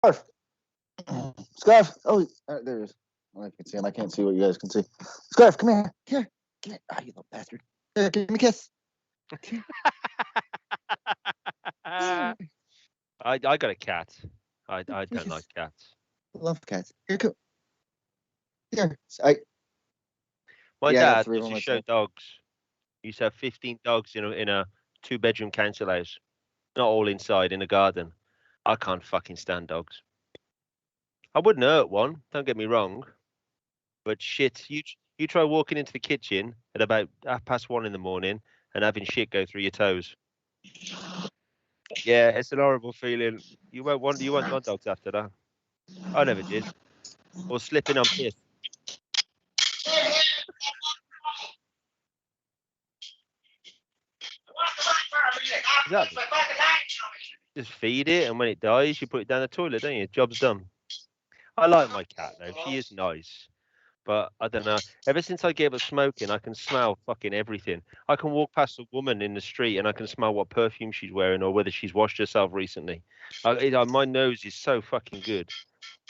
Scarf. Scarf. Oh, there it is. I can see him. I can't see what you guys can see. Scarf, come here. Here. Come here. Ah, you little bastard. Here, give me a kiss. I got a cat. I don't like cats. I love cats. Here, come. Here. My Yeah, I got dad three of used them to show myself. dogs. He used to have 15 dogs in a 2-bedroom council house. Not all inside in a garden. I can't fucking stand dogs. I wouldn't hurt one, don't get me wrong. But shit, you try walking into the kitchen at about 1:30 in the morning and having shit go through your toes. Yeah, it's an horrible feeling. You won't want dogs after that. I never did. Or slipping on piss. Exactly. Just feed it, and when it dies, you put it down the toilet, don't you? Job's done. I like my cat though. She is nice. But I don't know. Ever since I gave up smoking, I can smell fucking everything. I can walk past a woman in the street and I can smell what perfume she's wearing or whether she's washed herself recently. My nose is so fucking good.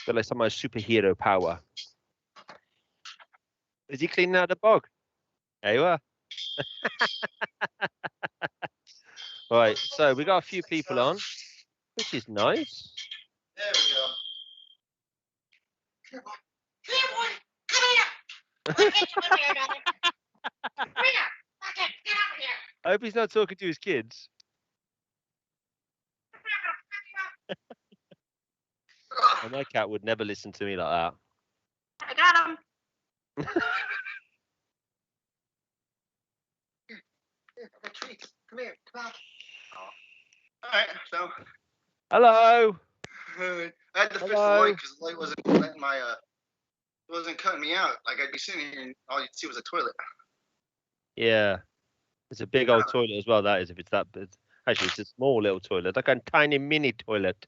But like some of my superhero power. Is he cleaning out the bog? There you are. Right. So we got a few people on, which is nice. There we go. Here, boy. Here, boy. Come here. I hope he's not talking to his kids. And my cat would never listen to me like that. I got him. Here, I got treats. Come here. Come on. All right, so. Hello. I had to fix the light because the light wasn't letting it wasn't cutting me out. Like I'd be sitting here and all you'd see was a toilet. Yeah. It's a big old toilet as well, that is, if it's that big. Actually, it's a small little toilet, like a tiny mini toilet.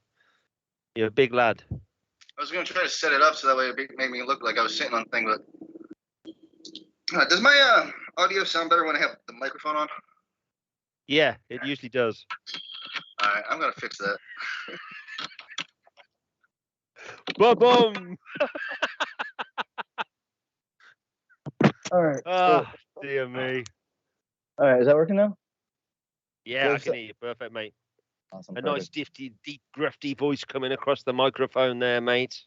You're a big lad. I was going to try to set it up so that way it made me look like I was sitting on the thing, but does my audio sound better when I have the microphone on? Yeah, it usually does. All right, I'm going to fix that. Boom! All right. Oh, dear me. All right, is that working now? Yeah, I can hear you. Perfect, mate. Awesome. A nice, deep, gruffy voice coming across the microphone there, mate.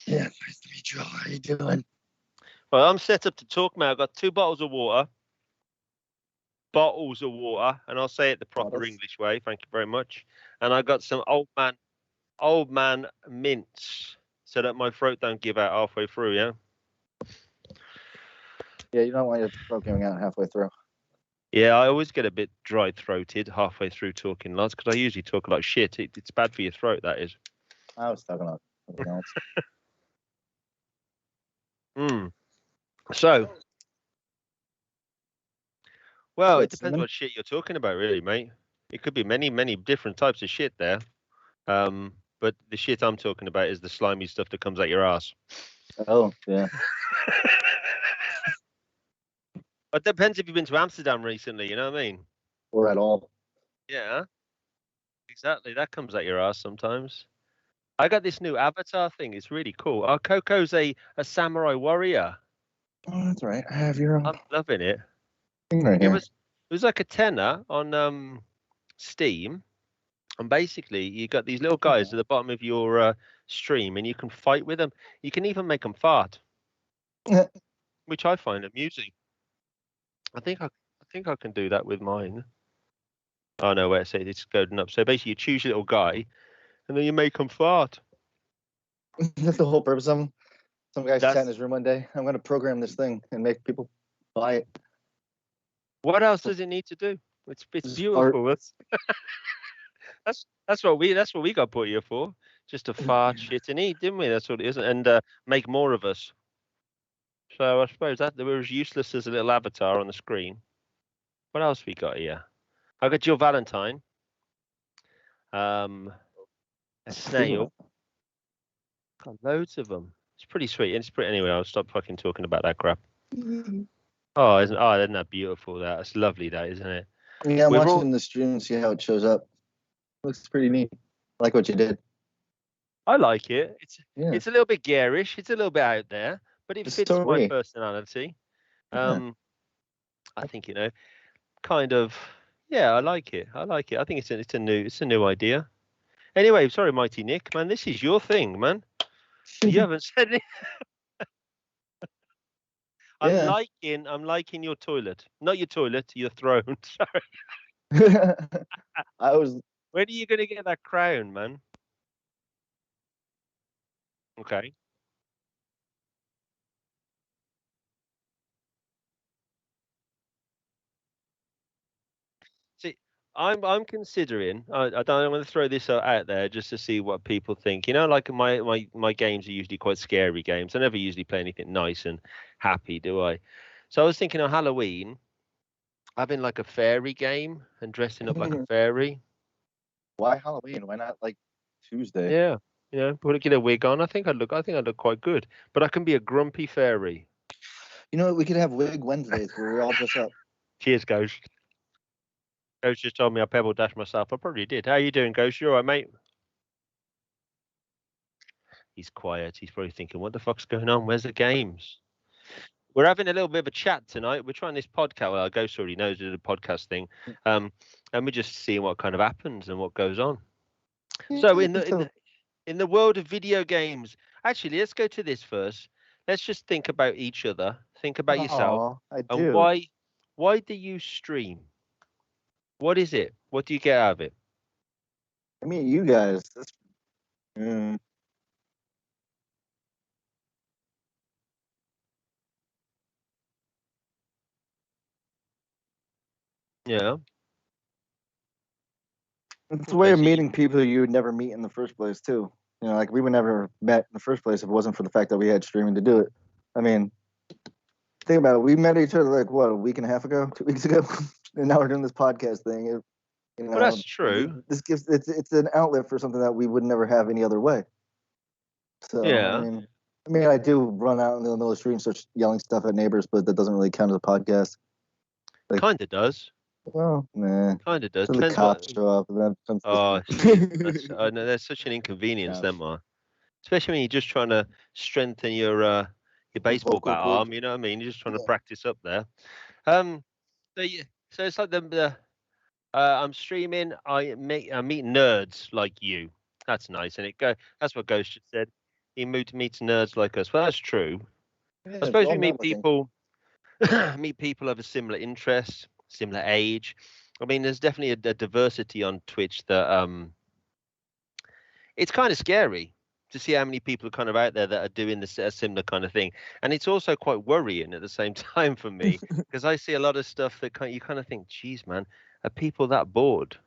Yeah, nice to meet you. How you doing? Well, I'm set up to talk, mate. I've got 2 bottles of water. And I'll say it the proper English way. Thank you very much. And I got some old man mints so that my throat don't give out halfway through, yeah? Yeah, you don't want your throat giving out halfway through. Yeah, I always get a bit dry-throated halfway through talking lots because I usually talk a lot of shit. It's bad for your throat, that is. I was talking about something else. So, well, Wait, it depends what shit you're talking about, really, mate. It could be many, many different types of shit there. But the shit I'm talking about is the slimy stuff that comes out your ass. Oh, yeah. It depends if you've been to Amsterdam recently, you know what I mean? Or at all. Yeah, exactly. That comes out your ass sometimes. I got this new avatar thing. It's really cool. Oh, Coco's a samurai warrior. Oh, that's right. I have your own. I'm loving it. Right here. It was like a tenner on Steam. And basically, you got these little guys at the bottom of your stream, and you can fight with them. You can even make them fart, which I find amusing. I think I can do that with mine. Oh no, wait, say it's going up. So basically, you choose your little guy, and then you make them fart. That's the whole purpose of them. Some guy sat in his room one day. I'm going to program this thing and make people buy it. What else does it need to do? It's beautiful. That's what we got put here for. Just to fart, shit, and eat, didn't we? That's what it is, and make more of us. So I suppose that we're as useless as a little avatar on the screen. What else we got here? I got Jill Valentine. A snail. Got loads of them. It's pretty sweet. It's pretty. Anyway, I'll stop fucking talking about that crap. Oh, isn't that beautiful? That's lovely, that isn't it? Yeah, I'm watching the stream and see how it shows up. Looks pretty neat. I like what you did. I like it. Yeah. It's a little bit garish. It's a little bit out there, but it It's fits so my me. personality. Yeah. I think kind of. Yeah, I like it. I like it. I think it's a new idea. Anyway, sorry, Mighty Nick, man. This is your thing, man. You haven't said it. Yeah. I'm liking your toilet. Not your toilet, your throne. Sorry. I was. When are you gonna get that crown, man? Okay. See, I'm considering. I don't want to throw this out there just to see what people think. Like my games are usually quite scary games. I never usually play anything nice and happy, do I? So I was thinking on Halloween, having like a fairy game and dressing up like a fairy. Why Halloween? Why not like Tuesday? Yeah, get a wig on. I think I'd look quite good. But I can be a grumpy fairy. You know what? We could have Wig Wednesdays where we all dress up. Cheers, Ghost. Ghost just told me I pebble dashed myself. I probably did. How you doing, Ghost? You all right, mate? He's quiet. He's probably thinking, what the fuck's going on? Where's the games? We're having a little bit of a chat tonight. We're trying this podcast. Well, Ghost already knows it's a podcast thing. And we're just seeing what kind of happens and what goes on. So in the world of video games, actually, let's go to this first. Let's just think about each other. Think about yourself. I And do. why do you stream? What is it? What do you get out of it? I mean, you guys. Yeah. It's a way of meeting people you would never meet in the first place, too. Like we would never met in the first place if it wasn't for the fact that we had streaming to do it. I mean, think about it. We met each other like what, a week and a half ago, 2 weeks ago, and now we're doing this podcast thing. Well, that's true. This gives it's an outlet for something that we would never have any other way. So Yeah. I mean, I do run out in the middle of the street and start yelling stuff at neighbors, but that doesn't really count as a podcast. Kind of does. Well, nah. Kind of does. So the cops show up, and then I know that's such an inconvenience, them are. Especially when you're just trying to strengthen your baseball bat arm. You know what I mean? You're just trying to practice up there. So it's like I'm streaming. I meet nerds like you. That's nice, and that's what Ghost just said. He meets nerds like us. Well, that's true. Yeah, I suppose we meet people of a similar interest, similar age. I mean, there's definitely a diversity on Twitch that it's kind of scary to see how many people are kind of out there that are doing a similar kind of thing, and it's also quite worrying at the same time for me because I see a lot of stuff that you kind of think, geez, man, are people that bored?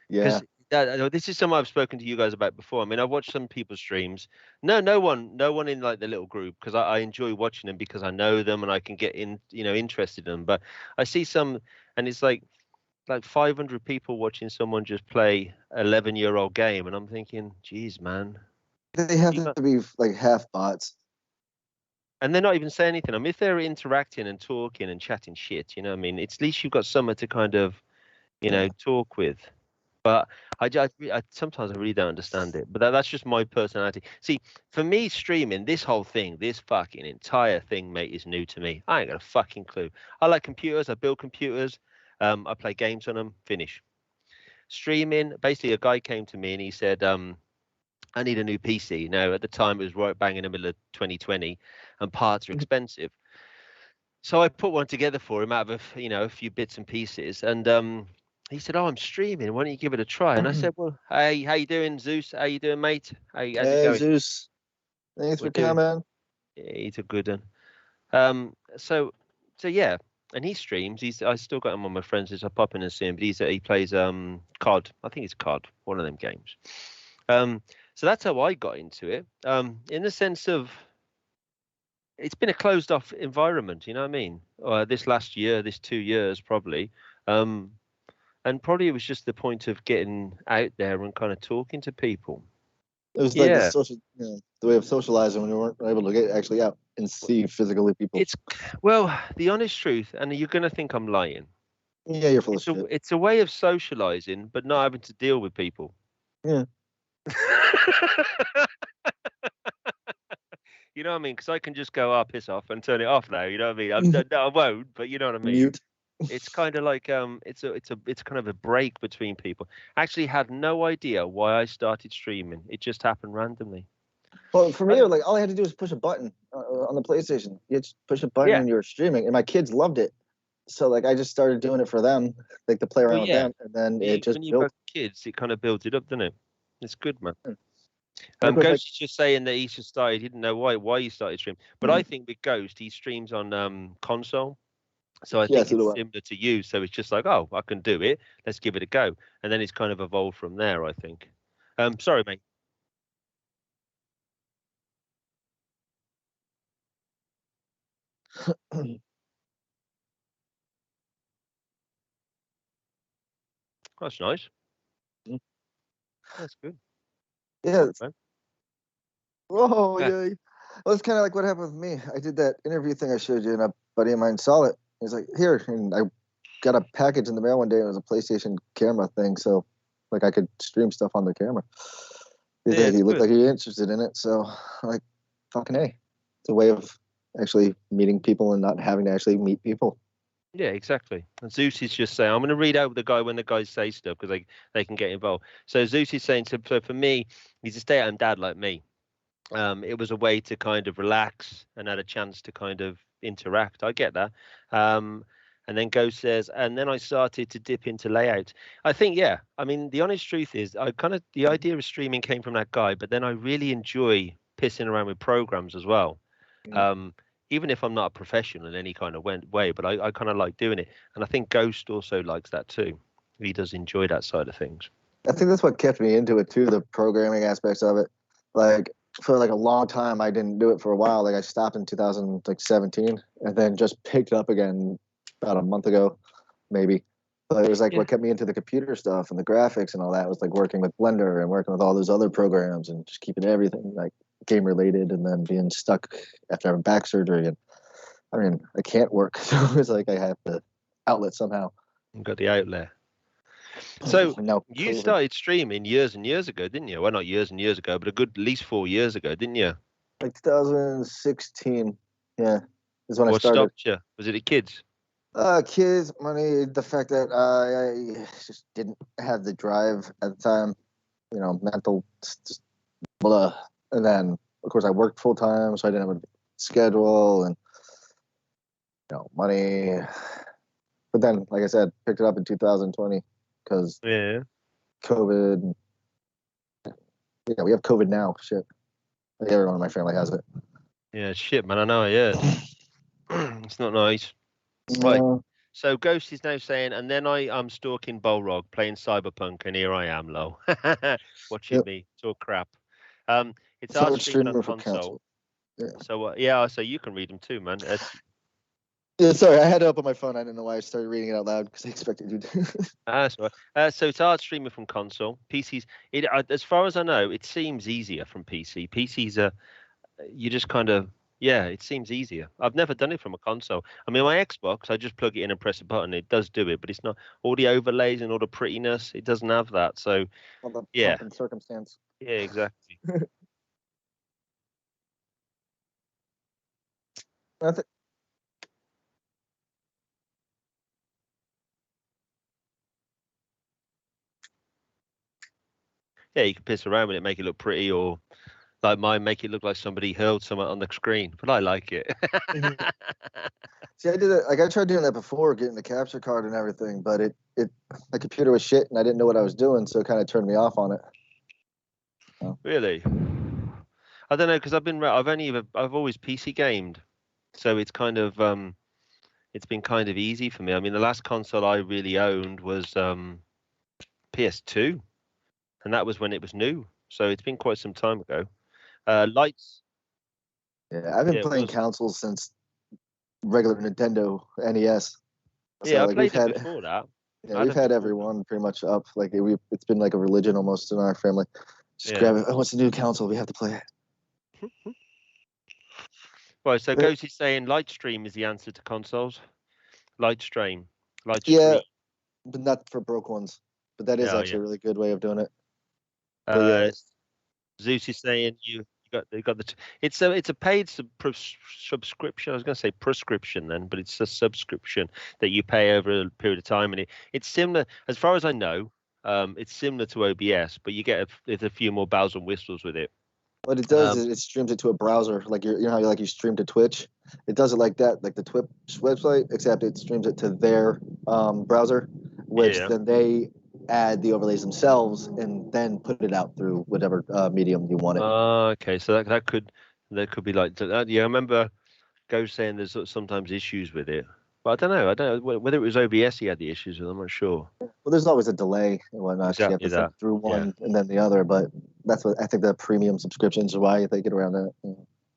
Yeah. This is something I've spoken to you guys about before. I mean, I've watched some people's streams. No one in like the little group because I enjoy watching them because I know them and I can get interested in them. But I see some, and it's like 500 people watching someone just play 11-year-old game, and I'm thinking, geez, man. They have to be like half bots. And they're not even saying anything. I mean, if they're interacting and talking and chatting shit, I mean, it's at least you've got someone to kind of, talk with. But I sometimes I really don't understand it. But that's just my personality. See, for me, streaming, this whole thing, this fucking entire thing, mate, is new to me. I ain't got a fucking clue. I like computers. I build computers. I play games on them. Finish. Streaming, basically, a guy came to me and he said, I need a new PC. Now, at the time, it was right bang in the middle of 2020, and parts are expensive. So I put one together for him out of a few bits and pieces, and he said, "Oh, I'm streaming. Why don't you give it a try?" And I said, "Well, hey, how you doing, Zeus? How you doing, mate? How's it going?" Zeus. Thanks for coming. Yeah, he's a good one. So yeah, and he streams. I still got him on my friends list. I pop in and see him, but he plays COD. I think it's COD, one of them games. So that's how I got into it. In the sense of it's been a closed off environment, you know what I mean? This last year, this 2 years probably. And probably it was just the point of getting out there and kind of talking to people. It was like the way of socializing when you weren't able to get actually out and see physically people. Well, the honest truth, and you're going to think I'm lying. Yeah, you're full of shit. It's a way of socializing, but not having to deal with people. Yeah. You know what I mean? Because I can just go, oh, piss off and turn it off now. You know what I mean? No, I won't, but you know what I mean. Mute. It's kind of like it's kind of a break between people. I actually had no idea why I started streaming. It just happened randomly. Well, for me, like all I had to do was push a button on the PlayStation. You just push a button Yeah. and you were streaming, and my kids loved it. So like I just started doing it for them, like to play around Well, with yeah. them, and then it just When you've built. got kids, it kind of builds it up, doesn't it? It's good, man. Of course, Ghost is just saying that he just started. He didn't know why he started streaming, but I think with Ghost, he streams on console, so I think so do it's I. similar to you. So it's just like, oh, I can do it. Let's give it a go, and then it's kind of evolved from there. I think. Sorry, mate. That's nice. That's good. Yeah. Cool, man. Oh Yeah. yeah. Well, it's kind of like what happened with me. I did that interview thing I showed you, and a buddy of mine saw it. He's like, "Here," and I got a package in the mail one day. And it was a PlayStation camera thing, so like I could stream stuff on the camera. He's Yeah, like, it's he looked good. like he was interested in it, so like, fucking A. It's a way of actually meeting people and not having to actually meet people. Yeah, exactly. And Zeus is just saying, I'm going to read out the guy when the guys say stuff because they can get involved. So Zeus is saying, so for me, he's a stay-at-home dad like me. It was a way to kind of relax and had a chance to kind of interact. I get that. And then Ghost says, and then I started to dip into layout. I think, yeah. I mean, the honest truth is, the idea of streaming came from that guy, but then I really enjoy pissing around with programs as well. Even if I'm not a professional in any kind of way, but I kind of like doing it. And I think Ghost also likes that too. He does enjoy that side of things. I think that's what kept me into it too, the programming aspects of it. Like for like a long time, I didn't do it for a while. Like I stopped in 2017, and then just picked it up again about a month ago, maybe. But it was like Yeah. what kept me into the computer stuff and the graphics and all that was like working with Blender and working with all those other programs and just keeping everything like game related, and then being stuck after having back surgery. And I mean, I can't work, so it's like I have to outlet somehow. You've got the outlet. So now you COVID. started streaming years and years ago, didn't you? Well, not years and years ago, but a good at least 4 years ago, didn't you? Like 2016, yeah, is when I What started. stopped you? Was it the kids? Kids, money, the fact that I just didn't have the drive at the time, mental, just blah. And then, of course, I worked full time, so I didn't have a schedule and, money. But then, like I said, picked it up in 2020 because Yeah. COVID. Yeah, we have COVID now. Shit. Like everyone in my family has it. Yeah, shit, man. I know. Yeah. It's not nice. Right. No. So Ghost is now saying, and then I'm stalking Bolrog, playing Cyberpunk, and here I am, low, watching Yep. me talk crap. It's So our it's streaming on streaming for console. console. Yeah. So yeah, so you can read them too, man. Yeah, sorry, I had it up on my phone. I didn't know why I started reading it out loud because I expected you to. That's right. So it's hard streaming from console. PCs, as far as I know, it seems easier from PC. PCs are, you just kind of, yeah, it seems easier. I've never done it from a console. I mean, my Xbox, I just plug it in and press a button. It does do it, but it's not all the overlays and all the prettiness. It doesn't have that. So, All the yeah, pomp and circumstance. yeah, exactly. I thi- Yeah, you can piss around with it, make it look pretty, or like mine, make it look like somebody hurled something on the screen. But I like it. See, I did it. Like I tried doing that before, getting the capture card and everything, but my computer was shit, and I didn't know what I was doing, so it kind of turned me off on it. Really? I don't know because I've always PC gamed, so it's kind of it's been kind of easy for me. I mean, the last console I really owned was PS2, and that was when it was new. So it's been quite some time ago. Lights, Yeah, I've been yeah, it playing was. consoles since regular Nintendo NES. Yeah, So I like we've played it had, before that. yeah, I had we've them had before that. everyone pretty much up. Like it's been like a religion almost in our family. Just Yeah. grab it. Oh, what's the new console? We have to play it. Right, so But, Ghost is saying Lightstream is the answer to consoles. Lightstream. yeah, Lightstream. but not for broke ones. But that is Oh, actually yeah. a really good way of doing it. But yeah, Zeus is saying you got it's a paid subscription. I was going to say prescription then, but it's a subscription that you pay over a period of time, and it's similar as far as I know. It's similar to OBS, but you get a few more bells and whistles with it. What it does is it streams it to a browser, like you know how you stream to Twitch. It does it like that, like the Twitch website, except it streams it to their browser, which then they add the overlays themselves and then put it out through whatever medium you want it. Okay, so that could be like that. Yeah, I remember Go saying there's sometimes issues with it, but I don't know whether it was OBS he had the issues with. I'm not sure. Well, there's always a delay and whatnot. Exactly, you have to send through one and then the other, but that's what I think the premium subscriptions are why they get around that.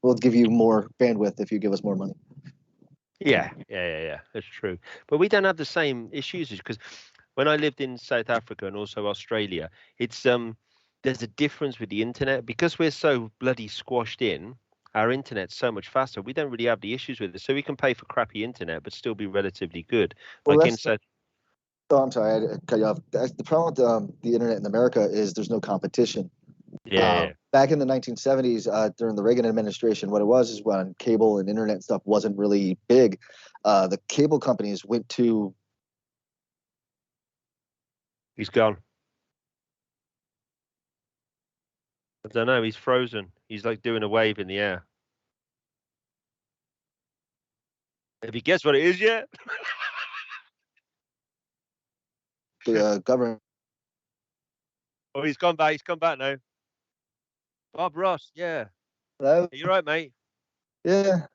We'll give you more bandwidth if you give us more money. Yeah. That's true. But we don't have the same issues because when I lived in South Africa and also Australia, it's there's a difference with the internet because we're so bloody squashed in. Our internet's so much faster. We don't really have the issues with it, so we can pay for crappy internet but still be relatively good. Well, like in South. Oh, I'm sorry, I cut you off. The problem with the internet in America is there's no competition. Yeah. Back in the 1970s, during the Reagan administration, what it was is when cable and internet stuff wasn't really big, the cable companies went to. He's gone. I don't know. He's frozen. He's like doing a wave in the air. Have you guessed what it is yet? The government. Oh, he's gone back. He's come back now. Bob Ross. Yeah. Hello? Are you right, mate? Yeah.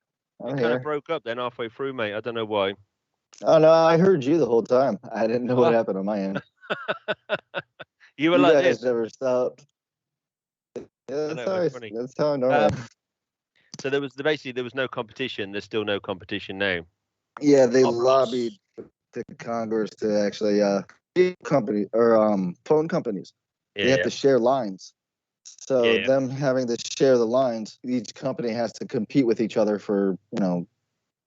You kind of broke up then halfway through, mate. I don't know why. Oh no, I heard you the whole time. I didn't know what happened on my end. You were like guys this. Never stopped. Yeah, that's how I normally. So there was no competition. There's still no competition now. Yeah, they lobbied the Congress to actually company or phone companies. They have to share lines. So them having to share the lines, each company has to compete with each other for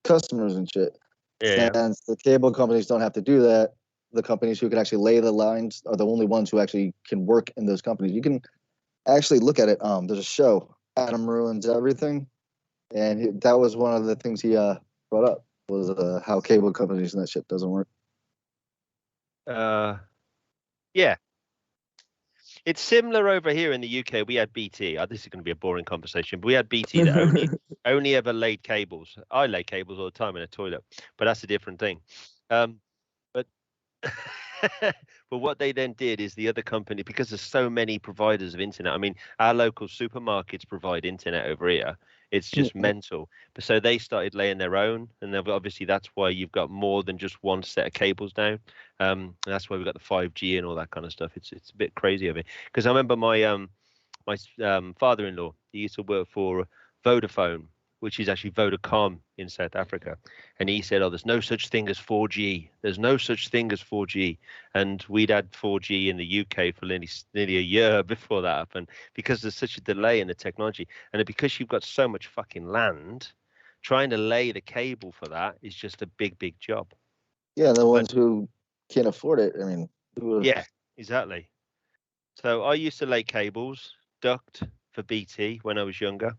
customers and shit. And the cable companies don't have to do that. The companies who can actually lay the lines are the only ones who actually can work in those companies. You can actually look at it. There's a show, Adam Ruins Everything, and that was one of the things he brought up was how cable companies and that shit doesn't work. Yeah. It's similar over here in the UK. We had BT. This is going to be a boring conversation, but we had BT that only ever laid cables. I lay cables all the time in a toilet, but that's a different thing. But but what they then did is the other company, because there's so many providers of internet. I mean, our local supermarkets provide internet over here. It's just mental. But so they started laying their own, and obviously that's why you've got more than just one set of cables down. That's why we've got the 5G and all that kind of stuff. It's a bit crazy of it. Because I remember my father-in-law, he used to work for Vodafone, which is actually Vodacom in South Africa. And he said, there's no such thing as 4G. There's no such thing as 4G. And we'd had 4G in the UK for nearly a year before that happened because there's such a delay in the technology. And because you've got so much fucking land, trying to lay the cable for that is just a big, big job. Yeah, the ones who can't afford it. I mean. Yeah, exactly. So I used to lay cables, duct for BT when I was younger.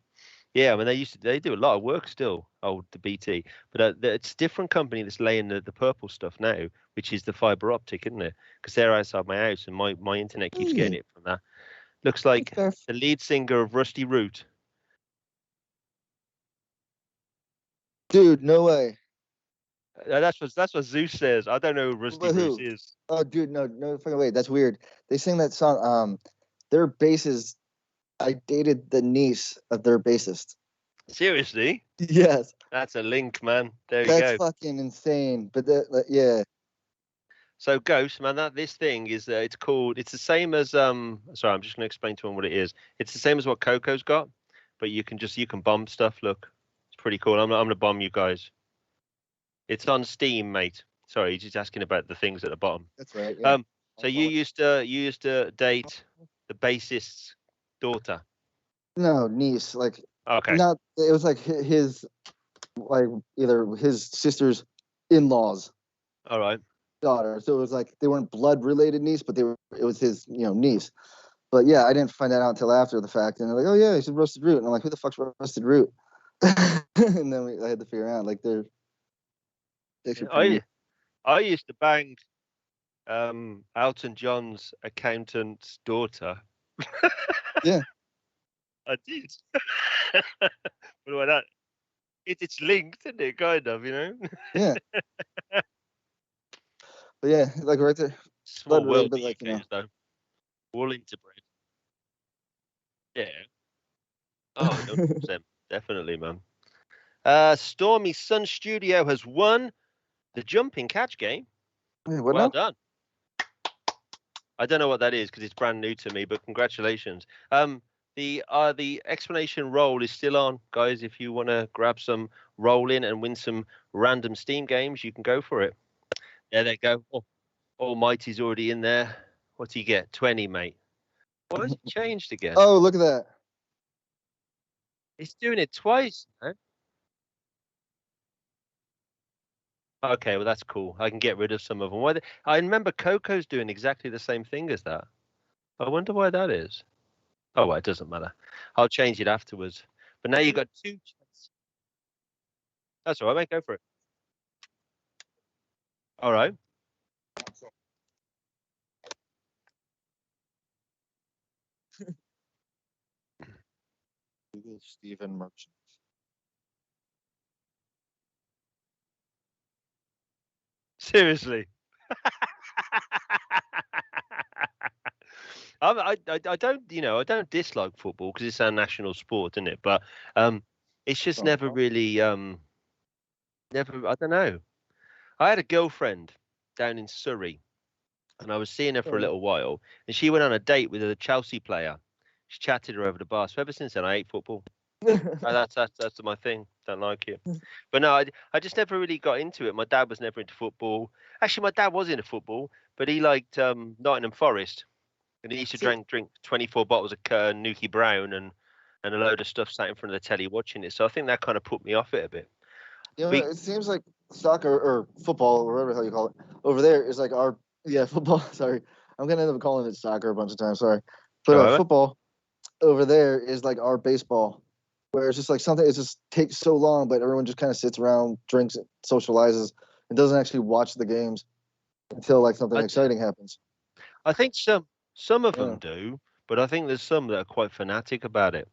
Yeah, I mean they do a lot of work still, the BT, but it's a different company that's laying the purple stuff now, which is the fiber optic, isn't it? Because they're outside my house and my internet keeps getting it from that. Looks like the lead singer of Rusty Root. Dude, no way. That's what Zeus says. I don't know who Rusty Root is. Oh, dude, no fucking way. That's weird. They sing that song. Their bassist. I dated the niece of their bassist. Seriously? Yes. That's a link, man. There you go. That's fucking insane. But yeah. So Ghost, man, this thing is it's the same as sorry, I'm just gonna explain to him what it is. It's the same as what Coco's got, but you can bomb stuff. Look, it's pretty cool. I'm gonna bomb you guys. It's on Steam, mate. Sorry, he's just asking about the things at the bottom. That's right. Yeah. So you used to date the bassist's daughter? No, niece. Like okay. Not. It was like his, like either his sister's in-laws. All right. Daughter. So it was like they weren't blood related niece, but it was his niece. But yeah, I didn't find that out until after the fact. And they're like, oh yeah, it's roasted root. And I'm like, who the fuck's roasted root? And then I had to figure out like they're I used to bang Elton John's accountant's daughter. Yeah. I did. What about that? It's linked, isn't it? Kind of, Yeah. But yeah, like right there. Small Blood world, red, but the like, UK is, though. All interbred. Yeah. Oh, 100%. Definitely, man. Stormy Sun Studio has won the jumping catch game. Wait, what Well now? done. I don't know what that is because it's brand new to me, but congratulations. The explanation roll is still on, guys. If you want to grab some roll in and win some random Steam games, you can go for it. There they go. Oh, Almighty's already in there. What do you get? 20, mate. Why has it changed again? Oh, look at that. It's doing it twice. Huh? Okay, well that's cool. I can get rid of some of them. I remember Coco's doing exactly the same thing as that. I wonder why that is. Oh, well, it doesn't matter. I'll change it afterwards. But now you've got two. That's all right, mate. Go for it. All right. Stephen Merchant. Seriously. I don't, I don't dislike football because it's our national sport, isn't it? But it's just never really, never. I don't know. I had a girlfriend down in Surrey, and I was seeing her for a little while, and she went on a date with a Chelsea player. She chatted her over the bar. So ever since then, I hate football. That's my thing. Don't like it. But no, I just never really got into it. My dad was never into football. Actually, my dad was into football, but he liked Nottingham Forest, and he used to drink 24 bottles of Nuki Brown and a load of stuff sat in front of the telly watching it. So I think that kind of put me off it a bit. It seems like soccer or football or whatever the hell you call it over there is like our football. Sorry, I'm gonna end up calling it soccer a bunch of times. Sorry, but football over there is like our baseball, where it's just like something. It just takes so long, but everyone just kind of sits around, drinks, socializes, and doesn't actually watch the games until like something exciting happens. I think some of them do, but I think there's some that are quite fanatic about it.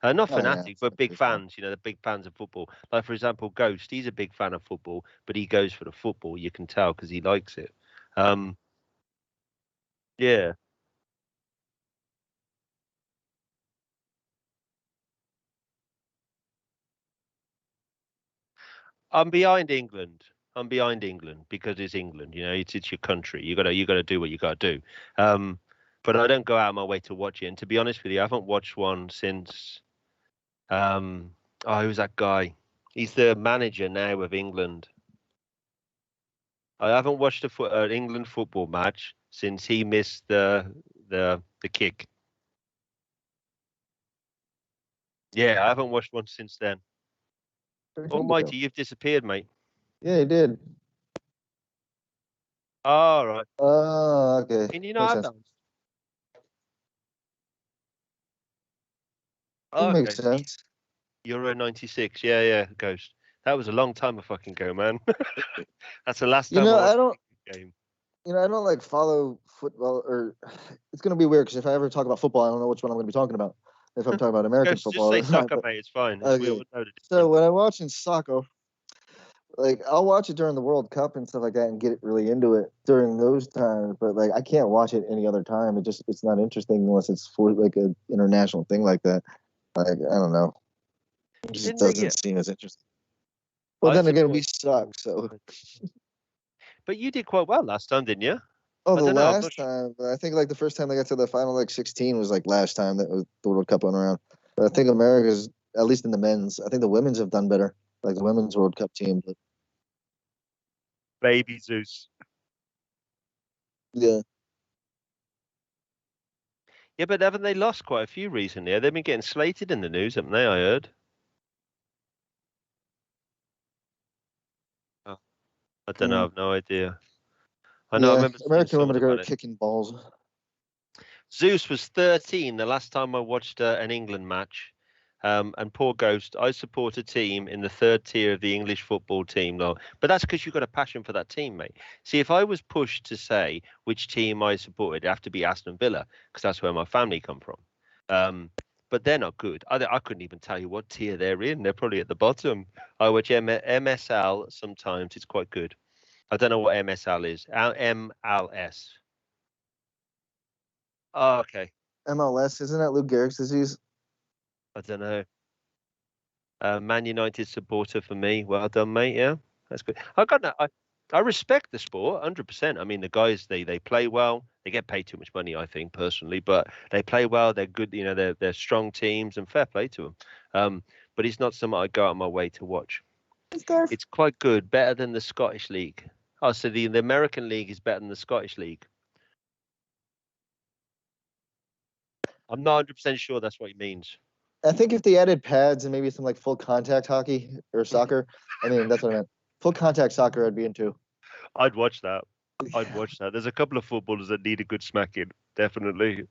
Not fanatic, but big fans. They're big fans of football. Like, for example, Ghost, he's a big fan of football, but he goes for the football. You can tell because he likes it. Yeah. I'm behind England. I'm behind England because it's England. It's your country. You gotta do what you gotta do. But I don't go out of my way to watch it. And to be honest with you, I haven't watched one since. Who's that guy? He's the manager now of England. I haven't watched an England football match since he missed the kick. Yeah, I haven't watched one since then. Almighty, you've disappeared, mate. Yeah, he did. All right. Oh, okay. Can you not have that? Oh, makes sense. Euro 96. Yeah, Ghost. That was a long time ago, man. That's the last time I don't game. I don't like follow football, or it's gonna be weird because if I ever talk about football, I don't know which one I'm gonna be talking about. If I'm talking about American football, just say soccer, mate. It's fine. Okay. So when I watch in soccer, like I'll watch it during the World Cup and stuff like that, and get really into it during those times. But like I can't watch it any other time. It's not interesting unless it's for like an international thing like that. Like I don't know, it just doesn't seem as interesting. Well, then again, we suck. So. But you did quite well last time, didn't you? Oh, the last time. I think like the first time they got to the final, like 16, was like last time that the World Cup went around. But I think America's, at least in the men's, I think the women's have done better, like the women's World Cup team. But... Baby Zeus. Yeah. Yeah, but haven't they lost quite a few recently? They've been getting slated in the news, haven't they? I heard. Oh, I don't know. I've no idea. I know. I remember American women are kicking balls. Zeus was 13 the last time I watched an England match. And poor Ghost, I support a team in the third tier of the English football team. No, but that's because you've got a passion for that team, mate. See, if I was pushed to say which team I supported, it'd have to be Aston Villa because that's where my family come from. But they're not good. I couldn't even tell you what tier they're in. They're probably at the bottom. I watch MSL sometimes. It's quite good. I don't know what MSL is. MLS. Oh, okay. MLS, isn't that Lou Gehrig's disease? I don't know. Man United supporter for me. Well done, mate. Yeah, that's good. I respect the sport 100%. I mean, the guys they play well. They get paid too much money, I think, personally, but they play well. They're good. You know, they're strong teams, and fair play to them. But it's not something I go out of my way to watch. It's quite good, better than the Scottish League. Oh, so the American League is better than the Scottish League. I'm not 100% sure that's what he means. I think if they added pads and maybe some like full contact hockey or soccer, I mean, that's what I meant. Full contact soccer, I'd be into. I'd watch that. I'd watch that. There's a couple of footballers that need a good smacking, definitely.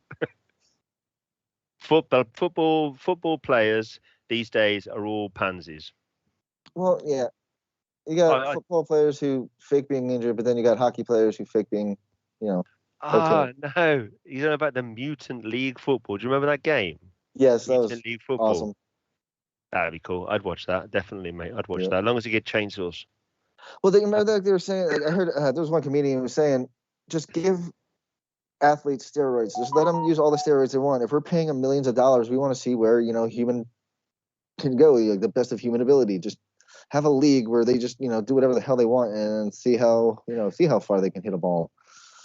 Football players these days are all pansies. Well, yeah. You got football players who fake being injured, but then you got hockey players who fake being, okay. No. You know about the Mutant League football. Do you remember that game? Yes, that Mutant was League football. awesome. That'd be cool. I'd watch that. Definitely, mate. I'd watch that. As long as you get chainsaws. Well, they were saying, like, I heard there was one comedian who was saying, just give athletes steroids. Just let them use all the steroids they want. If we're paying them millions of dollars, we want to see where, human can go, like the best of human ability. Just have a league where they just, do whatever the hell they want and see how far they can hit a ball.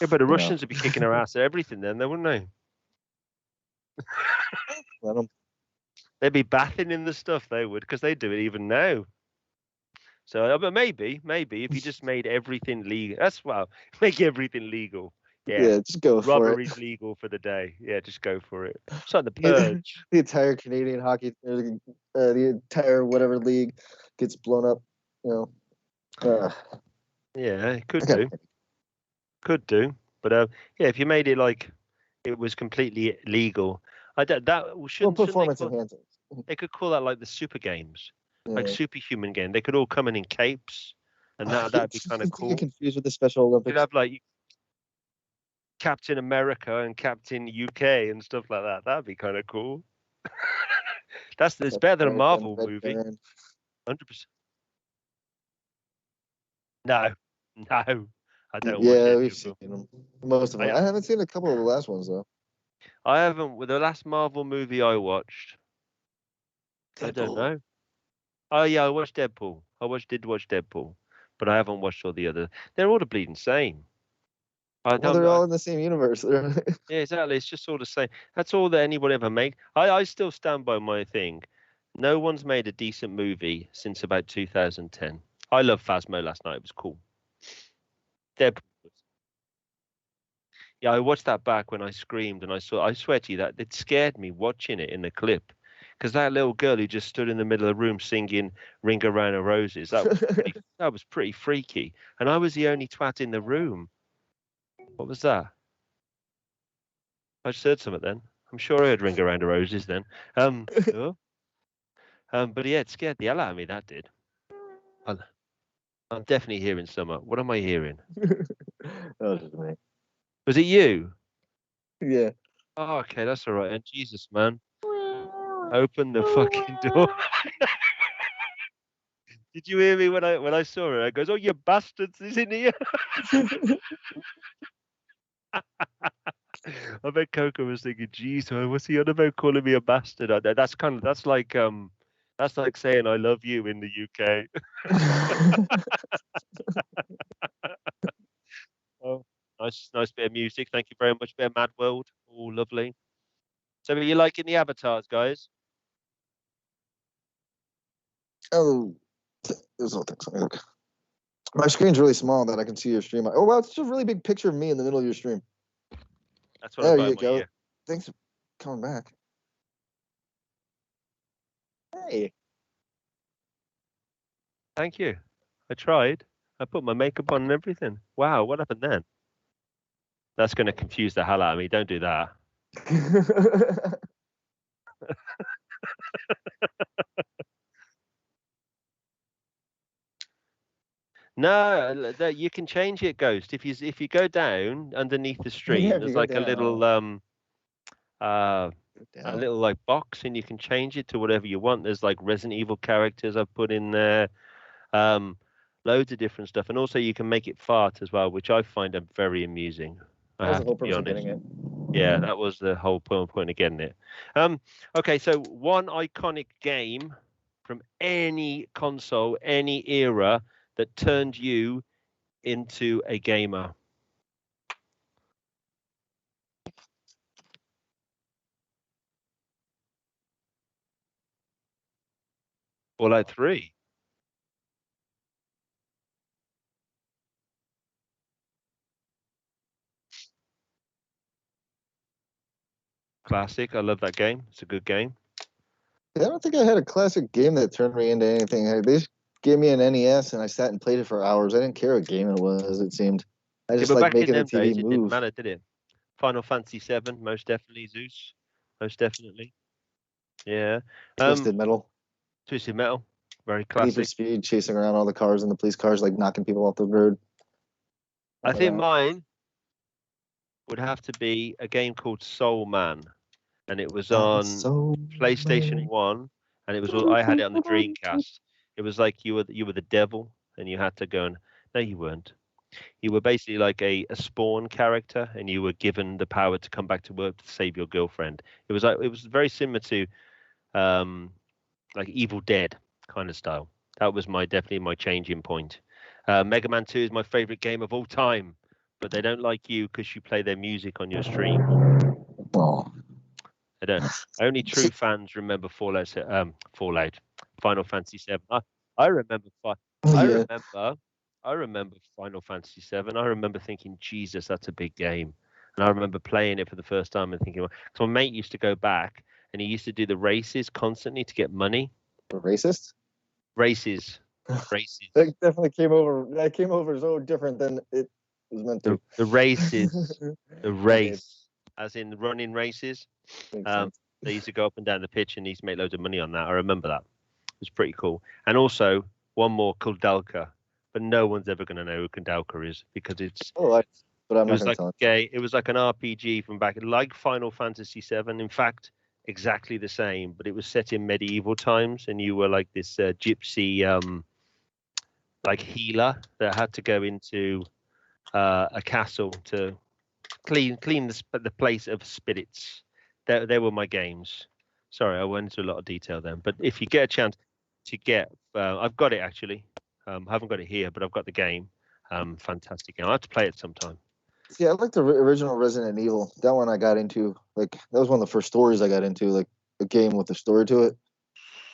Yeah, but the Russians would be kicking their ass at everything then, wouldn't they? Let them. They'd be bathing in the stuff, they would, because they do it even now. So, but maybe if you just made everything legal, make everything legal. Yeah, just go for it. Robbery's legal for the day. Yeah, just go for it. It's like the purge. The entire Canadian hockey, the entire whatever league gets blown up. Yeah, it could do. Could do. But if you made it like it was completely legal, shouldn't performance enhancing. They could call that like the super games, like superhuman game. They could all come in capes, and that'd be kind of cool. You're confused with the Special Olympics. You'd have like Captain America and Captain UK and stuff like that. That'd be kind of cool. It's better than a Marvel movie. 100%. No, I don't. Yeah, we've seen them. Most of them. I haven't seen a couple of the last ones though. I haven't. With the last Marvel movie I watched, Deadpool. I don't know. Oh yeah, I watched Deadpool. Did watch Deadpool, but I haven't watched all the other. They're all the bleeding same. They're all in the same universe. Yeah, exactly. It's just all the same. That's all that anyone ever made. I still stand by my thing. No one's made a decent movie since about 2010. I love Phasmo last night. It was cool. Deadpool. Yeah, I watched that back when I screamed and I swear to you that it scared me watching it in the clip. Because that little girl who just stood in the middle of the room singing Ring Around the Roses, that was pretty freaky. And I was the only twat in the room. What was that? I just heard something then. I'm sure I heard Ring Around the Roses then. But yeah, it scared the hell out of me, that did. I'm definitely hearing summer. What am I hearing? That was just me. Was it you? Yeah. Oh, okay, that's all right. And Jesus, man. Open the fucking door. Did you hear me when I saw it? I goes, "Oh, you bastards! He's in here." I bet Coco was thinking, "Geez, what's he on about calling me a bastard?" That's like saying "I love you" in the UK. Oh, nice bit of music. Thank you very much. Bit of Mad World. Oh, lovely. So, are you liking the avatars, guys? Oh, there's no things. Look. My screen's really small that I can see your stream. Oh wow, it's just a really big picture of me in the middle of your stream. That's what there I you go. Ear. Thanks for coming back. Hey. Thank you. I tried. I put my makeup on and everything. Wow, what happened then? That's going to confuse the hell out of me. Don't do that. No, you can change it, Ghost. If you go down underneath the stream, Yeah, if you there's go like a little down. a Down. little like box, and you can change it to whatever you want. There's like Resident Evil characters I've put in there, loads of different stuff, and also you can make it fart as well, which I find very amusing. I That was have the to whole be purpose of honest. getting it. Yeah, that was the whole point of getting it. Okay, so one iconic game from any console, any era that turned you into a gamer. Fallout 3. Classic. I love that game. It's a good game. I don't think I had a classic game that turned me into anything. They just gave me an NES and I sat and played it for hours. I didn't care what game it was, it seemed. I Yeah, just but like back in making the them TV days, it didn't move. matter, did it? Final Fantasy 7, most definitely. Zeus, most definitely. Yeah. Twisted Metal. Twisted Metal, very Need for classic. Speed, chasing around all the cars and the police cars, like knocking people off the road. I think mine would have to be a game called Soul Man, and it was on PlayStation 1, and it was I had it on the Dreamcast. It was like you were the devil, and you had to go and no, you weren't. You were basically like a spawn character, and you were given the power to come back to work to save your girlfriend. It was very similar to like Evil Dead kind of style. That was definitely my changing point. Mega Man 2 is my favorite game of all time, but they don't like you because you play their music on your stream. Oh. I don't. Only true fans remember Fallout. Final Fantasy 7. I remember. I Yeah. remember. I remember Final Fantasy 7. I remember thinking, Jesus, that's a big game. And I remember playing it for the first time and thinking, because my mate used to go back and he used to do the races constantly to get money. Racist? Races. That definitely came over. That came over so different than it was meant to. The races. The race. As in running races. They used to go up and down the pitch and he used to make loads of money on that. I remember that. It was pretty cool. And also one more called Dalka, but no one's ever going to know who Kandalka is because it's. But I'm it not was going like to tell it was like an RPG from back, like Final Fantasy VII. In fact, exactly the same, but it was set in medieval times, and you were like this gypsy, like healer that had to go into a castle to clean the place of spirits. They were my games. Sorry, I went into a lot of detail then. But if you get a chance to get, I've got it actually. I haven't got it here, but I've got the game. Fantastic game. I have to play it sometime. Yeah, I like the original Resident Evil. That one I got into. Like that was one of the first stories I got into. Like a game with a story to it.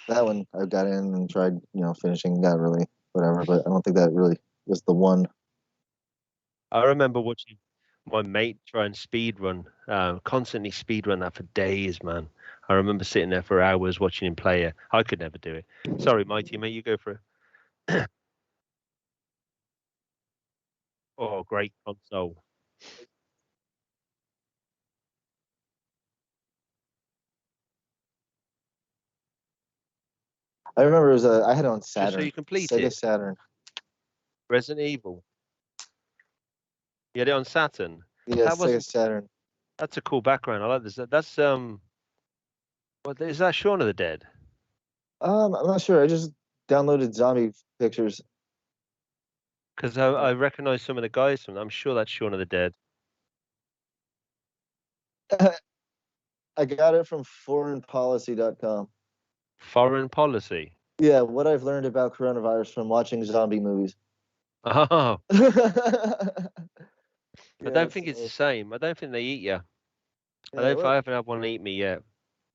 That one I got in and tried, finishing. Got really whatever, but I don't think that really was the one. I remember watching my mate try and speed run, constantly speed run that for days, man. I remember sitting there for hours watching him play it. I could never do it. Sorry, Mighty, mate, you go for it. Oh, great console. I remember it was I had it on Saturn. Just so you complete Sega it. Saturn. Resident Evil. You had it on Saturn. Yeah, Sega Saturn. That's a cool background. I like this. That's what is that? Shaun of the Dead. I'm not sure. I just downloaded zombie pictures. Because I recognize some of the guys from. I'm sure that's Shaun of the Dead. I got it from foreignpolicy.com. Foreign policy. Yeah, what I've learned about coronavirus from watching zombie movies. Oh. Yeah, I don't think it's the same. I don't think they eat you. I haven't had one eat me yet.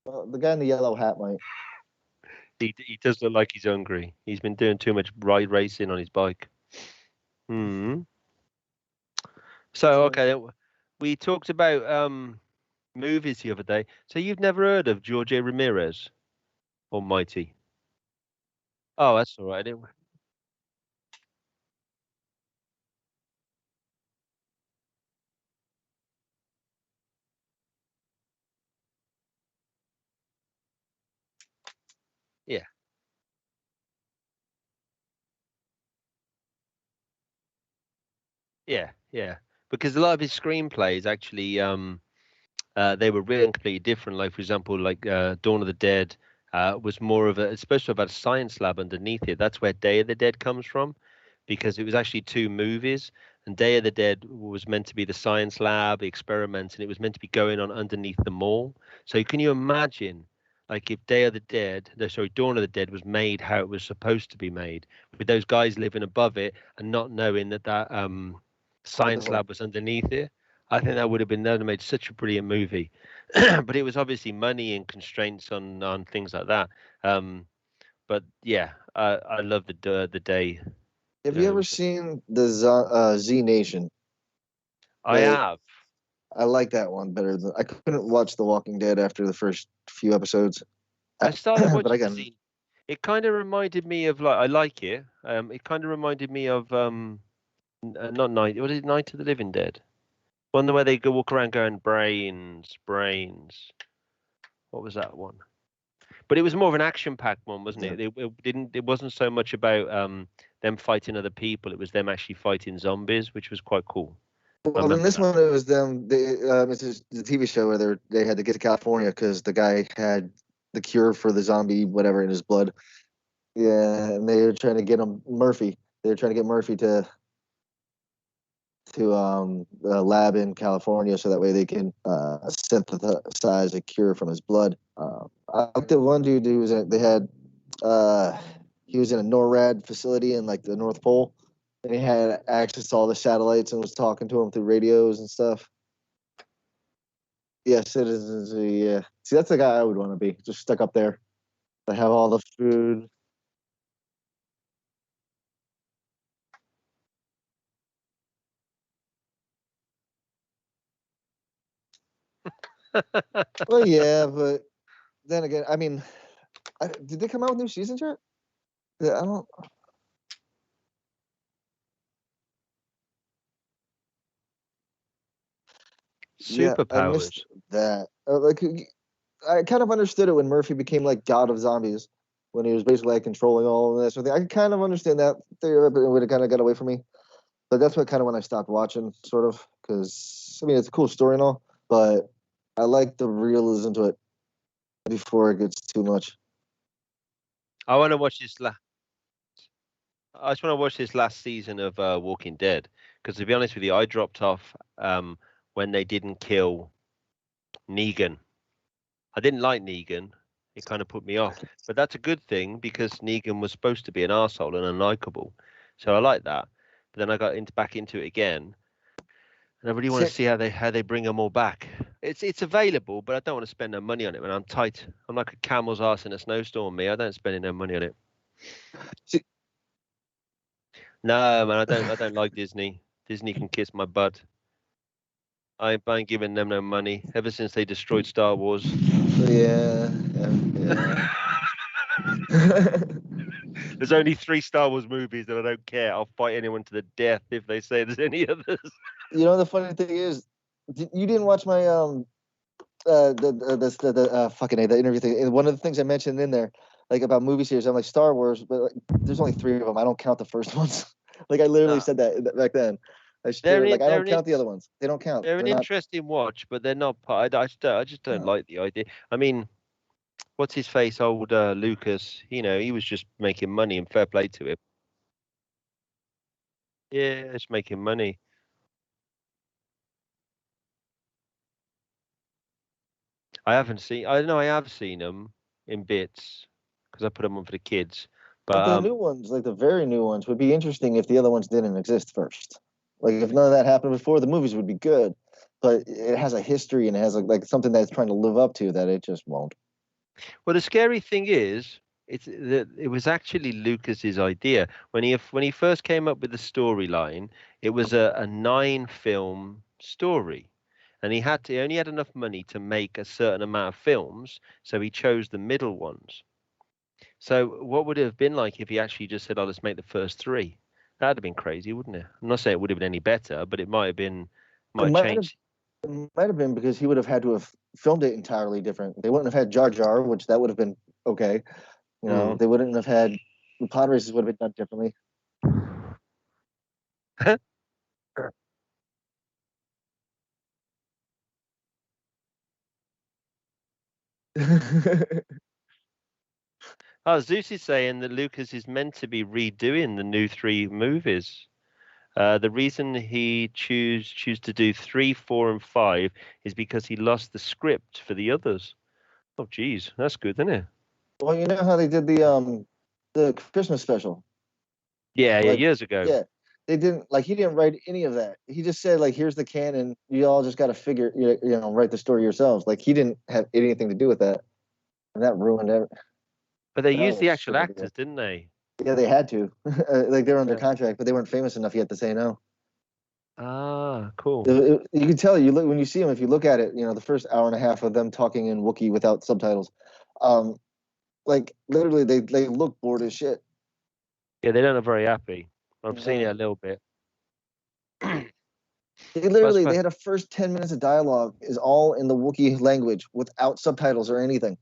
Well, the guy in the yellow hat might. He does look like he's hungry. He's been doing too much ride racing on his bike. Hmm. So okay, we talked about movies the other day. So you've never heard of George A. Ramirez, Almighty? Oh, that's all right. Yeah. Yeah, yeah. Because a lot of his screenplays actually, they were written completely different. Like, for example, like Dawn of the Dead was more of a, especially about a science lab underneath it. That's where Day of the Dead comes from, because it was actually two movies. And Day of the Dead was meant to be the science lab, the experiments, and it was meant to be going on underneath the mall. So can you imagine, like, if Day of the Dead, no, sorry, Dawn of the Dead was made how it was supposed to be made, with those guys living above it and not knowing that science lab was underneath it? I think that would have made such a brilliant movie. But it was obviously money and constraints on things like that. But yeah, I love the day. Have you ever seen the Z Nation? I have. I like that one better than I couldn't watch The Walking Dead after the first few episodes. I started but watching again, it kind of reminded me of, like, I like it. It kind of reminded me of not Night. What is it? Night of the Living Dead. One where they go walk around going brains, brains. What was that one? But it was more of an action-packed one, wasn't it? It didn't. It wasn't so much about them fighting other people. It was them actually fighting zombies, which was quite cool. well, in this one, it was them. It's just the TV show where they had to get to California because the guy had the cure for the zombie whatever in his blood. Yeah, and they were trying to get him Murphy. They were trying to get Murphy to a lab in California so that way they can synthesize a cure from his blood. I like the one dude who was he was in a NORAD facility in like the North Pole, and he had access to all the satellites and was talking to them through radios and stuff. Yeah, citizens. Yeah, see, that's the guy I would want to be, just stuck up there. I have all the food. Well, yeah, but then again, I mean, did they come out with new seasons yet? Yeah, I don't. Superpowers. I missed that. Like, I kind of understood it when Murphy became like god of zombies, when he was basically like controlling all of this. I could kind of understand that theory, but it would have kind of got away from me. But that's what kind of when I stopped watching, sort of, because I mean it's a cool story and all, but I like the realism to it before it gets too much. I want to watch this. I just want to watch this last season of Walking Dead, because to be honest with you, I dropped off when they didn't kill Negan. I didn't like Negan. It kind of put me off. But that's a good thing, because Negan was supposed to be an arsehole and unlikable. So I like that. But then I got back into it again. And I really want to see how they bring them all back. It's available, but I don't want to spend no money on it when I'm tight. I'm like a camel's ass in a snowstorm, me. I don't spend no money on it. See, no, man, I don't like Disney. Disney can kiss my butt. I ain't giving them no money ever since they destroyed Star Wars. yeah. There's only 3 Star Wars movies, and I don't care. I'll fight anyone to the death if they say there's any others. You know, the funny thing is, you didn't watch my the fucking the interview thing. And one of the things I mentioned in there, like about movie series, I'm like Star Wars, but like, there's only 3 of them. I don't count the first ones. Like I literally said that back then. I don't count the other ones. They don't count. They're an interesting watch, but they're not part. I just don't like the idea. I mean, what's his face? Old Lucas. You know, he was just making money, and fair play to him. Yeah, it's making money. I haven't seen. I know I have seen them in bits because I put them on for the kids. But the new ones, like the very new ones, would be interesting if the other ones didn't exist first. Like if none of that happened before, the movies would be good. But it has a history and it has like something that's trying to live up to that it just won't. Well, the scary thing is, it was actually Lucas's idea when he first came up with the storyline. It was a 9-film story, and he only had enough money to make a certain amount of films, so he chose the middle ones. So what would it have been like if he actually just said, "Oh, let's make the first 3"? That'd have been crazy, wouldn't it? I'm not saying it would have been any better, but it might have changed. It might have been because he would have had to have filmed it entirely different. They wouldn't have had Jar Jar, which that would have been okay. You know, they wouldn't have had the pod races would have been done differently. Oh, Zeus is saying that Lucas is meant to be redoing the new 3 movies. The reason he choose to do 3, 4, and 5 is because he lost the script for the others. Oh, geez, that's good, isn't it? Well, you know how they did the Christmas special. Yeah, Like, years ago. Yeah, they didn't he didn't write any of that. He just said here's the canon. You all just got to figure write the story yourselves. Like he didn't have anything to do with that, and that ruined everything. But they That used was the a actual stupid idea. actors, didn't they? Yeah, they had to. They were under Yeah. contract, but they weren't famous enough yet to say no. Ah, cool. You can tell when you see them. If you look at it, the first hour and a half of them talking in Wookiee without subtitles, literally they look bored as shit. Yeah, they don't look very happy. I've seen it a little bit. They had a first 10 minutes of dialogue is all in the Wookiee language without subtitles or anything.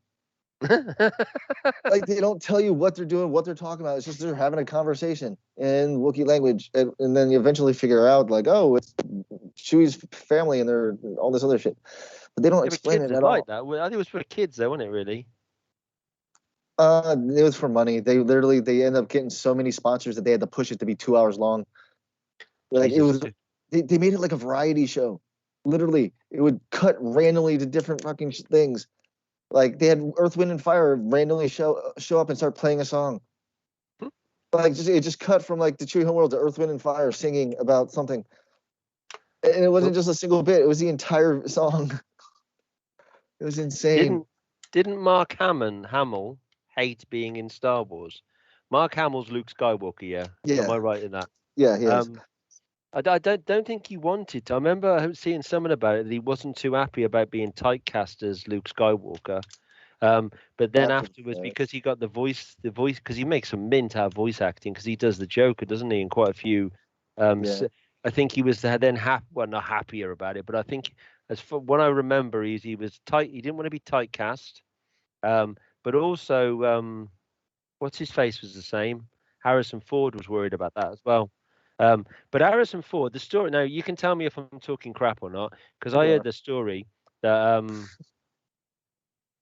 They don't tell you what they're doing, what they're talking about. It's just they're having a conversation in Wookiee language, and then you eventually figure out oh, it's Chewie's family and they're all this other shit. But they don't explain it at all. That. I think it was for kids, though, wasn't it? Really? It was for money. They end up getting so many sponsors that they had to push it to be 2 hours long. It was. They made it like a variety show. Literally, it would cut randomly to different fucking things. They had Earth, Wind, and Fire randomly show up and start playing a song. It just cut from the Chewie homeworld to Earth, Wind, and Fire singing about something, and it wasn't just a single bit. It was the entire song. It was insane. Didn't Mark Hamill hate being in Star Wars? Mark Hamill's Luke Skywalker, yeah. Am I right in that? Yeah, he is. I don't think he wanted to. I remember seeing someone about it that he wasn't too happy about being typecast as Luke Skywalker. But then afterwards, because he got the voice, because he makes some mint out of voice acting, because he does the Joker, doesn't he? In quite a few. I think he was then not happier about it, but I think as for what I remember, he was tight. He didn't want to be typecast. But also, what's his face was the same. Harrison Ford was worried about that as well. But Harrison Ford, the story. Now you can tell me if I'm talking crap or not, because I heard the story that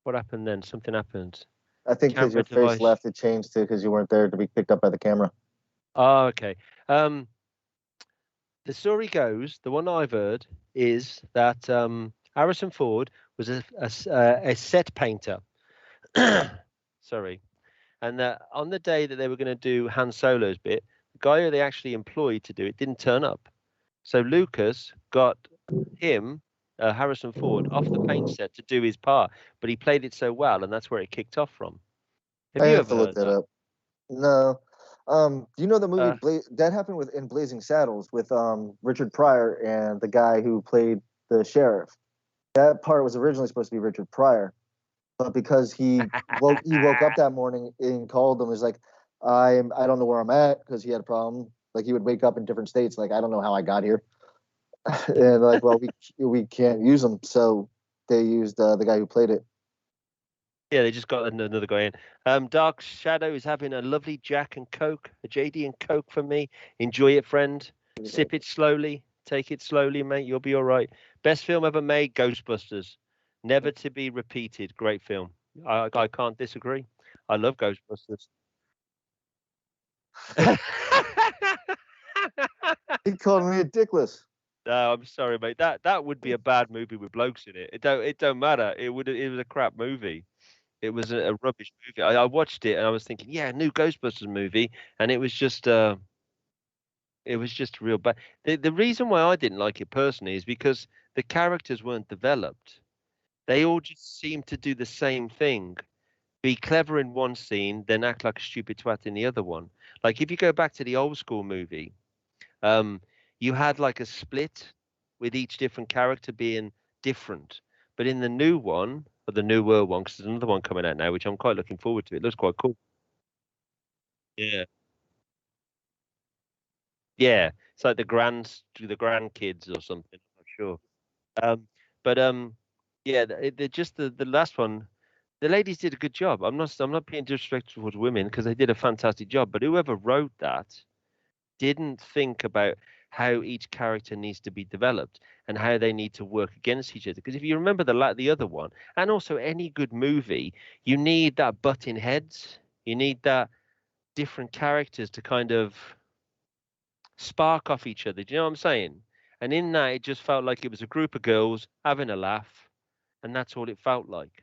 what happened then? Something happened. I think because your face left, it changed to because you weren't there to be picked up by the camera. Oh, okay. The story goes, the one I've heard is that Harrison Ford was a set painter. Sorry. And on the day that they were going to do Han Solo's bit, the guy who they actually employed to do it didn't turn up. So Lucas got him, Harrison Ford, off the paint set to do his part, but he played it so well, and that's where it kicked off from. Have you ever looked that up? No. Do you know the movie that happened in Blazing Saddles with Richard Pryor and the guy who played the sheriff? That part was originally supposed to be Richard Pryor, but because he woke up that morning and called them, was like, I don't know where I'm at, because he had a problem. He would wake up in different states. I don't know how I got here, and well, we can't use him, so they used the guy who played it. Yeah, they just got another guy in. Dark Shadow is having a lovely Jack and Coke, a JD and Coke for me. Enjoy it, friend. Sip it slowly. Take it slowly, mate. You'll be all right. Best film ever made, Ghostbusters. Never to be repeated. Great film. I can't disagree. I love Ghostbusters. He called me a dickless. No, I'm sorry, mate. That would be a bad movie with blokes in it. It don't matter. It was a crap movie. It was a rubbish movie. I watched it and I was thinking, yeah, new Ghostbusters movie, and it was just real bad. The reason why I didn't like it personally is because the characters weren't developed. They all just seemed to do the same thing. Be clever in one scene, then act like a stupid twat in the other one. Like if you go back to the old school movie, you had a split with each different character being different. But in the new one, or the newer one, because there's another one coming out now, which I'm quite looking forward to. It looks quite cool. Yeah. Yeah. It's like the grandkids or something. I'm not sure. But yeah, just the last one. the ladies did a good job. I'm not being disrespectful towards women because they did a fantastic job. But whoever wrote that didn't think about how each character needs to be developed and how they need to work against each other. Because if you remember the other one, and also any good movie, you need that butting heads. You need that different characters to kind of spark off each other. Do you know what I'm saying? And in that, it just felt like it was a group of girls having a laugh, and that's all it felt like.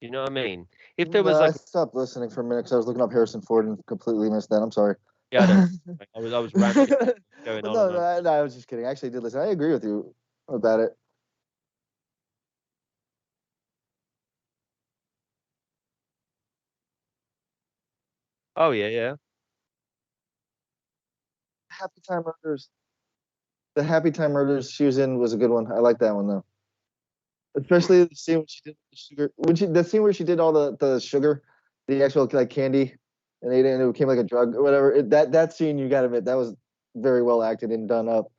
You know what I mean? If there was I like, stopped listening for a minute because I was looking up Harrison Ford and completely missed that. I'm sorry. yeah, I don't. I was ranting, going But on and on. no, I was just kidding. I actually did listen. I agree with you about it. Oh yeah, yeah. Happy Time Murders. The Happy Time Murders she was in was a good one. I like that one though. Especially the scene when she did the sugar. The scene where she did all the sugar, the actual like candy, and ate it, and it became like a drug or whatever. That scene, you got to admit, that was very well acted and done up.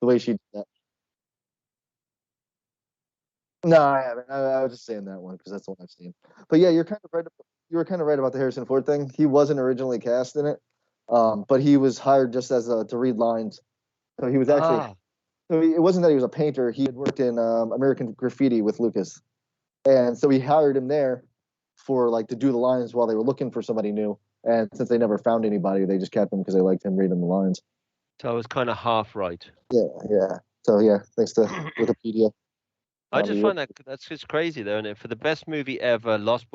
The way she did that. No, I haven't. I was just saying that one because that's the one I've seen. But yeah, you're kind of right. You were kind of right about the Harrison Ford thing. He wasn't originally cast in it, but he was hired just as to read lines. So he was actually. Ah, So it wasn't that he was a painter. He had worked in American Graffiti with Lucas, and so he hired him there for like to do the lines while they were looking for somebody new. And since they never found anybody, they just kept him because they liked him reading the lines. so I was kind of half right. Yeah, yeah. So yeah, thanks to Wikipedia. I just find that's just crazy though, isn't it? For the best movie ever, Lost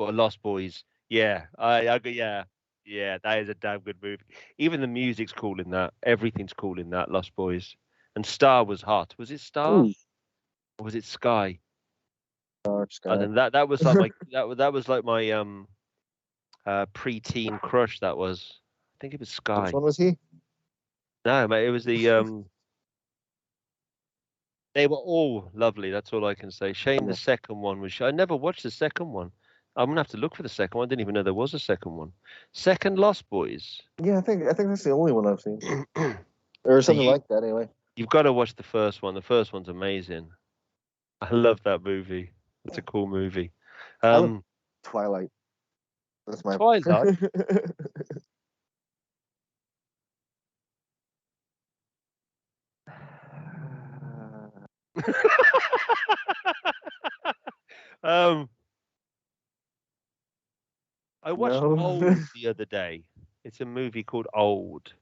Boys. Yeah, yeah, yeah. That is a damn good movie. Even the music's cool in that. Everything's cool in that Lost Boys. And Star was hot. Was it Star Ooh, or was it Sky? Dark And Sky. then that was like my that was like my pre-teen crush. That was. I think it was Which Sky. one was he? No, mate, it was the They were all lovely. That's all I can say. Shame the Yeah. second one was. I never watched the second one. I'm gonna have to look for the second one. I didn't even know there was a second one. Second Lost Boys. Yeah, I think that's the only one I've seen, or So something like that. Anyway, you've got to watch the first one. The first one's amazing. I love that movie. It's a cool movie. I would Um, Twilight. That's my. Twilight. um, I watched No. Old the other day. It's a movie called Old.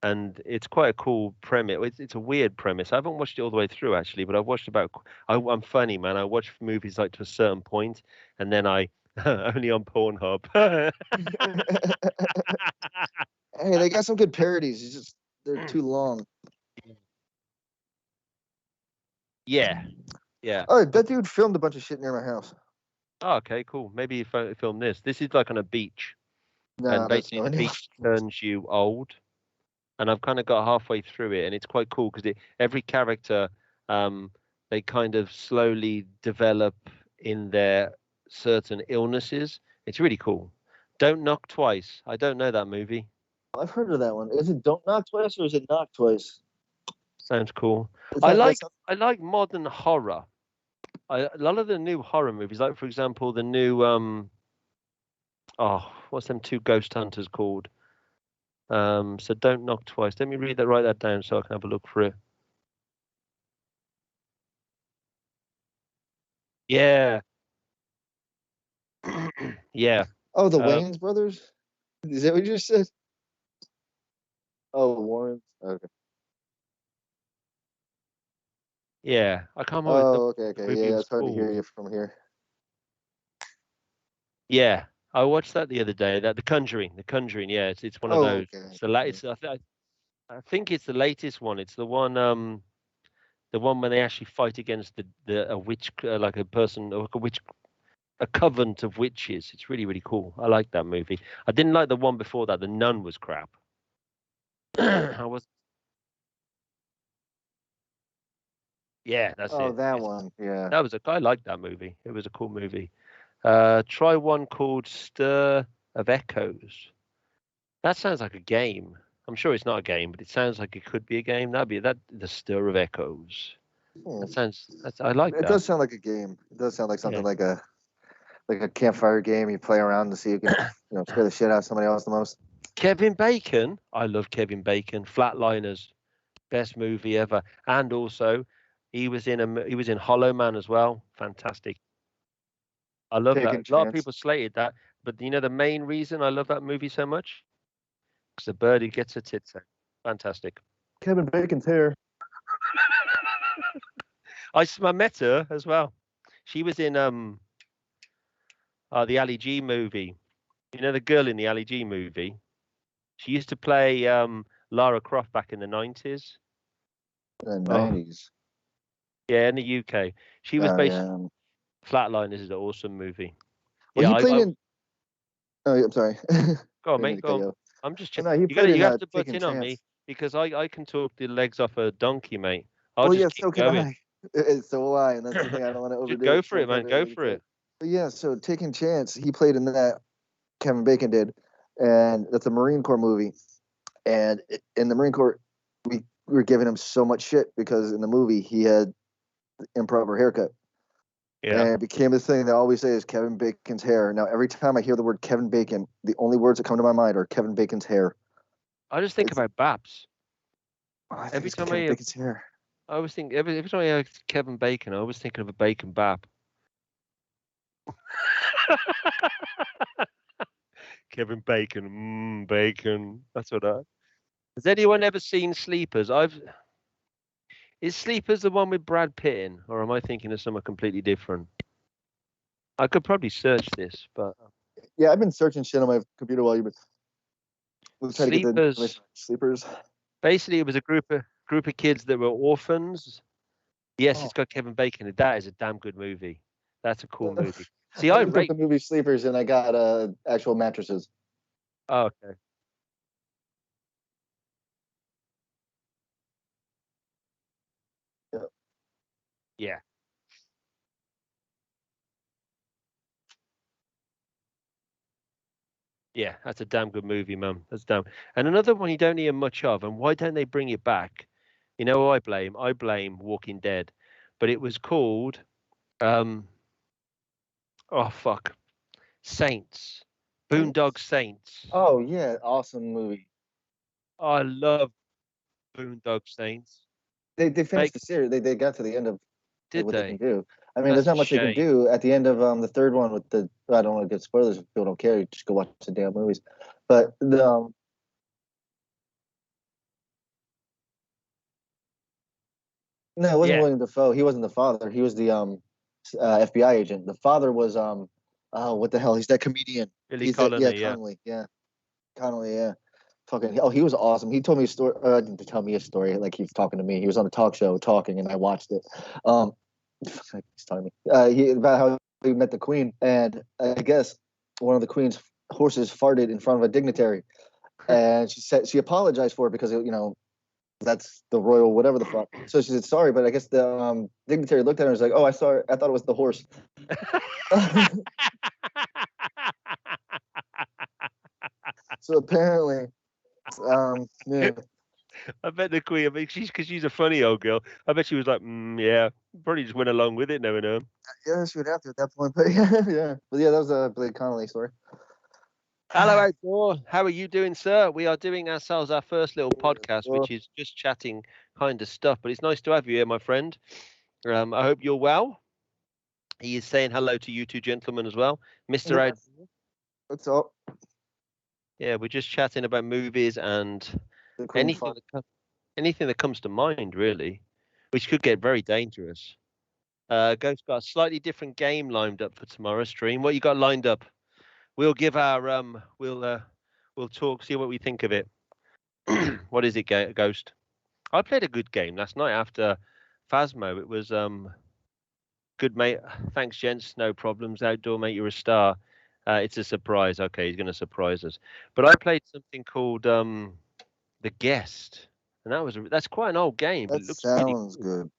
And it's quite a cool premise. It's a weird premise. I haven't watched it all the way through actually, but I've watched about. I'm funny, man. I watch movies like to a certain point, and then I only on Pornhub. Hey, they got some good parodies. It's just they're too long. Yeah, yeah. Oh, that dude filmed a bunch of shit near my house. Oh, okay, cool. Maybe if I film this. This is like on a beach, and No, that's basically no the idea. beach turns you old. And I've kind of got halfway through it, and it's quite cool because every character, they kind of slowly develop in their certain illnesses. It's really cool. Don't Knock Twice. I don't know that movie. I've heard of that one. Is it Don't Knock Twice or is it Knock Twice? Sounds cool. It's not, that's not, I like modern horror. A lot of the new horror movies, like for example the new what's them two ghost hunters called? So Don't Knock Twice. Let me write that down so I can have a look for it. Yeah. Yeah. oh, the Um, Wayans brothers? Is that what you just said? Oh, Warren. Okay. yeah. I can't remember what Oh, okay, the okay. movie Yeah, was it's hard to hear called. you from here. Yeah. I watched that the other day. That The Conjuring. The Conjuring. Yeah, it's one of Oh, those. okay. It's the latest. I think it's the latest one. It's the one when they actually fight against a witch, like a person, like a witch, a covenant of witches. It's really really cool. I like that movie. I didn't like the one before that. The Nun was crap. I was. Yeah, that's Oh, it. that one. Yeah. That was I liked that movie. It was a cool movie. Try one called Stir of Echoes. That sounds like a game. I'm sure it's not a game, but it sounds like it could be a game. That'd be the Stir of Echoes. Hmm. I like It that. does sound like a game. It does sound like something Yeah. like a like a campfire game. You play around to see who can, scare the shit out of somebody else the most. Kevin Bacon. I love Kevin Bacon. Flatliners, best movie ever. And also, he was in Hollow Man as well. Fantastic. I love that. Taking A lot of chance. people slated that, but the main reason I love that movie so much? Because the birdie gets her tits out. Fantastic. Kevin Bacon's hair. I met her as well. She was in the Ali G movie. You know the girl in the Ali G movie? She used to play Lara Croft back in the 90s. The 90s. Yeah, in the UK. She was based. Yeah. Flatliners is an awesome movie. Well, Yeah, he played in. Oh, I'm sorry. Go on, Didn't mean mate. to Go cut on. you off. I'm just. No, he You played in have to butt Taking in on me Chance. because I can talk the legs off a donkey, mate. I'll Well, just yeah, keep so can going. I. So will I, and that's the thing. I don't want to Just overdo go it. for it, man. Go for it. But yeah, so Taking Chance, he played in that. Kevin Bacon did, and that's a Marine Corps movie. And in the Marine Corps, we were giving him so much shit because in the movie he had the improper haircut. Yeah. And it became this thing that I always say is Kevin Bacon's hair. Now, every time I hear the word Kevin Bacon, the only words that come to my mind are Kevin Bacon's hair. I just think about Babs. I think Every it's time Kevin Bacon's hair. I always think every time I hear Kevin Bacon, I always thinking of a bacon bap. Kevin Bacon, bacon. That's what I. Has anyone ever seen Sleepers? Is Sleepers the one with Brad Pitt in, or am I thinking of something completely different? I could probably search this, but Yeah, I've been searching shit on my computer while you've been trying to get the Sleepers. information. Sleepers. Basically, it was a group of kids that were orphans. Yes, Oh. it's got Kevin Bacon. That is a damn good movie. That's a cool movie. See, I I looked up rate. the movie Sleepers and I got actual mattresses. Oh, okay. Yeah. Yeah. Yeah, that's a damn good movie, man. That's damn. And another one you don't hear much of, and why don't they bring it back? You know who I blame? I blame Walking Dead. But it was called oh fuck. Saints. Boondock Saints. Oh yeah, awesome movie. I love Boondock Saints. They finished Make the series. They got to the end of did what they they? can do. I mean, That's there's a not much they can shame. do at the end of the third one with the. I don't want to get spoilers if people don't care. You just go watch the damn movies. But the no, it wasn't Yeah, William Dafoe. He wasn't the father. He was the FBI agent. The father was oh, what the hell? He's that comedian. Billy He's that, yeah, Connolly, yeah. Connolly. Yeah, Connolly. Yeah. Fucking. Oh, he was awesome. He told me a story. Didn't tell me a story like he was talking to me. He was on a talk show talking, and I watched it. He's telling me he about how he met the queen, and I guess one of the queen's horses farted in front of a dignitary, and she said she apologized for it because that's the royal whatever the fuck. So she said sorry, but I guess the dignitary looked at her and was like, "Oh, I saw. I thought it was the horse." So apparently, yeah. I bet the queen. I mean, she's a funny old girl. I bet she was like, yeah, probably just went along with it, knowing her. Yeah, she would have to at that point, but yeah. But yeah, that was a Blake Connolly story. Hello, Outdoor. How are you doing, sir? We are doing ourselves our first little podcast, which is just chatting kind of stuff. But it's nice to have you here, my friend. I hope you're well. He is saying hello to you two gentlemen as well, Mr. Yeah. Outdoor. That's all. Yeah, we're just chatting about movies and The Queen anything anything that comes to mind, really, which could get very dangerous. Ghost got a slightly different game lined up for tomorrow's stream. What you got lined up? We'll give our we'll talk, see what we think of it. What is it, Ghost? I played a good game last night after Phasmo. It was good, mate. Thanks, gents. No problems. Outdoor, mate. You're a star. It's a surprise. Okay, he's going to surprise us. But I played something called The Guest, and that's quite an old game, but That it looks really sounds cool. good.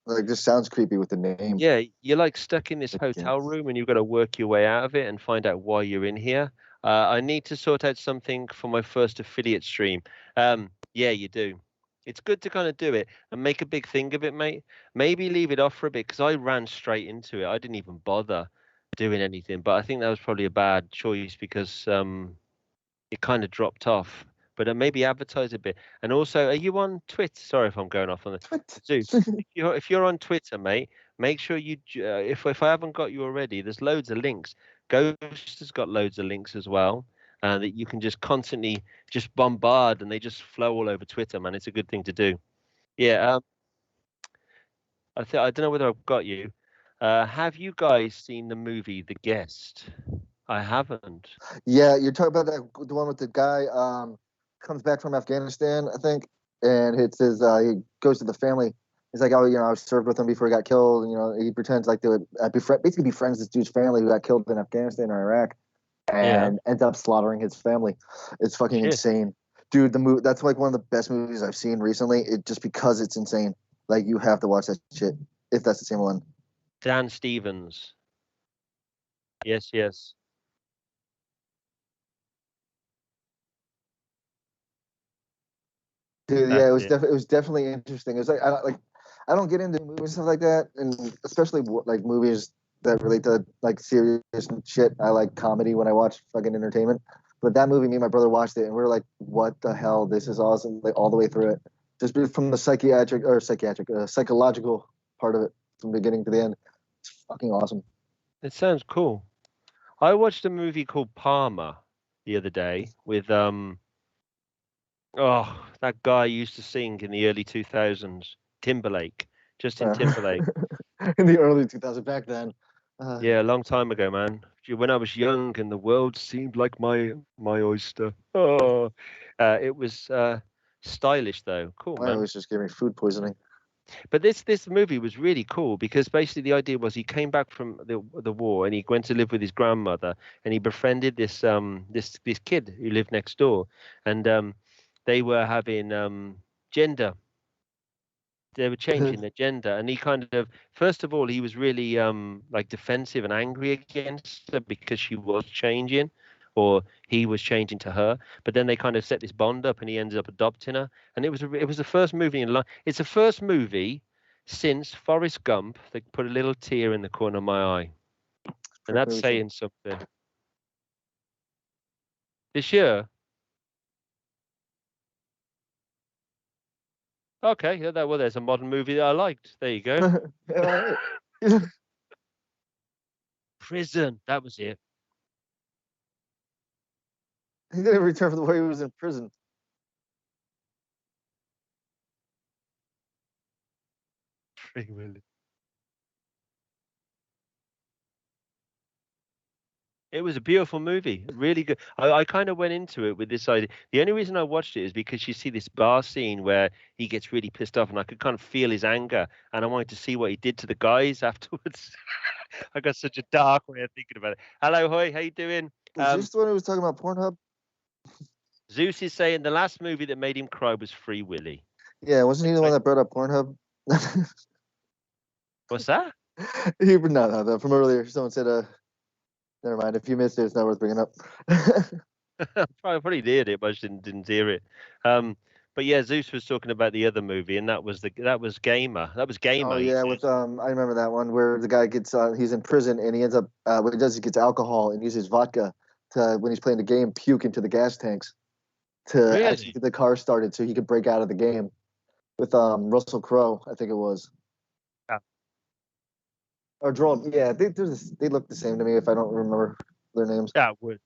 Like, just sounds creepy with the name. Yeah, you're like stuck in this The hotel Guest. room, and you've got to work your way out of it and find out why you're in here. I need to sort out something for my first affiliate stream. Yeah, you do. It's good to kind of do it and make a big thing of it, mate. Maybe leave it off for a bit because I ran straight into it. I didn't even bother. doing anything. But I think that was probably a bad choice because it kind of dropped off. But maybe advertise a bit. And also, are you on Twitter? Sorry if I'm going off on the Zeus. If you're on Twitter, mate, make sure you. If I haven't got you already, there's loads of links. Ghost has got loads of links as well, that you can just constantly just bombard, and they just flow all over Twitter, man. It's a good thing to do. Yeah. I don't know whether I've got you. Have you guys seen the movie The Guest? I haven't. Yeah, you're talking about the one with the guy comes back from Afghanistan, I think, and it's his he goes to the family. He's like, oh, I was served with him before he got killed. He pretends like they would basically befriends this dude's family who got killed in Afghanistan or Iraq, Yeah. and ends up slaughtering his family. It's fucking Shit. insane, dude. The movie that's like one of the best movies I've seen recently. It just because it's insane. Like you have to watch that shit if that's the same one. Dan Stevens. Yes, yes. Dude, yeah, That's it was it. definitely interesting. It was I don't get into movies and stuff like that, and especially like movies that relate to like serious shit. I like comedy when I watch fucking entertainment. But that movie, me and my brother watched it, and we were like, "What the hell? This is awesome!" Like all the way through it, just from the psychological part of it, from beginning to the end. It's fucking awesome. It sounds cool. I watched a movie called Palmer the other day with that guy used to sing in the early 2000s, Timberlake, Justin Timberlake. In the early 2000s, back then. Yeah, a long time ago, man. When I was young and the world seemed like my oyster. Oh, it was stylish though. Cool, I man. always just gave me food poisoning. But this movie was really cool because basically the idea was he came back from the war and he went to live with his grandmother and he befriended this kid who lived next door, and they were having gender. They were changing their gender, and he kind of first of all he was really like defensive and angry against her because she was changing, or he was changing to her. But then they kind of set this bond up, and he ended up adopting her. And it was the first movie in life. It's the first movie since Forrest Gump that put a little tear in the corner of my eye, and that's saying something. This year, okay, well, there's a modern movie that I liked. There you go. Prison, that was it. He didn't return from the way he was in prison. Free Willy. It was a beautiful movie, really good. I kind of went into it with this idea. The only reason I watched it is because you see this bar scene where he gets really pissed off, and I could kind of feel his anger, and I wanted to see what he did to the guys afterwards. I got such a dark way of thinking about it. Hello, Hoy, how you doing? Was this the one who was talking about Pornhub? Zeus is saying the last movie that made him cry was Free Willy. Yeah, wasn't he the one that brought up Pornhub? What's that? No, from earlier. Someone said, never mind. If you missed it, it's not worth bringing up. Probably did it, but I just didn't hear it. But yeah, Zeus was talking about the other movie, and that was Gamer. That was Gamer. Oh yeah, with I remember that one where the guy gets he's in prison and he ends up what he does is he gets alcohol and uses vodka to when he's playing the game puke into the gas tanks to actually Really? get the car started so he could break out of the game with Russell Crowe, I think it was. Yeah. Or Jerome, yeah, they look the same to me if I don't remember their names. That would.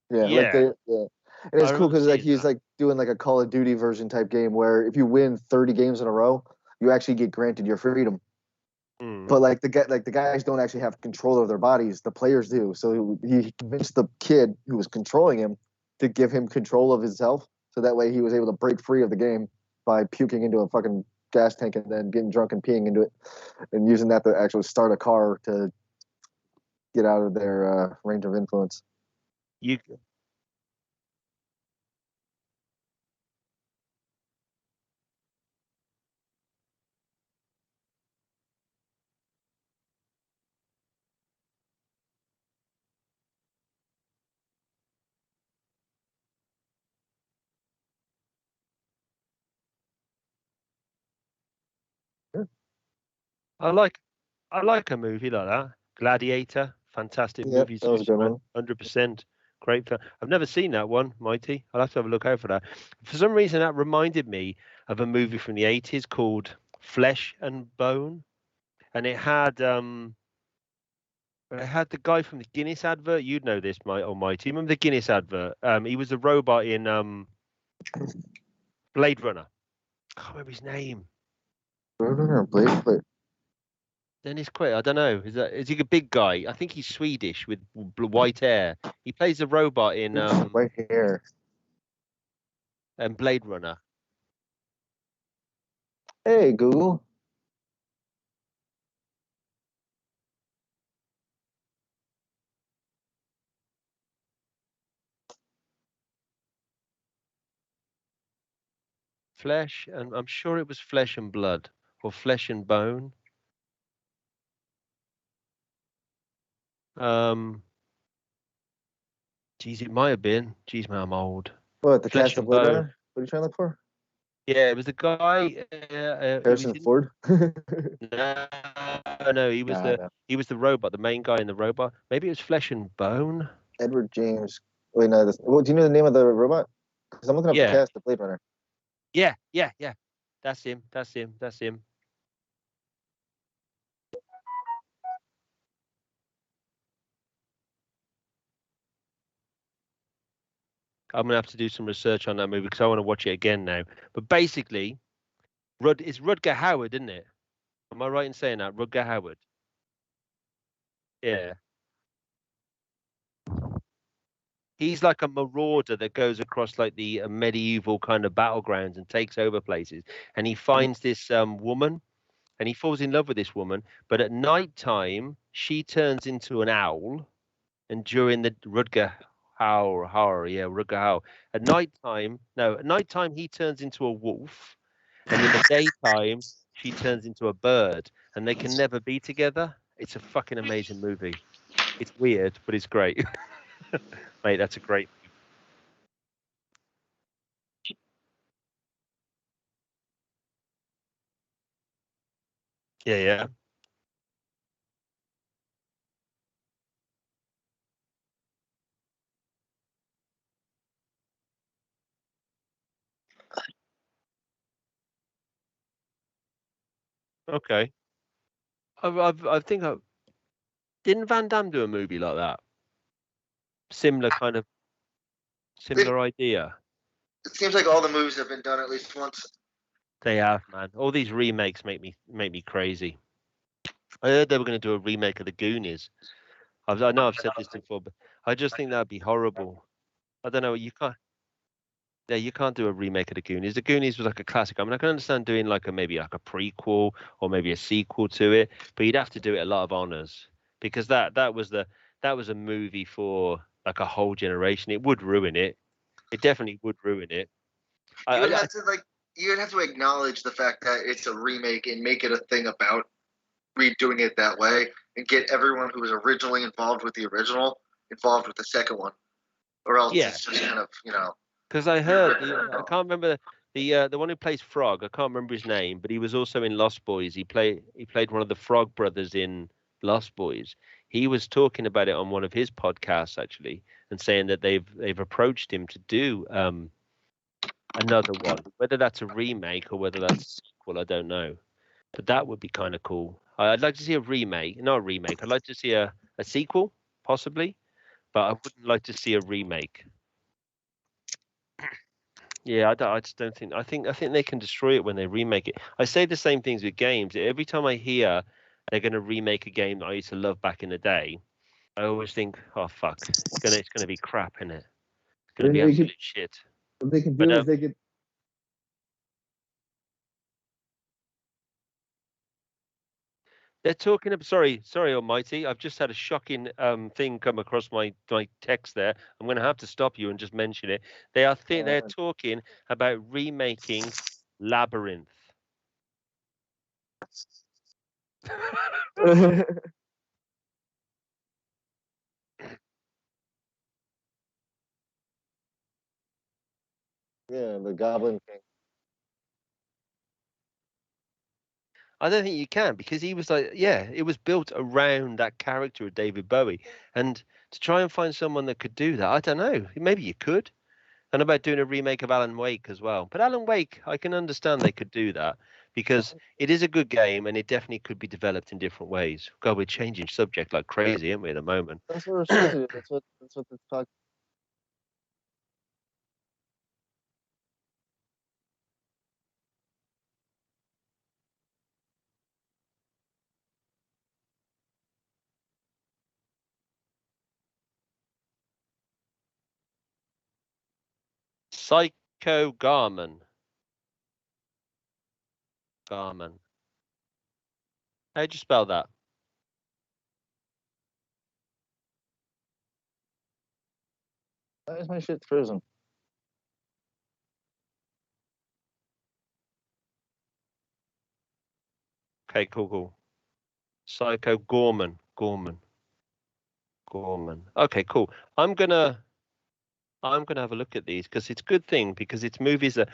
Yeah, like Yeah, yeah. And I it's cool remember because like seeing he's that. like doing like a Call of Duty version type game where if you win 30 games in a row, you actually get granted your freedom. Mm. But like the guys don't actually have control of their bodies. The players do. So he convinced the kid who was controlling him to give him control of himself. So that way he was able to break free of the game by puking into a fucking gas tank and then getting drunk and peeing into it and using that to actually start a car to get out of their range of influence. You I like a movie like that. Gladiator, fantastic Yep, movie. that was a good one. 100%. Great film. I've never seen that one, Mighty. I'll have to have a look out for that. For some reason, that reminded me of a movie from the 80s called Flesh and Bone, and it had the guy from the Guinness advert. You'd know this, Mighty. Remember the Guinness advert? He was the robot in Blade Runner. I can't remember his name. Blade. Dennis Quaid. I don't know. Is he a big guy? I think he's Swedish with white hair. He plays a robot in White hair. Blade Runner. Hey, Google. Flesh, and I'm sure it was Flesh and Blood or Flesh and Bone. Geez, it might have been. Geez, man, I'm old. What, the Flesh cast of and Blade Bone. Runner? What are you trying to look for? Yeah, it was the guy. Harrison Ford? No, he was Nah, no. he was the robot, the main guy in the robot. Maybe it was Flesh and Bone. Edward James. Wait, no. Well, do you know the name of the robot? Because I'm looking up the Yeah. cast of Blade Runner. Yeah. That's him. I'm gonna have to do some research on that movie because I want to watch it again now. But basically, it's Rutger Hauer, isn't it? Am I right in saying that? Rutger Hauer. Yeah. He's like a marauder that goes across like the medieval kind of battlegrounds and takes over places. And he finds this woman, and he falls in love with this woman. But at night time, she turns into an owl. And during the Rutger Hauer. At night time he turns into a wolf, and in the daytime she turns into a bird, and they can never be together. It's a fucking amazing movie. It's weird, but it's great. Mate, that's a great. Yeah. Okay. I think didn't Van Damme do a movie like that? Similar kind of similar idea. It seems like all the movies have been done at least once. They have, man. All these remakes make me crazy. I heard they were going to do a remake of the Goonies. I know I've said this before, but I just think that'd be horrible. I don't know. You can't. Yeah, you can't do a remake of the Goonies. The Goonies was like a classic. I mean, I can understand doing like maybe like a prequel or maybe a sequel to it, but you'd have to do it a lot of honors because that was a movie for like a whole generation. It would ruin it. It definitely would ruin it. You would have to acknowledge the fact that it's a remake and make it a thing about redoing it that way and get everyone who was originally involved with the original involved with the second one, or else Yeah. it's just kind of Because I heard I can't remember the one who plays Frog. I can't remember his name, but he was also in Lost Boys. He played one of the Frog brothers in Lost Boys. He was talking about it on one of his podcasts actually, and saying that they've approached him to do another one. Whether that's a remake or whether that's a sequel, I don't know. But that would be kind of cool. I'd like to see a remake, not a remake. I'd like to see a sequel, possibly, but I wouldn't like to see a remake. Yeah, I just don't think. I think they can destroy it when they remake it. I say the same things with games. Every time I hear they're going to remake a game that I used to love back in the day, I always think, oh fuck, it's gonna be crap, isn't it? It's gonna be absolute shit. What they can But do is they could. they're talking about. Sorry, Almighty. I've just had a shocking thing come across my text there. I'm going to have to stop you and just mention it. They're talking about remaking Labyrinth. Yeah, the Goblin King. I don't think you can, because he was like, yeah, it was built around that character of David Bowie. And to try and find someone that could do that, I don't know. Maybe you could. And about doing a remake of Alan Wake as well. But Alan Wake, I can understand they could do that because it is a good game and it definitely could be developed in different ways. God, we're changing subject like crazy, aren't we, at the moment? That's what we're supposed to do. That's what this talk. Psycho Garman. Garman. How'd you spell that? Why is my shit frozen? Okay, cool. Psycho Gorman. Gorman. Okay, cool. I'm gonna have a look at these because it's a good thing, because it's movies that,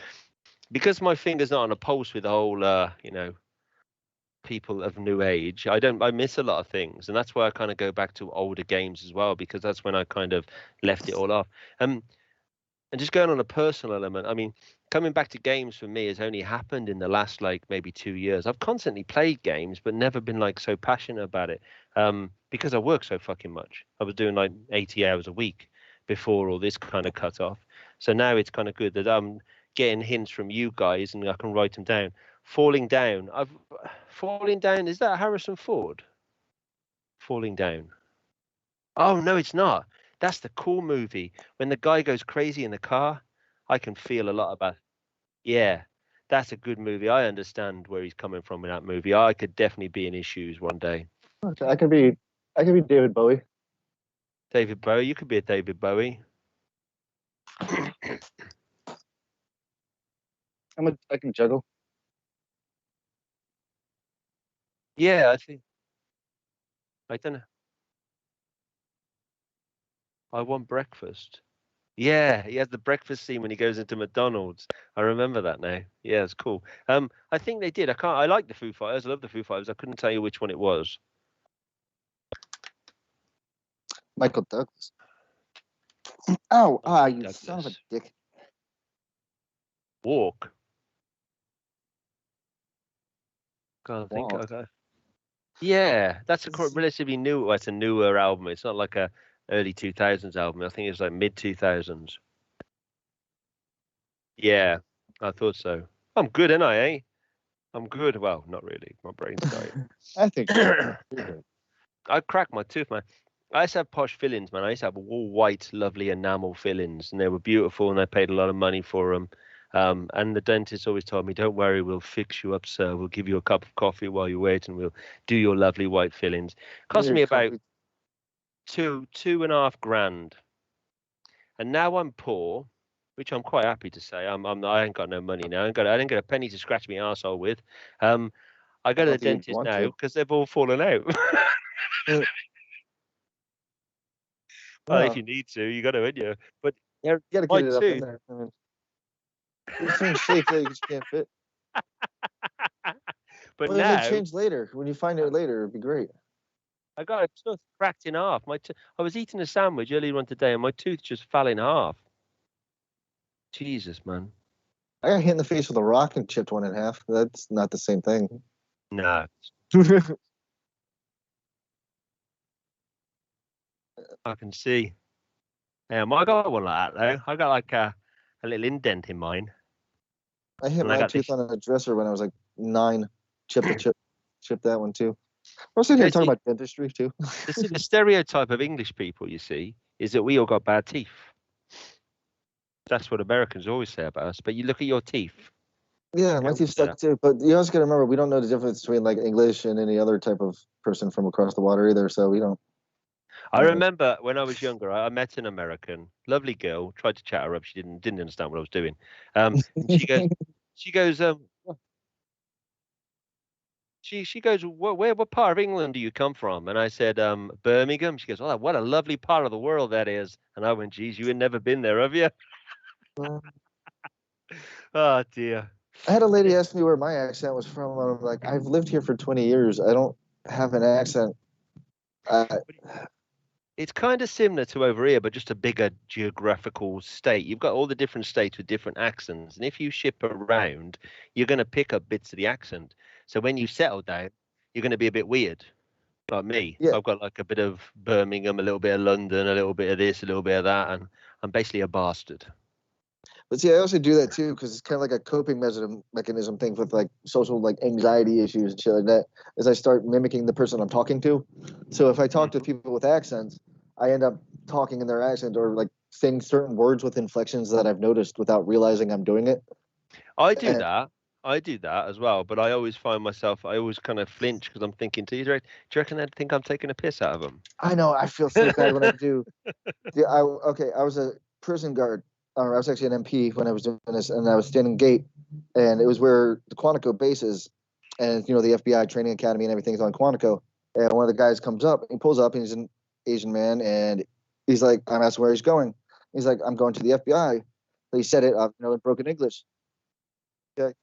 because my finger's not on a pulse with the whole people of new age, I miss a lot of things, and that's why I kind of go back to older games as well, because that's when I kind of left it all off. And just going on a personal element, I mean, coming back to games for me has only happened in the last like maybe 2 years. I've constantly played games, but never been like so passionate about it, because I work so fucking much. I was doing like 80 hours a week before all this kind of cut off. So now it's kind of good that I'm getting hints from you guys and I can write them down. Falling Down. Falling Down, is that Harrison Ford? Falling Down. Oh no, it's not. That's the cool movie when the guy goes crazy in the car. I can feel a lot about. Yeah, that's a good movie. I understand where he's coming from in that movie. I could definitely be in his shoes one day. Okay, I could be David Bowie. David Bowie, you could be a David Bowie. I can juggle. Yeah, I don't know. I want breakfast. Yeah, he has the breakfast scene when he goes into McDonald's. I remember that now. Yeah, it's cool. I think they did. I like the Foo Fighters. I love the Foo Fighters. I couldn't tell you which one it was. Michael Douglas. Oh, you Douglas. son of a dick. Walk. Can't think. Walk. Okay. Yeah, that's a relatively new. Well, it's a newer album. It's not like a early 2000s album. I think it's like mid 2000s. Yeah, I thought so. I'm good, ain't I? Eh? I'm good. Well, not really. My brain's dying. I think I cracked my tooth, man. I used to have posh fillings, man. I used to have all white, lovely enamel fillings, and they were beautiful, and I paid a lot of money for them. And the dentist always told me, "Don't worry, we'll fix you up, sir. We'll give you a cup of coffee while you wait, and we'll do your lovely white fillings." Cost me about two and a half grand. And now I'm poor, which I'm quite happy to say. I ain't got no money now. I didn't get a penny to scratch my arsehole with. I go to the dentist now because they've all fallen out. Well, if you need to, you got to, ain't you? But you got to my get it up in tooth. there. I mean, it's in shape that you just can't fit. But well, now they change later. When you find it later, it'd be great. I got a tooth cracked in half. I was eating a sandwich earlier on today, and my tooth just fell in half. Jesus, man. I got hit in the face with a rock and chipped one in half. That's not the same thing. No. I can see. Yeah, I got one like that though. I got like a little indent in mine. I hit my tooth on a dresser when I was like 9. Chipped that one too. I was sitting here talking about dentistry too. The stereotype of English people, you see, is that we all got bad teeth. That's what Americans always say about us. But you look at your teeth. Yeah, my teeth stuck too. But you also got to remember, we don't know the difference between like English and any other type of person from across the water either. So we don't. I remember when I was younger, I met an American, lovely girl. Tried to chat her up. She didn't understand what I was doing. She goes, what part of England do you come from? And I said, Birmingham. She goes, oh, what a lovely part of the world that is. And I went, geez, you had never been there, have you? Oh dear. I had a lady ask me where my accent was from, and I'm like, I've lived here for 20 years. I don't have an accent. It's kind of similar to over here, but just a bigger geographical state. You've got all the different states with different accents, and if you ship around, you're going to pick up bits of the accent. So when you settle down, you're going to be a bit weird, like me. Yeah. I've got like a bit of Birmingham, a little bit of London, a little bit of this, a little bit of that, and I'm basically a bastard. But see, I also do that too because it's kind of like a coping mechanism thing with like social like anxiety issues and shit like that. As I start mimicking the person I'm talking to, so if I talk to people with accents, I end up talking in their accent or like saying certain words with inflections that I've noticed without realizing I'm doing it. I do And that. I do that as well, but I always find myself, I always kind of flinch because I'm thinking, do you reckon they'd think I'm taking a piss out of them? I know I feel so bad when I do. Yeah, I was a prison guard. I was actually an MP when I was doing this, and I was standing gate, and it was where the Quantico base is, and the FBI training academy and everything's on Quantico. And one of the guys comes up, he pulls up, and he's an Asian man, and he's like, I'm asking where he's going. He's like, I'm going to the FBI. But he said it, in broken English. Okay.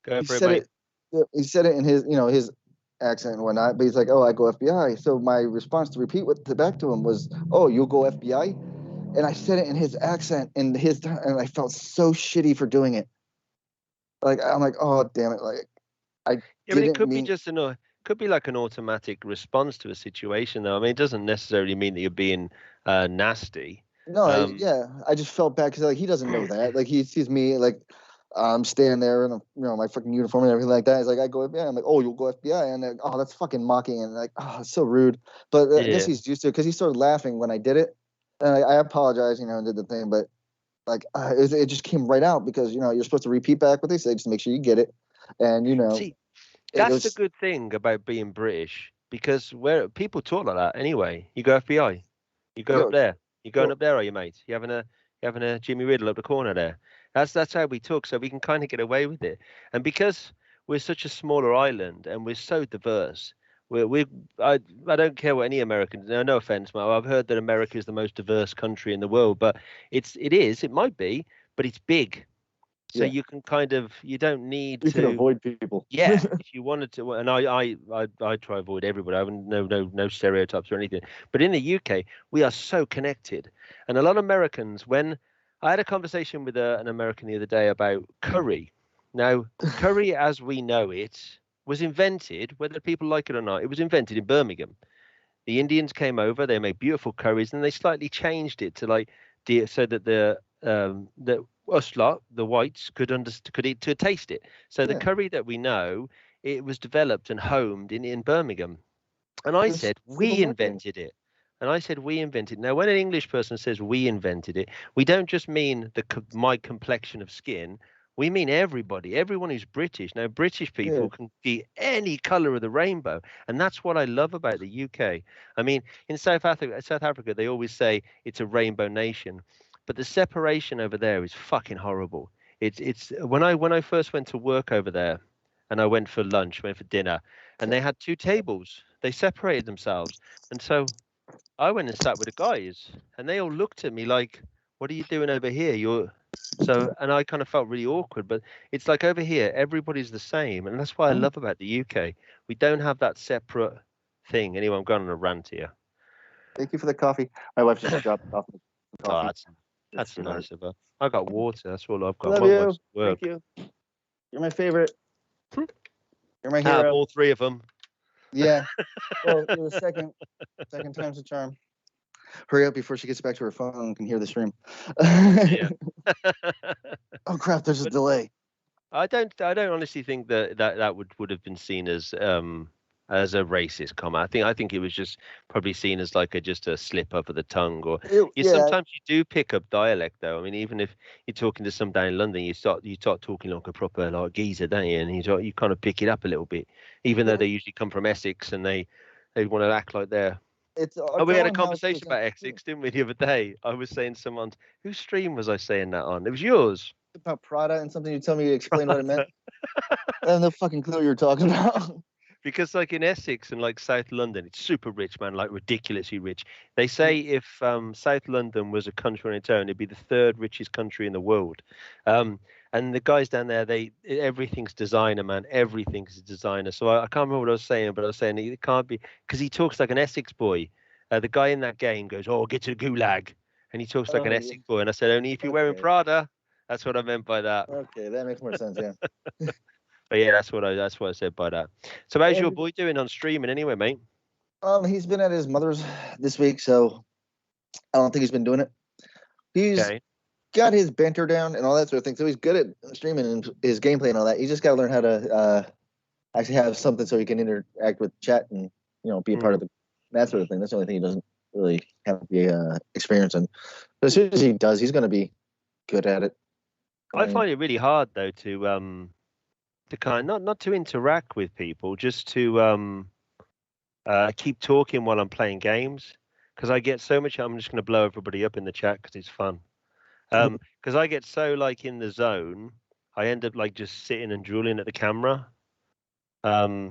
Go He for it, said mate. it. He said it in his accent and whatnot. But he's like, oh, I go FBI. So my response to repeat back to him was, oh, you'll go FBI. And I said it in his accent and I felt so shitty for doing it. Like I'm like, oh damn it! Like I Yeah, but it didn't could be mean. just could be like an automatic response to a situation, though. I mean, it doesn't necessarily mean that you're being nasty. No, yeah, I just felt bad because like he doesn't know that. Like he sees me like I'm standing there in my fucking uniform and everything like that. He's like, I go FBI. I'm like, oh, you'll go FBI, and like, oh, that's fucking mocking and like, oh, it's so rude. But I guess Yeah. he's used to it because he started laughing when I did it. And I apologize, and did the thing, but like it just came right out because you're supposed to repeat back what they say just to make sure you get it, and See, it that's the was good thing about being British because where people talk like that anyway. You go FBI, you go up yo, there. You going yo, up there, are you, mate? You having a Jimmy Riddle up the corner there? That's how we talk, so we can kind of get away with it. And because we're such a smaller island and we're so diverse, I don't care what any Americans. No offense, Mo. I've heard that America is the most diverse country in the world, but it might be, but it's big. So yeah, you can you don't need you can to. avoid people. Yeah, if you wanted to, and I try to avoid everybody. I have no stereotypes or anything. But in the UK, we are so connected, and a lot of Americans. When I had a conversation with an American the other day about curry. Now, curry as we know it was invented, whether people like it or not. It was invented in Birmingham. The Indians came over. They made beautiful curries, and they slightly changed it to so that the us lot, the whites, could eat to taste it. So the Yeah, curry that we know, it was developed and homed in Birmingham. And I just said for the we marketing. invented it. And I said we invented. Now, when an English person says we invented it, we don't just mean my complexion of skin. We mean everybody, everyone who's British. Now, British Yeah, people can be any color of the rainbow, and that's what I love about the UK. I mean, in South Africa, they always say it's a rainbow nation, but the separation over there is fucking horrible. It's when I first went to work over there, and I went for lunch, went for dinner, and they had two tables. They separated themselves, and so I went and sat with the guys, and they all looked at me like, "What are you doing over here? You're." So, and I kind of felt really awkward, but it's like over here, everybody's the same, and that's what I mm. love about the UK. We don't have that separate thing. Anyway, I'm going on a rant here. Thank you for the coffee. My wife just dropped off the Oh, coffee. that's Sweetheart. nice of her. I got water. That's all I've I got. love My you. wife's at work. Thank you. You're my favorite. You're my Out of hero. all three of them. Yeah. Well, you're the second time's a charm. Hurry up before she gets back to her phone and can hear the stream. Yeah. Oh crap! There's a delay. I don't honestly think that would have been seen as a racist comment. I think it was just probably seen as like just a slip up of the tongue, or Yeah. sometimes you do pick up dialect though. I mean, even if you're talking to some down in London, you start talking like a proper like geezer, don't you? And you kind of pick it up a little bit, even though they usually come from Essex and they want to act like they're. It's Oh, we had a going how it's conversation about Essex, didn't we, the other day? I was saying whose stream was I saying that on? It was yours. about Prada and something you tell me to explain what it meant. I have no fucking clue what you're talking about. Because like in Essex and like South London, it's super rich, man, like ridiculously rich. They say if South London was a country on its own, it'd be the third richest country in the world. And the guys down there, everything's designer, man. Everything's designer. So I can't remember what I was saying, but I was saying it can't be because he talks like an Essex boy. The guy in that game goes, "Oh, get to the gulag," and he talks like an Oh, Essex boy. And I said, "Only if you're wearing okay. Prada." That's what I meant by that. Okay, that makes more sense. Yeah. But yeah, that's what I said by that. So how's your And boy doing on streaming anyway, mate? he's been at his mother's this week, so I don't think he's been doing it. He's Okay. got his banter down and all that sort of thing, so he's good at streaming and his gameplay and all that. He just got to learn how to actually have something so he can interact with chat and be a part of that sort of thing. That's the only thing he doesn't really have the experience in. But as soon as he does, he's going to be good at it. I find it really hard though to kind not to interact with people, just to keep talking while I'm playing games, because I get so much. I'm just going to blow everybody up in the chat because it's fun. Because I get so like in the zone, I end up like just sitting and drooling at the camera. Yeah,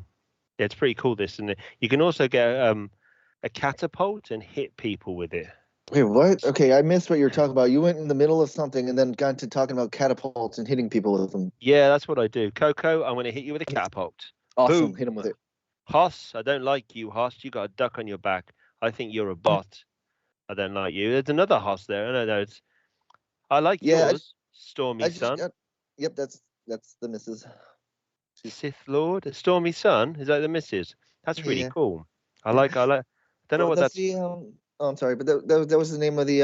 it's pretty cool. This, and you can also get a catapult and hit people with it. Wait, what? Okay, I missed what you were talking about. You went in the middle of something and then got to talking about catapults and hitting people with them. Yeah, that's what I do. Coco, I'm going to hit you with a catapult. Awesome. Boom. Hit him with it. Hoss, I don't like you, Hoss. You got a duck on your back. I think you're a bot. I don't like you. There's another Hoss there. No, I like yours, Stormy Sun. Yep, that's the missus. Sith Lord, Stormy Sun. Is that the missus? That's really cool. I like. Don't know what that's. The oh, I'm sorry, but that was the name of the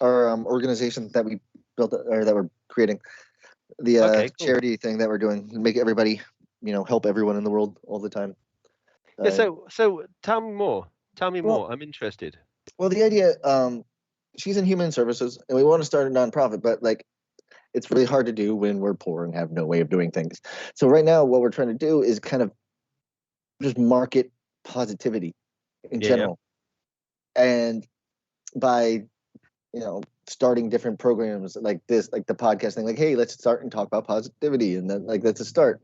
our organization that we built or that we're creating. The Okay, cool. charity thing that we're doing, make everybody, help everyone in the world all the time. Yeah. So tell me more. Tell me more. I'm interested. Well, the idea, she's in human services, and we want to start a nonprofit, but like, it's really hard to do when we're poor and have no way of doing things. So right now, what we're trying to do is kind of just market positivity in general, and by starting different programs like this, like the podcast thing, like, hey, let's start and talk about positivity, and then like that's a start.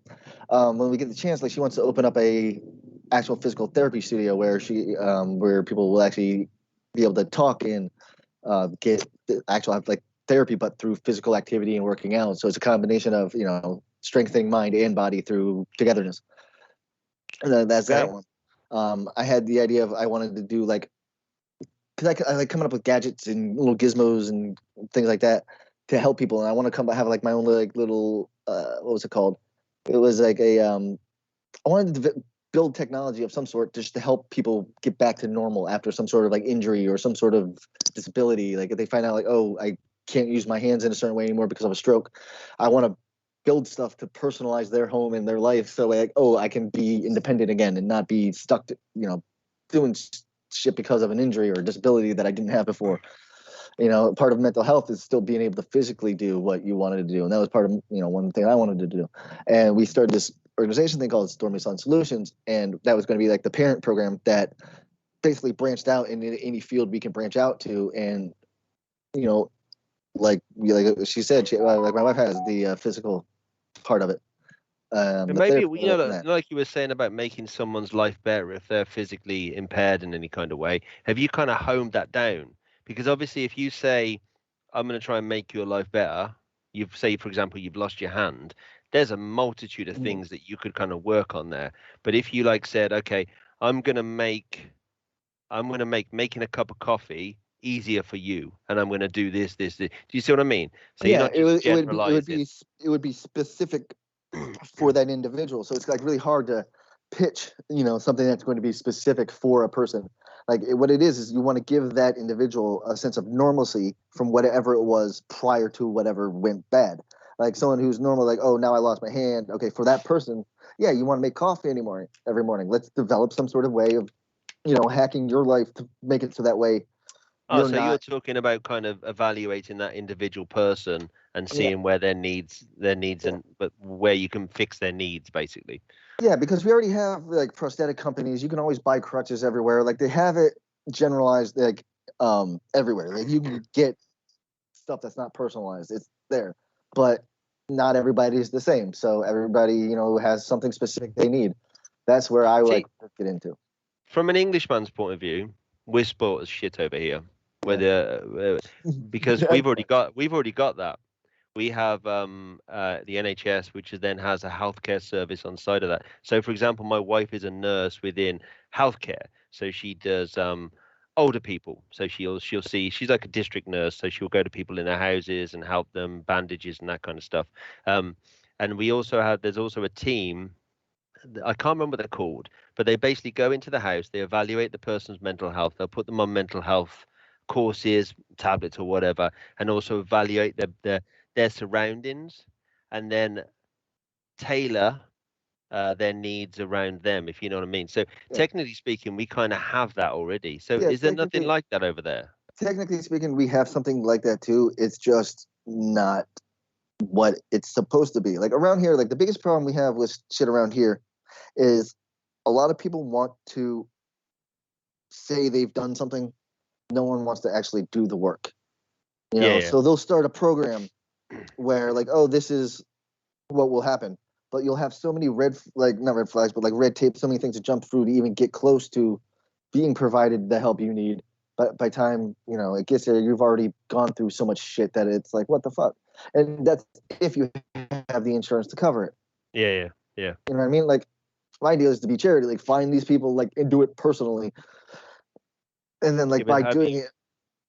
When we get the chance, like she wants to open up a actual physical therapy studio where where people will actually be able to talk and get the actual have like therapy, but through physical activity and working out. So it's a combination of strengthening mind and body through togetherness. And that's that one. I had the idea of I wanted to do like, because I like coming up with gadgets and little gizmos and things like that to help people, and I want to have like my own like little what was it called? It was like I wanted to build technology of some sort just to help people get back to normal after some sort of like injury or some sort of disability. Like if they find out like, oh, I can't use my hands in a certain way anymore because of a stroke, I want to build stuff to personalize their home and their life so like, oh, I can be independent again and not be stuck to doing shit because of an injury or a disability that I didn't have before. Part of mental health is still being able to physically do what you wanted to do, and that was part of one thing I wanted to do. And we started this organization thing called Stormy Sun Solutions, and that was going to be like the parent program that basically branched out in any field we can branch out to. And like she said, like my wife has the physical part of it. And maybe like you were saying about making someone's life better if they're physically impaired in any kind of way. Have you kind of honed that down? Because obviously, if you say, "I'm going to try and make your life better," for example, you've lost your hand. There's a multitude of things that you could kind of work on there. But if you like said, "Okay, I'm going to make making a cup of coffee easier for you, and I'm going to do this. Do you see what I mean?" So you're not just generalizing. It would be specific for that individual. So it's like really hard to pitch, something that's going to be specific for a person. Like what it is you want to give that individual a sense of normalcy from whatever it was prior to whatever went bad. Like someone who's normal, like, oh, now I lost my hand. Okay, for that person, yeah, you want to make coffee every morning. Let's develop some sort of way of, hacking your life to make it so that way. You're talking about kind of evaluating that individual person and seeing where their needs but where you can fix their needs, basically. Yeah, because we already have like prosthetic companies. You can always buy crutches everywhere. Like they have it generalized like everywhere. Like you can get stuff that's not personalized. It's there, but not everybody's the same. So everybody has something specific they need. That's where I like to get into. From an Englishman's point of view, we're sport as shit over here. Because we've already got that. we have the NHS, which then has a healthcare service on the side of that. So, for example, my wife is a nurse within healthcare, so she does older people. So she'll see, she's like a district nurse, so she'll go to people in their houses and help them bandages and that kind of stuff. And we also have there's also a team. I can't remember what they're called, but they basically go into the house, they evaluate the person's mental health, they'll put them on mental health courses, tablets or whatever, and also evaluate their surroundings, and then tailor their needs around them, if you know what I mean. So Yeah, technically speaking, we kind of have that already. So yeah. is there nothing like that over there? Technically speaking, we have something like that too. It's just not what it's supposed to be. Like around here, like the biggest problem we have with shit around here is a lot of people want to say they've done something. No one wants to actually do the work. You know, Yeah, so they'll start a program where like, oh, this is what will happen. But you'll have so many like not red flags, but like red tape, so many things to jump through to even get close to being provided the help you need. But by time it gets there, you've already gone through so much shit that it's like, what the fuck? And that's if you have the insurance to cover it. yeah. You know what I mean? Like my idea is to be charity, like find these people, like and do it personally, and then like Yeah, but by doing it,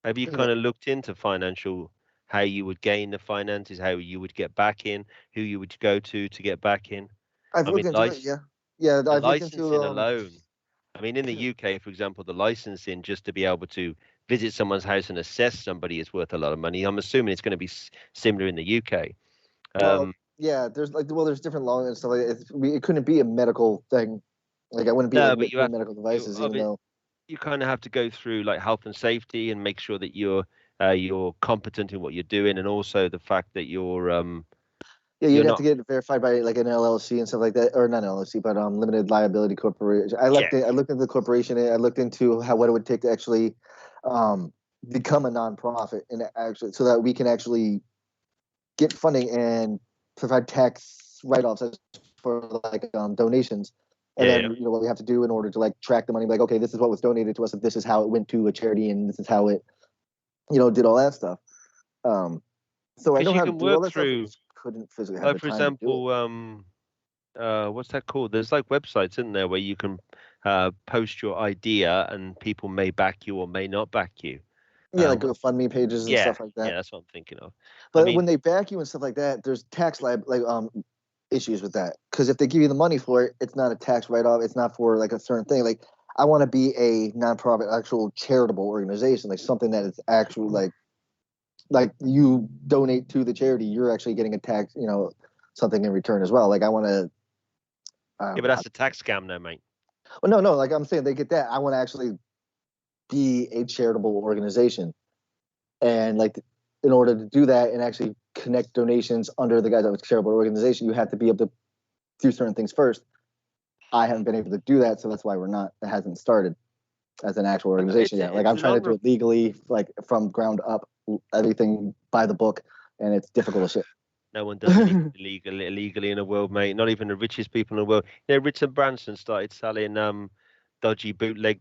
have you you know, kind of looked into financial, how you would gain the finances, how you would get back in, who you would go to get back in? I've I mean, looked into it. Yeah, yeah, the I've looked into licensing alone. I mean, in the UK, for example, the licensing just to be able to visit someone's house and assess somebody is worth a lot of money. I'm assuming it's going to be similar in the UK. Well, yeah, there's different laws and stuff like that. It couldn't be a medical thing. Like I wouldn't be No, like but doing medical you devices, of even it, though you kind of have to go through like health and safety and make sure that you're competent in what you're doing, and also the fact that yeah, you're you'd have to not. get it verified by like an LLC and stuff like that, or not LLC, but limited liability corporation. Yeah, I looked into the corporation. I looked into what it would take to actually um, become a nonprofit and actually so that we can actually get funding and provide tax write-offs for like donations. And yeah. then what we have to do in order to like track the money, like okay, this is what was donated to us, and this is how it went to a charity, and this is how it did all that stuff. Um, so I Because know you how to can do all work that stuff. I through, just couldn't physically have like the for time to do it. example, what's that called? There's like websites, isn't there, where you can post your idea and people may back you or may not back you. Yeah, like What- GoFundMe pages and yeah, stuff like yeah, that. that's what I'm thinking of. I But when mean, they back you and stuff like that, there's tax issues with that. Because if they give you the money for it, it's not a tax write off. It's not for like a certain thing. Like I want to be a nonprofit, actual charitable organization, like something that is actual like you donate to the charity, you're actually getting a tax, something in return as well. Like I want to. yeah, but that's a tax scam, though, mate. Well, no. Like I'm saying, they get that. I want to actually be a charitable organization, and like in order to do that and actually connect donations under the guise of a charitable organization, you have to be able to do certain things first. I haven't been able to do that, so that's why it hasn't started as an actual organization yet. Like It's I'm trying to non do it legally, like from ground up, everything by the book, and it's difficult as shit. No one does anything illegally in the world, mate. Not even the richest people in the world. Richard Branson started selling dodgy bootleg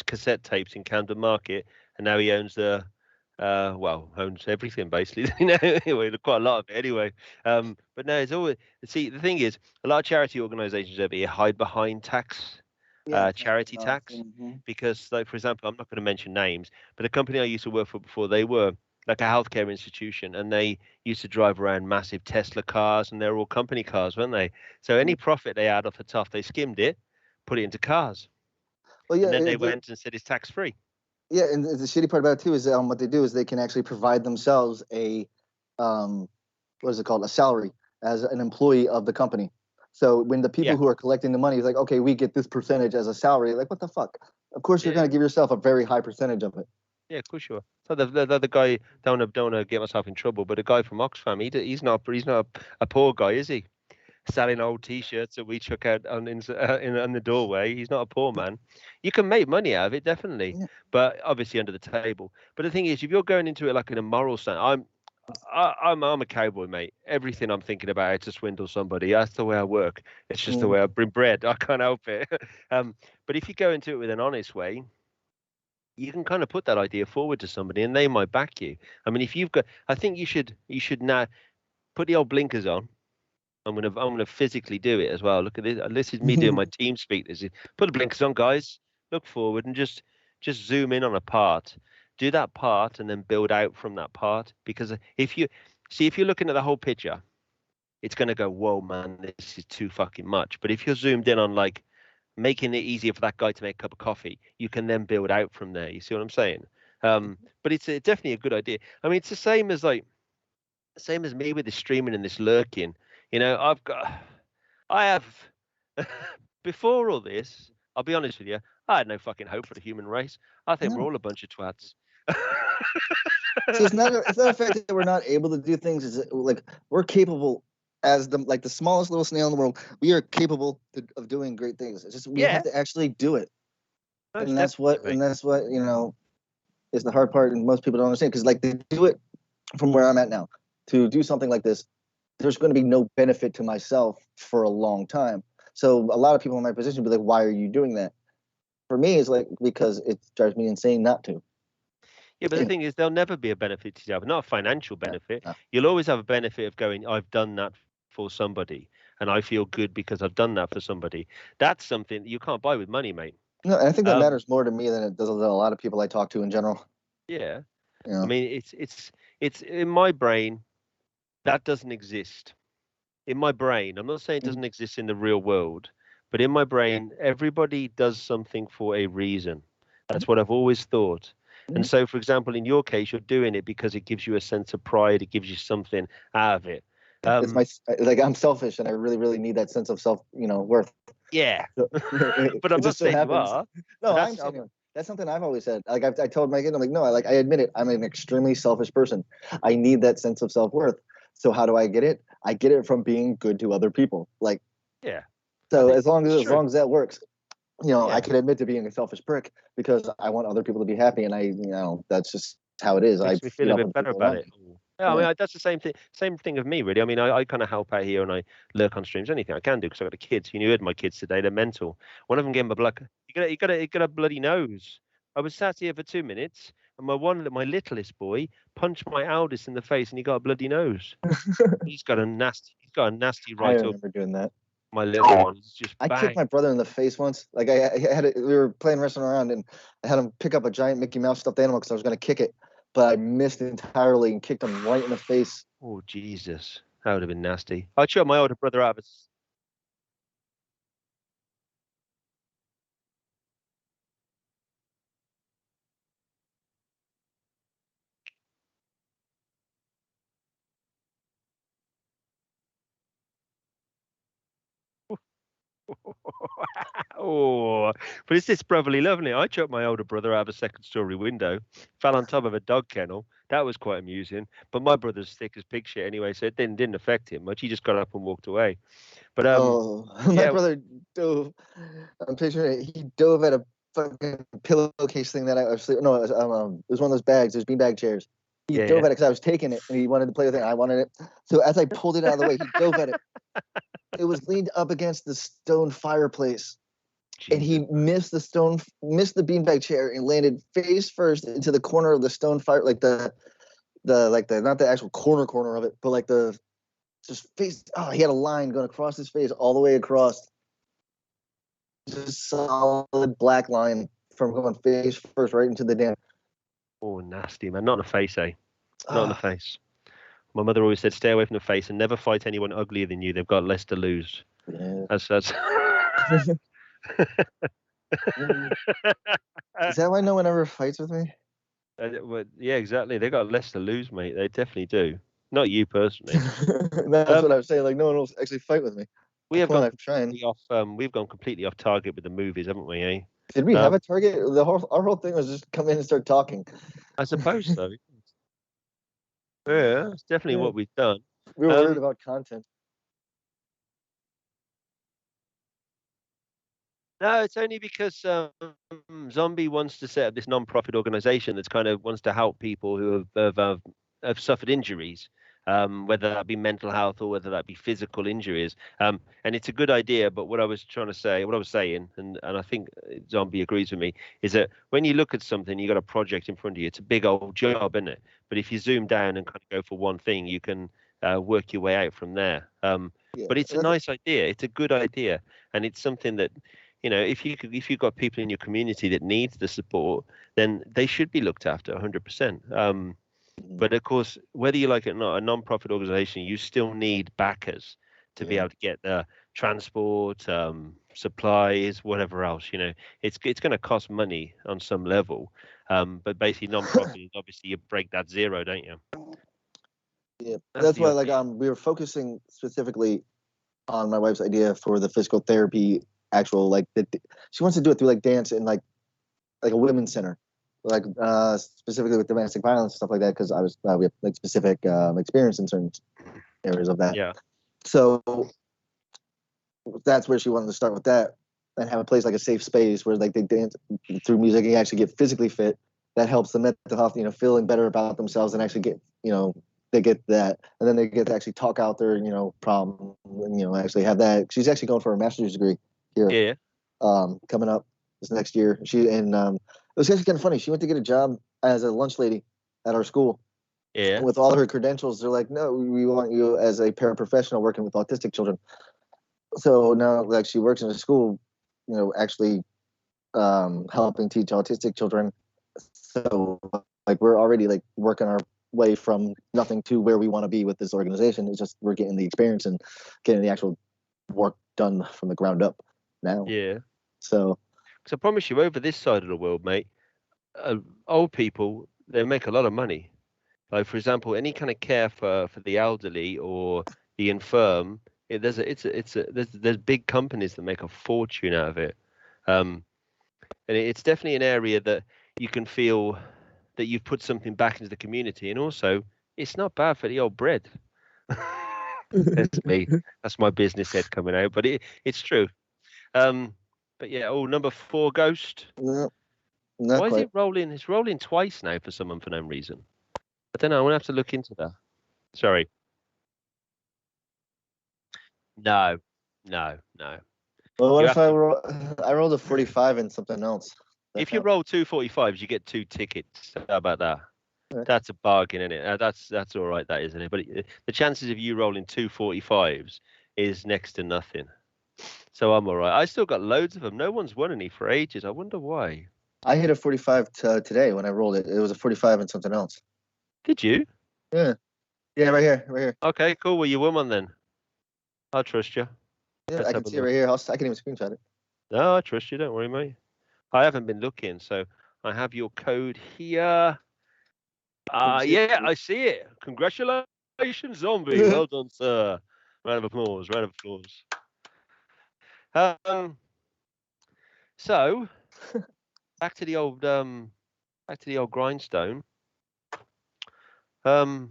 cassette tapes in Camden Market, and now he owns owns everything basically. Anyway, quite a lot of it anyway. But no, it's always see the thing is a lot of charity organisations over here hide behind Yeah, charity tax, because like for example, I'm not going to mention names, but a company I used to work for before, they were like a healthcare institution, and they used to drive around massive Tesla cars, and they're all company cars, weren't they? So any profit they had off the top, they skimmed it, put it into cars, well, and then they went and said it's tax free. yeah, and the shitty part about it too is what they do is they can actually provide themselves a what is it called, a salary as an employee of the company. So when the people Yeah, who are collecting the money is like, okay, we get this percentage as a salary, like what the fuck? Of course, you're yeah, going to give yourself a very high percentage of it. yeah, of course you are. So the guy, don't want to get myself in trouble, but the guy from Oxfam, he's not a poor guy, is he? Selling old T-shirts that we chuck out on the doorway. He's not a poor man. You can make money out of it, definitely, Yeah. but obviously under the table. But the thing is, if you're going into it like in a moral sense, I'm a cowboy, mate. Everything I'm thinking about is to swindle somebody. That's the way I work. It's just the way I bring bread. I can't help it. But if you go into it with an honest way, you can kind of put that idea forward to somebody, and they might back you. I mean, if you've got, I think you should now put the old blinkers on. I'm gonna physically do it as well. Look at this. This is me doing my team speak. This is put the blinkers on, guys. Look forward and just zoom in on a part. Do that part and then build out from that part. Because if you're looking at the whole picture, it's gonna go, whoa, man, this is too fucking much. But if you're zoomed in on like making it easier for that guy to make a cup of coffee, you can then build out from there. You see what I'm saying? But it's definitely a good idea. I mean, it's the same as me with this streaming and this lurking. You know, I have, before all this, I'll be honest with you, I had no fucking hope for the human race. I think we're all a bunch of twats. So it's not a fact that we're not able to do things. It's like we're capable as the smallest little snail in the world. We are capable of doing great things. It's just we have to actually do it, and that's what you know is the hard part, and most people don't understand because like they do it from where I'm at now. To do something like this, there's going to be no benefit to myself for a long time. So a lot of people in my position be like, "Why are you doing that?" For me, it's like because it drives me insane not to. Yeah, but the thing is, there'll never be a benefit to yourself, not a financial benefit. No. You'll always have a benefit of going, I've done that for somebody, and I feel good because I've done that for somebody. That's something that you can't buy with money, mate. No, and I think that matters more to me than it does to a lot of people I talk to in general. Yeah. You know? I mean, it's in my brain, that doesn't exist. In my brain, I'm not saying it doesn't exist in the real world, but in my brain, everybody does something for a reason. That's what I've always thought. And so, for example, in your case, you're doing it because it gives you a sense of pride. It gives you something out of it. It's I'm selfish, and I really, really need that sense of self, worth. Yeah, So, but I'm not saying you are. No, I'm saying that's something I've always said. Like I told my kid, I'm like, no, I admit it. I'm an extremely selfish person. I need that sense of self worth. So how do I get it? I get it from being good to other people. Like, yeah. So as long as that works, I can admit to being a selfish prick because I want other people to be happy, and that's just how it is. Makes me feel a bit better about it. Yeah, I mean, that's the same thing of me, really. I mean, I kind of help out here and I lurk on streams, anything I can do because I've got the kids. You heard my kids today; they're mental. One of them gave him a blood. You got a bloody nose. I was sat here for 2 minutes, and my littlest boy punched my eldest in the face, and he got a bloody nose. He's got a nasty right. I remember doing that. My little one is just. I kicked my brother in the face once. Like we were playing wrestling around, and I had him pick up a giant Mickey Mouse stuffed animal because I was going to kick it, but I missed entirely and kicked him right in the face. Oh Jesus, that would have been nasty. I'd shut my older brother out of his. Oh, but it's this brotherly love, isn't it? I chucked my older brother out of a second-story window, fell on top of a dog kennel. That was quite amusing. But my brother's thick as pig shit anyway, so it didn't affect him much. He just got up and walked away. But my brother dove. I'm picturing it. He dove at a fucking pillowcase thing that I was sleeping. No, it was one of those bags. Those beanbag chairs. He dove at it because I was taking it and he wanted to play with it. And I wanted it. So as I pulled it out of the way, he dove at it. It was leaned up against the stone fireplace. Jesus. And he missed the beanbag chair and landed face first into the corner of the stone fire, like the not the actual corner of it, but like the just face. Oh, he had a line going across his face all the way across. Just solid black line from going face first right into the damn. Oh, nasty, man. Not in the face, eh? Not in the face. My mother always said, stay away from the face and never fight anyone uglier than you. They've got less to lose. Yeah. That's... Is that why no one ever fights with me? Yeah, exactly. They got less to lose, mate. They definitely do. Not you personally. That's what I was saying. Like no one will actually fight with me. We've gone completely off target with the movies, haven't we? Eh? Did we have a target? Our whole thing was just come in and start talking. I suppose so. Yeah, that's definitely what we've done. We were worried about content. No, it's only because Zombie wants to set up this non-profit organization that's kind of wants to help people who have suffered injuries. whether that be mental health or whether that be physical injuries. And it's a good idea. But what I was saying, and I think Zombie agrees with me, is that when you look at something, you got a project in front of you. It's a big old job, isn't it? But if you zoom down and kind of go for one thing, you can work your way out from there. But it's a nice idea. It's a good idea, and it's something that, if you've got people in your community that needs the support, then they should be looked after 100%. But of course, whether you like it or not, a non-profit organization, you still need backers to be able to get the transport, supplies, whatever else. It's going to cost money on some level. But basically, non-profit is obviously you break that zero, don't you? Yeah, that's why we were focusing specifically on my wife's idea for the physical therapy. She wants to do it through dance and like a women's center, specifically with domestic violence and stuff like that. Because we have specific experience in certain areas of that. Yeah. So that's where she wanted to start with that, and have a place like a safe space where they dance through music and actually get physically fit. That helps the mental health, feeling better about themselves and actually get, they get that, and then they get to actually talk out their, problem, and, actually have that. She's actually going for a master's degree here. Yeah. Coming up this next year. It was actually kind of funny. She went to get a job as a lunch lady at our school. Yeah. With all her credentials, they're like, no, we want you as a paraprofessional working with autistic children. So now, she works in a school, actually helping teach autistic children. So we're already working our way from nothing to where we want to be with this organization. It's just we're getting the experience and getting the actual work done from the ground up now. Yeah. So, because I promise you, over this side of the world, mate, old people, they make a lot of money. Like, for example, any kind of care for the elderly or the infirm, there's big companies that make a fortune out of it. And it's definitely an area that you can feel that you've put something back into the community, and also it's not bad for the old bread. That's me. That's my business head coming out, but it's true. But yeah, number 4, Ghost. No, Why is it rolling? It's rolling twice now for someone for no reason. I don't know. I'm gonna have to look into that. Sorry. No. Well, what if I rolled a 45 and something else? If you roll 2 45s, you get 2 tickets. How about that? Yeah. That's a bargain, isn't it? That's all right, that isn't it? But the chances of you rolling 2 45s is next to nothing. So I'm all right. I still got loads of them. No one's won any for ages. I wonder why. I hit a 45 today when I rolled it. It was a 45 and something else. Did you? Yeah. Yeah, right here. Okay, cool. Well, you won one then. I'll trust you. Yeah, I can see it right here. I can even screenshot it. No, I trust you. Don't worry, mate. I haven't been looking, so I have your code here. Yeah, I see it. Congratulations, Zombie. Well done, sir. Round of applause. So back to the old grindstone. So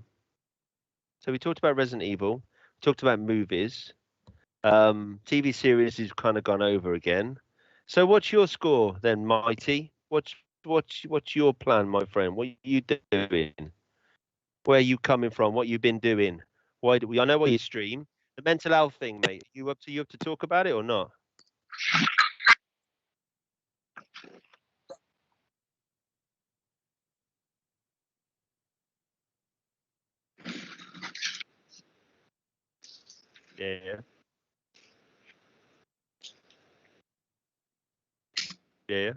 we talked about Resident Evil. We talked about movies. TV series has kind of gone over again. So what's your score then, Mighty? What's your plan, my friend? What are you doing? Where are you coming from? What you been doing? I know why you stream. The mental health thing, mate. You up to talk about it or not? Yeah. Yeah.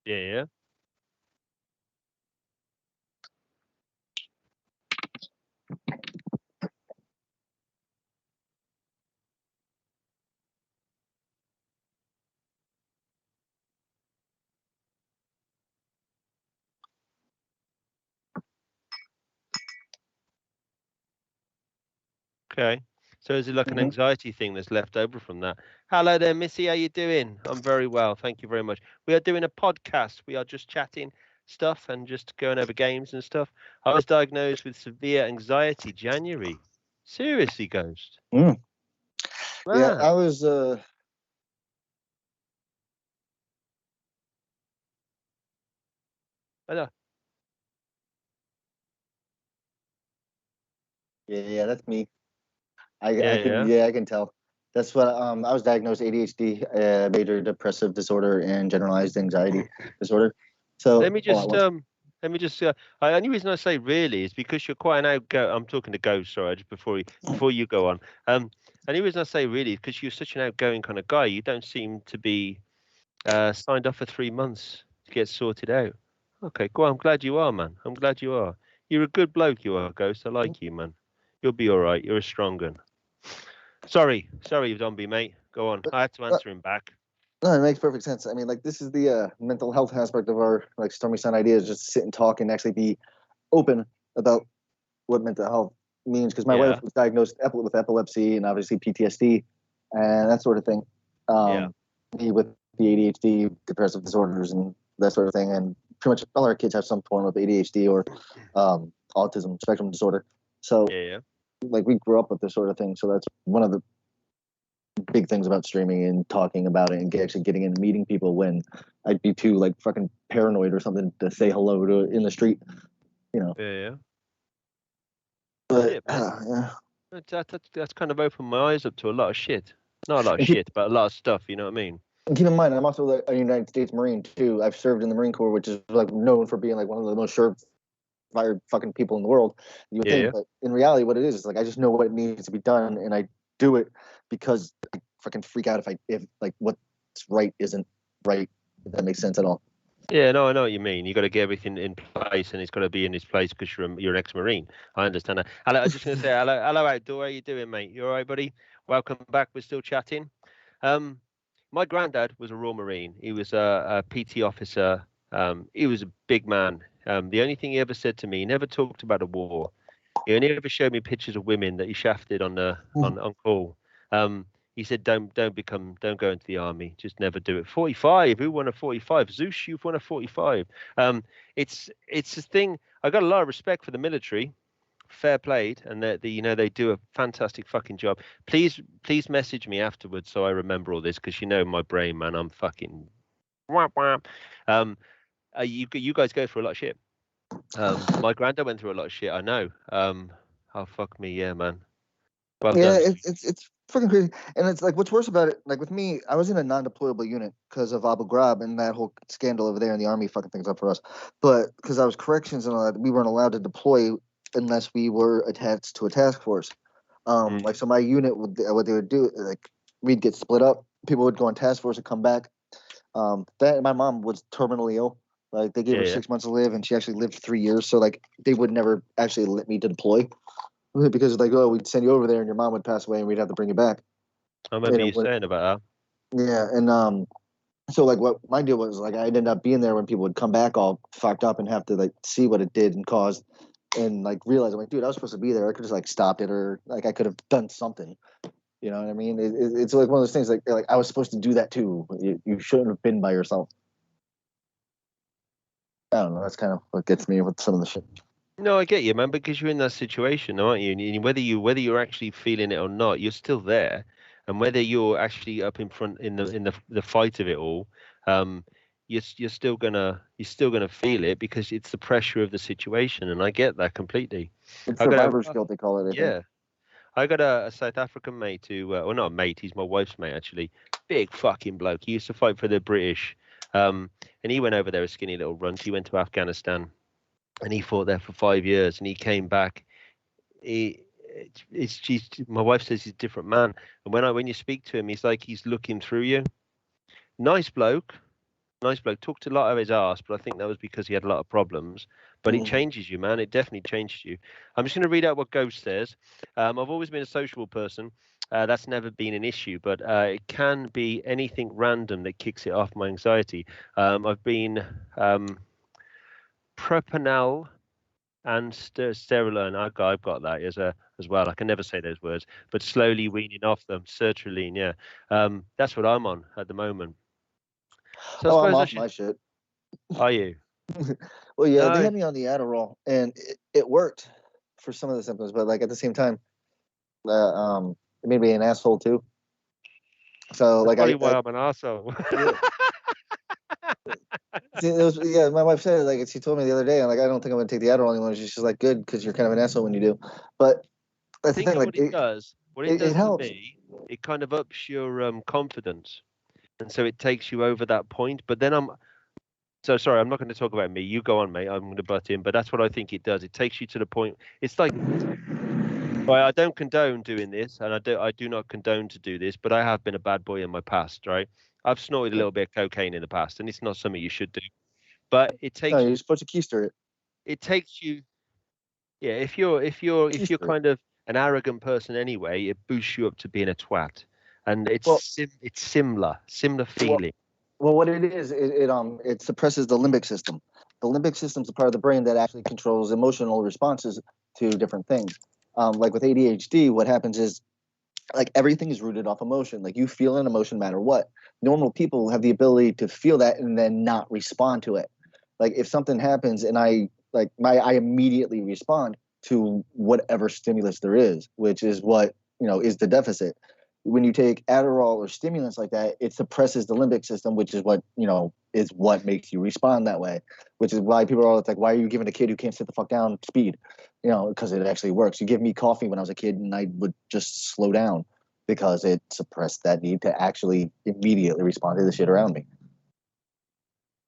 Yeah. Okay. So is it like an anxiety thing that's left over from that? Hello there, Missy. How you doing? I'm very well. Thank you very much. We are doing a podcast. We are just chatting stuff and just going over games and stuff. I was diagnosed with severe anxiety January. Seriously, Ghost. Yeah, I was I know. Yeah, that's me. Yeah, I can yeah. yeah, I can tell. That's what I was diagnosed ADHD, major depressive disorder, and generalized anxiety disorder. So Let me all at just once. let me just only reason I say really is because you're quite an outgoing. I'm talking to Ghost, sorry, just before you go on. Only reason I say really is because you're such an outgoing kind of guy. You don't seem to be signed off for 3 months to get sorted out. Okay, cool. I'm glad you are, man. I'm glad you are. You're a good bloke, you are, Ghost. I like you, man. You'll be all right. You're a strong one. Sorry, zombie mate. Go on. But, I had to answer him back. no, it makes perfect sense. I mean, like this is the mental health aspect of our like Stormy Sun idea is just sit and talk and actually be open about what mental health means. Because my wife Yeah, was diagnosed with epilepsy and obviously PTSD and that sort of thing. yeah, Me with the ADHD, depressive disorders, and that sort of thing. And pretty much all our kids have some form of ADHD or autism spectrum disorder. So yeah. like we grew up with this sort of thing. So that's one of the big things about streaming and talking about it and actually getting in and meeting people when I'd be too like fucking paranoid or something to say hello to in the street, you know. Yeah. That's But it, man. yeah. That's kind of opened my eyes up to a lot of shit. Not a lot of And keep, shit, but a lot of stuff. You know what I mean? and keep in mind, I'm also like a United States Marine too. I've served in the Marine Corps, which is like known for being like one of the most surefire fucking people in the world. You would Yeah, think, yeah. but in reality, what it is like I just know what needs to be done, and I do it because I fucking freak out if like what's right isn't right. If that makes sense at all. Yeah, no, I know what you mean. You got to get everything in place, and it's got to be in its place because you're an ex-marine. I understand that. Hello, I was just gonna say hello, outdoor. How you doing, mate? You all right, buddy? Welcome back. We're still chatting. My granddad was a Royal Marine. He was a PT officer. He was a big man. The only thing he ever said to me, he never talked about a war. He only ever showed me pictures of women that he shafted on call. He said, don't go into the army. Just never do it. 45. Who won a 45? Zeus, you've won a 45. It's a thing. I got a lot of respect for the military. Fair played, and they do a fantastic fucking job. Please message me afterwards so I remember all this because my brain, man. I'm fucking. Wah, wah. You guys go through a lot of shit. My granddad went through a lot of shit. I know. Oh fuck me, yeah, man. Well Yeah, done. it's fucking crazy, and it's like what's worse about it. Like with me, I was in a non-deployable unit because of Abu Ghraib and that whole scandal over there, and the army fucking things up for us. But because I was corrections and all that, we weren't allowed to deploy unless we were attached to a task force. Like Mm, so, my unit would what they would do like we'd get split up. People would go on task force and come back. That my mom was terminally ill. Like they gave yeah, her yeah. 6 months to live, and she actually lived 3 years. So like they would never actually let me deploy because like oh we'd send you over there and your mom would pass away and we'd have to bring you back. I And remember it you would, saying about yeah, and so like what my deal was like I ended up being there when people would come back all fucked up and have to like see what it did and caused and like realize I'm like dude I was supposed to be there I could just like stopped it or like I could have done something. You know what I mean? It's like one of those things like I was supposed to do that too. You shouldn't have been by yourself. I don't know. That's kind of what gets me with some of the shit. that. No, I get you, man, because you're in that situation, aren't you? And whether you're actually feeling it or not, you're still there. And whether you're actually up in front in the fight of it all, um, you're still gonna feel it because it's the pressure of the situation. And I get that completely. It's I got a survivor's guilt they call it. I think. yeah. I got a South African mate who, well, not a mate, he's my wife's mate actually. Big fucking bloke. He used to fight for the British. Um, and he went over there a skinny little runt. He went to Afghanistan and he fought there for 5 years and he came back. My wife says he's a different man. And when you speak to him, he's like he's looking through you. Nice bloke, nice bloke. Talked a lot of his ass, but I think that was because he had a lot of problems. But it Mm. changes you, man. It definitely changes you. I'm just going to read out what Ghost says. I've always been a sociable person. That's never been an issue, but it can be anything random that kicks it off my anxiety. I've been propanol and sterolone. I've got that as well. I can never say those words, but slowly weaning off them. Sertraline, yeah. That's what I'm on at the moment. So I Oh, I'm suppose I off should. my shit. Are you? Well, yeah, they No. had me on the Adderall, and it worked for some of the symptoms, but like at the same time, it made me an asshole too. So That's like probably why I'm an arsehole. yeah, See, yeah, my wife said it, like she told me the other day. I'm like, I don't think I'm gonna take the Adderall anymore. She's just like, good, because you're kind of an asshole when you do. But I that's the think thing. Like what it does, it for helps. me, it kind of ups your confidence, and so it takes you over that point. But then so sorry, I'm not going to talk about me. You go on, mate. I'm going to butt in, but that's what I think it does. It takes you to the point. It's like, right, I don't condone doing this, and I do not condone to do this, but I have been a bad boy in my past, right? I've snorted a little bit of cocaine in the past, and it's not something you should do. But No, you're supposed to keister it. it takes you, yeah. If you're Keister it. kind of an arrogant person anyway, it boosts you up to being a twat, and Well, it's similar well, feeling. well, what it is, it suppresses the limbic system. The limbic system is the part of the brain that actually controls emotional responses to different things. Like with ADHD, what happens is like everything is rooted off emotion. Like you feel an emotion no matter what. Normal people have the ability to feel that and then not respond to it. Like if something happens and I immediately respond to whatever stimulus there is, which is what is the deficit. When you take Adderall or stimulants like that, it suppresses the limbic system, which is what makes you respond that way. Which is why people are always like, "Why are you giving a kid who can't sit the fuck down speed?" Because it actually works. You give me coffee when I was a kid, and I would just slow down because it suppressed that need to actually immediately respond to the shit around me.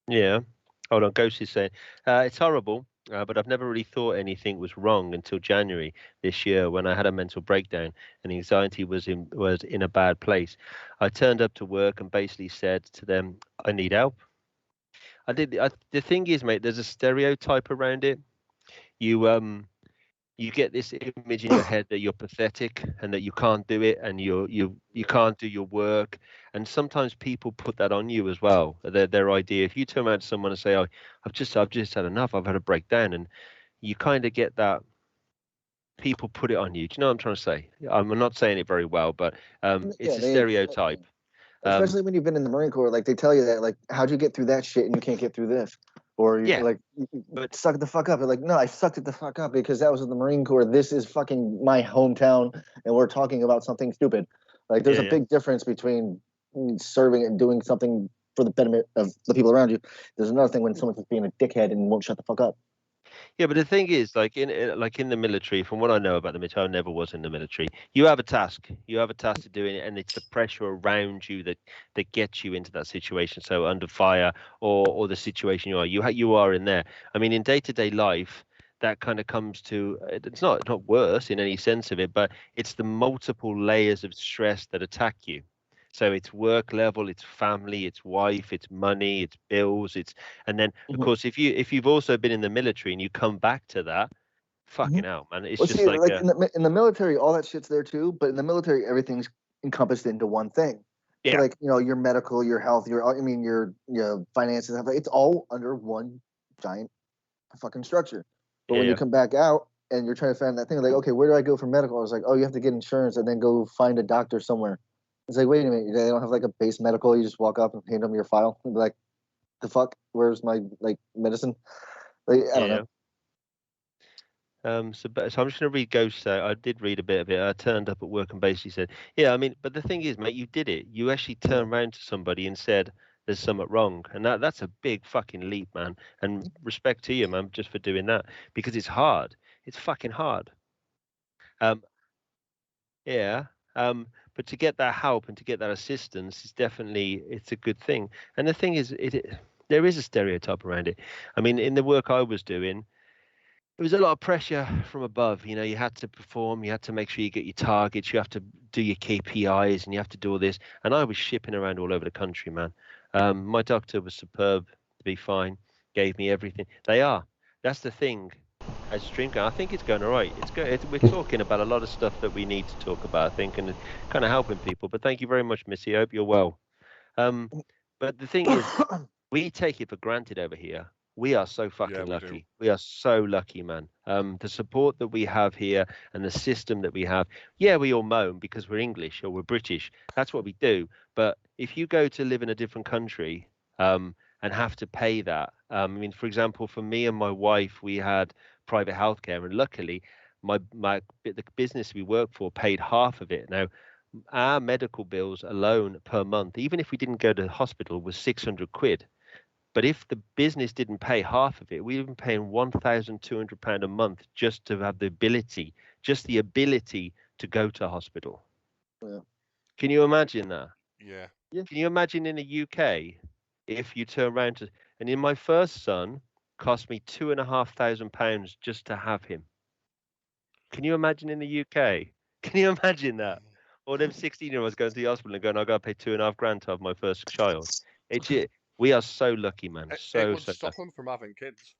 Yeah. Hold on, Ghost is saying it's horrible, but I've never really thought anything was wrong until January this year when I had a mental breakdown and anxiety was in a bad place. I turned up to work and basically said to them, "I need help." I did. The thing is, mate, there's a stereotype around it. You you get this image in your head that you're pathetic and that you can't do it and you can't do your work, and sometimes people put that on you as well, their idea. If you turn around to someone and say, "Oh, I've just had enough, I've had a breakdown," and you kind of get that, people put it on you. Do you know what I'm trying to say? I'm not saying it very well, but it's Yeah, a they stereotype. um especially when you've been in the Marine Corps, like they tell you that, like, how'd you get through that shit and you can't get through this? Or you yeah, like but suck it the fuck up. You're like, no, I sucked it the fuck up because that was in the Marine Corps. This is fucking my hometown, and we're talking about something stupid. Like, there's yeah, a yeah. big difference between serving and doing something for the betterment of the people around you. There's another thing when someone's just being a dickhead and won't shut the fuck up. Yeah, but the thing is, like in the military, from what I know about the military, I never was in the military. You have a task. You have a task to do it, and it's the pressure around you that gets you into that situation. So under fire, or the situation you are in there. I mean, in day-to-day life, that kind of comes to, it's not worse in any sense of it, but it's the multiple layers of stress that attack you. So it's work level, it's family, it's wife, it's money, it's bills, and then of Mhm. course if you've also been in the military and you come back to that, Mhm. fucking hell, man, it's Well, just see, like like in the military, all that shit's there too. But in the military, everything's encompassed into one thing. So, yeah, like, your medical, your health, your finances, it's all under one giant fucking structure. But when you yeah, come back out and you're trying to find that thing, like, okay, where do I go for medical? I was like, oh, you have to get insurance and then go find a doctor somewhere. It's like, wait a minute, they don't have like a base medical. You just walk up and hand them your file and be like, the fuck, where's my like medicine? Like, I don't know. yeah. So I'm just going to read Ghost. I did read a bit of it. I turned up at work and basically said, yeah, I mean, but the thing is, mate, you did it. You actually turned around to somebody and said, there's something wrong. And that's a big fucking leap, man. And respect to you, man, just for doing that, because it's hard. It's fucking hard. Um, Yeah. But to get that help and to get that assistance is definitely, it's a good thing. And the thing is, there is a stereotype around it. I mean, in the work I was doing, there was a lot of pressure from above. You had to perform, you had to make sure you get your targets, you have to do your KPIs, and you have to do all this. And I was shipping around all over the country, man. My doctor was superb, to be fine, gave me everything. They are. That's the thing. As Streamcam, I think it's going all right. We're talking about a lot of stuff that we need to talk about, I think, and kind of helping people. But thank you very much, Missy. I hope you're well. Um, but the thing is, we take it for granted over here. We are so Yeah, fucking we do. lucky. We are so lucky, man. The support that we have here and the system that we have. Yeah, we all moan because we're English or we're British. That's what we do. But if you go to live in a different country, and have to pay that, I mean, for example, for me and my wife, we had private healthcare, and luckily, the business we work for paid half of it. Now, our medical bills alone per month, even if we didn't go to the hospital, was 600 quid. But if the business didn't pay half of it, we would be paying £1,200 a month just to have the ability to go to hospital. Yeah. Can you imagine that? Yeah. Can you imagine in the UK if you turn around to, and in my first son cost me £2,500 just to have him. Can you imagine in the UK? Can you imagine that? Or them 16-year-olds going to the hospital and going, I got to pay £2,500 to have my first child. We are so lucky, man. It would So stop lucky. them from having kids.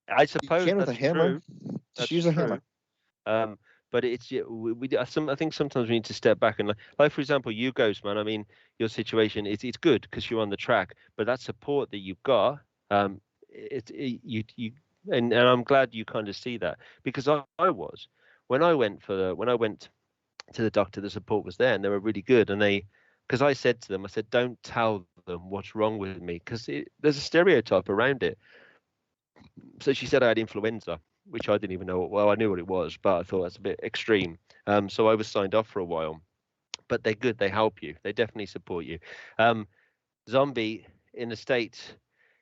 I suppose can with a that's hammer. true. Just That's use a true. hammer. But it's I think sometimes we need to step back and like for example, you Ghost, man. I mean, your situation it's good because you're on the track, but that support that you've got, and I'm glad you kind of see that because I was when I went to the doctor, the support was there and they were really good, and because I said to them, I said, don't tell them what's wrong with me because there's a stereotype around it. So she said I had influenza, which I didn't even know. Well, I knew what it was, but I thought that's a bit extreme. So I was signed off for a while. But they're good. They help you. They definitely support you. Zombie in the States,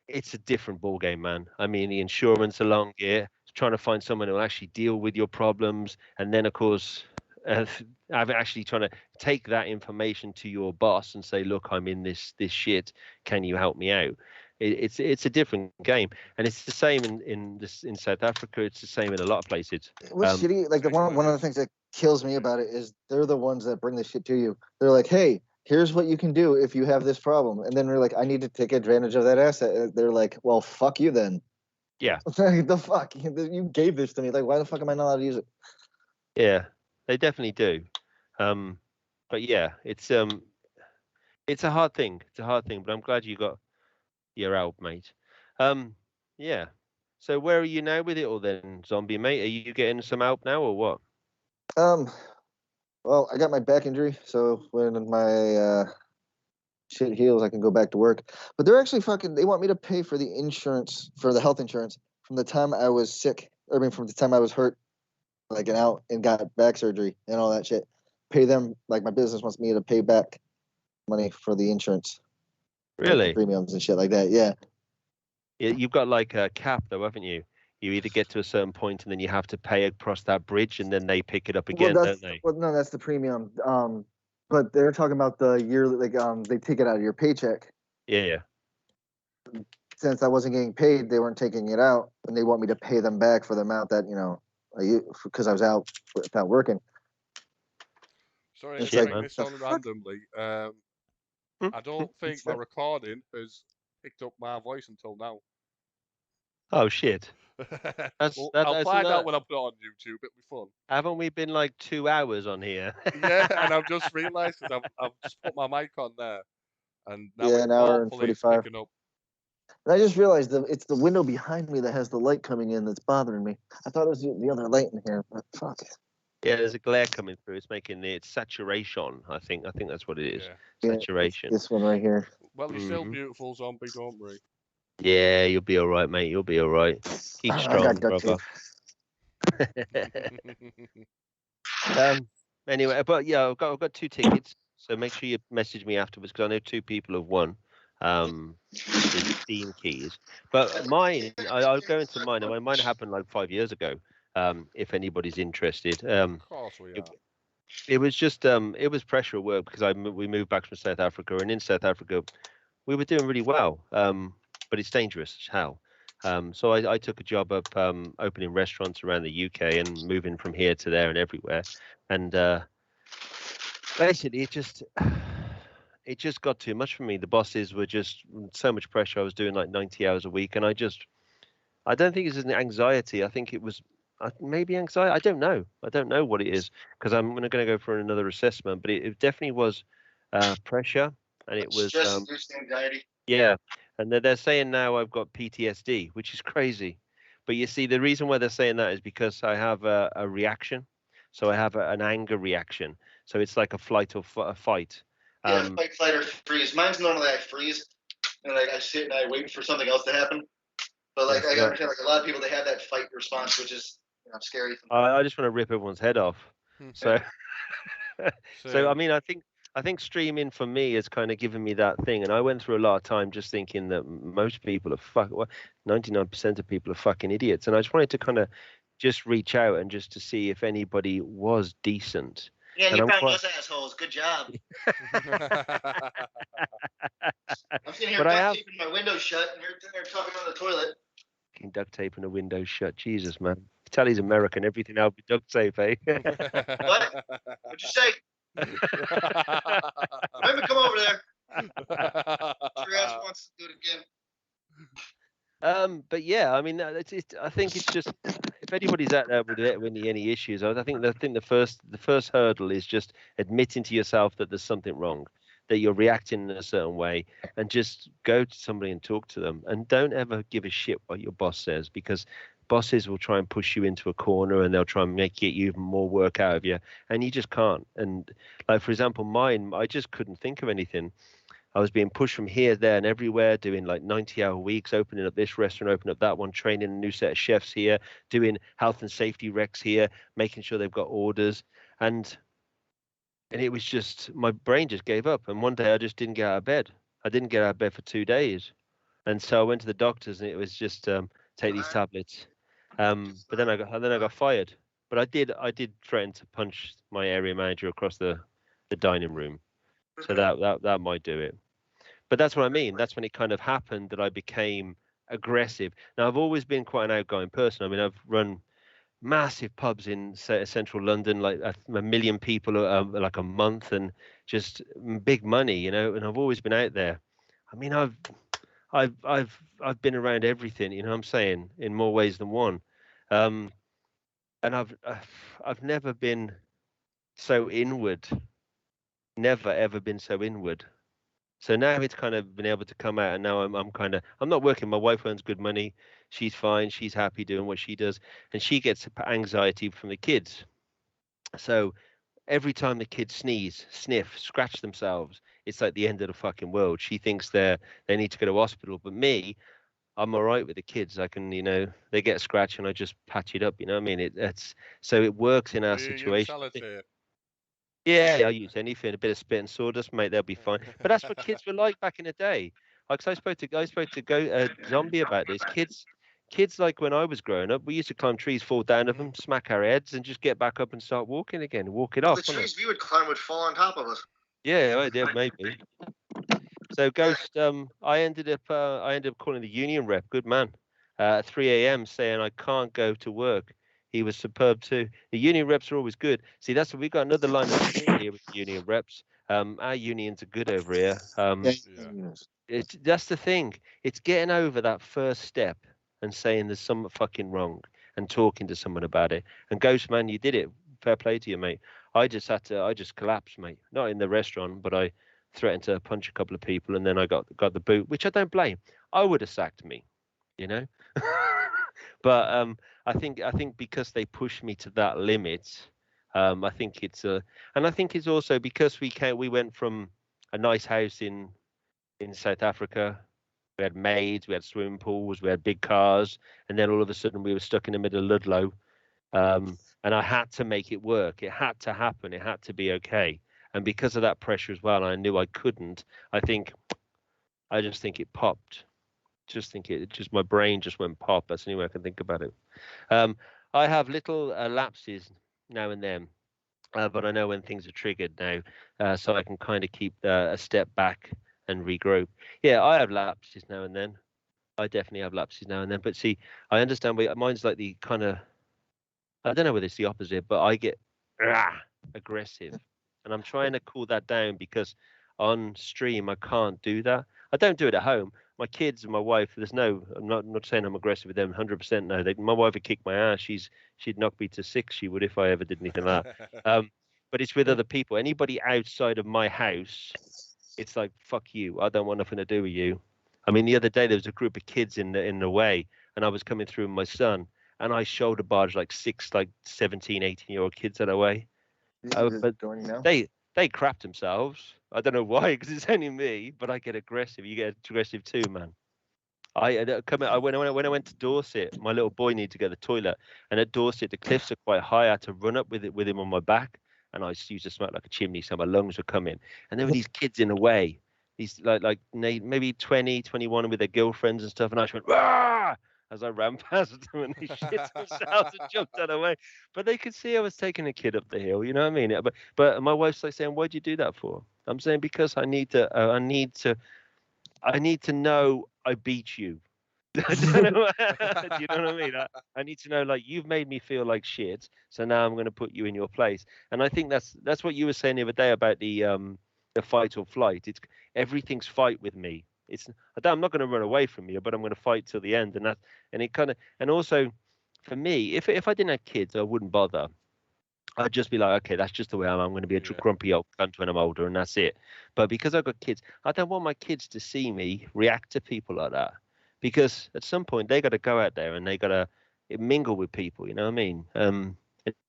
it's a different ball game, man. I mean, the insurance along here, trying to find someone who will actually deal with your problems, and then of course, I'm actually trying to take that information to your boss and say, look, I'm in this shit. Can you help me out? It's a different game, and it's the same in South Africa. It's the same in a lot of places. What's shitty? Like one of the things that kills me about it is they're the ones that bring the shit to you. They're like, hey, here's what you can do if you have this problem, and then we're like, I need to take advantage of that asset. And they're like, well, fuck you then. Yeah. The fuck you gave this to me. Like, why the fuck am I not allowed to use it? Yeah, they definitely do. But yeah, it's a hard thing. It's a hard thing, but I'm glad you got your help, mate. Yeah. So where are you now with it all then, Zombie, mate? Are you getting some help now or what? Well, I got my back injury, so when my shit heals, I can go back to work. But they're actually they want me to pay for the insurance, for the health insurance, from the time I was sick. I mean, from the time I was hurt, like, and out and got back surgery and all that shit. Pay them, like, my business wants me to pay back money for the insurance. Really? Like the premiums and shit like that, yeah. You've got like a cap though, haven't you? You either get to a certain point and then you have to pay across that bridge and then they pick it up again, don't they? Well, no, that's the premium. But they're talking about the yearly, like, they take it out of your paycheck. Yeah. Since I wasn't getting paid, they weren't taking it out, and they want me to pay them back for the amount that, because I was out without working. Sorry It's to like, bring this on randomly. I don't think my recording has picked up my voice until now. Oh shit! I'll find out when I put it on YouTube. It'll be fun. Haven't we been like 2 hours on here? Yeah, and I've just realised because I've just put my mic on there, and now yeah, an hour and 45. Picking up. And I just realized it's the window behind me that has the light coming in that's bothering me. I thought it was the other light in here, but fuck. Yeah, there's a glare coming through. It's making it's saturation. I think that's what it is. Yeah. Saturation. This one right here. Well, you're still beautiful, Zombie. Don't worry. Yeah, you'll be all right, mate. You'll be all right. Keep strong, brother. Anyway, but yeah, I've got 2 tickets. So make sure you message me afterwards because I know 2 people have won. The Steam keys, but mine, I'll go into mine. And mine happened like 5 years ago. If anybody's interested, of course we are. It was just it was pressure at work because we moved back from South Africa, and in South Africa we were doing really well, but it's dangerous as hell. So I took a job up opening restaurants around the UK and moving from here to there and everywhere, and basically it just got too much for me. The bosses were just so much pressure. I was doing like 90 hours a week, and I don't think it's an anxiety. I think it was maybe anxiety. I don't know what it is because I'm going to go for another assessment, but it definitely was pressure, and it was stress-induced anxiety. Yeah, and they're saying now I've got PTSD, which is crazy. But you see, the reason why they're saying that is because I have a reaction. So I have an anger reaction. So it's like a flight or fight. Yeah, fight, flight, or freeze. Mine's normally I freeze, and I sit and I wait for something else to happen. But like I understand, like a lot of people, they have that fight response, which is scary. I just want to rip everyone's head off. So, so I mean, I think I think streaming for me has kind of given me that thing, and I went through a lot of time just thinking that most people are 99% of people are fucking idiots, and I just wanted to kind of just reach out and just to see if anybody was decent. Yeah, And you I'm found quite- us assholes. Good job. I'm sitting here But I duct have- taping my window shut, and you're sitting there talking on the toilet. duct taping the window shut. Jesus, man. Tell he's American. Everything else be duct tape, eh? What? What'd you say? Let me come over there. Your ass wants to do it again. But yeah, I mean, I think it's just if anybody's out there with any issues, I think the first hurdle is just admitting to yourself that there's something wrong, that you're reacting in a certain way, and just go to somebody and talk to them, and don't ever give a shit what your boss says, because bosses will try and push you into a corner and they'll try and get you even more work out of you, and you just can't. And like, for example, mine, I just couldn't think of anything. I was being pushed from here, there, and everywhere, doing like 90-hour weeks, opening up this restaurant, opening up that one, training a new set of chefs here, doing health and safety recs here, making sure they've got orders. And it was just, my brain just gave up. And one day I just didn't get out of bed. I didn't get out of bed for 2 days. And so I went to the doctors, and it was just take these tablets. But then I got fired. But I did threaten to punch my area manager across the dining room. So that might do it. But that's what I mean. That's when it kind of happened that I became aggressive. Now, I've always been quite an outgoing person. I mean, I've run massive pubs in central London, like a million people like a month, and just big money, you know. And I've always been out there. I mean, I've been around everything, you know what I'm saying, in more ways than one. And I've never been so inward. Never ever been so inward. So now it's kind of been able to come out, and now I'm not working. My wife earns good money. She's fine. She's happy doing what she does, and she gets anxiety from the kids. So every time the kids sneeze, sniff, scratch themselves, it's like the end of the fucking world. She thinks they need to go to hospital. But me, I'm all right with the kids. I can, you know, they get a scratch and I just patch it up. You know what I mean? It's so it works in our situation. Yeah, I use anything, a bit of spit and sawdust, mate. They'll be fine. But that's what kids were like back in the day. Like, so I spoke to Zombie about this. Kids like when I was growing up, we used to climb trees, fall down of them, smack our heads, and just get back up and start walking again, walk it off. The trees we would climb would fall on top of us. Yeah, maybe. So Ghost, I ended up calling the union rep. Good man. At 3 a.m. saying I can't go to work. He was superb too. The union reps are always good. See, that's what we got another line of thing here with union reps. Our unions are good over here. That's the thing. It's getting over that first step and saying there's something fucking wrong and talking to someone about it. And Ghost, man, you did it. Fair play to you, mate. I just collapsed, mate. Not in the restaurant, but I threatened to punch a couple of people, and then I got the boot, which I don't blame. I would have sacked me, you know. But I think because they pushed me to that limit, I think it's and I think it's also because we went from a nice house in South Africa. We had maids, we had swimming pools, we had big cars, and then all of a sudden we were stuck in the middle of Ludlow. And I had to make it work. It had to happen. It had to be okay. And because of that pressure as well, I knew I couldn't. I just think it popped. My brain just went pop. That's the only way I can think about it. I have little lapses now and then, but I know when things are triggered now, so I can kind of keep a step back and regroup. Yeah, I have lapses now and then. I definitely have lapses now and then. But see, I understand mine's like the kind of, I don't know whether it's the opposite, but I get aggressive, and I'm trying to cool that down because on stream I can't do that. I don't do it at home. My kids and my wife, I'm not saying I'm aggressive with them 100%. No, my wife would kick my ass. She'd knock me to 6. She would if I ever did anything like that. But it's with other people. Anybody outside of my house, it's like, fuck you. I don't want nothing to do with you. I mean, the other day there was a group of kids in the way, and I was coming through with my son, and I shoulder barged like 17, 18-year-old kids out of the way. But they crap themselves. I don't know why, because it's only me, but I get aggressive. You get aggressive too, man. When I went to Dorset, my little boy needed to go to the toilet, and at Dorset the cliffs are quite high. I had to run up with him on my back, and I used to smoke like a chimney, so my lungs would come in. And there were these kids in the way, these maybe 20, 21 with their girlfriends and stuff, and I just went, "Rah!" as I ran past them, and they shit themselves and jumped out of the way. But they could see I was taking a kid up the hill, you know what I mean? But my wife's like saying, "Why'd you do that for?" I'm saying because I need to know I beat you. I don't know. Do you know what I mean? I need to know, like, you've made me feel like shit, so now I'm going to put you in your place. And I think that's what you were saying the other day about the fight or flight. It's everything's fight with me. I'm not going to run away from you, but I'm going to fight till the end. And also for me, if I didn't have kids, I wouldn't bother. I'd just be like, okay, that's just the way I'm going to be a grumpy old cunt when I'm older, and that's it. But because I've got kids, I don't want my kids to see me react to people like that. Because at some point they got to go out there and they got to mingle with people. You know what I mean? And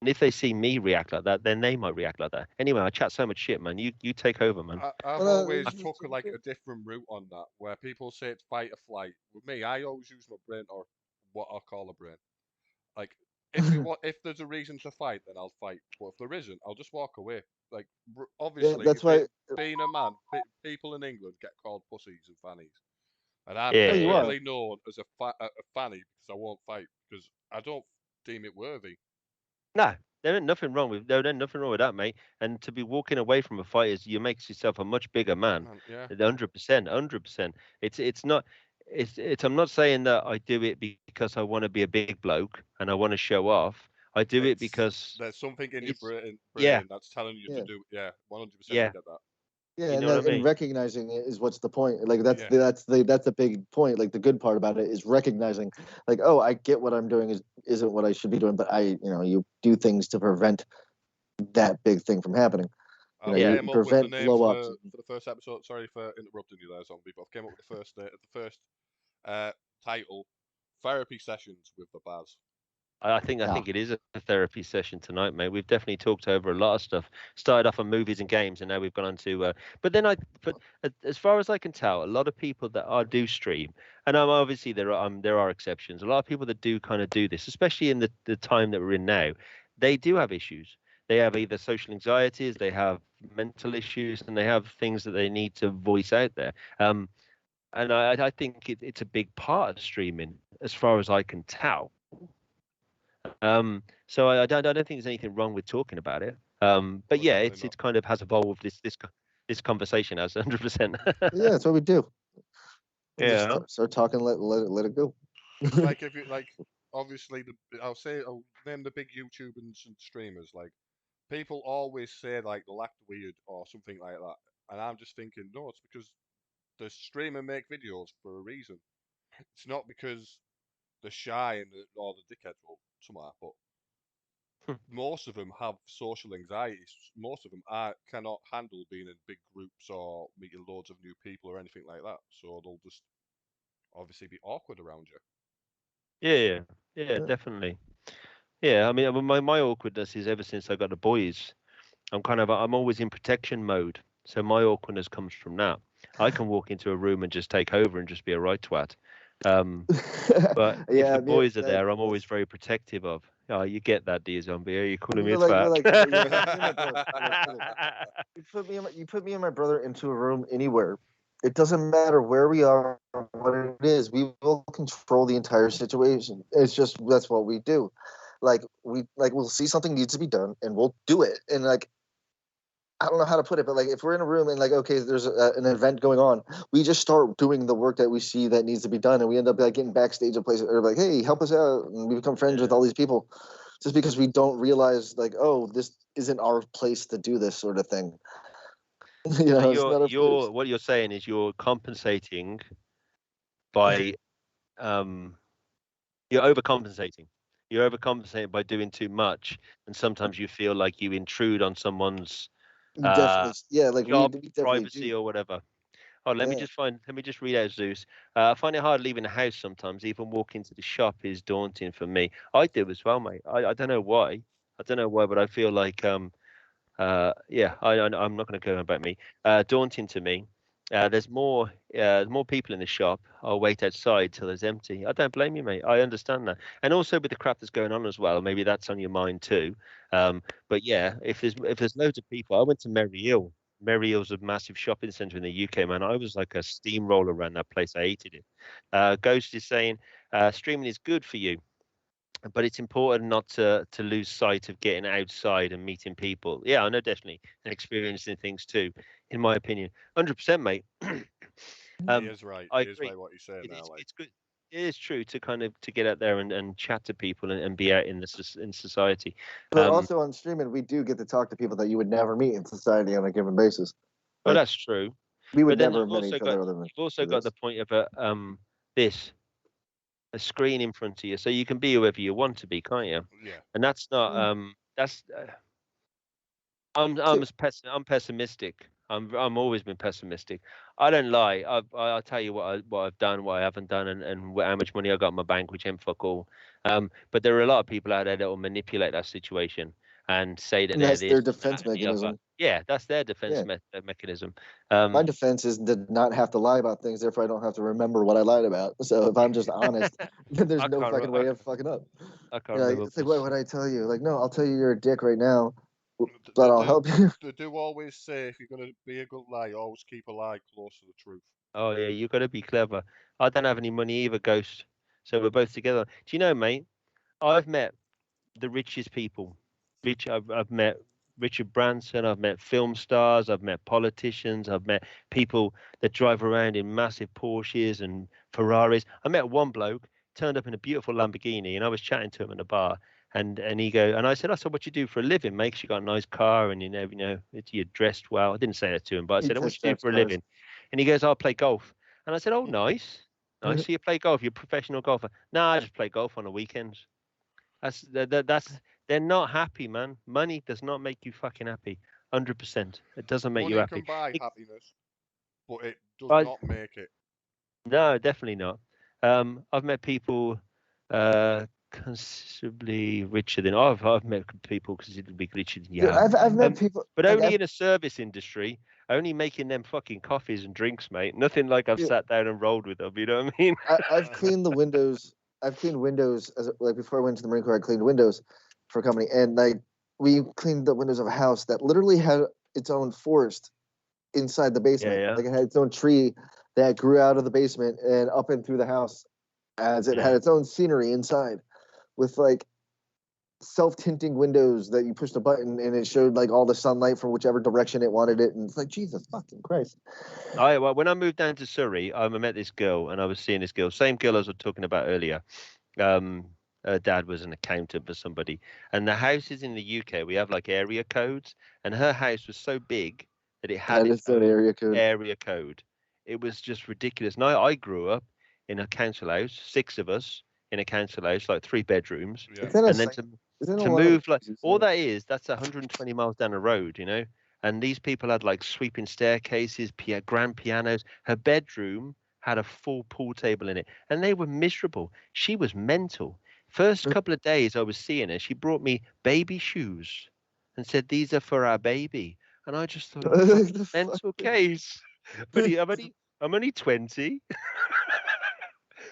if they see me react like that, then they might react like that. Anyway, I chat so much shit, man. You take over, man. I've always took like a different route on that, where people say it's fight or flight. With me, I always use my brain, or what I call a brain. Like, if there's a reason to fight, then I'll fight. But if there isn't, I'll just walk away. Like, obviously, that's why. being a man, people in England get called pussies and fannies, and I'm Yeah, you are. definitely known as a fanny because I won't fight because I don't deem it worthy. No, there ain't nothing wrong with that, mate. And to be walking away from a fight is you makes yourself a much bigger man. Yeah. 100%, 100%. It's not. I'm not saying that I do it because I want to be a big bloke and I want to show off. I do it because there's something in your brain yeah. that's telling you to do. Yeah, 100%. Yeah. I get that. Yeah, You and know what I mean? and recognizing it is what's the point. Like that's Yeah. that's the big point. Like the good part about it is recognizing, like, oh, I get what I'm doing isn't what I should be doing, but you do things to prevent that big thing from happening. I You came up with the prevent name blow for ups. the first episode. Sorry for interrupting you there, zombie. But I came up with the first title: therapy sessions with the B.a.z. I think it is a therapy session tonight, mate. We've definitely talked over a lot of stuff. Started off on movies and games, and now we've gone on to. But as far as I can tell, a lot of people that do stream, and obviously there are exceptions. A lot of people that do kind of do this, especially in the time that we're in now, they do have issues. They have either social anxieties, they have mental issues, and they have things that they need to voice out there. And I think it's a big part of streaming, as far as I can tell. So I don't think there's anything wrong with talking about it. But yeah, it's kind of has evolved this conversation as 100%. Yeah, that's what we do. Yeah. Just start talking, let it go. It's like if you like, obviously I'll name the big YouTubers and streamers. Like, people always say like they'll act weird or something like that, and I'm just thinking, no, it's because the streamer make videos for a reason. It's not because they're shy or the dickheads will somehow, but most of them have social anxieties. Most of them cannot handle being in big groups or meeting loads of new people or anything like that. So they'll just obviously be awkward around you. Yeah, definitely. Yeah, I mean, my awkwardness is ever since I got the boys. I'm always in protection mode. So my awkwardness comes from that. I can walk into a room and just take over and just be a right twat. But if the boys are there, I'm always very protective of. Oh, you get that, dear zombie? Are you calling me a twat? You put me and my brother into a room anywhere. It doesn't matter where we are, what it is. We will control the entire situation. It's just that's what we do. We'll see something needs to be done and we'll do it. And like I don't know how to put it, but like if we're in a room and like okay, there's an event going on, we just start doing the work that we see that needs to be done, and we end up like getting backstage at places or like, hey, help us out, and we become friends with all these people, just because we don't realize like, oh, this isn't our place to do this sort of thing. What you're saying is you're compensating by you're overcompensating. You're overcompensating by doing too much, and sometimes you feel like you intrude on someone's job, privacy, or whatever. Oh, let me just read out Zeus. I find it hard leaving the house sometimes. Even walking to the shop is daunting for me. I do as well, mate. I don't know why. But I feel like I'm not going to go about me. Daunting to me. there's more people in the shop. I'll wait outside till it's empty. I don't blame you, mate. I understand that. And also with the crap that's going on as well, maybe that's on your mind too. But yeah, if there's loads of people, I went to Merry Hill. Merry Hill's a massive shopping centre in the UK, man. I was like a steamroller around that place. I hated it. Ghost is saying streaming is good for you, but it's important not to lose sight of getting outside and meeting people. Yeah, I know, definitely, and experiencing things too. In my opinion, 100%, mate. He is right. I He is agree. right what you're saying now. Like, It's good. It is true to kind of to get out there and chat to people and be out in in society. But also on streaming, we do get to talk to people that you would never meet in society on a given basis. Well, Like, that's true. we would But then never have met each other other than you've also got this. the point of a screen in front of you, so you can be whoever you want to be, can't you? yeah. And that's not that's I'm pessimistic. I'm always been pessimistic. I don't lie. I'll tell you what I've done, what I haven't done, and how much money I got in my bank, which ain't fuck all. But there are a lot of people out there that will manipulate that situation and say that And they're that's this, their that, defense and the other. mechanism. Yeah, that's their defense Yeah. mechanism. My defense is to not have to lie about things, therefore I don't have to remember what I lied about. So if I'm just honest, then there's I no can't fucking re- way of fucking up. I can't Like, remember. it's like, what would I tell you? Like, no, I'll tell you you're a dick right now, They, but I'll help you. they do always say if you're going to be a good lie, always keep a lie close to the truth. Oh yeah, you got to be clever. I don't have any money either, Ghost. So we're both together. Do you know, mate? I've met the richest people. I've met Richard Branson. I've met film stars. I've met politicians. I've met people that drive around in massive Porsches and Ferraris. I met one bloke turned up in a beautiful Lamborghini, and I was chatting to him in a bar. And I said, what you do for a living, mate? 'Cause you got a nice car, and you're dressed well. I didn't say that to him, but I He said, what test you do drives for a cars. living? And he goes, I'll play golf. And I said, oh, nice. Nice. So you play golf? You're a professional golfer? No, I just play golf on the weekends. That's they're not happy, man. Money does not make you fucking happy. 100%. It doesn't make you Money happy. can buy happiness, but it does I, not make it. no, definitely not. I've met people considerably richer than I've met people considerably richer than you Dude, have. I've met people, But like, only in a service industry, only making them fucking coffees and drinks, mate. Nothing like I've Yeah. sat down and rolled with them. You know what I mean? I've cleaned the windows. I've cleaned windows like before I went to the Marine Corps. I cleaned windows for a company, and like we cleaned the windows of a house that literally had its own forest inside the basement. Yeah. Like it had its own tree that grew out of the basement and up and through the house, as it had its own scenery inside, with like self-tinting windows that you pushed a button and it showed like all the sunlight from whichever direction it wanted it. And it's like, Jesus fucking Christ. Well, when I moved down to Surrey, I met this girl, and I was seeing this girl, same girl as I was talking about earlier. Her dad was an accountant for somebody, and the houses in the UK, we have like area codes, and her house was so big that it had its own area code. area code. It was just ridiculous. And I grew up in a council house, 6 of us in a council house, like 3 bedrooms, Yeah. and then to move like all that that's 120 miles down the road, you know. And these people had like sweeping staircases, grand pianos. Her bedroom had a full pool table in it, and they were miserable. She was mental. First couple of days I was seeing her, she brought me baby shoes and said, "These are for our baby." And I just thought, you fucking mental case. But I'm only 20.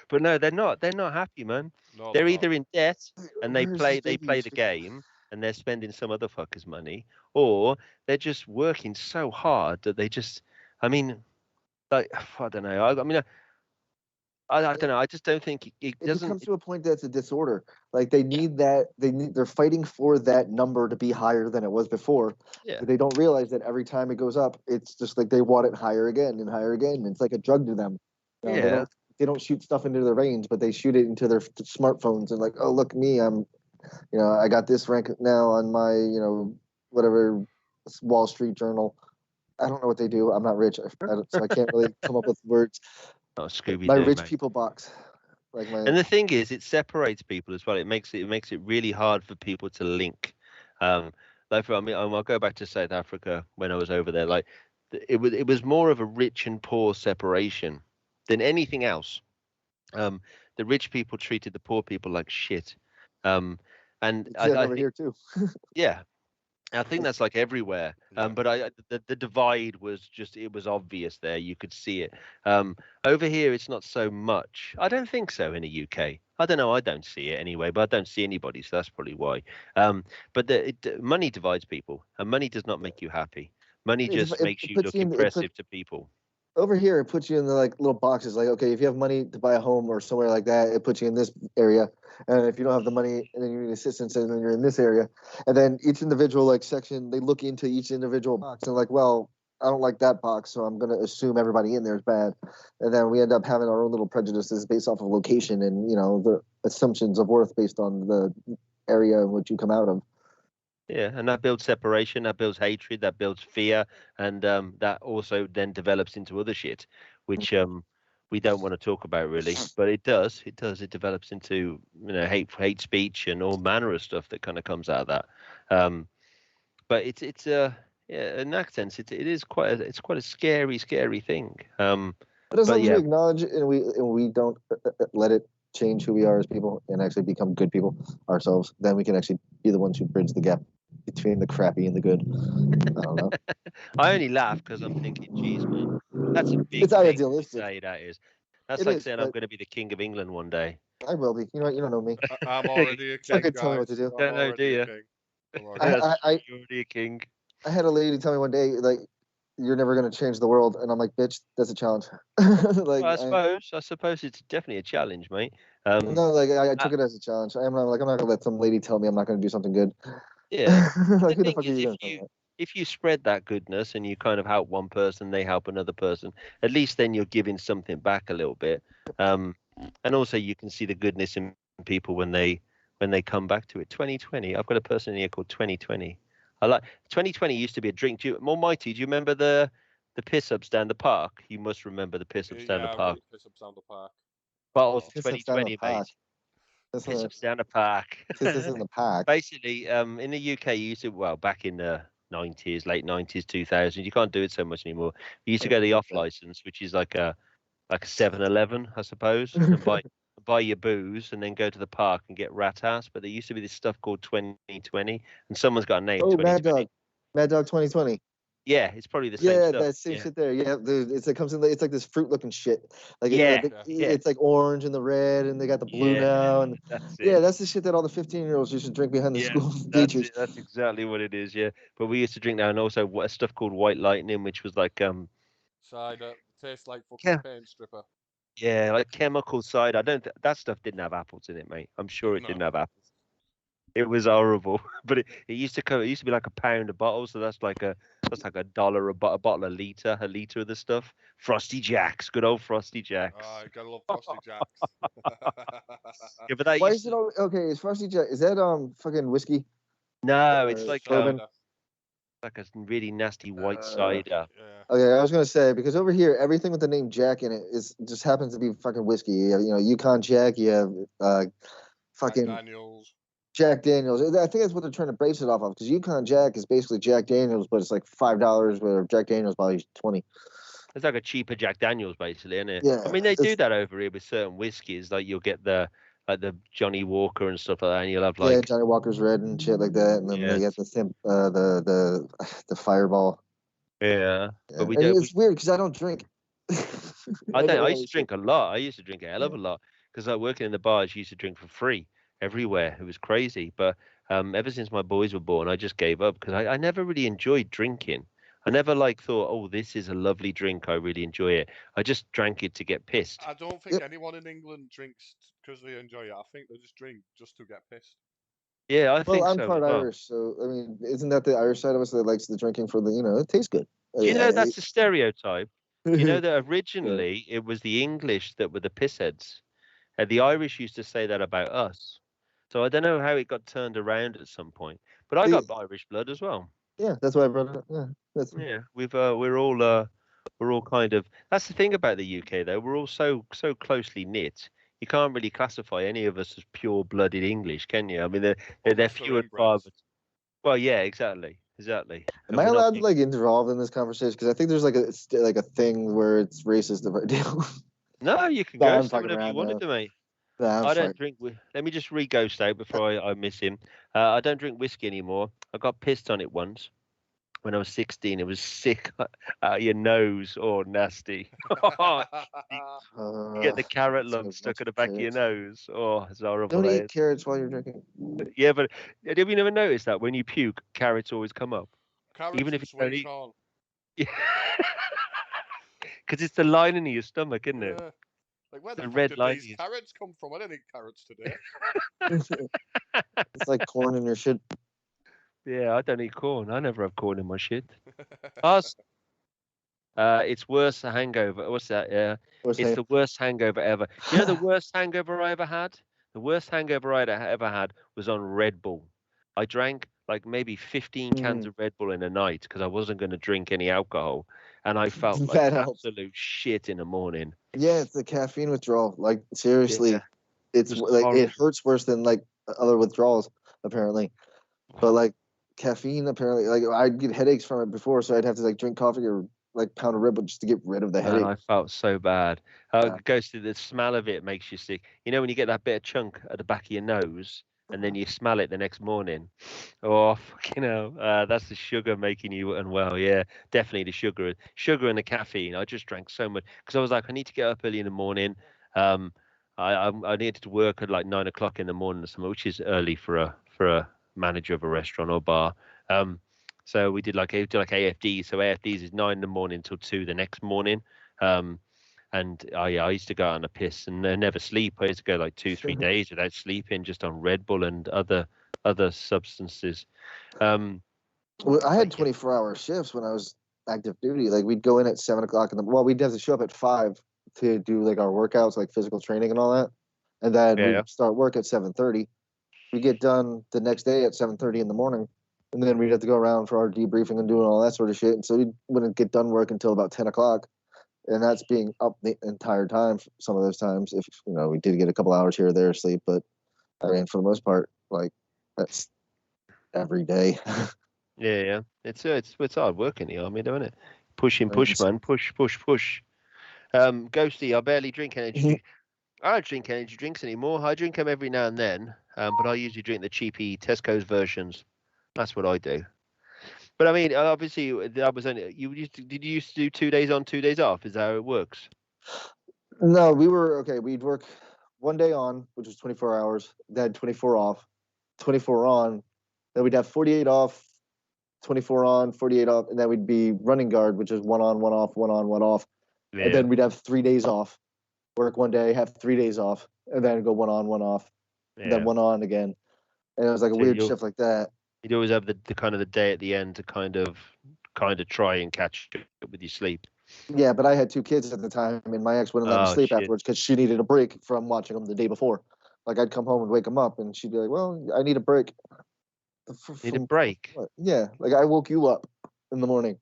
But no, they're not. They're not happy, man. No, They're they're either not. in debt and they Where's this play baby the shoe? game and they're spending some other fucker's money, or they're just working so hard that they just. I mean, like I don't know. I mean, I don't know. I just don't think it It doesn't. becomes to a point that's a disorder. Like they need that. They're fighting for that number to be higher than it was before. Yeah. But they don't realize that every time it goes up, it's just like they want it higher again and higher again. It's like a drug to them. You know, Yeah. They don't shoot stuff into their veins, but they shoot it into their smartphones and like, oh look me, I got this rank now on my whatever Wall Street Journal. I don't know what they do. I'm not rich, so I can't really come up with words. Oh, Scooby My Doo, rich mate. people box. And the thing is, it separates people as well. It makes it really hard for people to link. I'll go back to South Africa when I was over there. Like, it was more of a rich and poor separation than anything else. The rich people treated the poor people like shit. And over here too. Yeah, I think that's like everywhere. Yeah. But the divide was just, it was obvious there. You could see it. Over here, it's not so much. I don't think so in the UK. I don't know. I don't see it anyway, but I don't see anybody, so that's probably why. But money divides people, and money does not make you happy. Money just makes you puts look you in, impressive to people. over here it puts you in the like little boxes. Like, okay, if you have money to buy a home or somewhere like that, it puts you in this area. And if you don't have the money and then you need assistance, and then you're in this area. And then each individual like section, they look into each individual box and like, well, I don't like that box, so I'm gonna assume everybody in there is bad. And then we end up having our own little prejudices based off of location and the assumptions of worth based on the area in which you come out of. Yeah, and that builds separation, that builds hatred, that builds fear, and that also then develops into other shit, which we don't want to talk about really, but it does. It does. It develops into hate speech and all manner of stuff that kind of comes out of that. But it's yeah, in that sense, it is quite a scary thing. But as But long as yeah. we acknowledge it and we don't let it change who we are as people and actually become good people ourselves, then we can actually be the ones who bridge the gap between the crappy and the good. I don't know. I only laugh because I'm thinking, geez, man, that's a big It's thing to idealistic. say. That is. That's It like is, saying I'm but going to be the king of England one day. I will be. You know what? You don't know me. I'm already a It's not king, good telling me what guys. to do. I'm Don't know, do already a you? king. I'm already I, a king. I, I, You're already a king. I had a lady tell me one day, like, you're never going to change the world. And I'm like, bitch, that's a challenge. Like, Well, I suppose it's definitely a challenge, mate. no, like, I uh, took it as a challenge. I'm not going to let some lady tell me I'm not going to do something good. yeah. Like, The who the thing fuck are is, you going to tell me that? if you spread that goodness and you kind of help one person, they help another person, at least then you're giving something back a little bit. And also you can see the goodness in people when they come back to it. 2020. I've got a person here called 2020. I like 2020 used to be a drink. More Mighty, do you remember the piss ups down the park? You must remember the piss ups down Yeah, the I park. remember piss ups down the park. Bottles Oh. Piss ups down the 2020, mate. park. Piss ups down the park. Piss us in the park. Basically, in the UK, you used to, well, back in the 90s, late 90s, 2000s, you can't do it so much anymore. You used to go to the off license, which is like a 7-Eleven, I suppose, and buy your booze and then go to the park and get rat ass. But there used to be this stuff called 2020, and someo's got a name, Oh, Mad 2020. Dog. Mad Dog 2020. Yeah, it's probably the same Yeah, stuff. that same Yeah. shit there. Yeah, dude, it comes in. It's like this fruit looking shit. Like Yeah, yeah. it's like orange and the red, and they got the blue Yeah, now. And that's it. yeah, that's the shit that all the 15-year-olds used to drink behind the Yeah, school that's bleachers. it. That's exactly what it is. Yeah, but we used to drink that, and also stuff called White Lightning, which was like Cider tastes like fucking Yeah. paint stripper. yeah, like chemical cider. I don't. That stuff didn't have apples in it, mate. I'm sure it No. didn't have apples. It was horrible, but it used to come. It used to be like £1 a bottle, so that's like $1 a bottle, a liter of the stuff. Frosty Jacks, good old Frosty Jacks. Oh, you gotta love Frosty Jacks. Yeah, but that Why used is it to, all okay? Is Frosty Jack? Is that fucking whiskey? no, it's like bourbon? like a really nasty white cider. Yeah. Okay, I was gonna say because over here everything with the name Jack in it is just happens to be fucking whiskey. You have, Yukon Jack. You have fucking Daniels. Jack Daniels. I think that's what they're trying to base it off of because Yukon Jack is basically Jack Daniels, but it's like $5, where Jack Daniels probably 20. It's like a cheaper Jack Daniels, basically, isn't it? Yeah, I mean, they do it's- that over here with certain whiskies. Like you'll get the Johnny Walker and stuff like that, and you'll have Yeah, like Johnny Walker's Red and shit like that, and then Yeah. they get the Fireball. yeah. But we And don't. it's weird because I don't drink. I don't. never I had used to this shit. drink a lot. I used to drink a hell of a lot because like working in the bars, you used to drink for free everywhere. It was crazy. But ever since my boys were born, I just gave up because I never really enjoyed drinking. I never like thought, oh, this is a lovely drink. I really enjoy it. I just drank it to get pissed. I don't think anyone in England drinks because they enjoy it. I think they just drink just to get pissed. Yeah, I Well, think I'm so part as well. Irish, so I mean, isn't that the Irish side of us that likes the drinking for the, it tastes good. You know, that's a stereotype. You know that originally it was the English that were the pissheads. And the Irish used to say that about us. So I don't know how it got turned around at some point. But I got Irish blood as well. Yeah, that's why I brought it up. Yeah, Yeah, we're all kind of. That's the thing about the UK though. We're all so closely knit. You can't really classify any of us as pure-blooded English, can you? I mean, they're Unless few and they're far. inbreds. Well, yeah, exactly. Am And I we're not allowed to big- like involved in this conversation? Because I think there's like a thing where it's racist if I do. No, you can No, go I'm say fucking whatever you around wanted now. to, mate. Nah, I'm I fine. don't drink. Let me just re-ghost out before I miss him. I don't drink whiskey anymore. I got pissed on it once when I was 16. It was sick out of your nose. Oh, nasty. You get the carrot It's like a lump stuck bunch at the of back of your carrots. nose. Oh, it's horrible. Don't That eat is. carrots while you're drinking. Yeah, but have you never noticed that when you puke, carrots always come up, Carrots even if and you don't sweet eat? corn. Because it's the lining of your stomach, isn't it? Yeah. Like, where the The fuck red did line these is. carrots come from? I didn't eat carrots today. It's like corn in your shit. Yeah, I don't eat corn. I never have corn in my shit. Us. It's worse a hangover. What's that? Yeah, What's it's that? the worst hangover ever. You know the worst hangover I ever had? The worst hangover I ever had was on Red Bull. I drank like maybe 15 cans of Red Bull in a night because I wasn't going to drink any alcohol, and I felt like That helps. absolute shit in the morning. Yeah, it's the caffeine withdrawal. Like Yeah, seriously, it it's was like it horrible. hurts worse than like other withdrawals apparently. But like caffeine apparently, like I'd get headaches from it before, so I'd have to like drink coffee or like pound a Red Bull just to get rid of the Man, headache. I felt so bad. Yeah. Ghosted, the smell of it makes you sick. You know when you get that bit of chunk at the back of your nose and then you smell it the next morning? Oh, fucking hell. That's the sugar making you unwell. Yeah, definitely the sugar. Sugar and the caffeine. I just drank so much because I was like, I need to get up early in the morning. Um, I needed to work at like 9 o'clock in the morning or something, which is early for a manager of a restaurant or bar. So we did like AFD. So AFDs is 9 in the morning till 2 the next morning. And I used to go out on a piss and never sleep. I used to go like 2-3 days without sleeping, just on Red Bull and other substances. Well, I had But 24-hour shifts when I was active duty. Like we'd go in at 7 o'clock well, we'd have to show up at 5 to do like our workouts, like physical training and all that. And then yeah, we'd start work at 7:30. We get done the next day at 7:30 in the morning. And then we'd have to go around for our debriefing and doing all that sort of shit. And so we wouldn't get done work until about 10 o'clock. And that's being up the entire time some of those times. If we did get a couple hours here or there of sleep, but I mean for the most part, like that's every day. yeah. It's hard work in the army, don't it? Push, man. Push. Ghosty, I barely drink energy drinks. I don't drink energy drinks anymore. I drink them every now and then, but I usually drink the cheapy Tesco's versions. That's what I do. But I mean, obviously, that was only did you used to do 2 days on, 2 days off? Is that how it works? No, we were okay. We'd work one day on, which was 24 hours, then 24 off, 24 on, then we'd have 48 off, 24 on, 48 off, and then we'd be running guard, which is one on, one off, one on, one off. Yeah. And then we'd have 3 days off, work one day, have 3 days off, and then go one on, one off, and then one on again. And it was like a So weird shift like that. You'd always have the kind of the day at the end to kind of try and catch up with your sleep. Yeah, but I had 2 kids at the time, and my ex wouldn't let me sleep shit. afterwards because she needed a break from watching them the day before. Like I'd come home and wake them up, and she'd be like, "Well, I need a break." Need a break? What? Yeah, like I woke you up in the morning.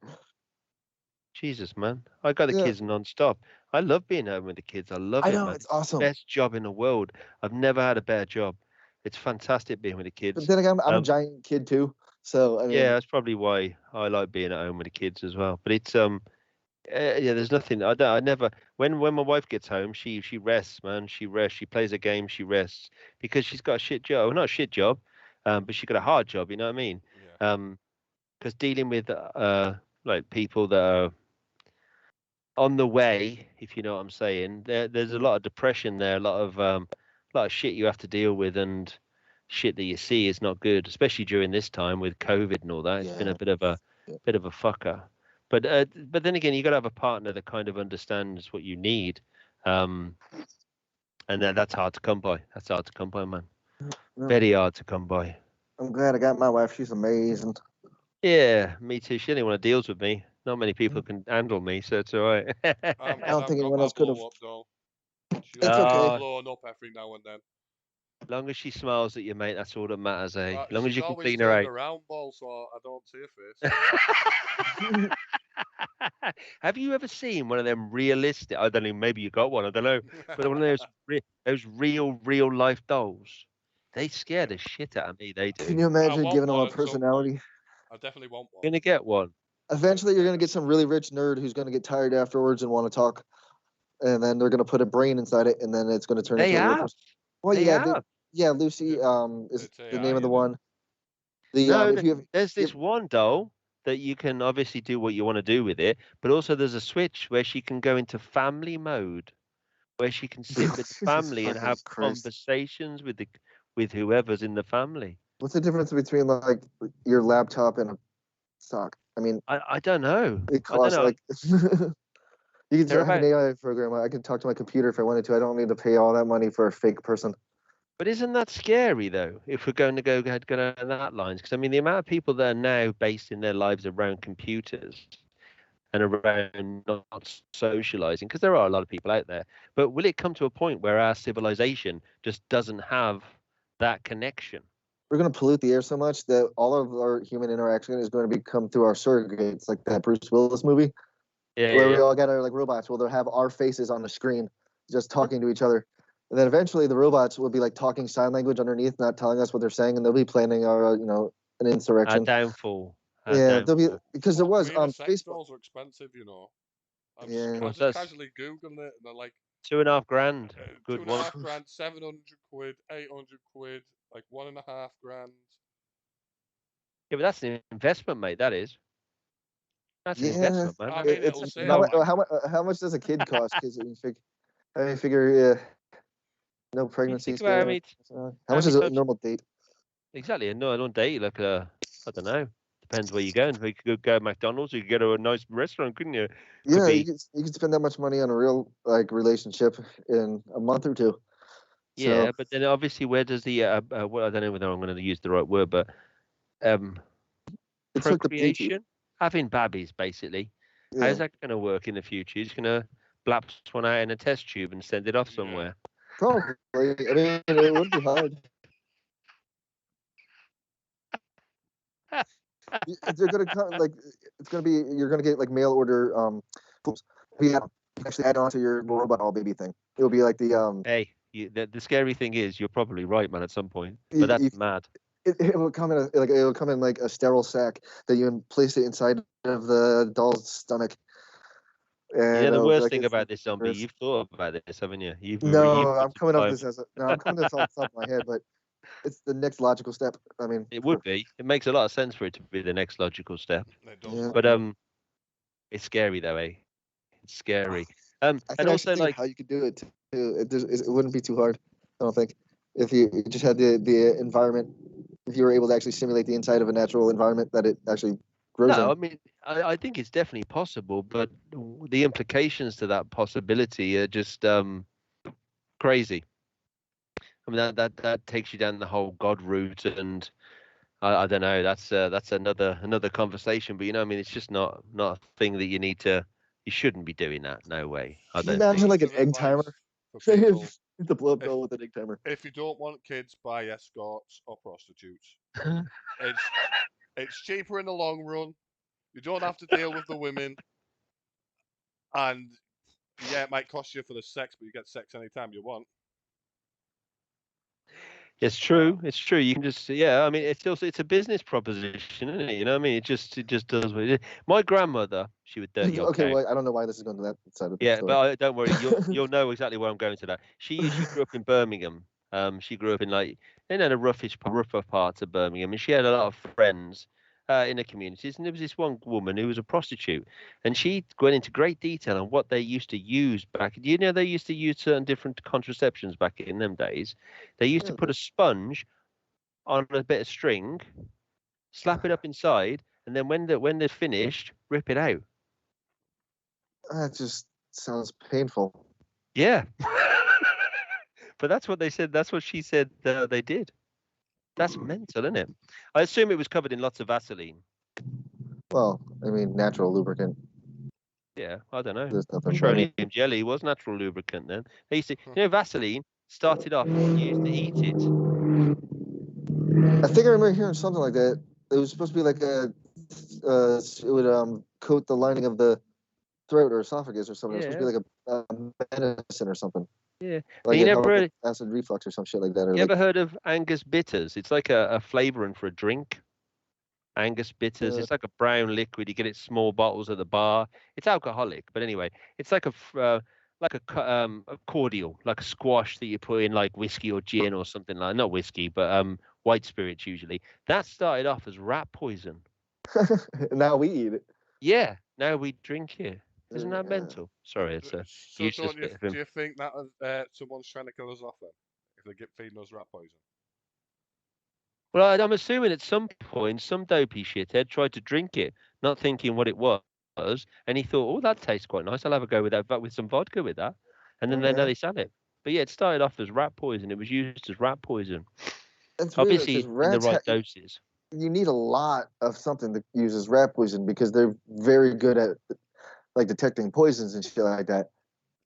Jesus, man, I got the kids non-stop. I love being home with the kids. I love it, man. It's awesome. Best job in the world. I've never had a better job. It's fantastic being with the kids. But then again, I'm a giant kid too, so I mean, yeah, that's probably why I like being at home with the kids as well. But it's yeah, there's nothing. I never. When my wife gets home, she rests, man. She rests. She plays a game. She rests because she's got a shit job. Well, not a shit job, but she's got a hard job. You know what I mean? Yeah. Because dealing with like people that are on the way, if you know what I'm saying, there's a lot of depression there, a lot of shit you have to deal with, and shit that you see is not good, especially during this time with COVID and all that. It's been a bit of a fucker. But then again, you got to have a partner that kind of understands what you need, and that's hard to come by. That's hard to come by, man. Very hard to come by. I'm glad I got my wife. She's amazing. Yeah, me too. She's the only one that deals with me. Not many people can handle me, so it's all right. I don't think anyone else could have. It's okay. Blowing up every now and then. As long as she smiles at you, mate, that's all that matters, eh? As long as you can always clean her out. around, Ball, so I don't see her face. Have you ever seen one of them realistic? I don't know. Maybe you got one. I don't know. But one of those real life dolls. They scare the shit out of me. They do. Can you imagine giving them a personality? I definitely want one. You're gonna get one. Eventually, you're gonna get some really rich nerd who's gonna get tired afterwards and want to talk, and then they're gonna put a brain inside it, and then it's gonna turn into a real person. Well, They yeah, have. yeah. Lucy Yeah, is it's the AI, name of the innit? one. The No, if you have there's this one doll that you can obviously do what you want to do with it, but also there's a switch where she can go into family mode, where she can sit with the Jesus family and fucking have Christ. conversations with whoever's in the family. What's the difference between like your laptop and a sock? I mean, I don't know. it I don't costs know. like you can They're have an about, AI program. I can talk to my computer if I wanted to. I don't need to pay all that money for a fake person. but isn't that scary though? If we're going to go down that lines, because I mean the amount of people that are now basing their lives around computers and around not socializing, because there are a lot of people out there. But will it come to a point where our civilization just doesn't have that connection? We're going to pollute the air so much that all of our human interaction is going to become through our surrogates, like that Bruce Willis movie, Yeah, where yeah, we yeah. all got our like robots. Well, they'll have our faces on the screen, just talking to each other, and then eventually the robots will be like talking sign language underneath, not telling us what they're saying, and they'll be planning our, an Our insurrection. downfall. Our Yeah, they'll be downfall. because there was Arena on sex Facebook. dolls are expensive, you know. Yeah, What's just that? casually googling it, and they're like 2.5 grand. two Good and a one. half grand, 700 quid, 800 quid, like 1.5 grand. Yeah, but that's an investment, mate. That is. That's an yeah. investment, man. I That's mean, It's it'll save how long. much? like How much does a kid cost? Because I figure, yeah, no You pregnancy think about scare. How how much many is a times normal date? exactly? No, I don't date like I don't know. Depends where you're going. You could go to McDonald's. You could go to a nice restaurant, couldn't you? Could Yeah, be. you could spend that much money on a real like relationship in a month or two. So Yeah, but then obviously, where does the well, I don't know whether I'm going to use the right word, but um, it's like the Bluetooth. procreation, having babies, basically. How's Yeah, that going to work in the future? You're just going to blast one out in a test tube and send it off yeah. somewhere. probably. I mean, it wouldn't be hard. They're gonna come like it's gonna be you're gonna get like mail order foods. You can actually add on to your little robot all baby thing. It'll be like Hey, the scary thing is you're probably right, man, at some point, but you, that's you, mad. it will come in it'll come in like a sterile sack that you can place it inside of the doll's stomach, You and know, the it'll be worst like thing it's about this zombie, dangerous. you've thought about this, haven't you? You've No, put I'm some coming up time. with this no, I'm coming to this off the top of my head, but it's the next logical step. I mean, It would be. It makes a lot of sense for it to be the next logical step. It does, yeah, like, But it's scary though, eh? It's scary. I And can actually also think of like, how you could do it too. It wouldn't be too hard. I don't think if you just had the environment, if you were able to actually simulate the inside of a natural environment that it actually grows no, in. I mean, I think it's definitely possible, but the implications to that possibility are just crazy. I mean, that takes you down the whole God route, and I don't know. That's another conversation. But I mean, it's just not a thing that you shouldn't be doing that. No way. I Can you don't think. imagine like an piece of egg advice timer? for people: The blow up if doll with an egg timer. if you don't want kids, buy escorts or prostitutes. It's it's cheaper in the long run. You don't have to deal with the women, and yeah, it might cost you for the sex, but you get sex anytime you want. It's true. It's true. You can just yeah. I mean, it's a business proposition, isn't it? You know what I mean? It just does what it is. My grandmother, she was 30-odd Okay, count. well, I don't know why this is going to that side of the Yeah, story. but don't worry. You'll know exactly where I'm going to that. She grew up in Birmingham. She grew up in like the rougher parts of Birmingham, and she had a lot of friends in the communities. And there was this one woman who was a prostitute, and she went into great detail on what they used to use back. Do you know they used to use certain different contraceptions back in them days? They used to Yeah, put a sponge on a bit of string, slap it up inside, and then when they're finished, rip it out. that just sounds painful. Yeah. But that's what they said. That's what she said they did. That's mental, isn't it? I assume it was covered in lots of Vaseline. Well, I mean, natural lubricant. Yeah, I don't know. There's nothing Petroleum better. jelly was natural lubricant then. They used to, Vaseline started off, you used to eat it. I think I remember hearing something like that. It was supposed to be like it would coat the lining of the throat or esophagus or something. It was supposed Yeah, to be like a medicine or something. yeah. And Like you it never helped with heard, acid reflux or some shit like that. Or you like ever heard of Angus bitters? It's like a flavoring for a drink. Angus bitters. uh, It's like a brown liquid. You get it small bottles at the bar. It's alcoholic, but anyway, it's like a cordial, like a squash that you put in like whiskey or gin or something like not whiskey, but white spirits usually. That started off as rat poison. Now we eat it. Yeah, now we drink it. Isn't that Yeah. mental? Sorry, it's a So useless don't you? bit of Do you think that someone's trying to kill us off then? If they get feeding us rat poison? Well, I'm assuming at some point some dopey shithead tried to drink it, not thinking what it was, and he thought, "Oh, that tastes quite nice. I'll have a go with that, but with some vodka with that." And then Yeah. they sell it. But yeah, it started off as rat poison. It was used as rat poison, It's weird obviously because in the rats. right doses. You need a lot of something that uses rat poison because they're very good at like detecting poisons and shit like that.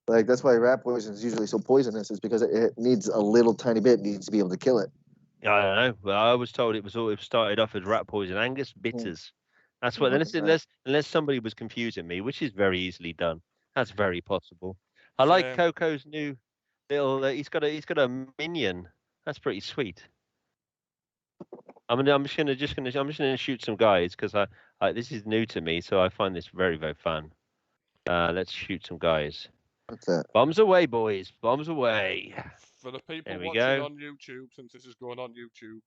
Like that's why rat poison is usually so poisonous, is because it needs a little tiny bit needs to be able to kill it. Yeah, I don't know. Well, I was told it started off as rat poison, Angus bitters. That's what. Unless somebody was confusing me, which is very easily done. That's very possible. I like Same. Coco's new little. He's got a minion. That's pretty sweet. I'm just gonna shoot some guys because I this is new to me, so I find this very very fun. Let's shoot some guys. What's that? Bombs away, boys. Bombs away. For the people There we watching go. on YouTube, since this is going on YouTube,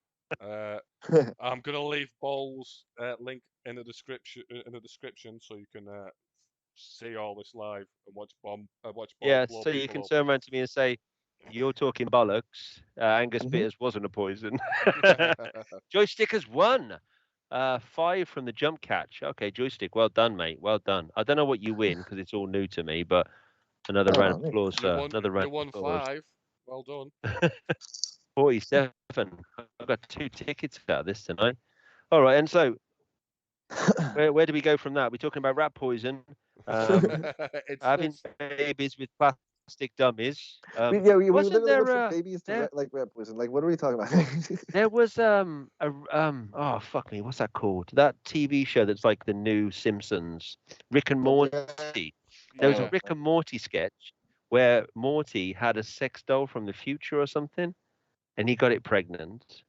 I'm gonna leave Bowl's link in the description, so you can see all this live and watch Bowl Yeah, blow so you can people up. turn around to me and say, "You're talking bollocks. Angus Mhm. Bitters wasn't a poison." Joystick has won. 5 from the jump catch. Okay, Joystick, well done, mate. Well done. I don't know what you win because it's all new to me, but another Oh, round of neat. applause, You sir. won. Another round You won of applause. 5. Well done. 47. I've got 2 tickets out of this tonight. All right, and so where do we go from that? We're talking about rat poison, having it's babies with plastic dummies. we Wasn't literally went from there babies to there rat poison. Like, what are we talking about? there was oh fuck me, what's that called? That TV show that's like the new Simpsons, Rick and Morty. There was a yeah. Rick and Morty sketch where Morty had a sex doll from the future or something, and he got it pregnant.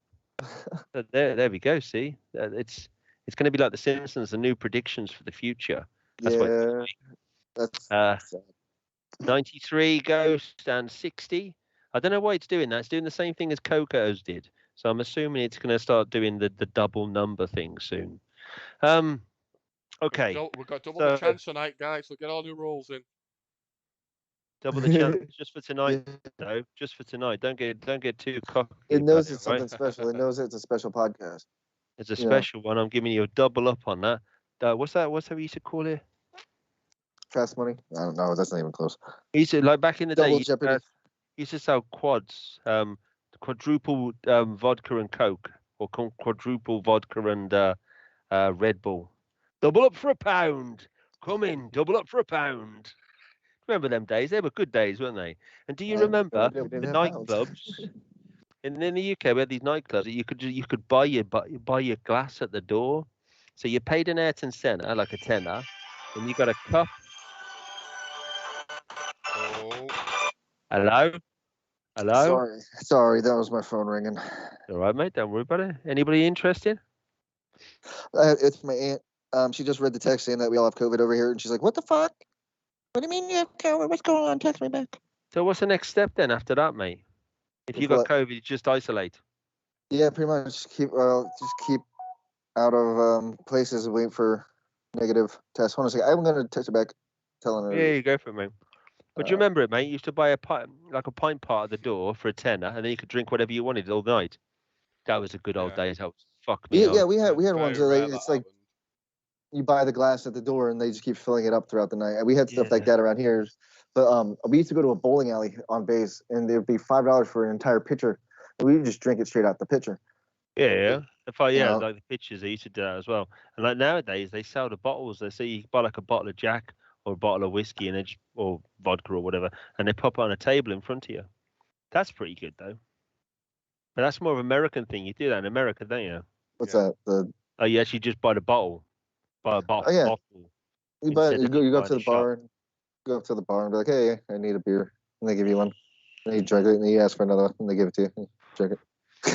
So there we go. See, it's going to be like the Simpsons, the new predictions for the future. That's what. Yeah, that's Uh, sad. 93 Ghost and 60. I don't know why it's doing that. It's doing the same thing as Coco's did. So I'm assuming it's going to start doing the double number thing soon. Okay. We've got double So the chance tonight, guys. So get all your rolls in. double the chance just for tonight, Yeah. though. Just for tonight. Don't get too cocky It about knows it, it's right? something special. It knows it's a special podcast. It's a You know, special one. I'm giving you a double up on that. What's that we used to call it? fast money. I don't know. That's not even close. We used to, like back in the Double day, Jeopardy. used to sell quads, quadruple vodka and Coke, or quadruple vodka and Red Bull. Double up for £1. Come in, double up for £1. Remember them days? They were good days, weren't they? And do you I remember we didn't the have pounds. nightclubs? In the UK, we had these nightclubs that you could buy your glass at the door. So you paid an Ayrton Senna, like a tenner, and you got a cup. Oh, Hello? Hello? Sorry, that was my phone ringing. All right, mate. Don't worry about it. Anybody interested? It's my aunt. She just read the text saying that we all have COVID over here, and she's like, "What the fuck? What do you mean you have COVID? What's going on? Text me back." So what's the next step then after that, mate? If you With got what? COVID, you just isolate. Yeah, pretty much. Just keep out of places and wait for negative tests. Hold on a second. I'm gonna text her back, telling her. Yeah, you go for it, mate. But do you remember it, mate? You used to buy a pint part at the door for a tenner, and then you could drink whatever you wanted all night. That was a good old Yeah. days. That was fuck me. Yeah, we had very ones that rare like, that it's like happened. you buy the glass at the door and they just keep filling it up throughout the night. We had stuff like Yeah. that around here, but we used to go to a bowling alley on B.a.z and there'd be $5 for an entire pitcher, and we would just drink it straight out the pitcher. Yeah. know. Like the pictures, they used to do that as well. And like nowadays, they sell the bottles. They say you can buy like a bottle of Jack or a bottle of whiskey and or vodka or whatever, and they pop it on a table in front of you. That's pretty good though. But that's more of an American thing. You do that in America, don't you? What's Yeah. that? Oh, you actually just buy the bottle. Buy a Oh yeah, bottle. you buy Instead you of go buying up to a the shot. bar, go up to the bar and be like, "Hey, I need a beer," and they give you one. And you drink it, and you ask for another, and they give it to you. You drink it.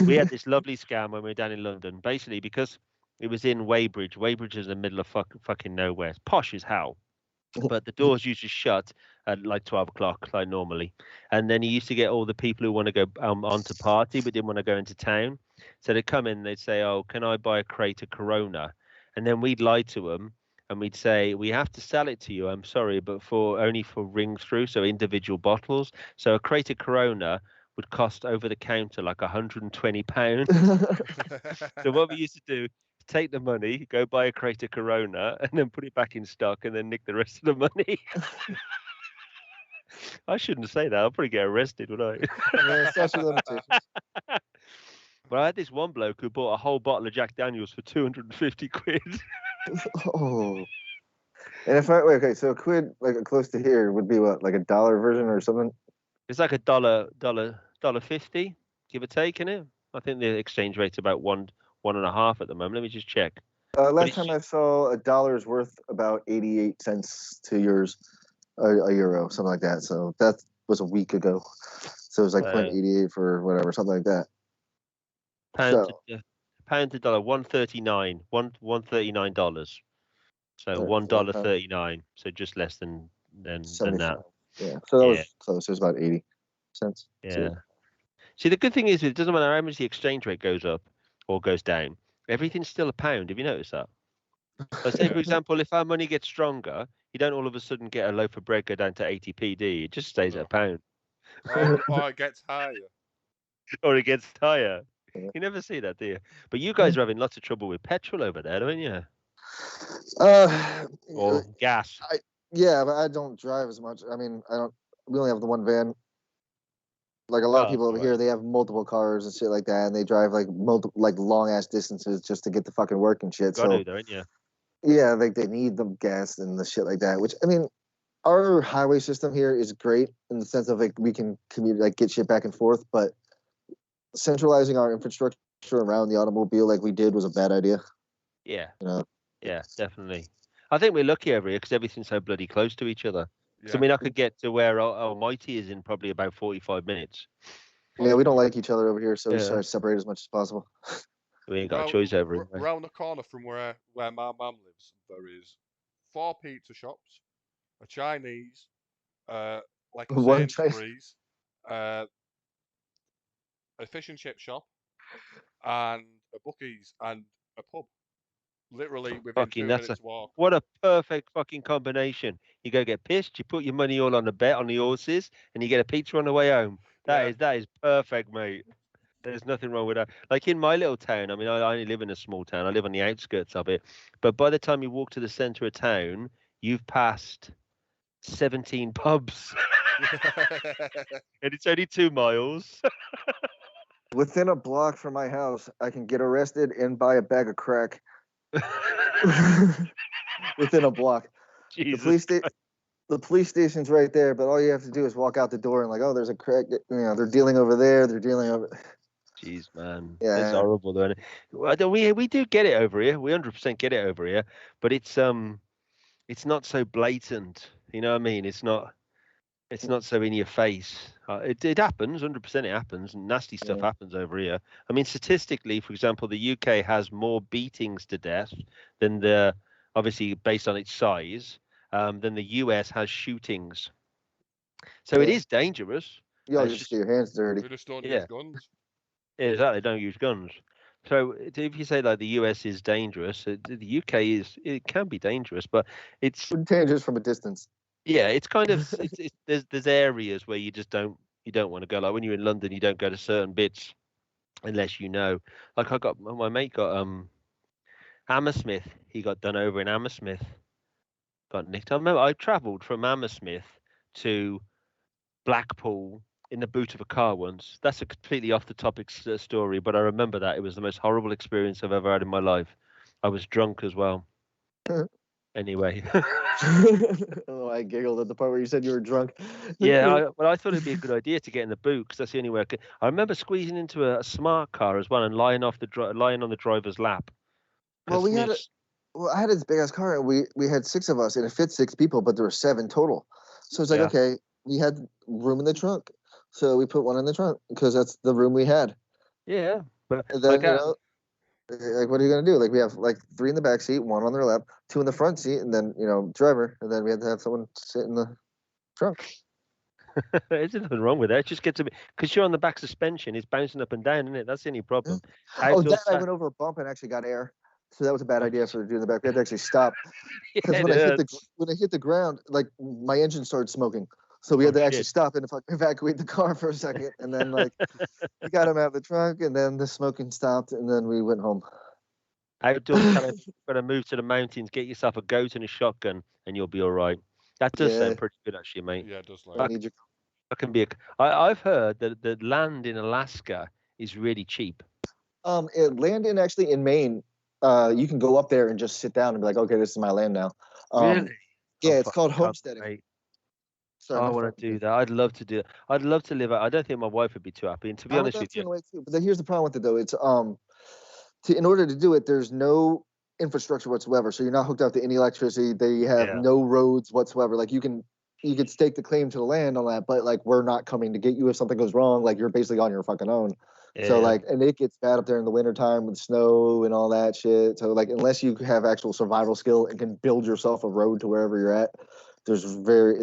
We had this lovely scam when we were down in London. Basically, because it was in Weybridge. Weybridge is in the middle of fucking nowhere. It's posh as hell. but the doors used to shut at like 12 o'clock, like normally. And then he used to get all the people who want to go on to party but didn't want to go into town. So they'd come in and they'd say, "Oh, can I buy a crate of Corona?" And then we'd lie to them and we'd say, "We have to sell it to you. I'm sorry, but only for ring through, so individual bottles. So a crate of Corona would cost over the counter like £120. So what we used to do, take the money, go buy a crate of Corona, and then put it back in stock, and then nick the rest of the money. I shouldn't say that. I'll probably get arrested, would I? Yeah, statute of limitations. But I had this one bloke who bought a whole bottle of Jack Daniels for 250 quid. Oh. And if I wait, okay, so a quid like close to here would be what, like a dollar version or something? It's like $1.50, give or take, in it. I think the exchange rate's about one and a half at the moment. Let me just check. Last it's time I saw a dollar's worth about 88 cents to yours, a euro, something like that. So that was a week ago. So it was like 0.88 for whatever, something like that. Pound to dollar, $1.39, $1.39. So $1.39. So just less than that. Yeah. So that was close. It was about 80 cents. Yeah. See, the good thing is it doesn't matter how much the exchange rate goes up or goes down. Everything's still a pound. Have you noticed that? Like, say, for example, if our money gets stronger, you don't all of a sudden get a loaf of bread go down to 80p, do you? It just stays at a pound. Or it gets higher. Or it gets higher. Yeah. You never see that, do you? But you guys are having lots of trouble with petrol over there, don't you? Or gas. Yeah, but I don't drive as much. I mean, we only have the one van. Like a lot of people over here, they have multiple cars and shit like that, and they drive like long ass distances just to get to fucking work and shit. Got to, don't you? Yeah, like they need the gas and the shit like that. Which, I mean, our highway system here is great in the sense of like we can commute, like get shit back and forth, but centralizing our infrastructure around the automobile like we did was a bad idea. Yeah. You know? Yeah, definitely. I think we're lucky over here because everything's so bloody close to each other. So, Yeah. I mean, I could get to where Almighty is in probably about 45 minutes. Yeah, we don't like each other over here, so we try to separate as much as possible. We ain't got a choice over it. Round the corner from where my mum lives, there is 4 pizza shops, a Chinese, like a One Sainsbury's, a fish and chip shop, and a Buc-ee's and a pub. Literally within 2 minutes walk. What a perfect fucking combination. You go get pissed, you put your money all on the bet on the horses, and you get a pizza on the way home. That is perfect, mate. There's nothing wrong with that. Like in my little town, I mean, I only live in a small town. I live on the outskirts of it. But by the time you walk to the centre of town, you've passed 17 pubs. And it's only 2 miles. Within a block from my house, I can get arrested and buy a bag of crack. Within a block. The police station's right there, but all you have to do is walk out the door and like, oh, there's a crack. You know, they're dealing over there. They're dealing over. Jeez, man. Yeah. It's horrible, though. We do get it over here. We 100% get it over here, but it's not so blatant. You know what I mean? It's not so in your face. It happens, 100% it happens, and nasty stuff happens over here. I mean, statistically, for example, the UK has more beatings to death than obviously based on its size, than the US has shootings. So it is dangerous. You all just get your hands dirty. We just don't use guns. Yeah, exactly, don't use guns. So if you say like the US is dangerous, the UK it can be dangerous, but it's dangerous from a distance. Yeah, it's kind of there's areas where you don't want to go. Like when you're in London, you don't go to certain bits unless you know. Like my mate got Hammersmith. He got done over in Hammersmith. Got nicked. I remember I travelled from Hammersmith to Blackpool in the boot of a car once. That's a completely off the topic story, but I remember that it was the most horrible experience I've ever had in my life. I was drunk as well. Anyway. Oh, I giggled at the part where you said you were drunk. Yeah, I thought it'd be a good idea to get in the boot because that's the only way I could. I remember squeezing into a smart car as well and lying on the driver's lap. Well, I had this big ass car and we had 6 of us and it fit 6 people, but there were 7 total. So it's like, okay, we had room in the trunk, so we put one in the trunk because that's the room we had. Yeah, but then, Like, what are you gonna do? Like, we have like 3 in the back seat, 1 on their lap, 2 in the front seat, and then driver, and then we had to have someone sit in the trunk. There's nothing wrong with that. It just gets a bit because you're on the back suspension. It's bouncing up and down, isn't it? That's the only problem. Oh, Outdoor that I sat- went over a bump and actually got air, so that was a bad idea for the dude in the back. We had to actually stop because Yeah, when it I hurts. hit the ground, like my engine started smoking, so we had Oh, to actually shit. stop and evacuate the car for a second, and then like we got him out of the trunk, and then the smoking stopped, and then we went home. Outdoor talent, got to move to the mountains, get yourself a goat and a shotgun, and you'll be all right. That does Yeah. sound pretty good, actually, mate. Yeah, it does I like. need your That can be I've heard that the land in Alaska is really cheap. land actually in Maine. You can go up there and just sit down and be like, okay, this is my land now. Really? Yeah, I'm it's called fucking homesteading. mate. Sorry, I my want phone. to do that. I'd love to do it. I'd love to live out. I don't think my wife would be too happy. And to be I would honest love with to in you, a way too. But then here's the problem with it though. It's in order to do it, there's no infrastructure whatsoever. So you're not hooked up to any electricity. They have Yeah. no roads whatsoever. Like you could stake the claim to the land on that, but like we're not coming to get you if something goes wrong. Like you're basically on your fucking own. So Yeah. like, and it gets bad up there in the wintertime with snow and all that shit. So like, unless you have actual survival skill and can build yourself a road to wherever you're at, it's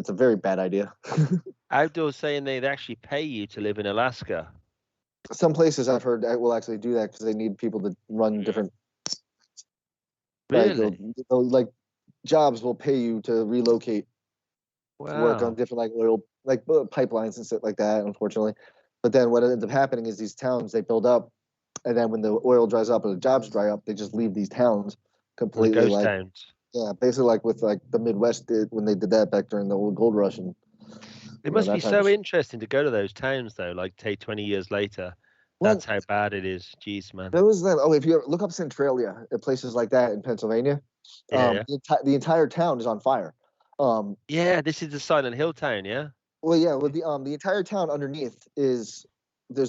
a very bad idea. Outdoors saying they'd actually pay you to live in Alaska. Some places I've heard that will actually do that because they need people to run Yeah. different. Really? Like jobs will pay you to relocate to work on Wow. different like oil pipelines and stuff like that. Unfortunately, but then what ends up happening is these towns they build up, and then when the oil dries up or the jobs dry up, they just leave these towns The completely. ghost Like towns. yeah, basically like with like the Midwest did when they did that back during the old gold rush and It must that be type so of shit. interesting to go to those towns though. Like take 20 years later. Well, That's how bad it is. Jeez, man. there was that. Oh, if you ever look up Centralia, places like that in Pennsylvania, Yeah. the entire town is on fire. Yeah, this is the Silent Hill town, yeah? Well, yeah, well, the entire town underneath there's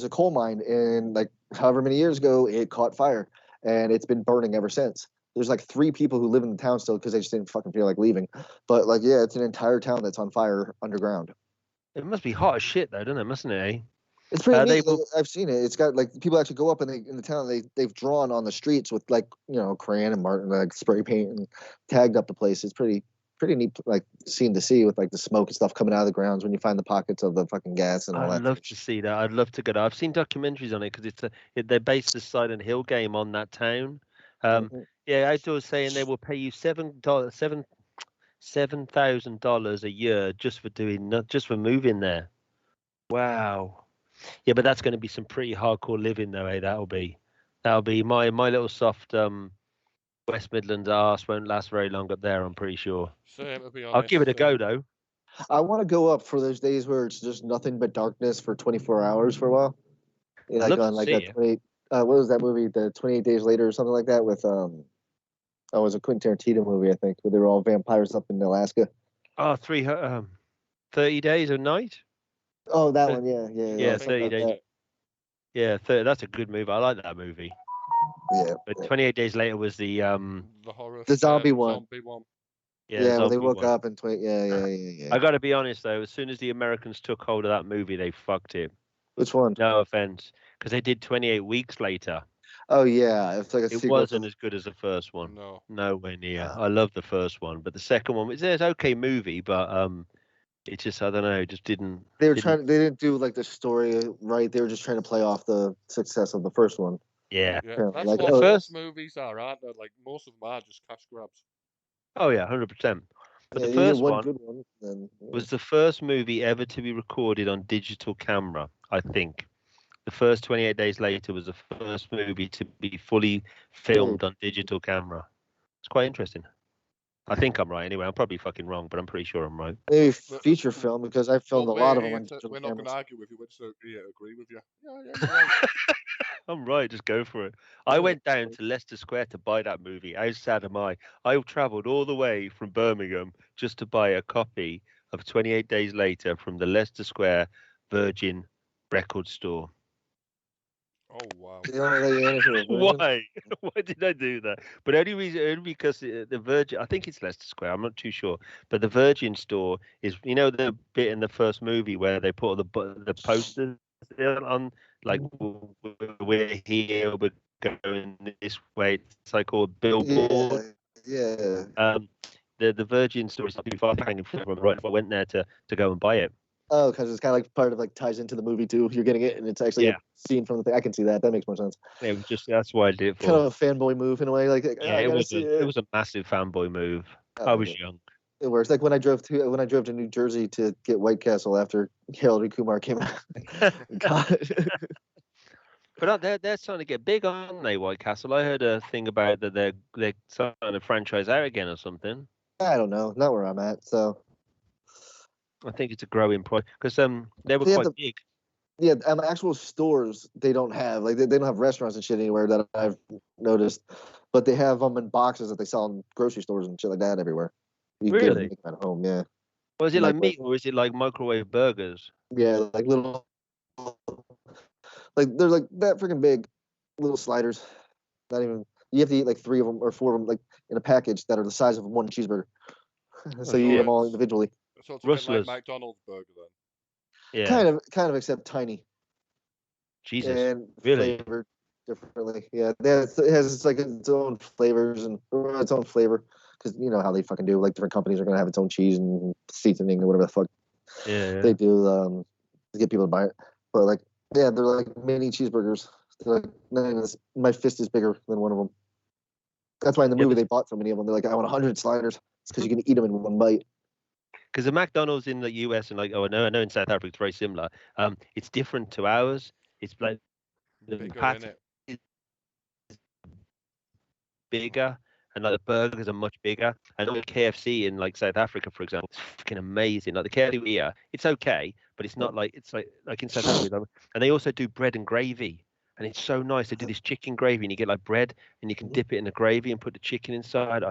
a coal mine, and like however many years ago, it caught fire, and it's been burning ever since. There's like 3 people who live in the town still because they just didn't fucking feel like leaving. But like, yeah, it's an entire town that's on fire underground. It must be hot as shit though, doesn't it? Mustn't it? Eh? It's pretty They neat. will. I've seen it. It's got like people actually go up and in the town they've drawn on the streets with like crayon and martin like spray paint and tagged up the place. It's pretty neat like scene to see with like the smoke and stuff coming out of the grounds when you find the pockets of the fucking gas and all I'd that. love to see that. I'd love to go there. I've seen documentaries on it because they based the Silent Hill game on that town. Mhm. Yeah, Outdoors saying they will pay you $7,000 a year just for moving there. Wow. Yeah, but that's going to be some pretty hardcore living though. That'll be my little soft West Midlands arse won't last very long up there. I'm pretty sure. Same, to be honest. I'll give it a go though. I want to go up for those days where it's just nothing but darkness for 24 hours for a while. I'd Like love on to like see that it. 28 what was that movie, the 28 days later or something like that with it was a Quentin Tarantino movie, I think, where they were all vampires up in Alaska. Oh, 30 days a night. Oh, that Uh, one, yeah, Yeah, something 30 like days. that. Yeah, 30, that's a good movie. I like that movie. Yeah, But 28 days later was the The horror. the zombie one. Zombie one. Yeah, when they zombie woke one. up and yeah. I got to be honest though, as soon as the Americans took hold of that movie, they fucked it. Which one? No offense, because they did 28 weeks later. Oh yeah, it's like a It sequel. wasn't as good as the first one. No. Nowhere near. I love the first one, but the second one it's an okay movie, but it just I don't know, it just didn't. They didn't do like the story right. They were just trying to play off the success of the first one. Yeah. Yeah, Apparently. that's Like, what the most first- movies are, aren't they? Like most of them are just cash grabs. Oh yeah, 100%. But yeah, the you get first one one good one, then was the first movie ever to be recorded on digital camera, I think. The first 28 days later was the first movie to be fully filmed on digital camera. It's quite interesting. I think I'm right anyway. I'm probably fucking wrong, but I'm pretty sure I'm right. maybe feature film because I filmed a lot of them on digital We're not going to cameras. argue with you. We're just agree with you. Yeah, you're right. I'm right. Just go for it. I went down to Leicester Square to buy that movie. How sad am I? I travelled all the way from Birmingham just to buy a copy of 28 Days Later from the Leicester Square Virgin record store. Oh wow. They don't let you in if you're a virgin? Why? Why did I do that? But only because the Virgin. I think it's Leicester Square. I'm not too sure. But the Virgin store is, the bit in the first movie where they put the posters on, like we're here, we're going this way. It's like called billboard. Yeah. The Virgin store is not too far hanging from the right. I went there to go and buy it. Oh, because it's kind of like part of like ties into the movie too. You're getting it, and it's actually Yeah. a scene from the thing. I can see that. That makes more sense. It was just that's why I did it for. Kind of a fanboy move in a way. Like, Yeah, I it gotta was see it was a massive fanboy move. I was young. It works. Like when I drove to New Jersey to get White Castle after Harold and Kumar came out. God. But they're starting to get big, aren't they, White Castle? I heard a thing about that they're starting to franchise out again or something. I don't know. Not where I'm at. So I think it's a growing product because they were They have quite big. yeah, actual stores they don't have. Like they don't have restaurants and shit anywhere that I've noticed. But they have them in boxes that they sell in grocery stores and shit like that everywhere. You can get them Really? and make them at home. Yeah. Or is it like Microwave. meat or is it like microwave burgers? Yeah, like little, like they're like that freaking big, little sliders. Not even. You have to eat like 3 of them or 4 of them, like in a package that are the size of one cheeseburger. So you eat them all individually. So it's a bit Rustlers. like McDonald's burger then. Yeah. Kind of, except tiny Jesus. and Really? flavored differently. Yeah, it has its like its own flavors and or its own flavor because you know how they fucking do. Like different companies are gonna have its own cheese and seasoning and whatever the fuck Yeah. they do to get people to buy it. But like, yeah, they're like mini cheeseburgers. They're like, my fist is bigger than one of them. That's why in the movie they bought so many of them. They're like, I want 100 sliders because you can eat them in one bite. Because the McDonald's in the US and like I know in South Africa it's very similar. It's different to ours. It's like the Bigger, patty innit? is bigger and like the burgers are much bigger. I know KFC in like South Africa, for example, it's fucking amazing. Like the KFC here, it's okay, but it's not like it's like in South Africa. And they also do bread and gravy. And it's so nice. They do this chicken gravy, and you get like bread, and you can dip it in the gravy and put the chicken inside.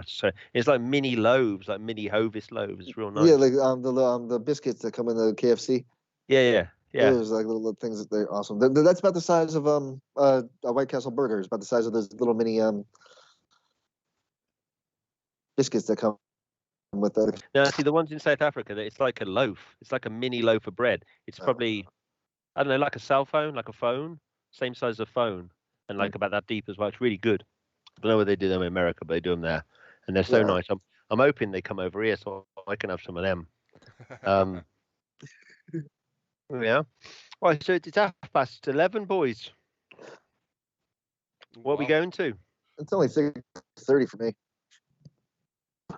It's like mini loaves, like mini Hovis loaves. It's real nice. Yeah, like the biscuits that come in the KFC. Yeah. There's like little things that they're awesome. That's about the size of a White Castle burger. It's about the size of those little mini biscuits that come with that. Now, see the ones in South Africa, it's like a loaf. It's like a mini loaf of bread. It's probably I don't know, like a cell phone, like a phone, same size as a phone, and like about that deep as well. It's really good. I don't know whether they do them in America, but they do them there, and they're so nice. I'm hoping they come over here so I can have some of them. Yeah. Right, so it's 11:30, boys. What are we going to? It's only 6:30 for me.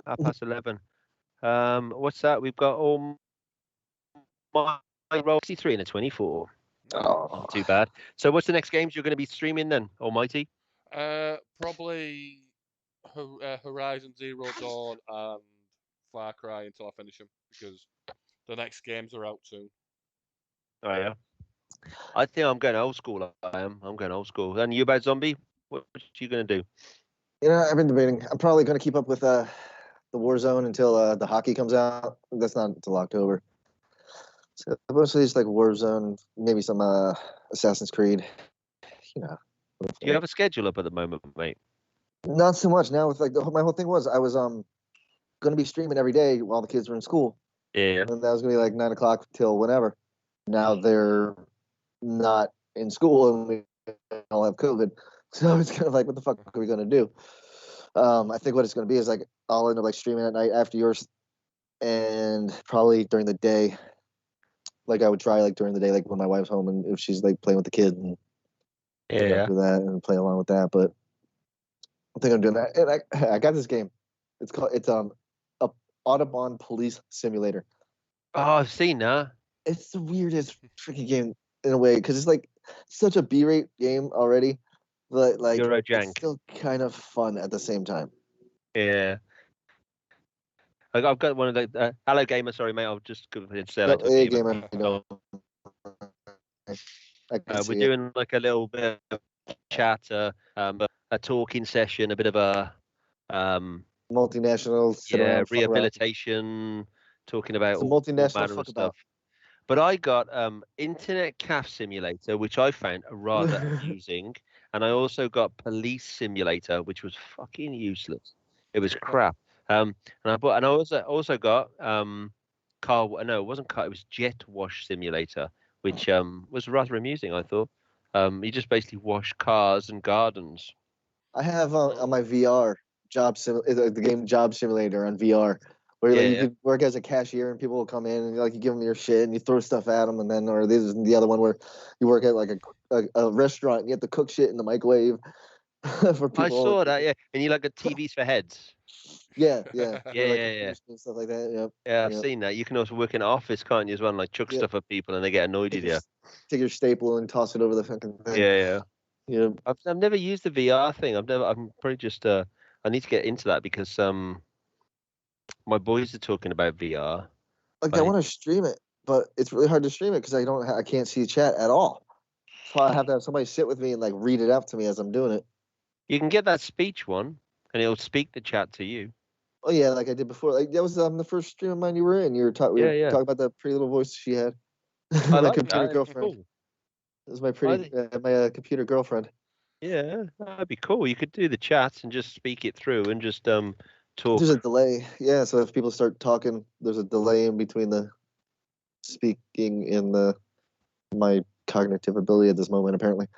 11:30. What's that? We've got all my roll 63 and a 24. Oh. Not too bad. So what's the next games you're going to be streaming then, Almighty? Probably Horizon Zero Dawn and Far Cry until I finish them because the next games are out soon. Oh yeah. I think I'm going old school. I'm going old school. And you about zombie? What are you going to do? You know, I've been debating. I'm probably going to keep up with the Warzone until the hockey comes out. That's not until October. So mostly just like Warzone, maybe some Assassin's Creed. You know. Do you have a schedule up at the moment, mate? Not so much now. With like my whole thing was I was going to be streaming every day while the kids were in school. Yeah. And that was going to be like 9 o'clock till whenever. Now they're not in school and we all have COVID. So it's kind of like, what the fuck are we going to do? I think what it's going to be is like I'll end up like streaming at night after yours, and probably during the day. Like I would try like during the day, like when my wife's home and if she's like playing with the kid and after that and play along with that. But I think I'm doing that. And I got this game. It's a Audubon Police Simulator. Oh, I've seen that. It's the weirdest freaking game in a way because it's like such a B-rate game already, but like it's still kind of fun at the same time. Yeah. I've got one of the hello gamer. Sorry, mate. I'll just go ahead and say hello to Hey, gamer. gamer. You know, we're doing like a little bit of chat, a talking session, a bit of a multinational. Rehabilitation, talking about all multinational manner of stuff. But I got Internet Calf Simulator, which I found rather amusing, and I also got Police Simulator, which was fucking useless. It was crap. And I also got it wasn't car. It was Jet Wash Simulator, which was rather amusing. I thought. You just basically wash cars and gardens. I have on my VR the game Job Simulator on VR, where like you could work as a cashier and people will come in and like you give them your shit and you throw stuff at them, and then or this is the other one where you work at like a restaurant and you have to cook shit in the microwave for people. I saw that, yeah, and you like got TVs for heads. Yeah. Yeah. And stuff like that. Yep. Yeah, I've seen that. You can also work in an office, can't you, as well, and like chuck stuff at people and they get annoyed with you. Take your staple and toss it over the fucking thing. Yeah. Yeah. I've never used the VR thing. I'm probably just I need to get into that because my boys are talking about VR. Like I want to stream it, but it's really hard to stream it because I can't see chat at all. So I have to have somebody sit with me and like read it out to me as I'm doing it. You can get that speech one, and it'll speak the chat to you. Oh yeah, like I did before. Like that was the first stream of mine you were in. You were talking about that pretty little voice she had. I my like computer that. girlfriend. Cool. It was my my computer girlfriend. Yeah, that'd be cool. You could do the chat and just speak it through and just talk. There's a delay. Yeah, so if people start talking, there's a delay in between the speaking and my cognitive ability at this moment, apparently.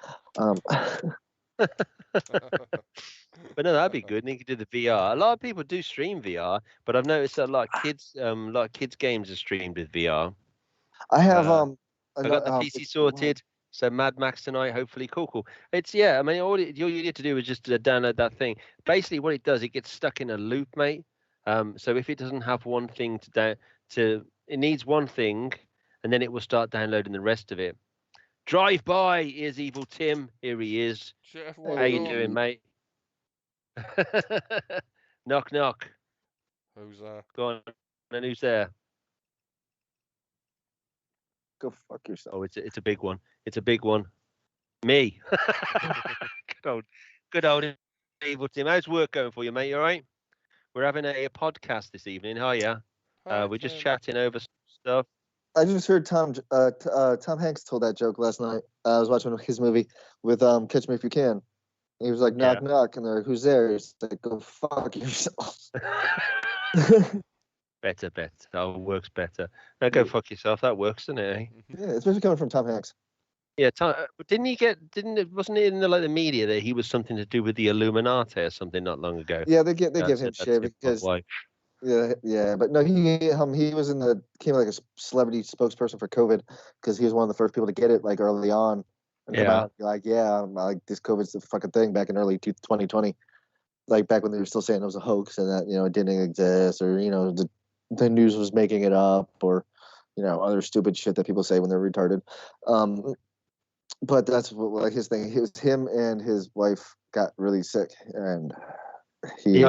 But no, that'd be good. And you could do the VR. A lot of people do stream VR, but I've noticed that a lot of kids games are streamed with VR. I have I got the PC sorted. So Mad Max tonight, hopefully. Cool. It's I mean, all you need to do is just download that thing. Basically, what it does, it gets stuck in a loop, mate. So if it doesn't have one thing it needs one thing, and then it will start downloading the rest of it. Drive by. Here's Evil Tim. Here he is. How you doing, mate? Knock, knock. Who's there? Go on. And who's there? Go fuck yourself. Oh, it's a big one. It's a big one. Me. Good old Evil Tim. How's work going for you, mate? You all right? We're having a podcast this evening. How are you? We're just chatting over stuff. I just heard Tom Hanks told that joke last night. I was watching his movie with Catch Me If You Can. He was like, knock, knock. And they're like, who's there? He's like, go fuck yourself. Better. That works better. Now go fuck yourself. That works, doesn't it? Eh? Yeah, especially coming from Tom Hanks. Yeah, wasn't it in the media that he was something to do with the Illuminati or something not long ago? Yeah, they give him shit because yeah, but no, he was became like a celebrity spokesperson for COVID because he was one of the first people to get it like early on and come out and be like, like this COVID's the fucking thing back in early 2020, like back when they were still saying it was a hoax and that it didn't exist, or the news was making it up, or other stupid shit that people say when they're retarded. But that's like his thing. It was him and his wife got really sick, and they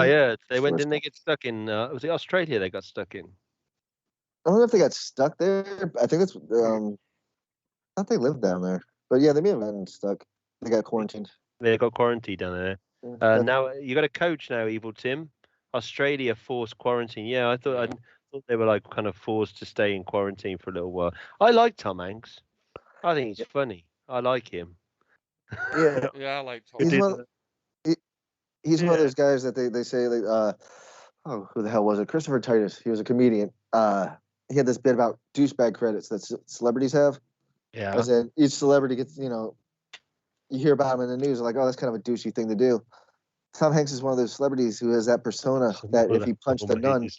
went. Didn't they get stuck in? Was it Australia? They got stuck in. I don't know if they got stuck there. I think that's. I thought they lived down there, but yeah, they may have been stuck. They got quarantined. They got quarantined down there. Now you got a coach now, Evil Tim. Australia forced quarantine. Yeah, I thought they were like kind of forced to stay in quarantine for a little while. I like Tom Hanks. I think he's funny. I like him. Yeah, I like Tom. He's one of those guys that they say like who the hell was it? Christopher Titus. He was a comedian. He had this bit about douchebag credits that celebrities have. Yeah. As in each celebrity gets, you hear about him in the news, like, oh, that's kind of a douchey thing to do. Tom Hanks is one of those celebrities who has that persona that if he punched a nun, if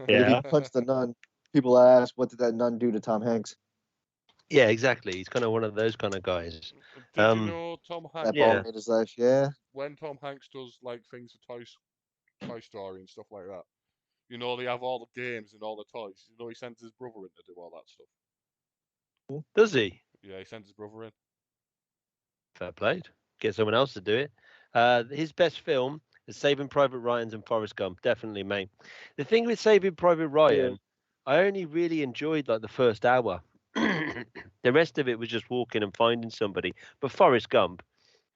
he punched the nun, people ask, what did that nun do to Tom Hanks? Yeah, exactly. He's kind of one of those kind of guys. Did you know Tom Hanks? That ball made his life, yeah. When Tom Hanks does like things for Toy Story and stuff like that, they have all the games and all the toys. He sends his brother in to do all that stuff. Does he? Yeah, he sends his brother in. Fair played. Get someone else to do it. His best film is Saving Private Ryan and Forrest Gump. Definitely, mate. The thing with Saving Private Ryan, I only really enjoyed like the first hour. The rest of it was just walking and finding somebody. But Forrest Gump,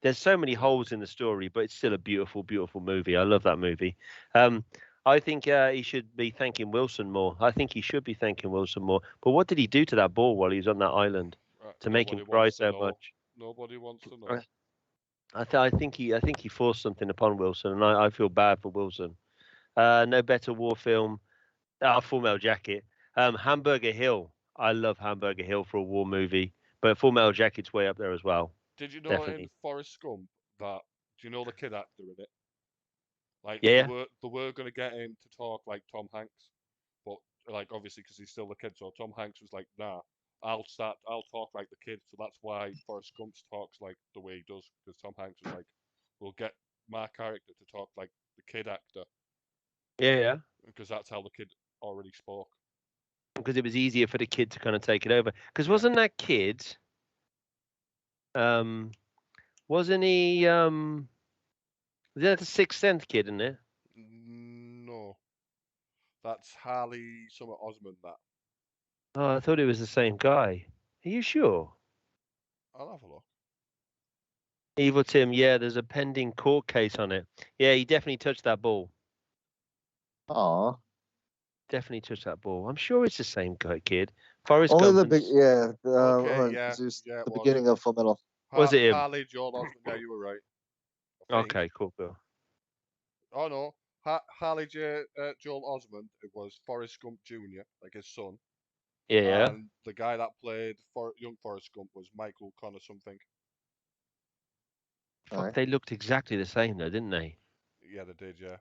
there's so many holes in the story, but it's still a beautiful, beautiful movie. I love that movie. I think he should be thanking Wilson more. I think he should be thanking Wilson more. But what did he do to that ball while he was on that island to make him cry so much? Nobody wants to know. I think he forced something upon Wilson, and I feel bad for Wilson. No better war film. Full Metal Jacket. Hamburger Hill. I love Hamburger Hill for a war movie. But Full Metal Jacket's way up there as well. Did you know Definitely. in Forrest Gump that? Do you know the kid actor in it? Like Yeah. they were gonna get him to talk like Tom Hanks, but like obviously because he's still the kid, so Tom Hanks was like, nah, I'll talk like the kid. So that's why Forrest Gump talks like the way he does, because Tom Hanks was like, we'll get my character to talk like the kid actor, Yeah. because that's how the kid already spoke. Because it was easier for the kid to kind of take it over. Because Yeah. wasn't that kid? Wasn't he? Was that the Sixth Sense kid, isn't it? No, that's Harley Summer Osmond. That Oh, I thought it was the same guy. Are you sure? I'll have a look. Evil Tim, yeah, there's a pending court case on it. Yeah, he definitely touched that ball. Aw. Definitely touched that ball. I'm sure it's the same guy, kid. Forrest Only Gump. the big, yeah. Okay, yeah, Zeus, yeah, it the was. beginning of Full Metal. Was it him? Harley Joel Osmond. Yeah, you were right. I think. Okay, cool. Oh no, Joel Osmond. It was Forrest Gump Jr., like his son, Yeah. and the guy that played young Forrest Gump was Michael Connor something. Fuck, Alright. they looked exactly the same though, didn't they? Yeah, they did. Yeah.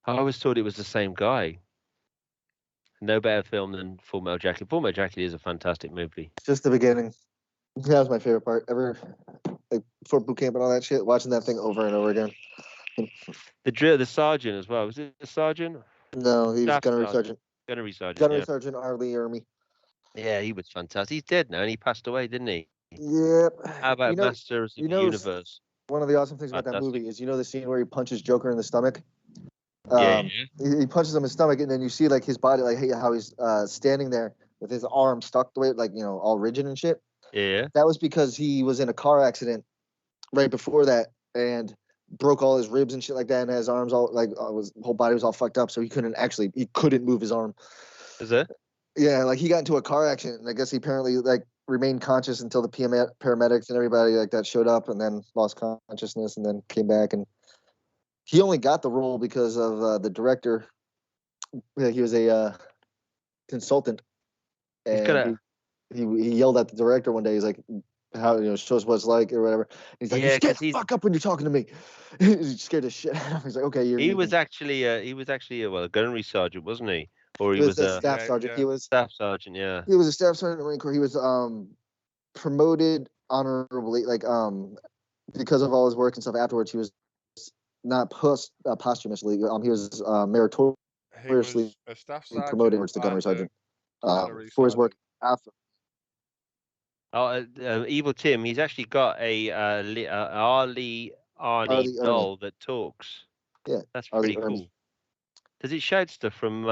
I always thought it was the same guy. No better film than Full Metal Jacket. Full Metal Jacket is a fantastic movie. Just the beginning. That was my favorite part ever. Like before boot camp and all that shit, watching that thing over and over again. The sergeant as well. Was it the sergeant? No, he was Staff Gunnery sergeant. Sergeant. Gunnery sergeant. Gunnery Yeah. Sergeant R. Lee Ermey. Yeah, he was fantastic. He's dead now, and he passed away, didn't he? Yep. How about Masters of the Universe? One of the awesome things about that Fantastic. movie is the scene where he punches Joker in the stomach. Yeah. He punches him in the stomach, and then you see like his body, like how he's standing there with his arm stuck the way, like all rigid and shit. Yeah. That was because he was in a car accident right before that and broke all his ribs and shit like that, and his arms all like his whole body was all fucked up, so he couldn't move his arm. Is it? Yeah, like he got into a car accident, and I guess he apparently like remained conscious until the paramedics and everybody like that showed up, and then lost consciousness, and then came back. And he only got the role because of the director. He was a consultant, and he yelled at the director one day. He's like, "How show us what it's like or whatever." And he's like, Yeah, "You stand 'cause the fuck up when you're talking to me." He scared the shit out of him. He's like, "Okay, He was actually a gunnery sergeant, wasn't he? Or he was a a staff sergeant. Yeah. He was staff sergeant. Yeah. he was a staff sergeant in the Marine Corps. He was promoted honorably, like because of all his work and stuff afterwards. He was not posthumously. He was meritoriously He was a staff sergeant promoted to gunnery and a sergeant gunnery for his work sergeant. after. Evil Tim. He's actually got a Arnie Arlie Ermey. doll that talks. Yeah, That's Arlie pretty Ermey. cool. Does it shout stuff from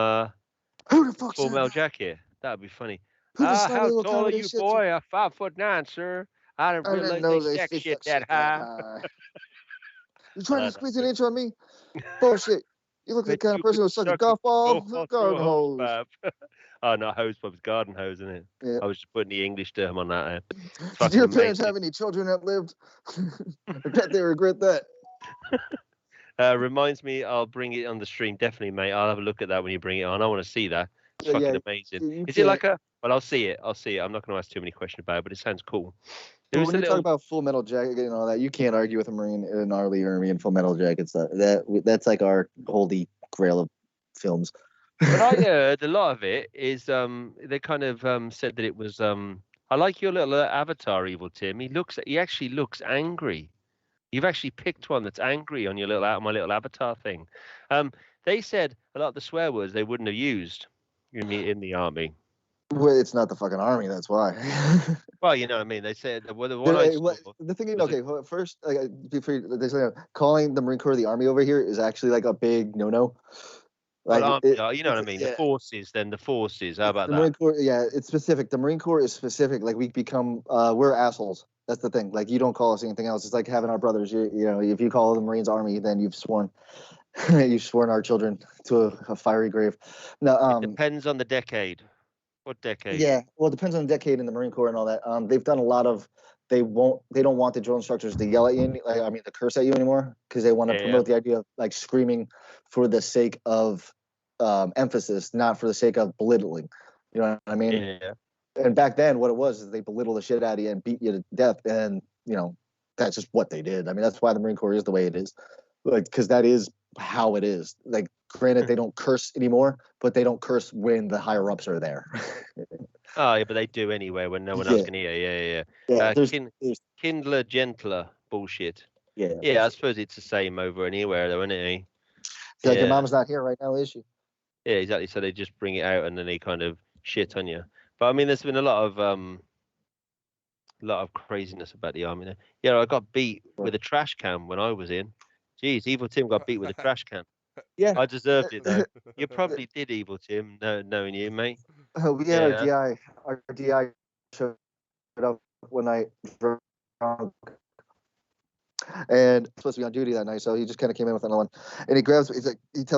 Who the fuck's Full that Metal guy? Jacket? That would be funny. Who decided How what tall are comedy you, shit boy? I'm 5'9", sir. I didn't I didn't realize know they they stack stick shit that that high. You trying to That's squeeze an good. inch on me? Bullshit. You look like the Bet kind of you person could who suck a suck golf ball, through a garden hose. pipe. Oh, not hose pump, it's garden hose, isn't it? Yeah. I was just putting the English term on that. Did your parents have any children that lived? I bet they regret that. Reminds me, I'll bring it on the stream. Definitely, mate. I'll have a look at that when you bring it on. I want to see that. It's fucking amazing. Is it like a? Well, I'll see it. I'm not going to ask too many questions about it, but it sounds cool. But when you talk about Full Metal Jacket and all that, you can't argue with a Marine and Arlie Ermey and Full Metal Jacket stuff. That's like our holy grail of films. But I heard a lot of it is they kind of said that it was I like your little avatar, Evil Tim. He actually looks angry. You've actually picked one that's angry on your my little avatar thing. They said a lot of the swear words they wouldn't have used in the army. Well, it's not the fucking army. That's why. Well, you know what I mean. They said the thing. Okay, first, before they say calling the Marine Corps the army over here is actually like a big no-no. Like you know what I mean. Yeah. The forces, then the forces. How about the that? Marine Corps, yeah, it's specific. The Marine Corps is specific. Like we become, we're assholes. That's the thing. Like you don't call us anything else. It's like having our brothers. You know, if you call the Marines army, then you've sworn our children to a fiery grave. No, it depends on the decade. What decade? Yeah, well, it depends on the decade in the Marine Corps and all that. They've done a lot of. They don't want the drill instructors to yell at you. To curse at you anymore because they want to promote the idea of like screaming for the sake of emphasis, not for the sake of belittling. You know what I mean? Yeah. And back then, what it was is they belittle the shit out of you and beat you to death, and that's just what they did. I mean, that's why the Marine Corps is the way it is, like because that is how it is. Like, granted, they don't curse anymore, but they don't curse when the higher ups are there. Oh, yeah, but they do anyway when no one else Yeah. can hear. Yeah. Yeah, there's Kindler, gentler bullshit. yeah. Yeah, I suppose it's the same over anywhere, though, isn't it? Like your mom's not here right now, is she? Yeah, exactly. So they just bring it out and then they kind of shit on you. But I mean, there's been a lot of craziness about the army. Yeah, I got beat with a trash can when I was in. Jeez, Evil Tim got beat with a trash can. Yeah, I deserved it though. You probably did, Evil Tim, knowing you, mate. we had our DI. Our DI showed up one night drunk, and supposed to be on duty that night, so he just kind of came in with another one. And he tells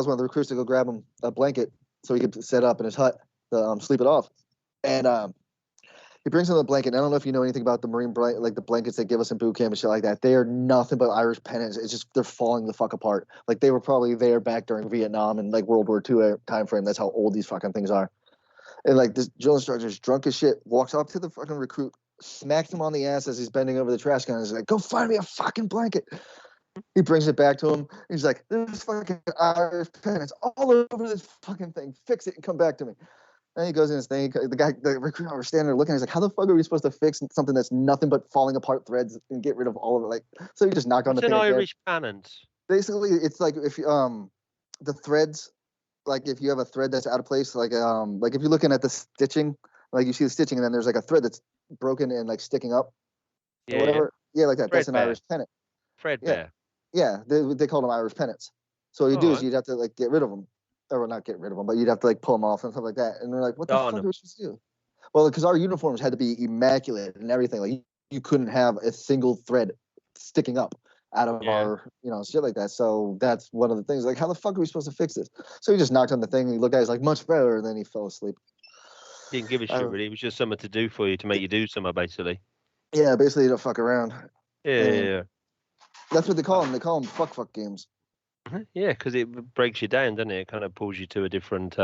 one of the recruits to go grab him a blanket so he could set up in his hut to sleep it off. And he brings him the blanket. And I don't know if you know anything about the Marine like the blankets they give us in boot camp and shit like that. They are nothing but Irish pennants. It's just they're falling the fuck apart. Like they were probably there back during Vietnam and like World War II time frame. That's how old these fucking things are. And like this drill instructor is drunk as shit, walks up to the fucking recruit, smacks him on the ass as he's bending over the trash can. And he's like, "Go find me a fucking blanket." He brings it back to him. He's like, "There's fucking Irish pennants all over this fucking thing. Fix it and come back to me." And he goes in his thing. The recruiter was standing there looking. He's like, "How the fuck are we supposed to fix something that's nothing but falling apart threads and get rid of all of it?" Like, so he just knocked on the thing. It's an Irish pennant. Basically, it's like if the threads, like if you have a thread that's out of place, like if you're looking at the stitching, like you see the stitching, and then there's like a thread that's broken and like sticking up, or whatever. Yeah, like that. That's an Irish pennant. Threadbare. Yeah, they call them Irish pennants. So what you do is you'd have to like get rid of them. Or not get rid of them, but you'd have to like pull them off and stuff like that. And they're like, "What the fuck are we supposed to do?" Well, because our uniforms had to be immaculate and everything. Like you couldn't have a single thread sticking up out of our, shit like that. So that's one of the things. Like, how the fuck are we supposed to fix this? So he just knocked on the thing. And he looked at it, he's like, "Much better," and then he fell asleep. Didn't give a shit really. It was just something to do for you to make you do something, basically. Yeah, basically to fuck around. Yeah. That's what they call them. They call them fuck games. Yeah, because it breaks you down, doesn't it? It kind of pulls you to a different,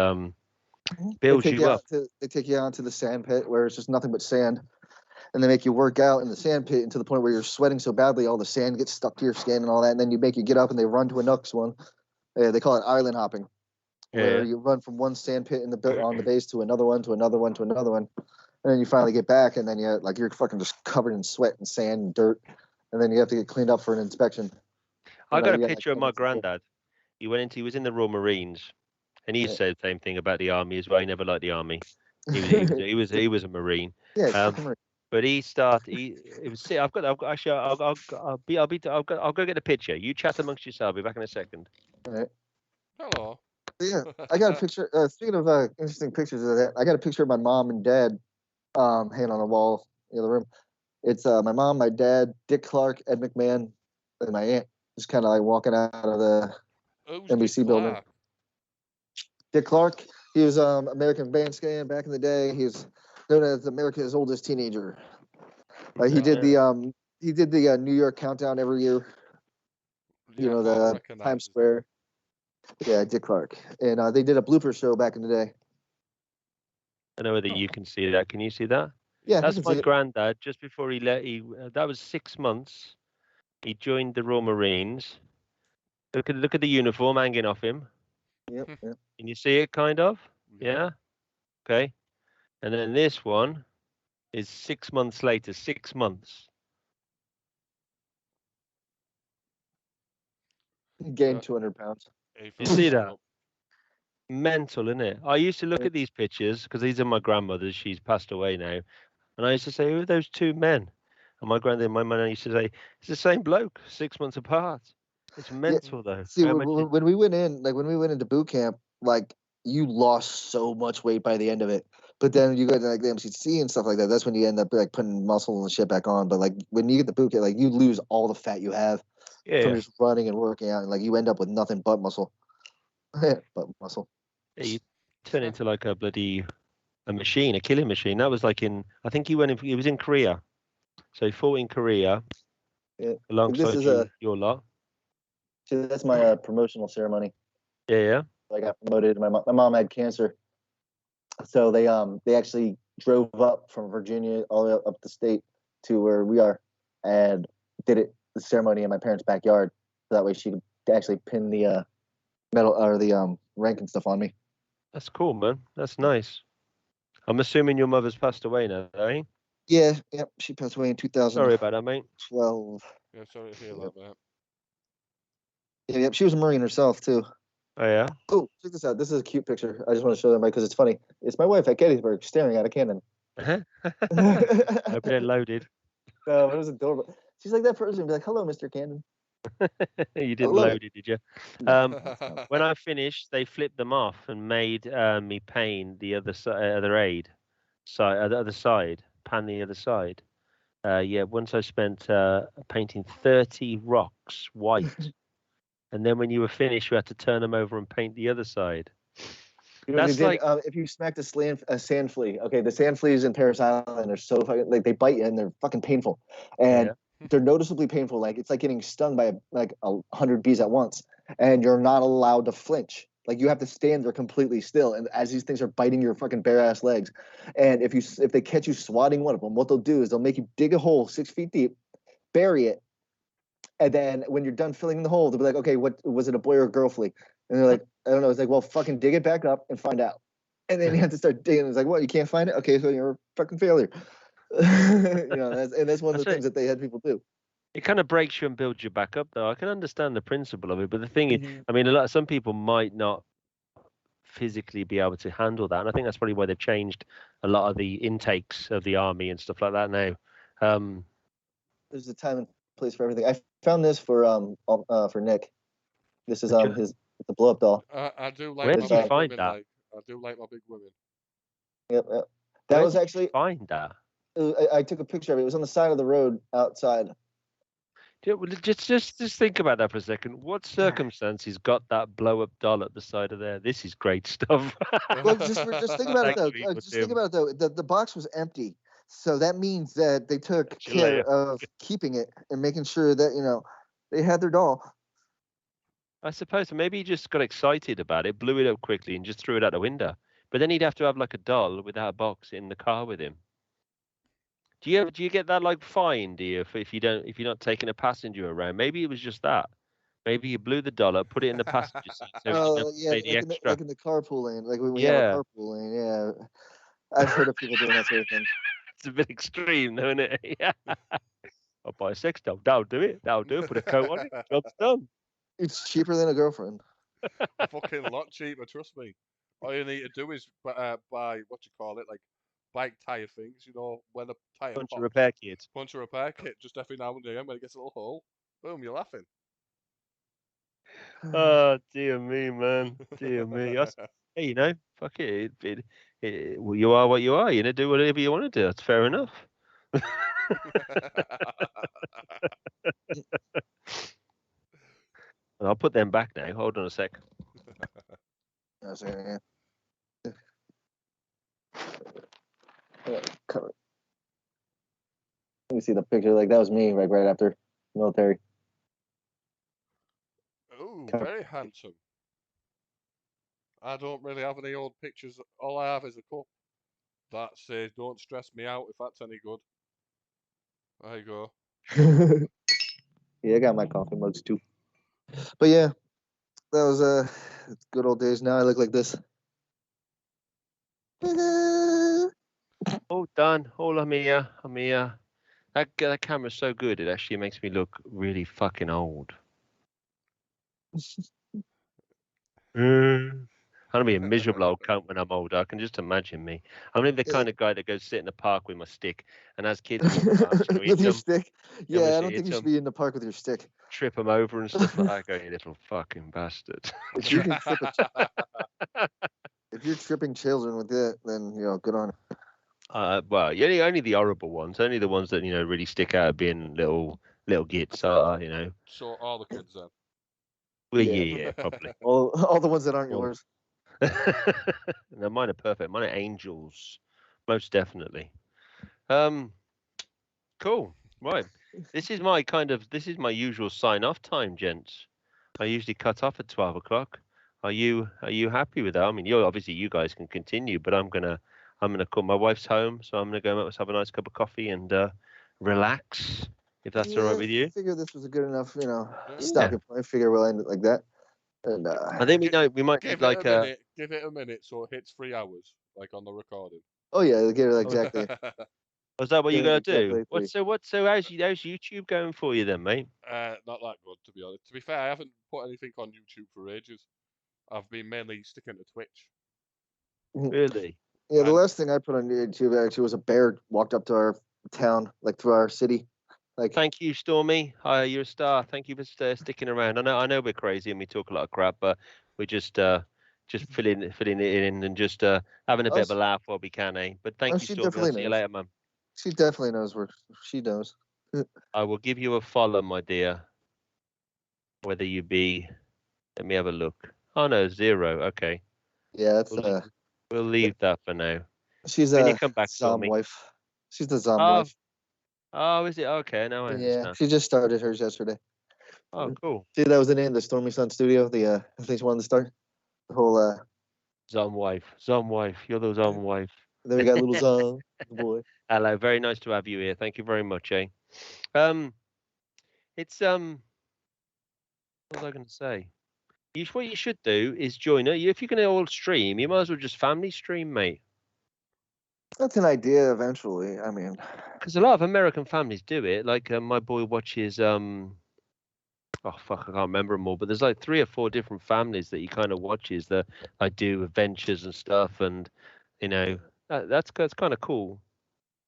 builds you up. They take you out to the sand pit where it's just nothing but sand. And they make you work out in the sand pit to the point where you're sweating so badly, all the sand gets stuck to your skin and all that. And then you make you get up and they run to a next one. They call it island hopping, where you run from one sand pit on the base to another one, to another one, to another one. And then you finally get back and then you're fucking just covered in sweat and sand and dirt. And then you have to get cleaned up for an inspection. I got a picture of my granddad. He was in the Royal Marines, and he said the same thing about the army as well. He never liked the army. He was a Marine. Yeah, but he started. I'll go get the picture. You chat amongst yourself. I'll be back in a second. All right. Hello. Yeah, I got a picture. Speaking of interesting pictures of that, I got a picture of my mom and dad hanging on the wall in the other room. It's my mom, my dad, Dick Clark, Ed McMahon, and my aunt. Just kind of like walking out of the NBC building. Dick Clark, he was American Bandstand back in the day. He was known as America's oldest teenager. He did the New York countdown every year. Yeah, the Times Square. Yeah, Dick Clark, and they did a blooper show back in the day. I don't know whether you can see that. Can you see that? Yeah, that's my granddad. Just before that was 6 months. He joined the Royal Marines. Look at the uniform hanging off him. Yep. Can you see it, kind of? Yeah. Okay. And then this one is 6 months later. 6 months. He gained 200 pounds. You see that? Mental, isn't it? I used to look at these pictures because these are my grandmother's. She's passed away now. And I used to say, "Who are those two men?" And my mum used to say, "It's the same bloke, 6 months apart." It's mental, though. See, when we went into boot camp, like you lost so much weight by the end of it. But then you go to like the MCC and stuff like that. That's when you end up like putting muscle and shit back on. But like when you get the boot camp, like you lose all the fat you have from just running and working out, and like you end up with nothing but muscle. But muscle. Yeah, you turn into like a machine, a killing machine. That was like I think he was in Korea. So he fought in Korea alongside your lot. See, that's my promotional ceremony. Yeah. I got promoted. My mom had cancer, so they actually drove up from Virginia all the way up the state to where we are, and did the ceremony in my parents' backyard. So that way she could actually pin the medal or the rank and stuff on me. That's cool, man. That's nice. I'm assuming your mother's passed away now, eh? Yeah, yep. She passed away in 2012. Sorry about that, mate. Yeah, sorry to hear Yep. that, man. Yeah, yep. She was a Marine herself too. Oh yeah. Oh, check this out. This is a cute picture. I just want to show them because it's funny. It's my wife at Gettysburg staring at a cannon. Hope it ain't loaded. No, it was adorable. She's like that person. Be like, "Hello, Mr. Cannon." You didn't love load it, did you? No. When I finished, they flipped them off and made me paint the other side, the other side, pan the other side. Yeah, once I spent painting 30 rocks white, and then when you were finished, you had to turn them over and paint the other side. You know what That's they did? like If you smacked a sand flea, okay, the sand fleas in Paris Island are so fucking, like, they bite you and they're fucking painful, and they're noticeably painful. Like, it's like getting stung by like 100 bees at once, and you're not allowed to flinch. Like, you have to stand there completely still, and as these things are biting your fucking bare ass legs, and if they catch you swatting one of them, what they'll do is they'll make you dig a hole 6 feet deep, bury it, and then when you're done filling the hole, they'll be like, okay, what was it, a boy or a girl flea? And they're like, I don't know. It's like, well, fucking dig it back up and find out. And then you have to start digging. It's like, what? You can't find it? Okay, so you're a fucking failure. That's one of the things that they had people do. It kind of breaks you and builds you back up, though. I can understand the principle of it, but the thing is, I mean, some people might not physically be able to handle that, and I think that's probably why they've changed a lot of the intakes of the army and stuff like that now. There's a time and place for everything. I found this for Nick. This is the blow up doll. I do like. Where my did you big find women, that? Like, I do like my big women. Yep. That Where was did you actually. find that. I took a picture of it. It was on the side of the road outside. Yeah, well, just think about that for a second. What circumstances got that blow up doll at the side of there? This is great stuff. Well, just think about it though. Thank you, Just think about it though. The box was empty, so that means that they took Catch you care later. of keeping it and making sure that they had their doll. I suppose maybe he just got excited about it, blew it up quickly, and just threw it out the window. But then he'd have to have like a doll without a box in the car with him. Do you get that like fine, do you, if you're not taking a passenger around? Maybe it was just that. Maybe you blew the doll up, put it in the passenger seat, so you didn't have to Yeah, pay the extra. like in the carpool lane, like when we have a Yeah, carpool lane. Yeah, I've heard of people doing that sort of thing. it's a bit extreme, though, isn't it? Yeah. I'll buy a sex doll. That'll do it. That'll do it. Put a coat on it. Job's done. It's cheaper than a girlfriend. A fucking lot cheaper, trust me. All you need to do is buy what you call it, like bike tire things. When a tire Bunch of pops, repair kits. bunch of repair kit, just every now and then when it gets a little hole, boom, you're laughing. Oh, dear me, man. Dear me. Hey, fuck it. Well, you are what you are. Do whatever you want to do. That's fair enough. I'll put them back now. Hold on a sec. Yeah. Cover. You see the picture? Like, that was me, like, right after military. Ooh, very handsome. I don't really have any old pictures. All I have is a cup that says "Don't stress me out," if that's any good. There you go. Yeah, I got my coffee mugs too. But yeah, that was good old days. Now I look like this. Oh, done. Oh, I'm here. That camera's so good. It actually makes me look really fucking old. I'm gonna be a miserable old cunt when I'm older. I can just imagine me. I'm gonna be the kind of guy that goes sit in the park with my stick, and as kids walk past, with your stick. Yeah, I don't think you hit should be in the park with your stick. trip them over and stuff like that. Go, you little fucking bastard. If you can if you're tripping children with it, then good on it. Well, only the horrible ones, only the ones that really stick out being little gits. So all the kids then. Well, yeah, probably. All the ones that aren't yours. No, mine are perfect. Mine are angels, most definitely. Cool. Right. This is my usual sign off time, gents. I usually cut off at 12 o'clock. Are you happy with that? I mean, obviously you guys can continue, but I'm gonna I'm gonna call. My wife's home, so I'm gonna go out and have a nice cup of coffee and relax. If that's all right with you. I figure this was a good enough, Yeah. stopping point. Figure we'll end it like that. And I think we might Give need it like a minute. Give it a minute so it hits 3 hours, like on the recording. oh yeah, get it exactly. Was that what Give you're it gonna do? exactly 3. So how's YouTube going for you then, mate? Not that good, to be honest. To be fair, I haven't put anything on YouTube for ages. I've been mainly sticking to Twitch. Really? Yeah, the And- last thing I put on YouTube actually was a bear walked up to our town, like through our city. Like, Thank you, Stormy. You're a star. Thank you for sticking around. I know we're crazy and we talk a lot of crap, but we're just filling it in and just having a bit of a laugh while we can, eh? But thank you, she Stormy. I'll definitely see you knows. later, man. She definitely knows where she knows. I will give you a follow, my dear. Whether you be, let me have a look. Oh no, 0. Okay, Yeah, that's we'll leave that for now. she's When a you come back, Zom Stormy. wife. She's the Zom Oh, wife. oh, is it? Okay, now I Yeah, understand. she just started hers yesterday. Oh, cool. See, that was the name, the Stormy Sun Studio. The I think she wanted to start the whole. Zom wife. You're the Zom wife. Then we got little Zom boy. Hello, very nice to have you here. Thank you very much, eh? It's what was I going to say? What you should do is join it. If you can all stream, you might as well just family stream, mate. That's an idea eventually. I mean, Because a lot of American families do it. Like my boy watches oh fuck, I can't remember them all, but there's like 3 or 4 different families that he kind of watches that I do adventures and stuff, and that's kind of cool.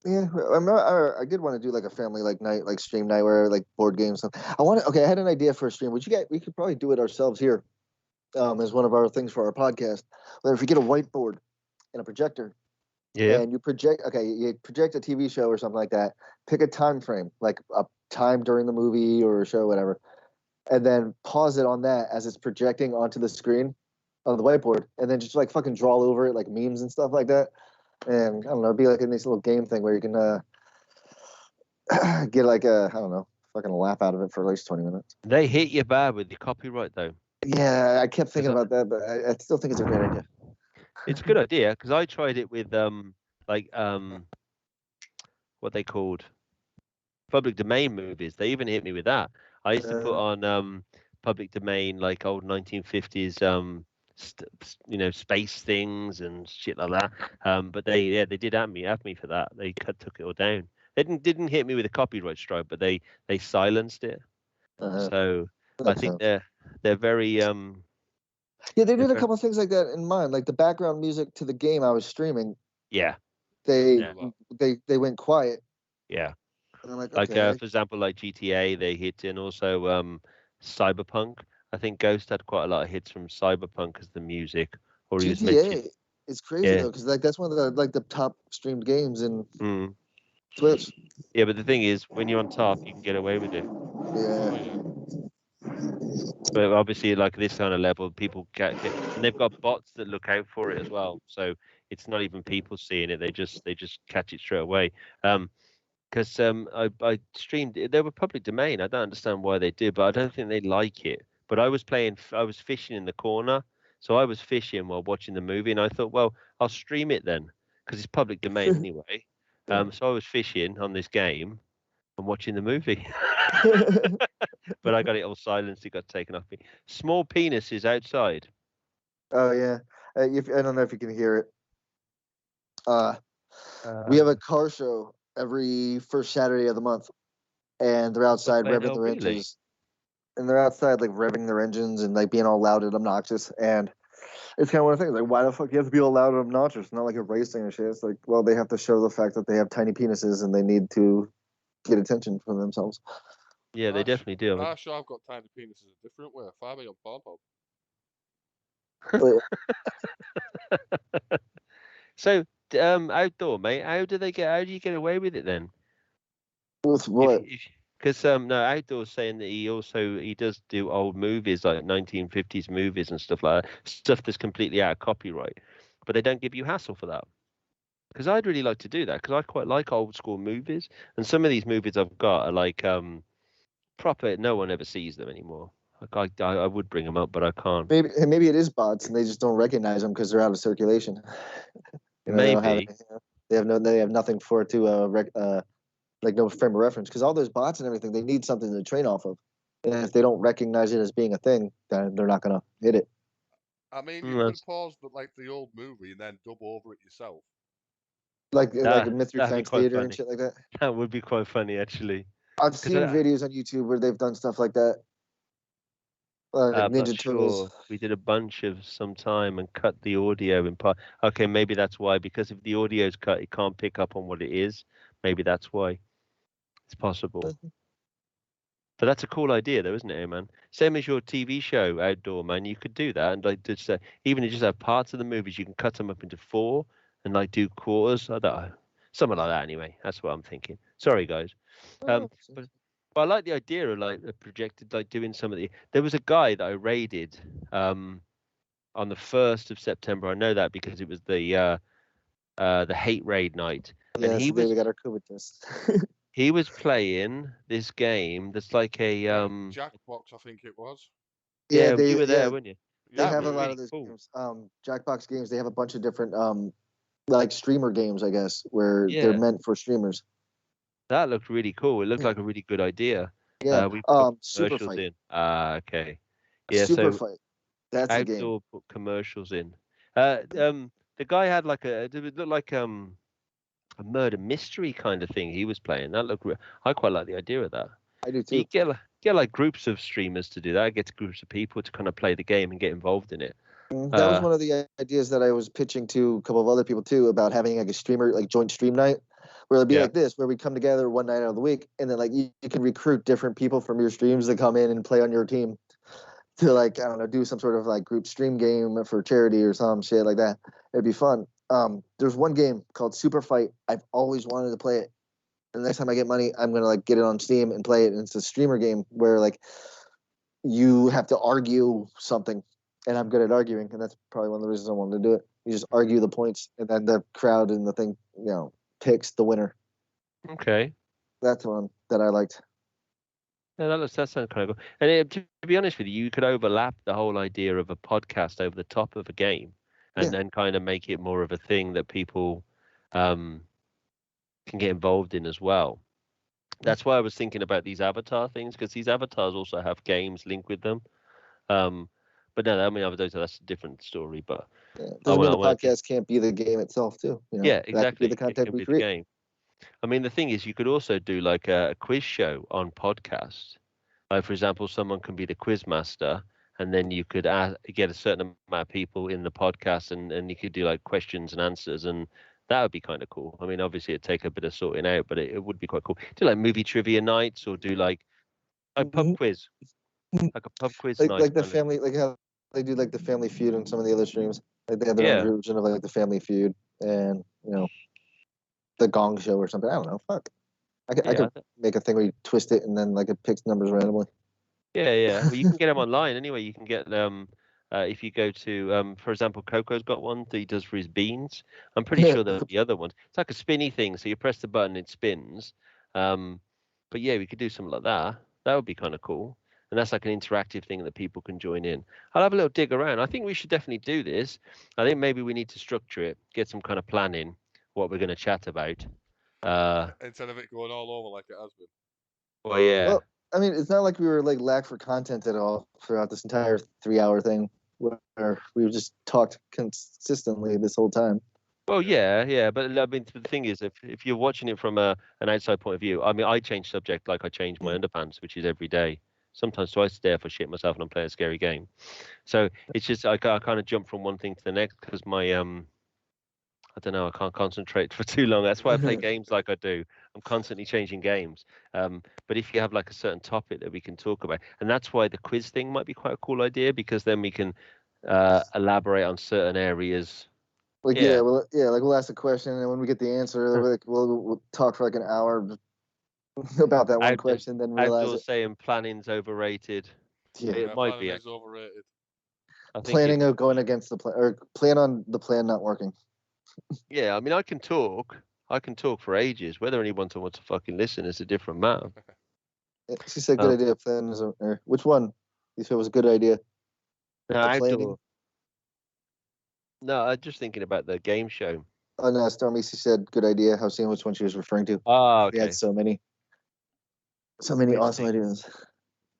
yeah, I did want to do like a family night, like stream night where like board games. I had an idea for a stream. We could probably do it ourselves here, as one of our things for our podcast. But if you get a whiteboard and a projector, Yeah. and you project a TV show or something like that, pick a time frame, like a time during the movie or a show, whatever, and then pause it on that as it's projecting onto the screen of the whiteboard, and then just like fucking draw over it like memes and stuff like that. And I don't know, it'd be like a nice little game thing where you can get like I don't know, fucking laugh out of it for at least 20 minutes. They hit you bad with the copyright though. Yeah, I kept thinking about that, but I still think it's a great idea. It's a good idea because I tried it with what they called public domain movies. They even hit me with that. I used to put on public domain like old 1950s space things and shit like that. But they did have me for that. They took it all down. They didn't hit me with a copyright strike, but they silenced it. So I think they're very yeah, they did a couple of things like that in mine, like the background music to the game I was streaming. Yeah. They went quiet. Yeah. And I'm like, Like okay. for example, like GTA, they hit, and also Cyberpunk. I think Ghost had quite a lot of hits from Cyberpunk as the music. Or he was mentioning. It's crazy though, because like that's one of the top streamed games in Twitch. Yeah, but the thing is, when you're on top, you can get away with it. Yeah. But obviously, like this kind of level, people get, and they've got bots that look out for it as well. So it's not even people seeing it; they just catch it straight away. Because I streamed, they were public domain. I don't understand why they do, but I don't think they like it. But I was fishing in the corner, so I was fishing while watching the movie, and I thought, well, I'll stream it then, because it's public domain anyway. So I was fishing on this game and watching the movie. But I got it all silenced. It got taken off me. Small penises outside. Oh yeah. I don't know if you can hear it. We have a car show every first Saturday of the month, and they're outside revving their engines. And they're outside like revving their engines and like being all loud and obnoxious. And it's kind of one of the things, like, why the fuck do you have to be all loud and obnoxious? It's not like a racing or shit. It's like, well, they have to show the fact that they have tiny penises and they need to get attention from themselves. Yeah, they definitely do. I'm sure I've got tiny penises a different way. Find me on Pornhub. So, outdoor, mate. How do you get away with it then? With what? Because no, outdoor's saying that he does do old movies like 1950s movies and stuff like that, stuff that's completely out of copyright, but they don't give you hassle for that. Because I'd really like to do that because I quite like old school movies, and some of these movies I've got are like proper. No one ever sees them anymore. Like I would bring them up, but I can't. Maybe it is bots and they just don't recognize them because they're out of circulation. You know, they don't have Maybe. they have nothing for it to like no frame of reference, because all those bots and everything, they need something to train off of. And if they don't recognize it as being a thing, then they're not gonna hit it. I mean, you Mm, could pause like the old movie and then dub over it yourself. Like That Mystery that'd be Science quite Theater and funny. shit like that. That would be quite funny, actually. I've 'Cause seen videos on YouTube where they've done stuff like that. Like I'm not Ninja Turtles. sure. We did a bunch of some time and cut the audio in part. Okay, maybe that's why. Because if the audio's cut, it can't pick up on what it is. Maybe that's why. It's possible. But that's a cool idea, though, isn't it, man? Same as your TV show, Outdoor Man. You could do that, and like just even if you just have parts of the movies, you can cut them up into 4 and like do quarters. I don't know. Something like that, anyway. That's what I'm thinking. Sorry, guys. Oh, But I like the idea of like the projected, like doing some of the. There was a guy that I raided on the 1st of September. I know that because it was the hate raid night, yeah, and that's he the day we was got our COVID test. he was playing this game that's like a Jackbox, I think it was. Yeah, yeah, you were there, weren't you? they That have was a lot really of those cool. games. Jackbox games. They have a bunch of different like streamer games, I guess, where they're Yeah, meant for streamers. that looked really cool. It looked like a really good idea. Yeah. We put Super commercials Fight. in. Ah, okay. Yeah, Super so Fight. That's the game. outdoor put commercials in. The guy had like it looked like a murder mystery kind of thing he was playing. That looked I quite like the idea of that. I do You too. get like groups of streamers to do that. Get groups of people to kind of play the game and get involved in it. That was one of the ideas that I was pitching to a couple of other people too, about having like a streamer, like joint stream night, where it'd be Yeah. like this, where we come together one night out of the week, and then like you can recruit different people from your streams to come in and play on your team to, like, I don't know, do some sort of like group stream game for charity or some shit like that. It'd be fun. There's one game called Super Fight. I've always wanted to play it. And the next time I get money, I'm gonna like get it on Steam and play it. And it's a streamer game where like you have to argue something, and I'm good at arguing, and that's probably one of the reasons I wanted to do it. You just argue the points, and then the crowd and the thing, picks the winner. Okay. That's one that I liked. Yeah, that sounds kind of cool. And to be honest with you, you could overlap the whole idea of a podcast over the top of a game, and then kind of make it more of a thing that people can get involved in as well. That's why I was thinking about these avatar things, because these avatars also have games linked with them. But no, I mean, that's a different story. But Doesn't mean the podcast can't be the game itself too. Yeah, exactly. That could be the content it can we be create. the game. I mean, the thing is, you could also do like a quiz show on podcast. Like, for example, someone can be the quiz master, and then you could get a certain amount of people in the podcast, and you could do like questions and answers, and that would be kind of cool. I mean, obviously, it'd take a bit of sorting out, but it would be quite cool. Do like movie trivia nights, or do like pub quiz, like a pub quiz night. Like the family, like how they do like the Family Feud on some of the other streams. Like they have their own version of like the Family Feud and the Gong Show or something. I don't know. Fuck. I could make a thing where you twist it and then like it picks numbers randomly. Yeah. Well, you can get them online anyway. You can get them if you go to, for example, Coco's got one that he does for his beans. I'm pretty sure there'll be other ones. It's like a spinny thing, so you press the button, it spins. But yeah, we could do something like that. That would be kind of cool. And that's like an interactive thing that people can join in. I'll have a little dig around. I think we should definitely do this. I think maybe we need to structure it, get some kind of planning, what we're going to chat about. Instead of it going all over like it has been. Well, yeah. Well, I mean, it's not like we were like lack for content at all throughout this entire 3-hour thing, where we just talked consistently this whole time. Well, yeah, but I mean, the thing is, if you're watching it from an outside point of view, I mean, I change subject like I change my underpants, which is every day. Sometimes twice a day if I shit myself and I'm playing a scary game. So it's just I kind of jump from one thing to the next because my I don't know, I can't concentrate for too long. That's why I play games like I do. I'm constantly changing games. But if you have like a certain topic that we can talk about, and that's why the quiz thing might be quite a cool idea, because then we can elaborate on certain areas. Like like we'll ask a question, and when we get the answer, we'll talk for like an hour about that one question, then realize Outdoors saying planning's overrated. Yeah, it might be. Is overrated. Planning on going against the plan, or plan on the plan not working. Yeah, I mean, I can talk for ages. Whether anyone wants to fucking listen is a different matter. She said, "Good idea." Plan is, or which one you said was a good idea? No, outdoor. No, I'm just thinking about the game show. no, Stormy, she said good idea. I was seeing which one she was referring to. Oh, They okay. had so many Quiz awesome thing. ideas.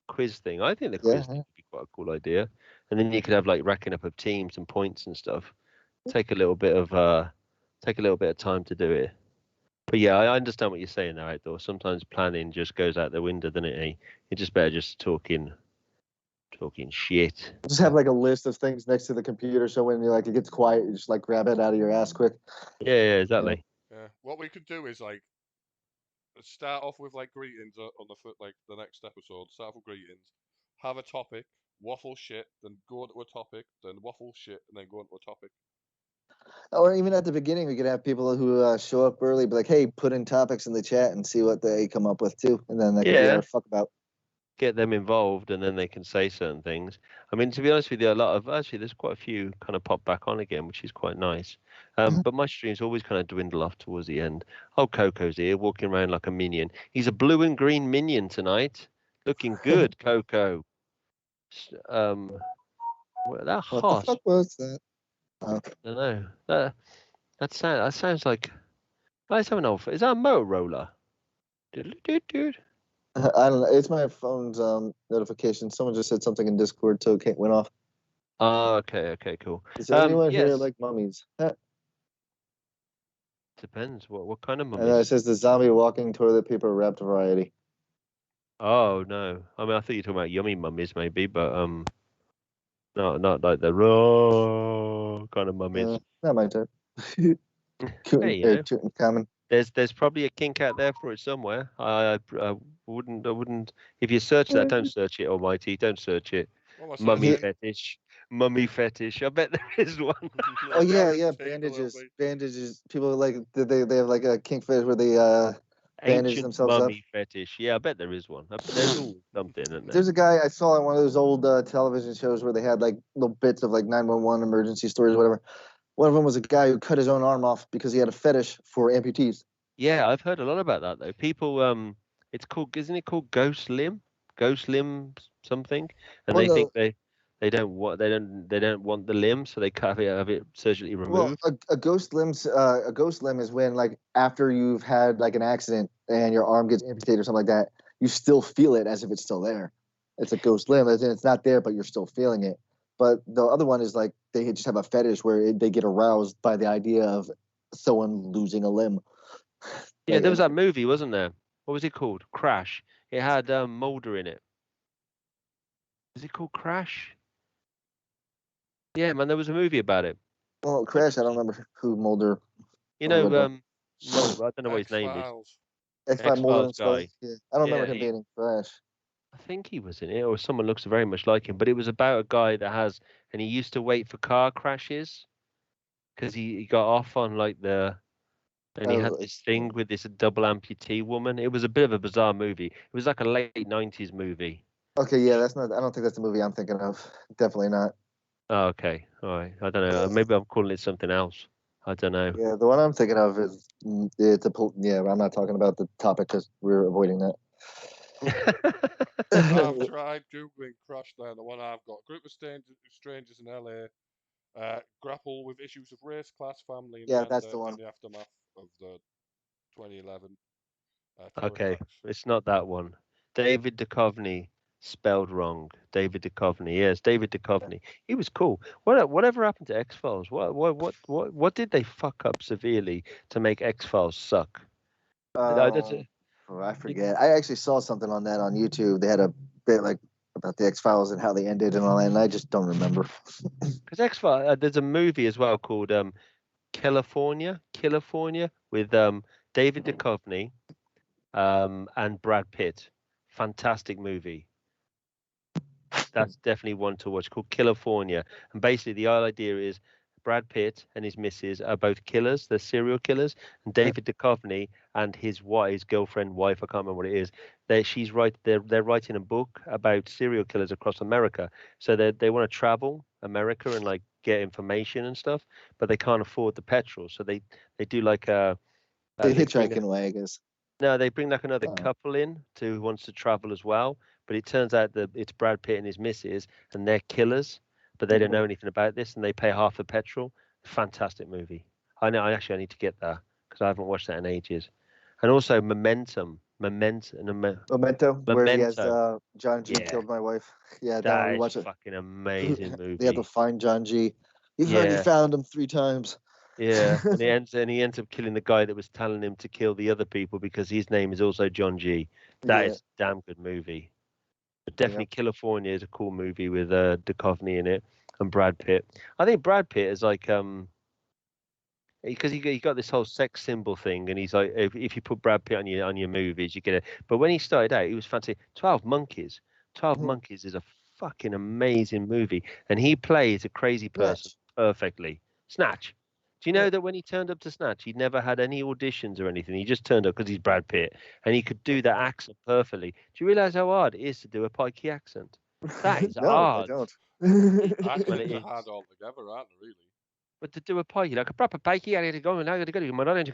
Quiz thing. I think the Yeah, quiz thing would be quite a cool idea. And then you could have like racking up of teams and points and stuff. Take a little bit of time to do it. But yeah, I understand what you're saying there, Outdoor. Sometimes planning just goes out the window, doesn't it? Eh? You're just better just talking shit. just have like a list of things next to the computer, so when you it gets quiet, you just like grab it out of your ass quick. Yeah, exactly. Yeah. What we could do is like start off with like greetings on the next episode. Start off with greetings. Have a topic. Waffle shit. Then go into a topic. Then waffle shit. And then go into a topic. Or even at the beginning, we could have people who show up early, be like, "Hey, put in topics in the chat and see what they come up with too," and then that could be Yeah. our fuck about. Get them involved, and then they can say certain things. I mean, to be honest with you, there's quite a few kind of pop back on again, which is quite nice. But my streams always kind of dwindle off towards the end. Oh, Coco's here, walking around like a minion. He's a blue and green minion tonight, looking good, Coco. Well, that What the horse. fuck was that? I don't know. That sounds like. Let's have an old. Is that a Motorola? Dude. I don't know. It's my phone's notification. Someone just said something in Discord, so it went off. Oh, okay, cool. Is there anyone here yes. like mummies? Depends. What kind of And then it mummies? says the zombie walking toilet paper wrapped variety. Oh no! I mean, I thought you were talking about yummy mummies, maybe, but not like the raw kind of mummies. Not my type. Hey, you know, Tutankhamun. there's probably a kink out there for it somewhere. I wouldn't. If you search that, don't search it, Almighty. Don't search it. What am I Mummy saying? fetish. Mummy fetish. I bet there is one. Oh yeah, Gareth Taylor, bandages. People like they have like a kink fetish where they bandage Ancient themselves up. mummy fetish. Yeah, I bet there is one. There's always something, isn't there? There's a guy I saw on one of those old television shows where they had like little bits of like 911 emergency stories, whatever. One of them was a guy who cut his own arm off because he had a fetish for amputees. Yeah, I've heard a lot about that though. People, it's called, isn't it called ghost limb? Something, and Well, they no. think they don't want the limb, so they have it surgically removed. Well, a ghost limb is when like after you've had like an accident and your arm gets amputated or something like that, you still feel it as if it's still there. It's a ghost limb, as in it's not there, but you're still feeling it. But the other one is like they just have a fetish where they get aroused by the idea of someone losing a limb. Yeah, there was that movie, wasn't there? What was it called? Crash. It had Mulder in it. Is it called Crash? Yeah, man, there was a movie about it. Well, Crash, I don't remember who Mulder. You know, remember. Mulder. I don't know what his name is. X-Files. X-Files Mulder and X-Files Scully. Yeah. I don't remember Yeah, him being in Crash. I think he was in it, or someone looks very much like him. But it was about a guy and he used to wait for car crashes because he got off on and he had this thing with this double amputee woman. It was a bit of a bizarre movie. It was like a late 90s movie. Okay, yeah, that's not. I don't think that's the movie I'm thinking of. Definitely not. Oh, okay, all right. I don't know. Maybe I'm calling it something else. I don't know. Yeah, the one I'm thinking of is yeah. I'm not talking about the topic because we're avoiding that. I've tried googling Crash. There, the one I've got. Group of strangers in LA grapple with issues of race, class, family, and Yeah, gender that's the one. in the aftermath of the 2011 Okay, attacks. it's not that one. David Duchovny, spelled wrong. David Duchovny. Yes, David Duchovny. He was cool. Whatever happened to X-Files? What did they fuck up severely to make X-Files suck? I forget. I actually saw something on that on YouTube. They had a bit like about the X-Files and how they ended and all that, and I just don't remember. Because X-Files, there's a movie as well called California with David Duchovny and Brad Pitt. Fantastic movie. That's definitely one to watch, called California. And basically the idea is Brad Pitt and his missus are both killers. They're serial killers. And David Duchovny and his girlfriend, wife, I can't remember what it is. They're writing a book about serial killers across America. So they want to travel America and like get information and stuff, but they can't afford the petrol. So they do like They hitchhike in a way, I guess. No, they bring like another couple in who wants to travel as well. But it turns out that it's Brad Pitt and his missus, and they're killers, but they don't know anything about this, and they pay half the petrol. Fantastic movie. I know. I need to get that because I haven't watched that in ages. And also Momentum. Memento, where he has John G Yeah. killed my wife. Yeah, that That we is watch it. fucking amazing movie. They have to find John G. You've already found him 3 times. Yeah, and he ends up killing the guy that was telling him to kill the other people because his name is also John G. That is a damn good movie. But definitely California is a cool movie with Duchovny in it and Brad Pitt. I think Brad Pitt is like because he got this whole sex symbol thing, and he's like, if you put Brad Pitt on your movies, you get it. But when he started out, he was fancy. 12 Monkeys. 12 Monkeys is a fucking amazing movie, and he plays a crazy person perfectly. Snatch. Do you know that when he turned up to Snatch, he never had any auditions or anything? He just turned up because he's Brad Pitt, and he could do that accent perfectly. Do you realize how hard it is to do a pikey accent? That is hard. I don't. Accents are hard altogether, aren't they? Really. But to do a pikey, like a proper pikey, I need to go and I got to go to my knowledge. I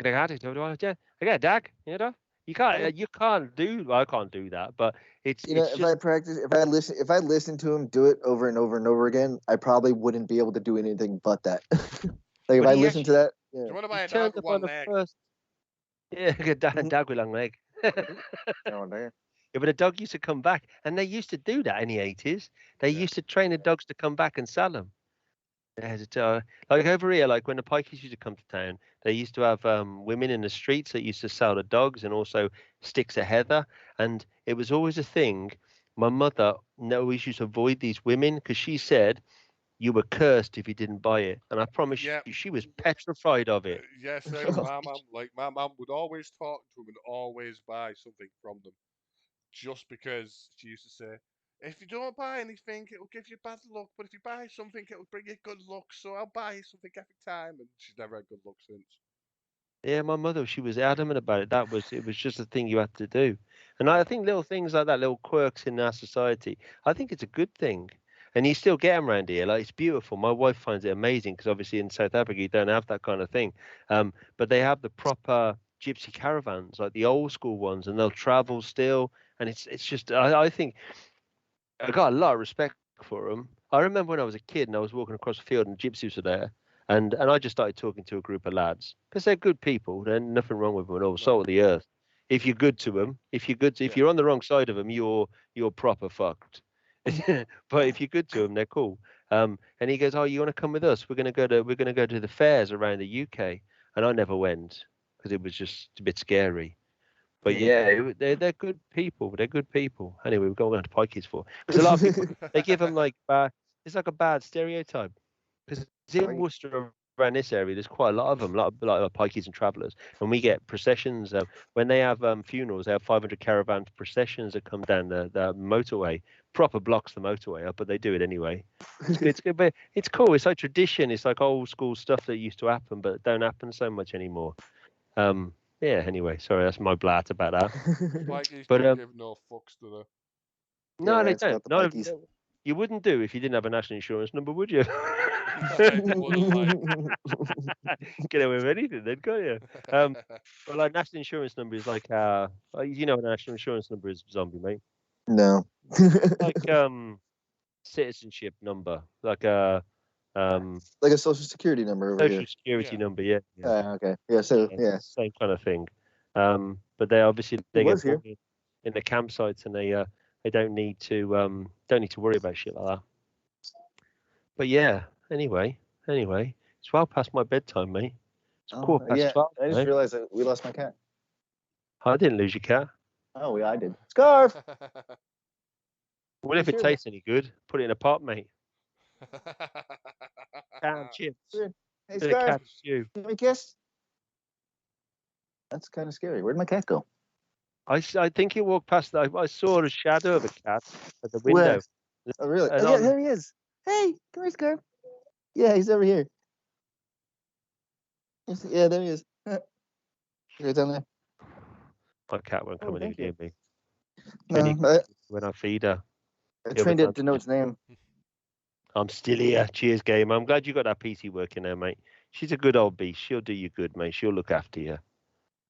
get a dag, you know. You can't do. I can't do that, but it's. If I practice, if I listen to him do it over and over and over again, I probably wouldn't be able to do anything but that. Like if I listen to that, do you want to buy a turned dog with up on one the leg? first. Yeah, a dog with long leg. Oh, damn. Yeah, but a dog used to come back, and they used to do that in the 80s. They used to train the dogs to come back and sell them. Like over here, like when the pikeys used to come to town, they used to have women in the streets that used to sell the dogs and also sticks of heather. And it was always a thing. My mother always used to avoid these women because she said you were cursed if you didn't buy it. And I promise you, she was petrified of it. Yeah, same with my mum. Like my mum would always talk to them and always buy something from them, just because she used to say, if you don't buy anything, it'll give you bad luck. But if you buy something, it'll bring you good luck. So I'll buy something every time. And she's never had good luck since. Yeah, my mother, she was adamant about it. It was just a thing you had to do. And I think little things like that, little quirks in our society, I think it's a good thing. And you still get them around here. Like, it's beautiful. My wife finds it amazing because obviously in South Africa, you don't have that kind of thing. But they have the proper gypsy caravans, like the old school ones, and they'll travel still. And it's just, I think I got a lot of respect for them. I remember when I was a kid and I was walking across the field and gypsies were there. And I just started talking to a group of lads because they're good people. There's nothing wrong with them at all. Salt of the earth. If you're good to them, if you're on the wrong side of them, you're proper fucked. But if you're good to them, they're cool. And he goes, "Oh, you want to come with us? We're gonna go to the fairs around the UK." And I never went because it was just a bit scary. But yeah, they're good people. They're good people. Anyway, we're going to Pikeys for because a lot of people they give them like it's like a bad stereotype. Because in Worcester around this area, there's quite a lot of them, like pikeys and travellers, and we get processions. When they have funerals, they have 500 caravan processions that come down the motorway. Proper blocks the motorway up, but they do it anyway. It's good, but it's cool. It's like tradition. It's like old school stuff that used to happen, but don't happen so much anymore. Yeah. Anyway, sorry, that's my blat about that. Pikeys But don't give no fucks to the. no, they don't. No, you wouldn't do if you didn't have a national insurance number, would you? Get away with anything then, can't you? But like national insurance number is like you know what a national insurance number is, zombie mate. No. Like citizenship number, like a social security number over social here. security number, yeah. Okay. Yeah. So yeah. Same kind of thing. But they obviously they get here in the campsites and they don't need to worry about shit like that. But yeah, anyway, it's well past my bedtime, mate. It's 12. I just realized that we lost my cat. I didn't lose your cat. Oh, yeah, I did. Scarf. Well, if it tastes any good, put it in a pot, mate. Damn chips. Hey, Scarf. You. Give me a kiss. That's kind of scary. Where'd my cat go? I think he walked past. I saw the shadow of a cat at the window. Where? Oh, really? Yeah, there he is. Hey, come here, Scarf. Yeah, he's over here. Yeah, there he is. Right down there. My cat won't come anywhere near me. No, when I feed her. I trained it to know its name. I'm still here. Cheers, game. I'm glad you got that PC working there, mate. She's a good old beast. She'll do you good, mate. She'll look after you.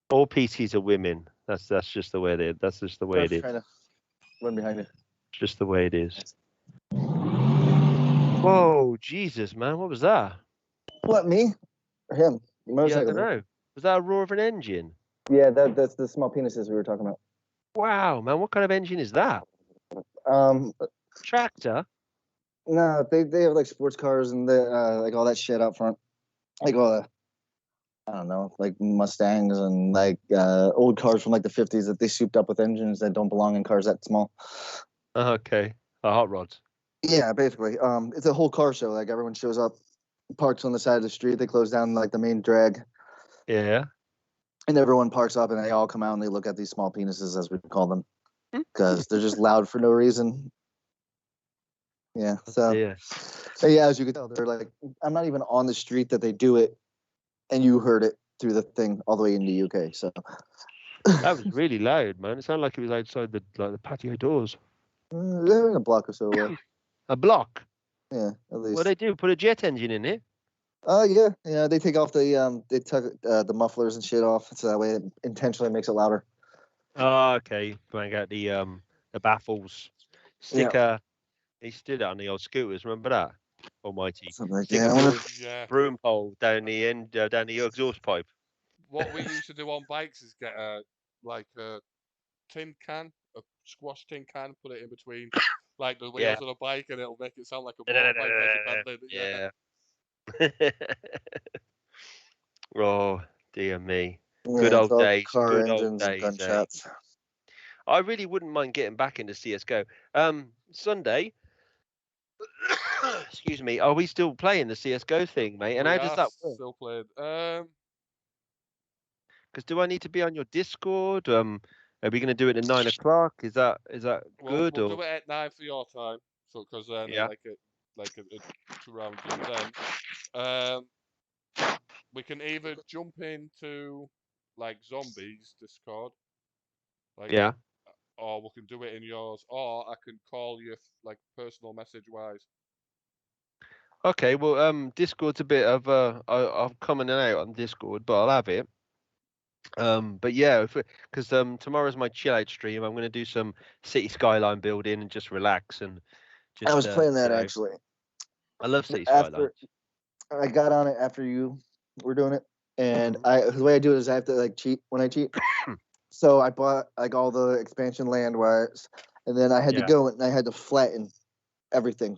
All PCs are women. That's just the way it is. That's just the way it is. Trying to run behind it. Just the way it is. Whoa, Jesus, man. What was that? What, me? Or him? Yeah, I Motorcycle. don't know. Was that a roar of an engine? Yeah, that's the small penises we were talking about. Wow, man, what kind of engine is that? Um, Tractor? no, they have like sports cars and the like all that shit out front, like all the I don't know, like Mustangs and like old cars from like the 50s that they souped up with engines that don't belong in cars that small. Okay, hot rods. Yeah, basically. It's a whole car show. Like everyone shows up, parks on the side of the street. They close down like the main drag, Yeah. and everyone parks up, and they all come out and they look at these small penises, as we call them, Hmm. because they're just loud for no reason. Yeah. So, Yeah. yeah, as you can tell, they're like, I'm not even on the street that they do it, and you heard it through the thing all the way in the UK. So That was really loud, man. It sounded like it was outside the patio doors. they're in a block or so away. A block. Yeah, at least. What they do? Put a jet engine in it. Oh yeah. They take off they took the mufflers and shit off, so that way it intentionally makes it louder. Oh, okay. Bang out the baffles. Sticker. He stood it on the old scooters. Remember that? Almighty. Something like Stick that. a I wonder broom, if- Yeah. broom pole down the end, down the exhaust pipe. What we used to do on bikes is get a tin can, a squash tin can, put it in between like the wheels of the bike, and it'll make it sound like a motorbike as you pedal it. Yeah. Oh dear me. Good yeah, old it's all days. car Good old engines and days. Eh? gunshots. I really wouldn't mind getting back into CS:GO. Sunday. Excuse me. Are we still playing the CS:GO thing, mate? And We how does are that work? still playing. Because do I need to be on your Discord? Are we going to do it at 9 o'clock? Is that good We'll or do it at 9 for your time, so because then Yeah. like a 2 round and then we can either jump into like zombies Discord, like yeah? or we can do it in yours, or I can call you like personal message wise. Okay. Well, Discord's a bit of I'm coming in and out on Discord, but I'll have it. But yeah, because tomorrow's my chill out stream. I'm going to do some city skyline building and just relax and just. I was playing that you know, actually. I love city skyline. After I got on it after you were doing it, and Mm-hmm. the way I do it is I have to like cheat when I cheat. So I bought like all the expansion land wires, and then I had to Yeah. go and I had to flatten everything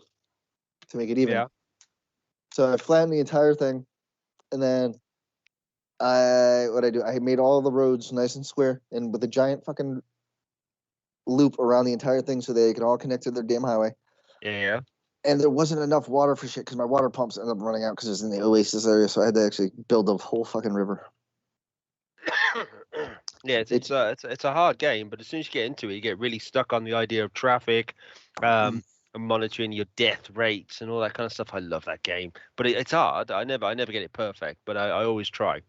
to make it even. Yeah. So I flattened the entire thing, and then I made all the roads nice and square, and with a giant fucking loop around the entire thing, so they can all connect to their damn highway. Yeah. And there wasn't enough water for shit because my water pumps ended up running out because it's in the oasis area, so I had to actually build a whole fucking river. Yeah, it's a hard game, but as soon as you get into it, you get really stuck on the idea of traffic, and monitoring your death rates and all that kind of stuff. I love that game, but it's hard. I never get it perfect, but I always try.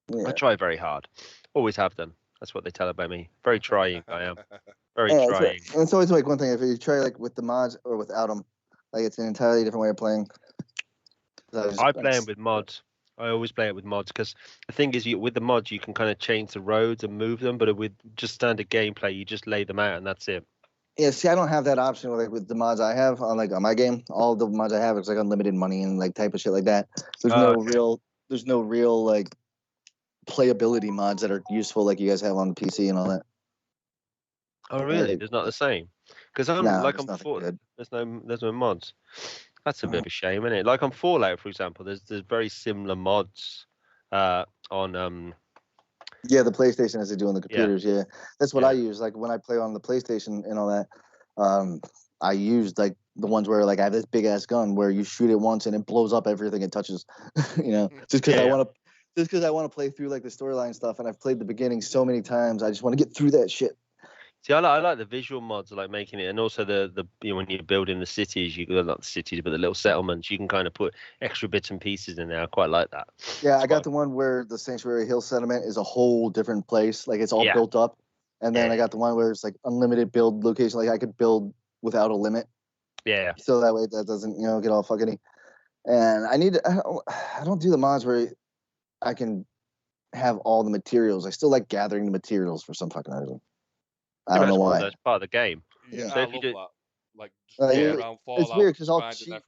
Yeah. I try very hard. Always have done. That's what they tell about me. Very trying. I am. Very Yeah, trying. it's always like one thing. If you try like with the mods or without them, like it's an entirely different way of playing. I play them with mods. I always play it with mods because the thing is, with the mods you can kind of change the roads and move them, but with just standard gameplay, you just lay them out and that's it. Yeah, see, I don't have that option with the mods I have on my game. All the mods I have is like unlimited money and like type of shit like that. There's no real like playability mods that are useful like you guys have on the PC and all that. Oh really? There's not the same because I'm good. there's no mods. That's a bit of a shame, isn't it? Like on Fallout, for example, there's very similar mods on Yeah, the PlayStation as they do on the computers. Yeah, that's what I use. Like when I play on the PlayStation and all that, I use like the ones where like I have this big ass gun where you shoot it once and it blows up everything it touches. Just because I want to play through like the storyline stuff, and I've played the beginning so many times. I just want to get through that shit. See, I like the visual mods, like making it, and also the when you're building the cities, not the cities, but the little settlements, you can kind of put extra bits and pieces in there. I quite like that. Yeah, I got the one where the Sanctuary Hill settlement is a whole different place, like it's all built up, and then I got the one where it's like unlimited build location, like I could build without a limit. Yeah. So that way that doesn't get all fucking. And I don't do the mods where I can have all the materials. I still like gathering the materials for some fucking reason. I don't know why. That's part of the game. Yeah, so I if you love do, that. Like just around Fallout, it's weird because I'll cheat. everything.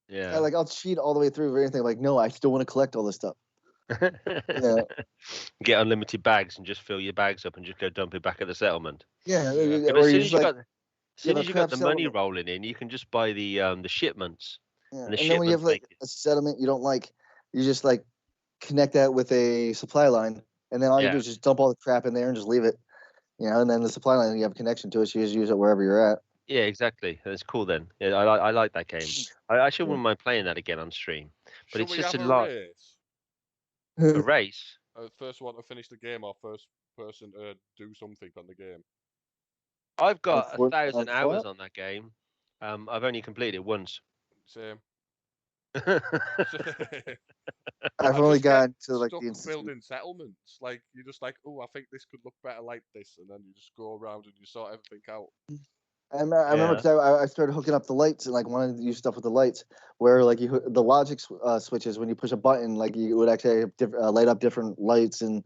Yeah, like I'll cheat all the way through everything. Like, no, I still want to collect all this stuff. Yeah. Get unlimited bags and just fill your bags up and just go dump it back at the settlement. Yeah, Yeah. Yeah, but or as you soon just as you like got, as you soon have a as you got crap the money settlement. rolling in, you can just buy the shipments, Yeah. and the And then when you have shipments like make it. a settlement you don't like, you just like connect that with a supply line, and then all you do Yeah, is just dump all the crap in there and just leave it. And then the supply line you have a connection to it, so you just use it wherever you're at. yeah, exactly. That's cool then. Yeah, I like that game. I actually wouldn't mind playing that again on stream, but Should it's we just have a a lot. race? A race. First one to finish the game or first person to do something on the game? I've On got Fort- 1,000 on hours Fallout? on that game. I've only completed it once. Same. I've I only just get gotten to like stuck the institute. building settlements. Like you're just like, oh, I think this could look better like this, and then you just go around and you sort everything out. I remember Yeah. because I started hooking up the lights and like wanted to use stuff with the lights, where like the logic switches when you push a button, like you would actually have light up different lights. And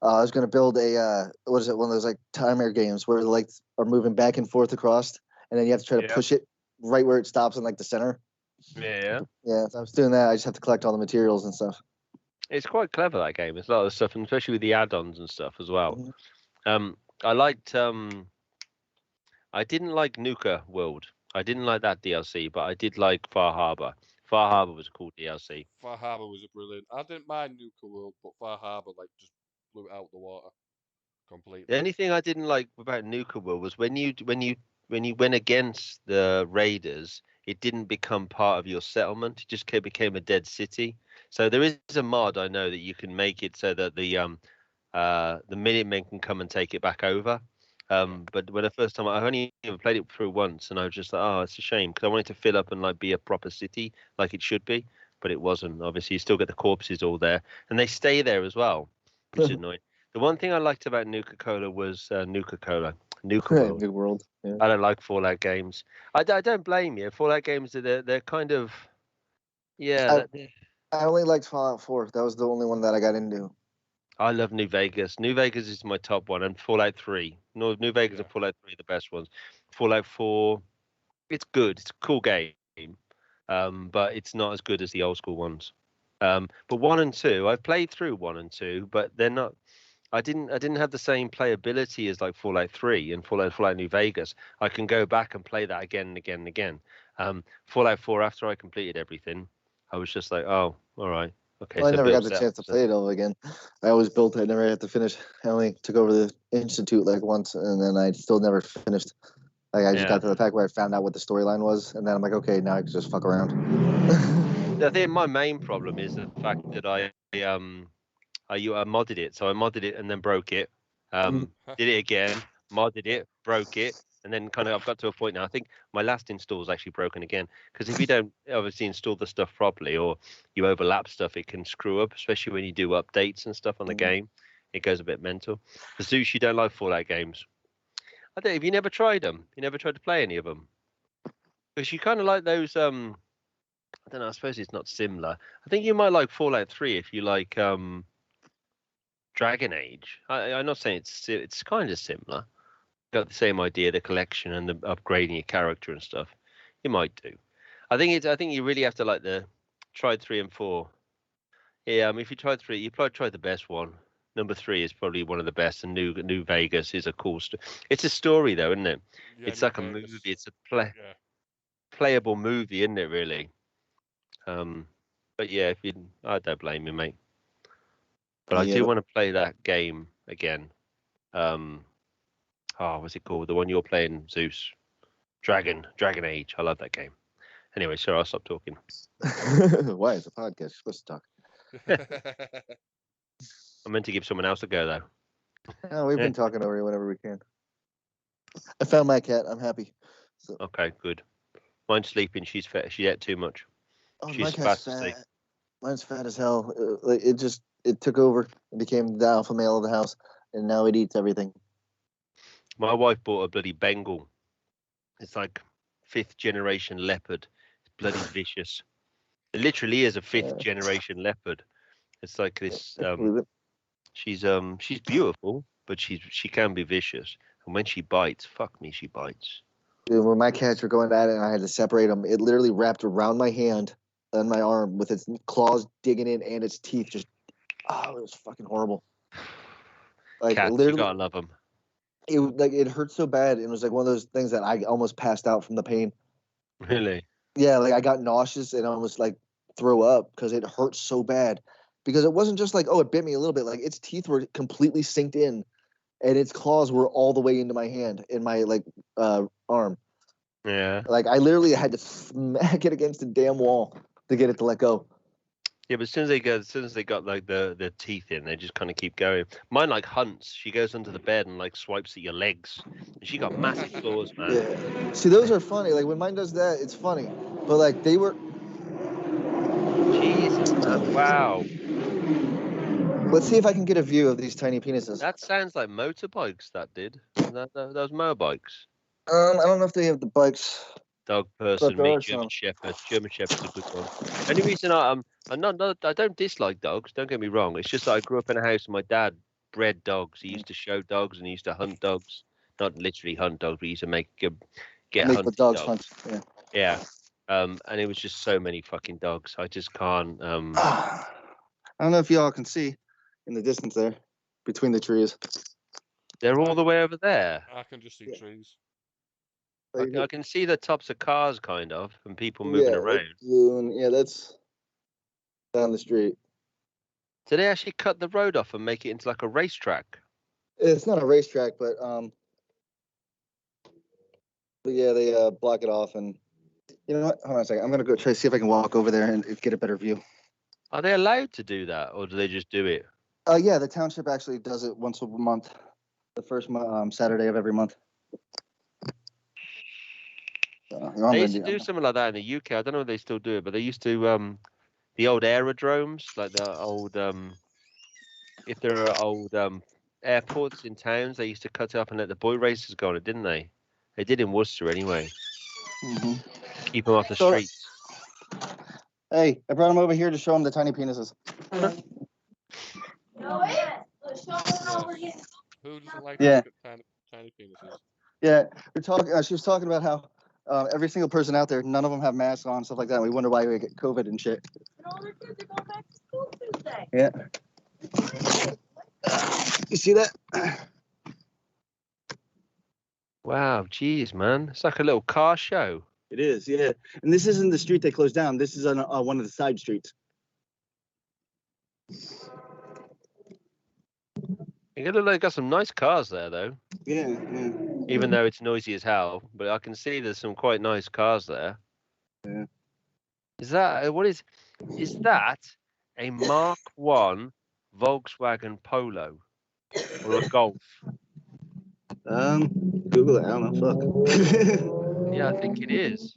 I was going to build a what is it, one of those like timer games where the lights are moving back and forth across, and then you have to try to Yeah. push it right where it stops in like the center. Yeah. Yeah, so I was doing that. I just have to collect all the materials and stuff. It's quite clever, that game. It's a lot of stuff, and especially with the add-ons and stuff as well. Mhm. I liked. I didn't like Nuka World. I didn't like that DLC, but I did like Far Harbor. Far Harbor was a cool DLC. Far Harbor was a brilliant. I didn't mind Nuka World, but Far Harbor like just blew it out the water The completely. only thing I didn't like about Nuka World was when you went against the raiders, it didn't become part of your settlement. It just became a dead city. So there is a mod I know that you can make it so that the Minutemen can come and take it back over. But when the first time I've only ever played it through once, and I was just like, oh, it's a shame because I wanted to fill up and like be a proper city like it should be, but it wasn't. Obviously, you still get the corpses all there, and they stay there as well, which is annoying. The one thing I liked about Nuka Cola was Nuka Cola, Nuka World. New world. Yeah. I don't like Fallout games. I don't blame you. Fallout games they're kind of yeah. I I only liked Fallout 4. That was the only one that I got into. I love New Vegas. New Vegas is my top one, and Fallout 3. No, New Vegas Yeah. and Fallout 3 are the best ones. Fallout 4, it's good. It's a cool game, but it's not as good as the old school ones. But 1 and 2, I've played through 1 and 2, but they're not. I didn't have the same playability as like Fallout 3 and Fallout New Vegas. I can go back and play that again and again and again. Fallout 4, after I completed everything, I was just like, oh, all right. Okay, Well, I so never got build the set. chance to play it all again. I always built it. I never had to finish. I only took over the institute like once, and then I still never finished. Like I just Yeah. got to the fact where I found out what the storyline was, and then I'm like, okay, now I can just fuck around. I think my main problem is the fact that I modded it. So I modded it and then broke it. Did it again, modded it, broke it, and then kind of I've got to a point now. I think my last install is actually broken again because if you don't obviously install the stuff properly or you overlap stuff, it can screw up, especially when you do updates and stuff on the game. It goes a bit mental. The Zeus, you don't like Fallout games. I don't. Have you never tried them? You never tried to play any of them? Because you kind of like those. I don't know. I suppose it's not similar. I think you might like Fallout 3 if you like Dragon Age. I'm not saying it's kind of similar. Got the same idea, the collection and the upgrading your character and stuff. You might do. I think you really have to like the tried 3 and 4. Yeah, I mean, if you tried 3, you probably tried the best one. Number 3 is probably one of the best, and New Vegas is a cool. It's a story though, isn't it? Yeah, It's New like a Vegas. movie. It's a Yeah. playable movie, isn't it? Really. But yeah, I don't blame you, mate. But I do want to play that game again. What's it called? The one you're playing, Zeus. Dragon Age. I love that game. Anyway, sorry, I'll stop talking. Why? It's a podcast. You're supposed to talk. I meant to give someone else a go though. No, we've been talking over you whenever we can. I found my cat. I'm happy. So, Okay, good. Mine's sleeping. She's fat. She ate too much. my She's cat's fast asleep. fat. Mine's fat as hell. It took over. It became the alpha male of the house, and now it eats everything. My wife bought a bloody Bengal. It's like 5th generation leopard. It's bloody vicious. It literally is a 5th generation leopard. It's like this. Believe it. She's beautiful, but she can be vicious. And when she bites, fuck me, she bites. Dude, when my cats were going at it and I had to separate them, it literally wrapped around my hand and my arm with its claws digging in and its teeth just Oh, it was fucking horrible. Like Cats, you literally, gotta love them. it hurt so bad, and it was like one of those things that I almost passed out from the pain. Really? Yeah, like I got nauseous and almost like threw up because it hurt so bad. Because it wasn't just like, oh, it bit me a little bit. Like its teeth were completely synced in, and its claws were all the way into my hand, in my like arm. Yeah. Like I literally had to smack it against the damn wall to get it to let go. Yeah, but as soon as they got like the teeth in, they just kind of keep going. Mine like hunts. She goes under the bed and like swipes at your legs. And she got massive claws, man. Yeah. See, those are funny. Like when mine does that, it's funny. But like they were. Jesus, man! Wow, Let's see if I can get a view of these tiny penises. that sounds like motorbikes. That did. Those motorbikes. I don't know if they have the bikes. Dog But person, there me, are German some. Shepherd. German Shepherd's a good one. Only reason I'm not I don't dislike dogs. Don't get me wrong. It's just that I grew up in a house and my dad bred dogs. He used to show dogs and he used to hunt dogs. Not literally hunt dogs, but he used to get Make the hunted dogs dogs. hunt. Yeah. Yeah. And it was just so many fucking dogs. I just can't. I don't know if y'all can see in the distance there, between the trees. They're all the way over there. I can just see Yeah. trees. I can see the tops of cars, kind of, and people moving Yeah, around. yeah, that's down the street. Do they actually cut the road off and make it into like a racetrack? It's not a racetrack, but yeah, they block it off, and you know what? Hold on a second. I'm gonna go try to see if I can walk over there and get a better view. Are they allowed to do that, or do they just do it? Yeah, the township actually does it once a month, the first Saturday of every month. They used to do something like that in the UK. I don't know if they still do it, but they used to the old aerodromes, like the old if there are old airports in towns, they used to cut it up and let the boy racers go on it, didn't they? They did in Worcester anyway. Mm-hmm. Keep them off the So- streets. Hey, I brought him over here to show him the tiny penises. No, wait. Show them over here. Who doesn't like Yeah. to look at tiny penises? Yeah, we're talking. She was talking about how every single person out there, none of them have masks on, stuff like that. We wonder why we get COVID and shit. And all their kids are going back to school Tuesday. Yeah. You see that? Wow, geez, man, it's like a little car show. It is, yeah. And this isn't the street they closed down. This is on one of the side streets. They got some nice cars there, though. Yeah, yeah. Even though it's noisy as hell, but I can see there's some quite nice cars there. Yeah. Is that that a Mark I Volkswagen Polo or a Golf? Google it. I don't know. Fuck. Yeah, I think it is.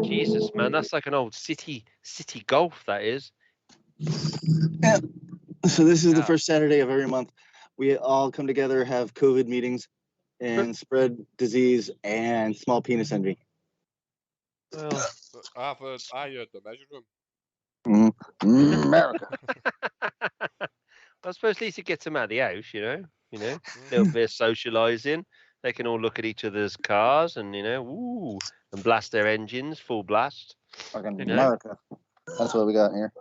Jesus, man, that's like an old city Golf. That is. Yeah. So this is the Yeah. first Saturday of every month. We all come together, have COVID meetings, and spread disease and small penis envy. Well, I heard the measure them. America. I suppose at least it gets them out of the house, a little bit of socialising. They can all look at each other's cars and and blast their engines full blast. Fucking You know? America. That's what we got here.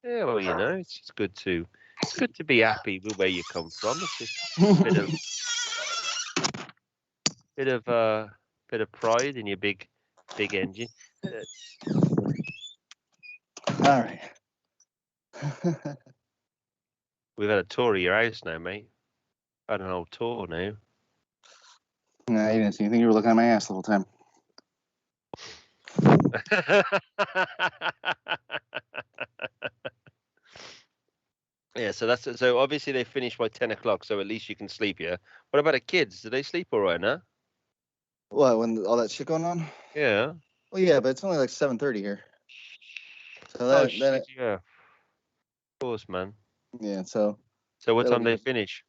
Yeah, well, it's good to be happy with where you come from. It's just a bit of pride in your big engine. All right. We've had a tour of your house now, mate. Had an old tour now. Nah, you didn't see anything. You were looking at my ass the whole time. Yeah, so obviously they finish by 10 o'clock, so at least you can sleep. Yeah. What about the kids? Do they sleep all right now? What, when all that shit going on? Yeah. Well, yeah, but it's only like 7:30 here. So Oh that, shit! Yeah. Of course, man. yeah. So what that'll time be they finish?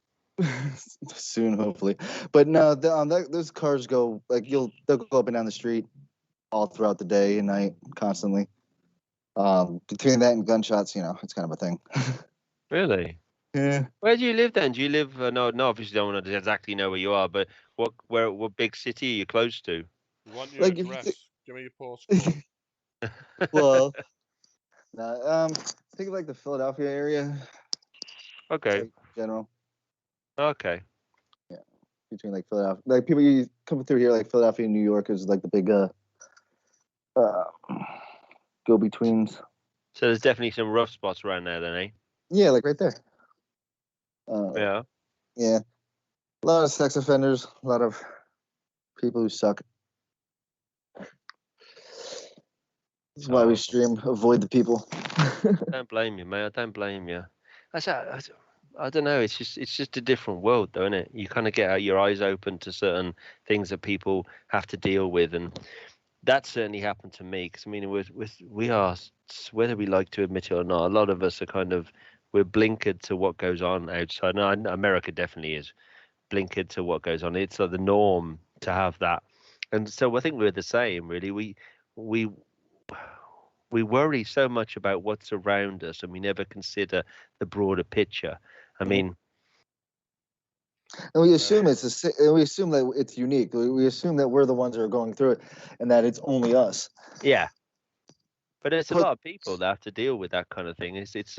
soon, hopefully. But no, those cars go like they'll go up and down the street all throughout the day and night, constantly. Between that and gunshots, it's kind of a thing. Really? Yeah. Where do you live then? Do you live? No, obviously don't want to exactly know where you are, but what big city are you close to? You want your Like, if you address? Give me your postcode. Well, Think of like the Philadelphia area, Okay. like, in general. Okay. Yeah, between like Philadelphia, like people you come through here, like Philadelphia and New York is like the big go betweens. So there's definitely some rough spots around there, then, eh? Yeah, like right there. Yeah. Yeah, a lot of sex offenders, a lot of people who suck. That's why we stream. Avoid the people. Don't blame you, mate. I don't blame you. I don't know. It's just a different world, though, isn't it? You kind of get your eyes open to certain things that people have to deal with, and that certainly happened to me. Because I mean, we are, whether we like to admit it or not, a lot of us are kind of we're blinkered to what goes on outside. No, America definitely is blinkered to what goes on. It's like the norm to have that, and so I think we're the same. Really, we we worry so much about what's around us, and we never consider the broader picture. I mean, And we assume we assume that it's unique. We assume that we're the ones that are going through it, and that it's only us. yeah. But it's a But- lot of people that have to deal with that kind of thing. It's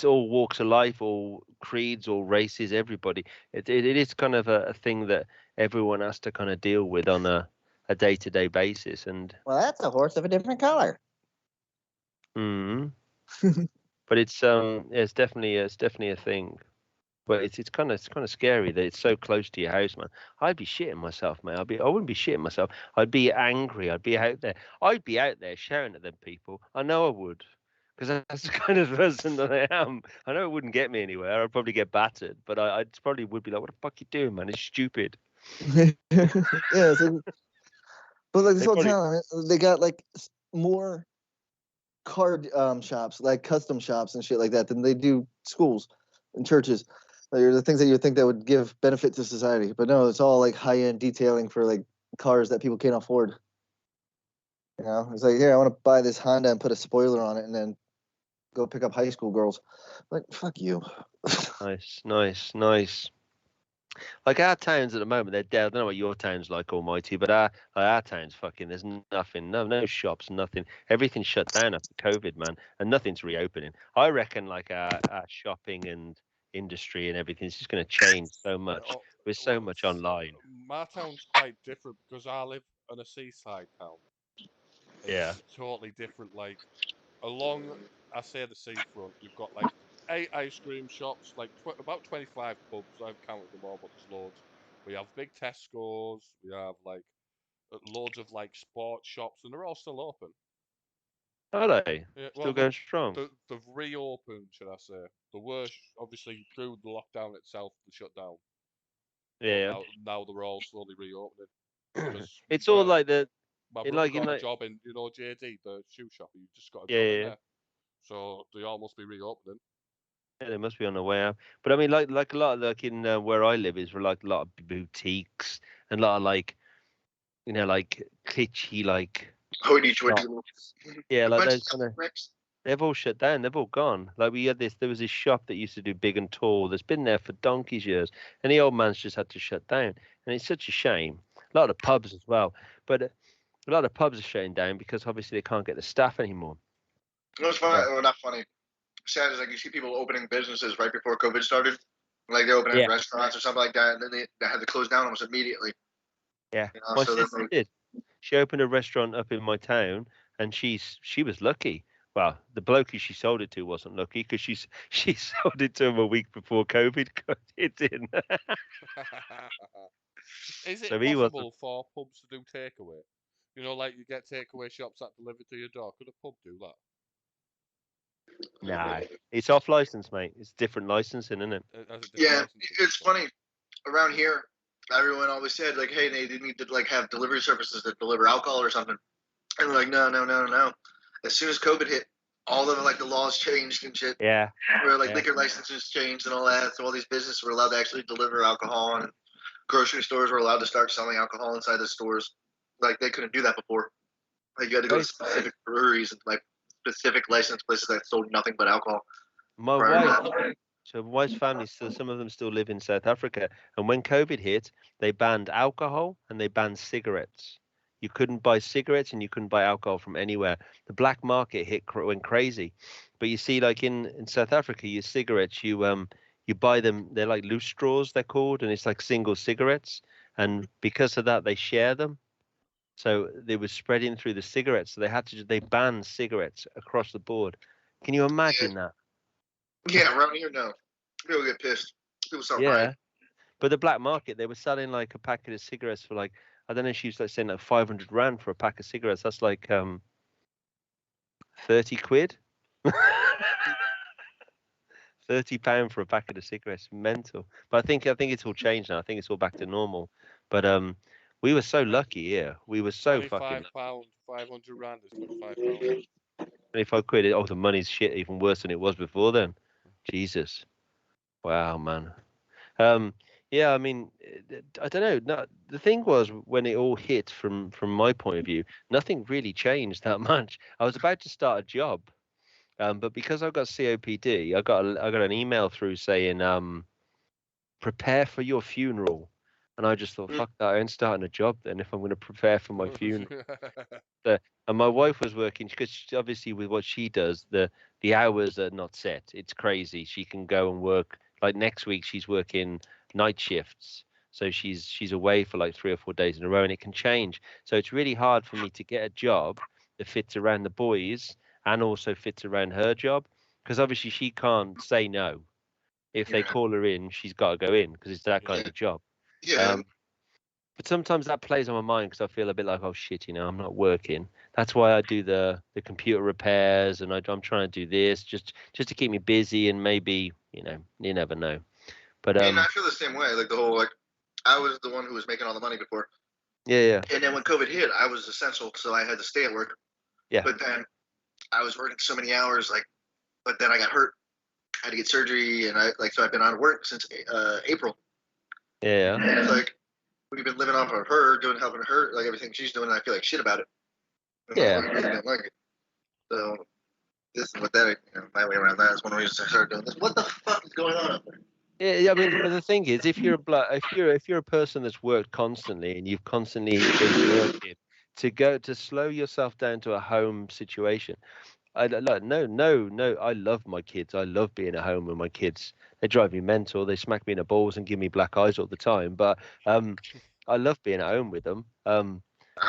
all walks of life, all creeds, all races, everybody. It is kind of a thing that everyone has to kind of deal with on a day-to-day basis. And Well, that's a horse of a different color. but it's definitely a thing. But it's kind of scary that it's so close to your house, man. I'd be shitting myself, man. I wouldn't be shitting myself. I'd be angry. I'd be out there. I'd be out there shouting at them people. I know I would, because that's the kind of person that I am. I know it wouldn't get me anywhere. I'd probably get battered, but I probably would be like, "What the fuck you doing, man? It's stupid." Yeah, but like this They whole probably- town, they got like more card shops, like custom shops and shit like that, than they do schools and churches. Like, the things that you would think that would give benefit to society, but no, it's all like high end detailing for like cars that people can't afford. You know, it's like, here, I want to buy this Honda and put a spoiler on it, and then go pick up high school girls. Like, fuck you. Nice. Like our towns at the moment, they're dead. I don't know what your town's like, Almighty, but our town's fucking. There's nothing, no shops, nothing. Everything's shut down after COVID, man, and nothing's reopening. I reckon like our shopping and industry and everything is just going to change so much. Oh, We're so well, much online. My town's quite different because I live in a seaside town. It's Yeah. totally different. Like along, I say the seafront, you've got like 8 ice cream shops, like about 25 pubs. I've counted them all, but there's loads. We have big Tesco's. We have like loads of like sports shops, and they're all still open. Are they Yeah, still well, going strong? they've reopened, should I say? They were obviously through the lockdown itself, they shut down. But Yeah. now they're all slowly reopening. Because It's all like the my it brother like in got a like job in, JD, the shoe shop. He just got a yeah, job yeah, in yeah. there. So they all must be reopening. Yeah, they must be on the way out. But I mean, like a lot like in where I live is like a lot of boutiques and a lot of like like kitschy like Hoity shops. toity. Yeah, A like bunch those of kind of. bricks. They've all shut down. They've all gone. Like we had this. There was this shop that used to do big and tall. That's been there for donkey's years, and the old man's just had to shut down. And it's such a shame. A lot of pubs as well, but a lot of pubs are shutting down because obviously they can't get the staff anymore. It was funny, well, not funny. Sad is like you see people opening businesses right before COVID started. Like they opening Yeah. restaurants or something like that, and then they had to close down almost immediately. Yeah, You know, my so then sister did. She opened a restaurant up in my town, and she was lucky. Well, the bloke who she sold it to wasn't lucky because she sold it to him a week before COVID hit in. Is it So he wasn't. possible for pubs to do takeaway? You know, like you get takeaway shops that deliver to your door. Could a pub do that? Nah, it's off license, mate. It's different licensing, isn't it? Has it different yeah, licensing? it's funny. Around here, everyone always said like, hey, they need to like have delivery services that deliver alcohol or something. And they're like, no. As soon as COVID hit, all of like the laws changed and shit. Yeah. Where like Yeah. liquor licenses changed and all that, so all these businesses were allowed to actually deliver alcohol, and grocery stores were allowed to start selling alcohol inside the stores. Like they couldn't do that before. Like you had to go to specific breweries and like specific licensed places that sold nothing but alcohol. My prior to wife, that. so my wife's family, still some of them still live in South Africa, and when COVID hit, they banned alcohol and they banned cigarettes. You couldn't buy cigarettes and you couldn't buy alcohol from anywhere. The black market went crazy. But you see, like in South Africa, your cigarettes, you buy them. They're like loose straws, they're called, and it's like single cigarettes. And because of that, they share them. So they were spreading through the cigarettes. So they banned cigarettes across the board. Can you imagine that? Yeah, around here, no. People get pissed. People start Yeah. rioting. But the black market, they were selling like a packet of cigarettes for like, I don't know, she was like saying like 500 rand for a pack of cigarettes. That's like 30 quid. £30 for a packet of cigarettes. Mental. But I think it's all changed now. I think it's all back to normal. But we were so lucky here. We were so fucking £25, 500 rand is £25. 25 quid. Oh, the money's shit even worse than it was before then. Jesus. Wow, man. Yeah, I mean, I don't know. No, the thing was when it all hit from my point of view, nothing really changed that much. I was about to start a job, but because I've got COPD, I got an email through saying, prepare for your funeral, and I just thought, fuck that, I ain't starting a job then if I'm going to prepare for my funeral. And my wife was working because obviously with what she does, the hours are not set. It's crazy. She can go and work. Like next week, she's working night shifts, so she's away for like 3 or 4 days in a row, and it can change. So it's really hard for me to get a job that fits around the boys and also fits around her job, because obviously she can't say no. If they call her in, she's got to go in because it's that kind of job. Yeah. But sometimes that plays on my mind because I feel a bit like, oh shit, I'm not working. That's why I do the computer repairs, and I'm trying to do this just to keep me busy, and maybe you never know. But And I feel the same way. Like the whole I was the one who was making all the money before. Yeah. And then when COVID hit, I was essential, so I had to stay at work. Yeah. But then I was working so many hours, but then I got hurt. I had to get surgery, and so I've been out of work since April. Yeah. And it's like we've been living off of her, helping her, like everything she's doing, and I feel like shit about it. Yeah. I really don't like it. So this is what that, my way around that is one reason I started doing this. What the fuck is going on up there? Yeah, I mean, but the thing is, if you're a person that's worked constantly and you've constantly been working, to slow yourself down to a home situation. I love my kids. I love being at home with my kids. They drive me mental. They smack me in the balls and give me black eyes all the time. But I love being at home with them. I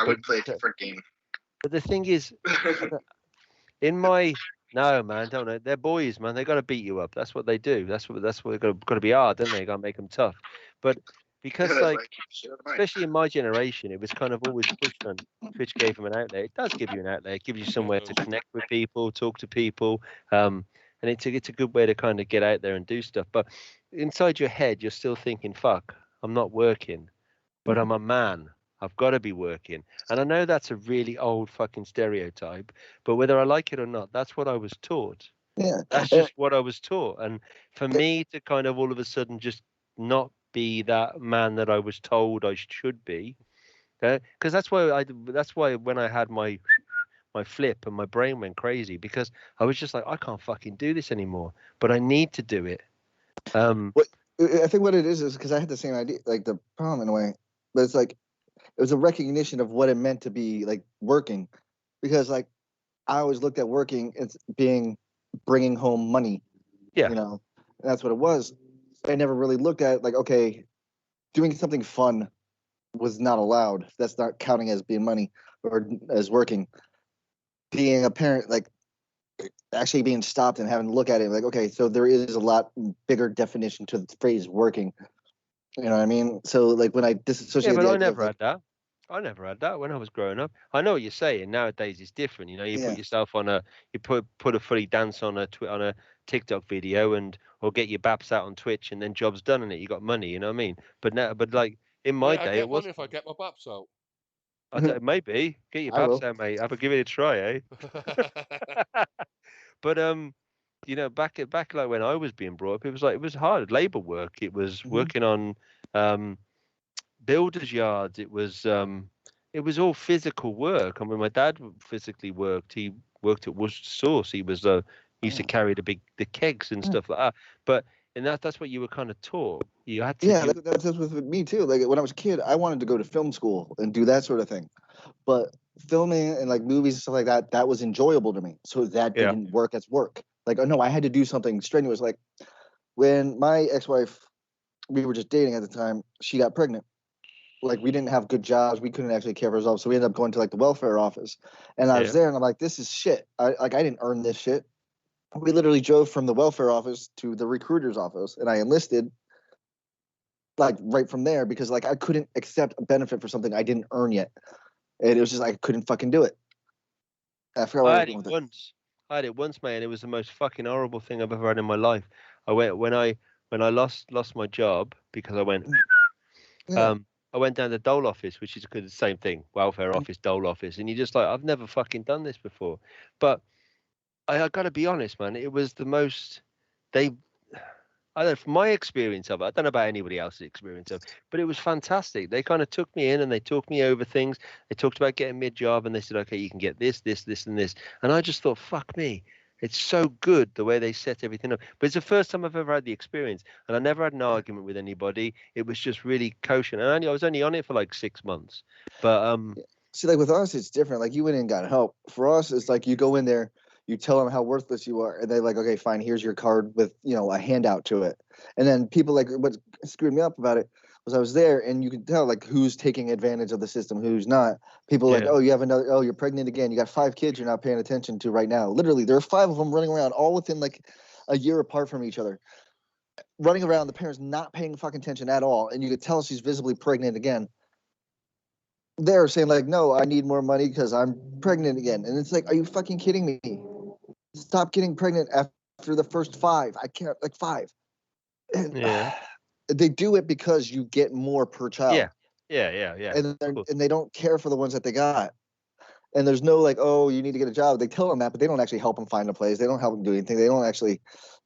would play a different game. But the thing is, no, man, don't know. They're boys, man. They got to beat you up. That's what they do. That's what they got to be hard, don't they? Got to make them tough. But because especially in my generation, it was kind of always pushed on. Twitch gave them an outlet. It does give you an outlet. It gives you somewhere to connect with people, talk to people, and it's a good way to kind of get out there and do stuff. But inside your head, you're still thinking, "Fuck, I'm not working, but I'm a man. I've got to be working." And I know that's a really old fucking stereotype, but whether I like it or not, that's what I was taught. Yeah. That's just what I was taught. And for me to kind of all of a sudden just not be that man that I was told I should be, because that's why when I had my flip and my brain went crazy, because I was just like, I can't fucking do this anymore, but I need to do it. I think what it is because I had the same idea, like the problem in a way, but it's like it was a recognition of what it meant to be like working, because like I always looked at working as being bringing home money. Yeah. And that's what it was. I never really looked at like, okay, doing something fun was not allowed. That's not counting as being money or as working. Being a parent, like actually being stopped and having to look at it like, okay, so there is a lot bigger definition to the phrase working. You know what I mean? So like when I disassociate, but I never had that. I never had that when I was growing up. I know what you're saying. Nowadays it's different. You put yourself on you put a fully dance on a TikTok video or get your baps out on Twitch, and then job's done in it. You got money. You know what I mean? But like in my day, it was. Money if I get my baps out. Maybe get your baps out, mate. Give it a try, eh? But back like when I was being brought up, it was hard labor work. It was working on builders' yards. It was all physical work. I mean, my dad physically worked. He worked at Worcester Sauce. He was used to carry the kegs and stuff like that. But that's what you were kind of taught. You had to. Yeah, that's with me too. Like when I was a kid, I wanted to go to film school and do that sort of thing. But filming and like movies and stuff like that, that was enjoyable to me. So that Yeah. didn't work as work. Like, oh no, I had to do something strenuous. Like when my ex-wife, we were just dating at the time, she got pregnant. Like we didn't have good jobs, we couldn't actually care for ourselves, so we ended up going to like the welfare office. And I was Yeah. there, and I'm like, this is shit. I didn't earn this shit. We literally drove from the welfare office to the recruiter's office, and I enlisted like right from there because like I couldn't accept a benefit for something I didn't earn yet, and it was just I couldn't fucking do it. I forgot where I I was had going it with it. once. I had it once, mate, and it was the most fucking horrible thing I've ever had in my life. I went when I lost my job because I went. Yeah. I went down to the dole office, which is the same thing, welfare office, dole office, and you're just like, I've never fucking done this before. But I got to be honest, man, it was the most. They I don't know, from my experience of it, I don't know about anybody else's experience of it, but it was fantastic. They kind of took me in and they talked me over things. They talked about getting me a job and they said, okay, you can get this, this, this, and this. And I just thought, fuck me. It's so good the way they set everything up. But it's the first time I've ever had the experience. And I never had an argument with anybody. It was just really kosher. And I was only on it for like 6 months. But See, like with us, it's different. Like you went in and got help. For us, it's like you go in there, you tell them how worthless you are, and they're like, okay, fine, here's your card with a handout to it. And then people like what screwed me up about it was I was there, and you could tell like who's taking advantage of the system, who's not. People like, yeah. oh, you have another, oh, you're pregnant again. You got 5 kids you're not paying attention to right now. Literally, there are 5 of them running around, all within like a year apart from each other, running around. The parents not paying fucking attention at all, and you could tell she's visibly pregnant again. They're saying like, no, I need more money because I'm pregnant again. And it's like, are you fucking kidding me? Stop getting pregnant after the first 5. I can't, like 5. And Yeah. they do it because you get more per child. Yeah. And they don't care for the ones that they got. And there's no like, oh, you need to get a job. They tell them that, but they don't actually help them find a place. They don't help them do anything. They don't actually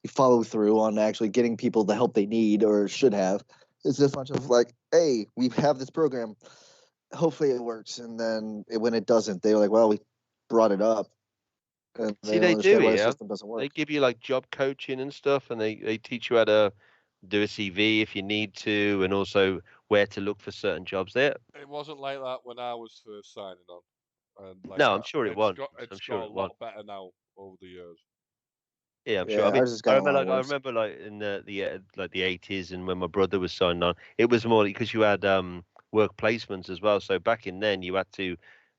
follow through on actually getting people the help they need or should have. It's just a bunch of like, hey, we have this program. Hopefully it works. And then when it doesn't, they're like, well, we brought it up. And See, they don't they do understand why the here. system doesn't They work. give you like job coaching and stuff, and they teach you how to do a CV if you need to, and also where to look for certain jobs there. It wasn't like that when I was first signing on, and like No, I'm sure it won't. I'm it's sure got a it won't. lot better now over the years. Yeah, I'm sure. I Yeah, mean, ours has gotten a lot I worse. remember like in the 80s, and when my brother was signing on, it was more because you had work placements as well. So back in then,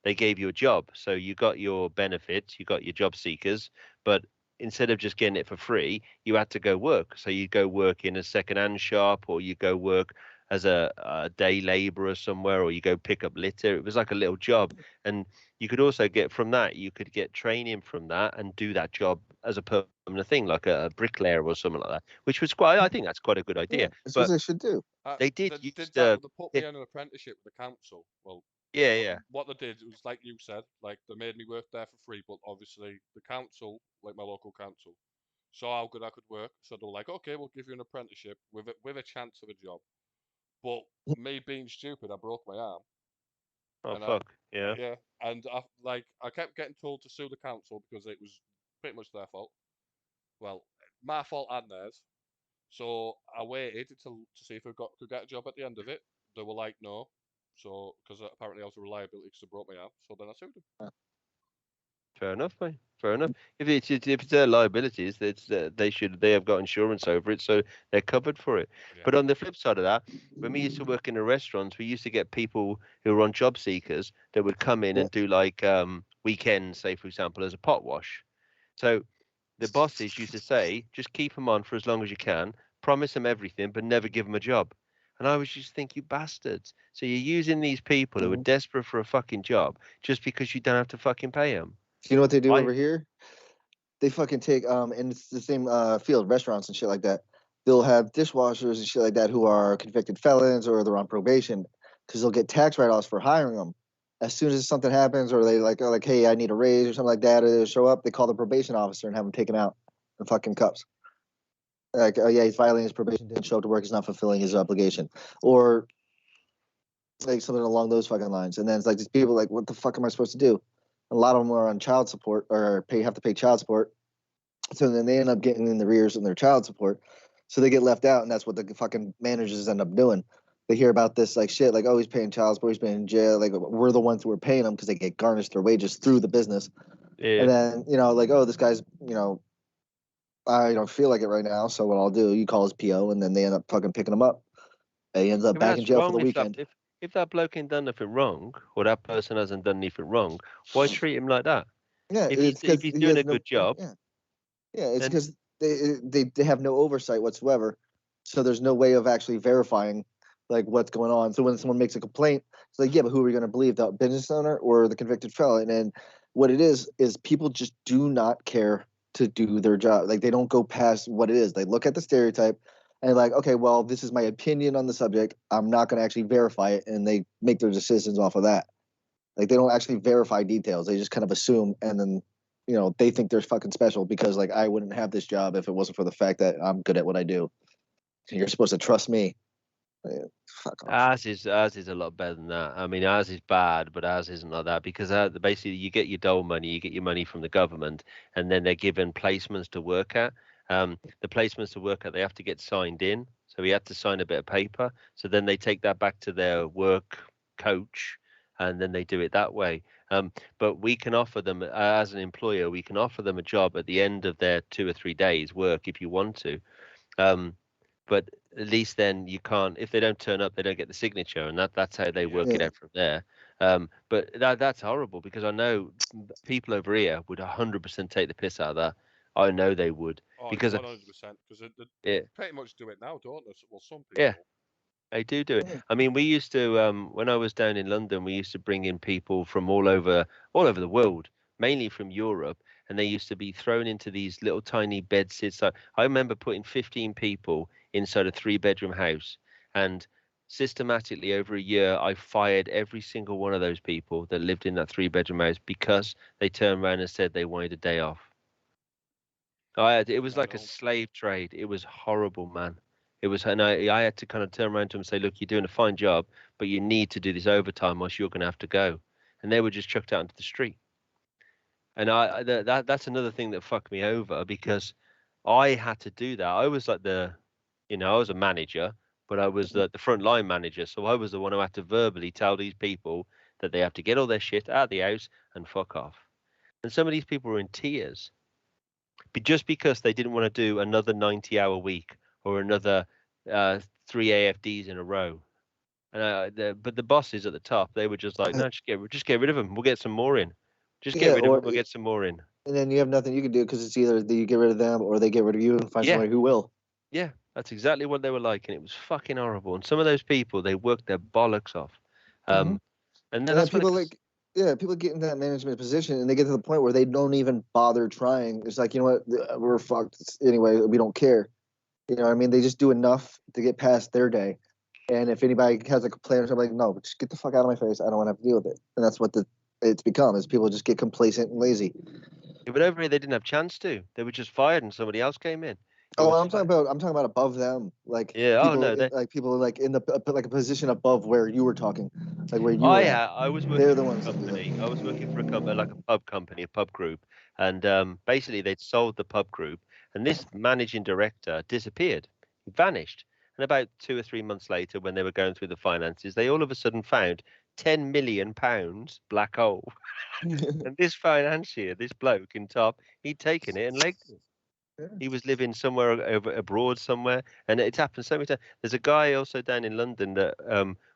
they gave you a job, so you got your benefits, you got your job seekers, but instead of just getting it for free, you had to go work. So you go work in a second-hand shop, or you go work as a day laborer somewhere, or you go pick up litter. It was like a little job, and you could also get from that, you could get training from that and do that job as a permanent thing, like a bricklayer or something like that, which was I think that's quite a good Yeah, idea. it's what But they should do. they did They use did that. They put yeah, me in an apprenticeship with the council. Well, yeah. what they did was like you said, like they made me work there for free. But obviously, the council, like my local council, saw how good I could work, so they were like, okay, we'll give you an apprenticeship with a chance of a job. But me being stupid, I broke my arm, Oh and I fuck, yeah. yeah, and I kept getting told to sue the council because it was pretty much their fault. Well, my fault and theirs. So I waited to see if I could get a job at the end of it. They were like, no. So because apparently I was a reliability because I broke my arm. So then I sued them. Fair enough, mate. Fair enough. If it's their liabilities, they have got insurance over it, so they're covered for it. Yeah. But on the flip side of that, when we used to work in the restaurants, we used to get people who were on job seekers that would come in Yeah. and do like weekends, say for example, as a pot wash. So the bosses used to say, just keep them on for as long as you can, promise them everything, but never give them a job. And I was just think, you bastards. So you're using these people who are Mhm. desperate for a fucking job just because you don't have to fucking pay them. You know what they do I over here? They fucking take and it's the same field, restaurants and shit like that. They'll have dishwashers and shit like that who are convicted felons or they're on probation because they'll get tax write-offs for hiring them. As soon as something happens, or they like are like, hey, I need a raise or something like that, or they show up, they call the probation officer and have them taken out in fucking cuffs. Like, oh yeah, he's violating his probation, didn't show up to work, he's not fulfilling his obligation, or like something along those fucking lines. And then it's like these people like, what the fuck am I supposed to do? A lot of them are on child support or have to pay child support. So then they end up getting in the rears in their child support. So they get left out, and that's what the fucking managers end up doing. they hear about this like shit, like, oh, he's paying child support, he's been in jail. Like, we're the ones who are paying them because they get garnished their wages through the business. Yeah. And then, like, oh, this guy's, I don't feel like it right now. So what I'll do, you call his PO, and then they end up fucking picking him up. He ends up But back in that's jail for the wrong. weekend. If that bloke ain't done nothing wrong, or that person hasn't done anything wrong, why treat him like that? Yeah, If it's because he's doing a good job, yeah, it's then because they have no oversight whatsoever. So there's no way of actually verifying like what's going on. So when someone makes a complaint, it's like, yeah, but who are we going to believe, the business owner or the convicted felon? And what it is people just do not care to do their job. Like, they don't go past what it is. They look at the stereotype and like, okay, well, this is my opinion on the subject. I'm not going to actually verify it, and they make their decisions off of that. Like, they don't actually verify details. They just kind of assume, and then they think they're fucking special because, like, I wouldn't have this job if it wasn't for the fact that I'm good at what I do. You're supposed to trust me. Fuck off. ours is a lot better than that. I mean, ours is bad, but ours isn't like that because basically you get your dole money, you get your money from the government, and then they're given placements to work at. The placements to work at, they have to get signed in. So we had to sign a bit of paper. So then they take that back to their work coach, and then they do it that way. But we can offer them, as an employer, we can offer them a job at the end of their 2 or 3 days work if you want to. But at least then you can't, if they don't turn up, they don't get the signature, and that's how they work it out from there. But that's horrible because I know people over here would 100% take the piss out of that. I know they would Oh, because 100%. Because they yeah, pretty much do it now, don't they? Well, some yeah, people. they do it. I mean, we used to when I was down in London, we used to bring in people from all over the world, mainly from Europe, and they used to be thrown into these little tiny bed sits. I remember putting 15 people inside a 3-bedroom house, and systematically over a year, I fired every single one of those people that lived in that 3-bedroom house because they turned around and said they wanted a day off. It was I like a know. slave trade. It was horrible, man. It was, and I had to kind of turn around to them and say, look, you're doing a fine job, but you need to do this overtime, or else you're going to have to go. And they were just chucked out into the street. And that's another thing that fucked me over because I had to do that. I was like I was a manager, but I was the front line manager. So I was the one who had to verbally tell these people that they have to get all their shit out of the house and fuck off. And some of these people were in tears just because they didn't want to do another 90-hour week or another 3 AFDs in a row. And but the bosses at the top, they were just like, no, just get rid of them. We'll get some more in. Just get rid of them. We'll get some more in. And then you have nothing you can do because it's either you get rid of them or they get rid of you and find Yeah. somebody who will. Yeah, that's exactly what they were like, and it was fucking horrible. And some of those people, they worked their bollocks off. And then that's people people get in that management position and they get to the point where they don't even bother trying. It's like, you know what, we're fucked anyway. We don't care. You know what I mean? They just do enough to get past their day. And if anybody has a complaint or something, like, no, just get the fuck out of my face. I don't want to have to deal with it. And that's what it's become, is people just get complacent and lazy. Yeah, but over here, they didn't have a chance to. They were just fired, and somebody else came in. I'm talking about above them, like yeah. people, Oh no, like people like in the like a position above where you were talking, like where you were at. I was They're working the for a ones that do company. it. I was working for a company, like a pub company, a pub group, and basically they'd sold the pub group, and this managing director disappeared. He vanished. And about 2 or 3 months later, when they were going through the finances, they all of a sudden found £10 million black hole. And this financier, this bloke in top, he'd taken it and legged it. He was living somewhere over abroad somewhere, and it's happened so many times. There's a guy also down in London that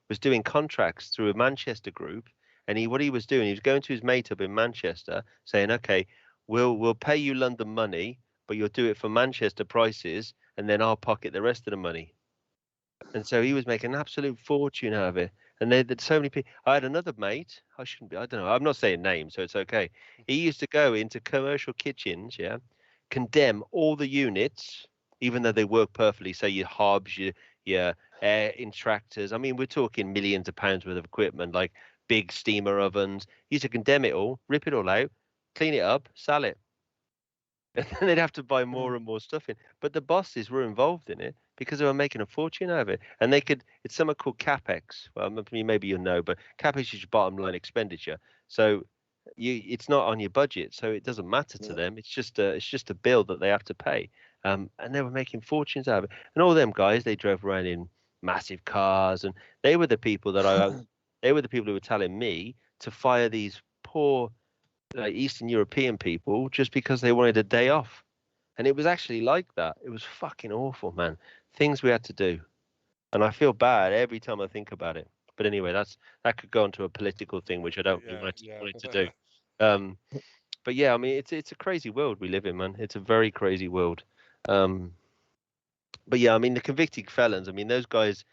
was doing contracts through a Manchester group, and what he was doing, he was going to his mate up in Manchester, saying, "Okay, we'll pay you London money, but you'll do it for Manchester prices, and then I'll pocket the rest of the money." And so he was making an absolute fortune out of it. And there's so many people. I had another mate. I shouldn't be. I don't know. I'm not saying names, so it's okay. He used to go into commercial kitchens, yeah, condemn all the units, even though they work perfectly. Say your hobs, your air intractors. I mean, we're talking millions of pounds worth of equipment, like big steamer ovens. He used to condemn it all, rip it all out, clean it up, sell it. And then they'd have to buy more and more stuff in. But the bosses were involved in it because they were making a fortune out of it. And it's something called CapEx. Well, maybe you'll know, but CapEx is your bottom line expenditure. So it's not on your budget, so it doesn't matter to them. It's just a bill that they have to pay. And they were making fortunes out of it. And all them guys, they drove around in massive cars, and they were the people they were the people who were telling me to fire these poor Eastern European people just because they wanted a day off. And it was actually like that. It was fucking awful, man. Things we had to do. And I feel bad every time I think about it. But anyway, that could go into a political thing, which I don't really want it to do. But yeah, I mean, it's a crazy world we live in, man. It's a very crazy world. But yeah, I mean, the convicted felons, I mean, those guys,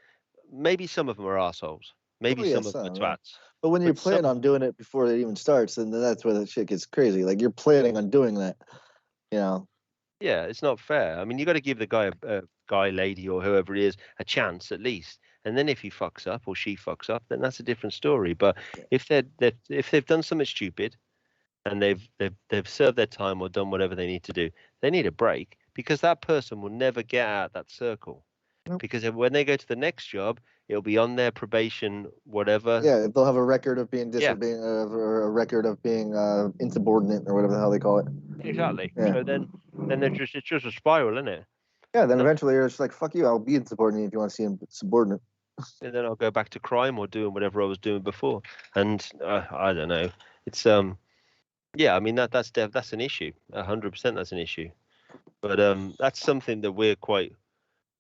maybe some of them are assholes. Maybe some of them are twats. But when you plan on doing it before it even starts, then that's where the shit gets crazy. Like, you're planning on doing that, you know. Yeah, it's not fair. I mean, you got to give the guy, lady, or whoever it is, a chance at least. And then if he fucks up or she fucks up, then that's a different story. But if they've done something stupid and they've served their time or done whatever they need to do, they need a break, because that person will never get out of that circle. Nope. Because when they go to the next job, it'll be on their probation, whatever. Yeah, they'll have a record of being disobedient, or a record of being insubordinate, or whatever the hell they call it. Exactly. Yeah. So then it's just a spiral, isn't it? Yeah. Then eventually you're just like, fuck you, I'll be insubordinate if you want to see him subordinate. And then I'll go back to crime or doing whatever I was doing before. And I don't know. It's yeah. I mean that's an issue. 100% that's an issue. But that's something that we're quite.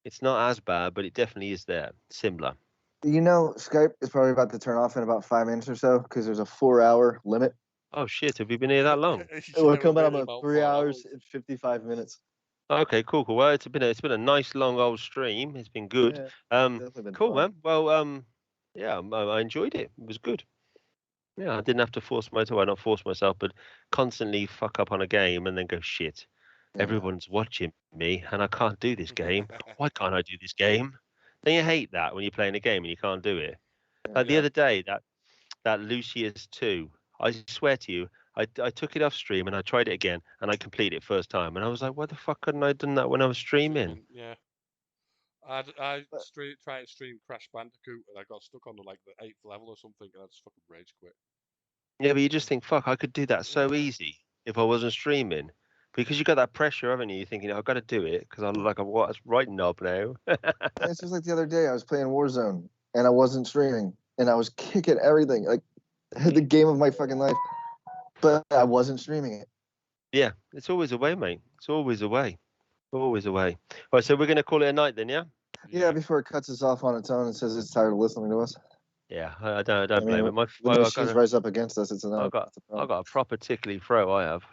It's not as bad, but it definitely is there. Similar. You know, Skype is probably about to turn off in about 5 minutes or so, because there's a 4-hour limit. Oh shit! Have you been here that long? We're coming up about 3 hours and 55 minutes. Okay, cool. Well, it's been a nice long old stream. It's been good. Yeah, cool, fun. Man. Well, yeah, I enjoyed it. It was good. Yeah, I didn't have to not force myself, but constantly fuck up on a game and then go, shit, everyone's watching me and I can't do this game. Why can't I do this game? Then you hate that when you're playing a game and you can't do it. Like the other day, that Lucius 2, I swear to you, I took it off stream and I tried it again and I completed it first time. And I was like, why the fuck couldn't I have done that when I was streaming? Yeah. I tried to stream Crash Bandicoot and I got stuck on the 8th level or something, and I just fucking rage quit. Yeah, but you just think, fuck, I could do that so easy if I wasn't streaming, because you got that pressure, haven't you? You're thinking, I've got to do it because I'm like a right knob now. It's just like the other day I was playing Warzone and I wasn't streaming and I was kicking everything, like the game of my fucking life, but I wasn't streaming it. Yeah, it's always a way, mate. It's always a way. Always a way. All right, so we're going to call it a night then, yeah? Yeah, before it cuts us off on its own and says it's tired of listening to us. Yeah, I don't blame it. When the machines rise up against us, it's I got a proper tickly throat, I have.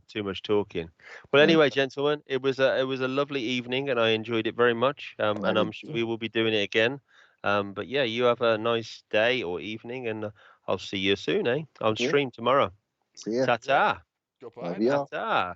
Too much talking. Well, anyway, gentlemen, it was a lovely evening and I enjoyed it very much. And I'm sure we will be doing it again. But yeah, you have a nice day or evening and I'll see you soon, eh? I'll stream tomorrow. See ya. Ta-ta. Goodbye. Ta-ta. Ta-ta.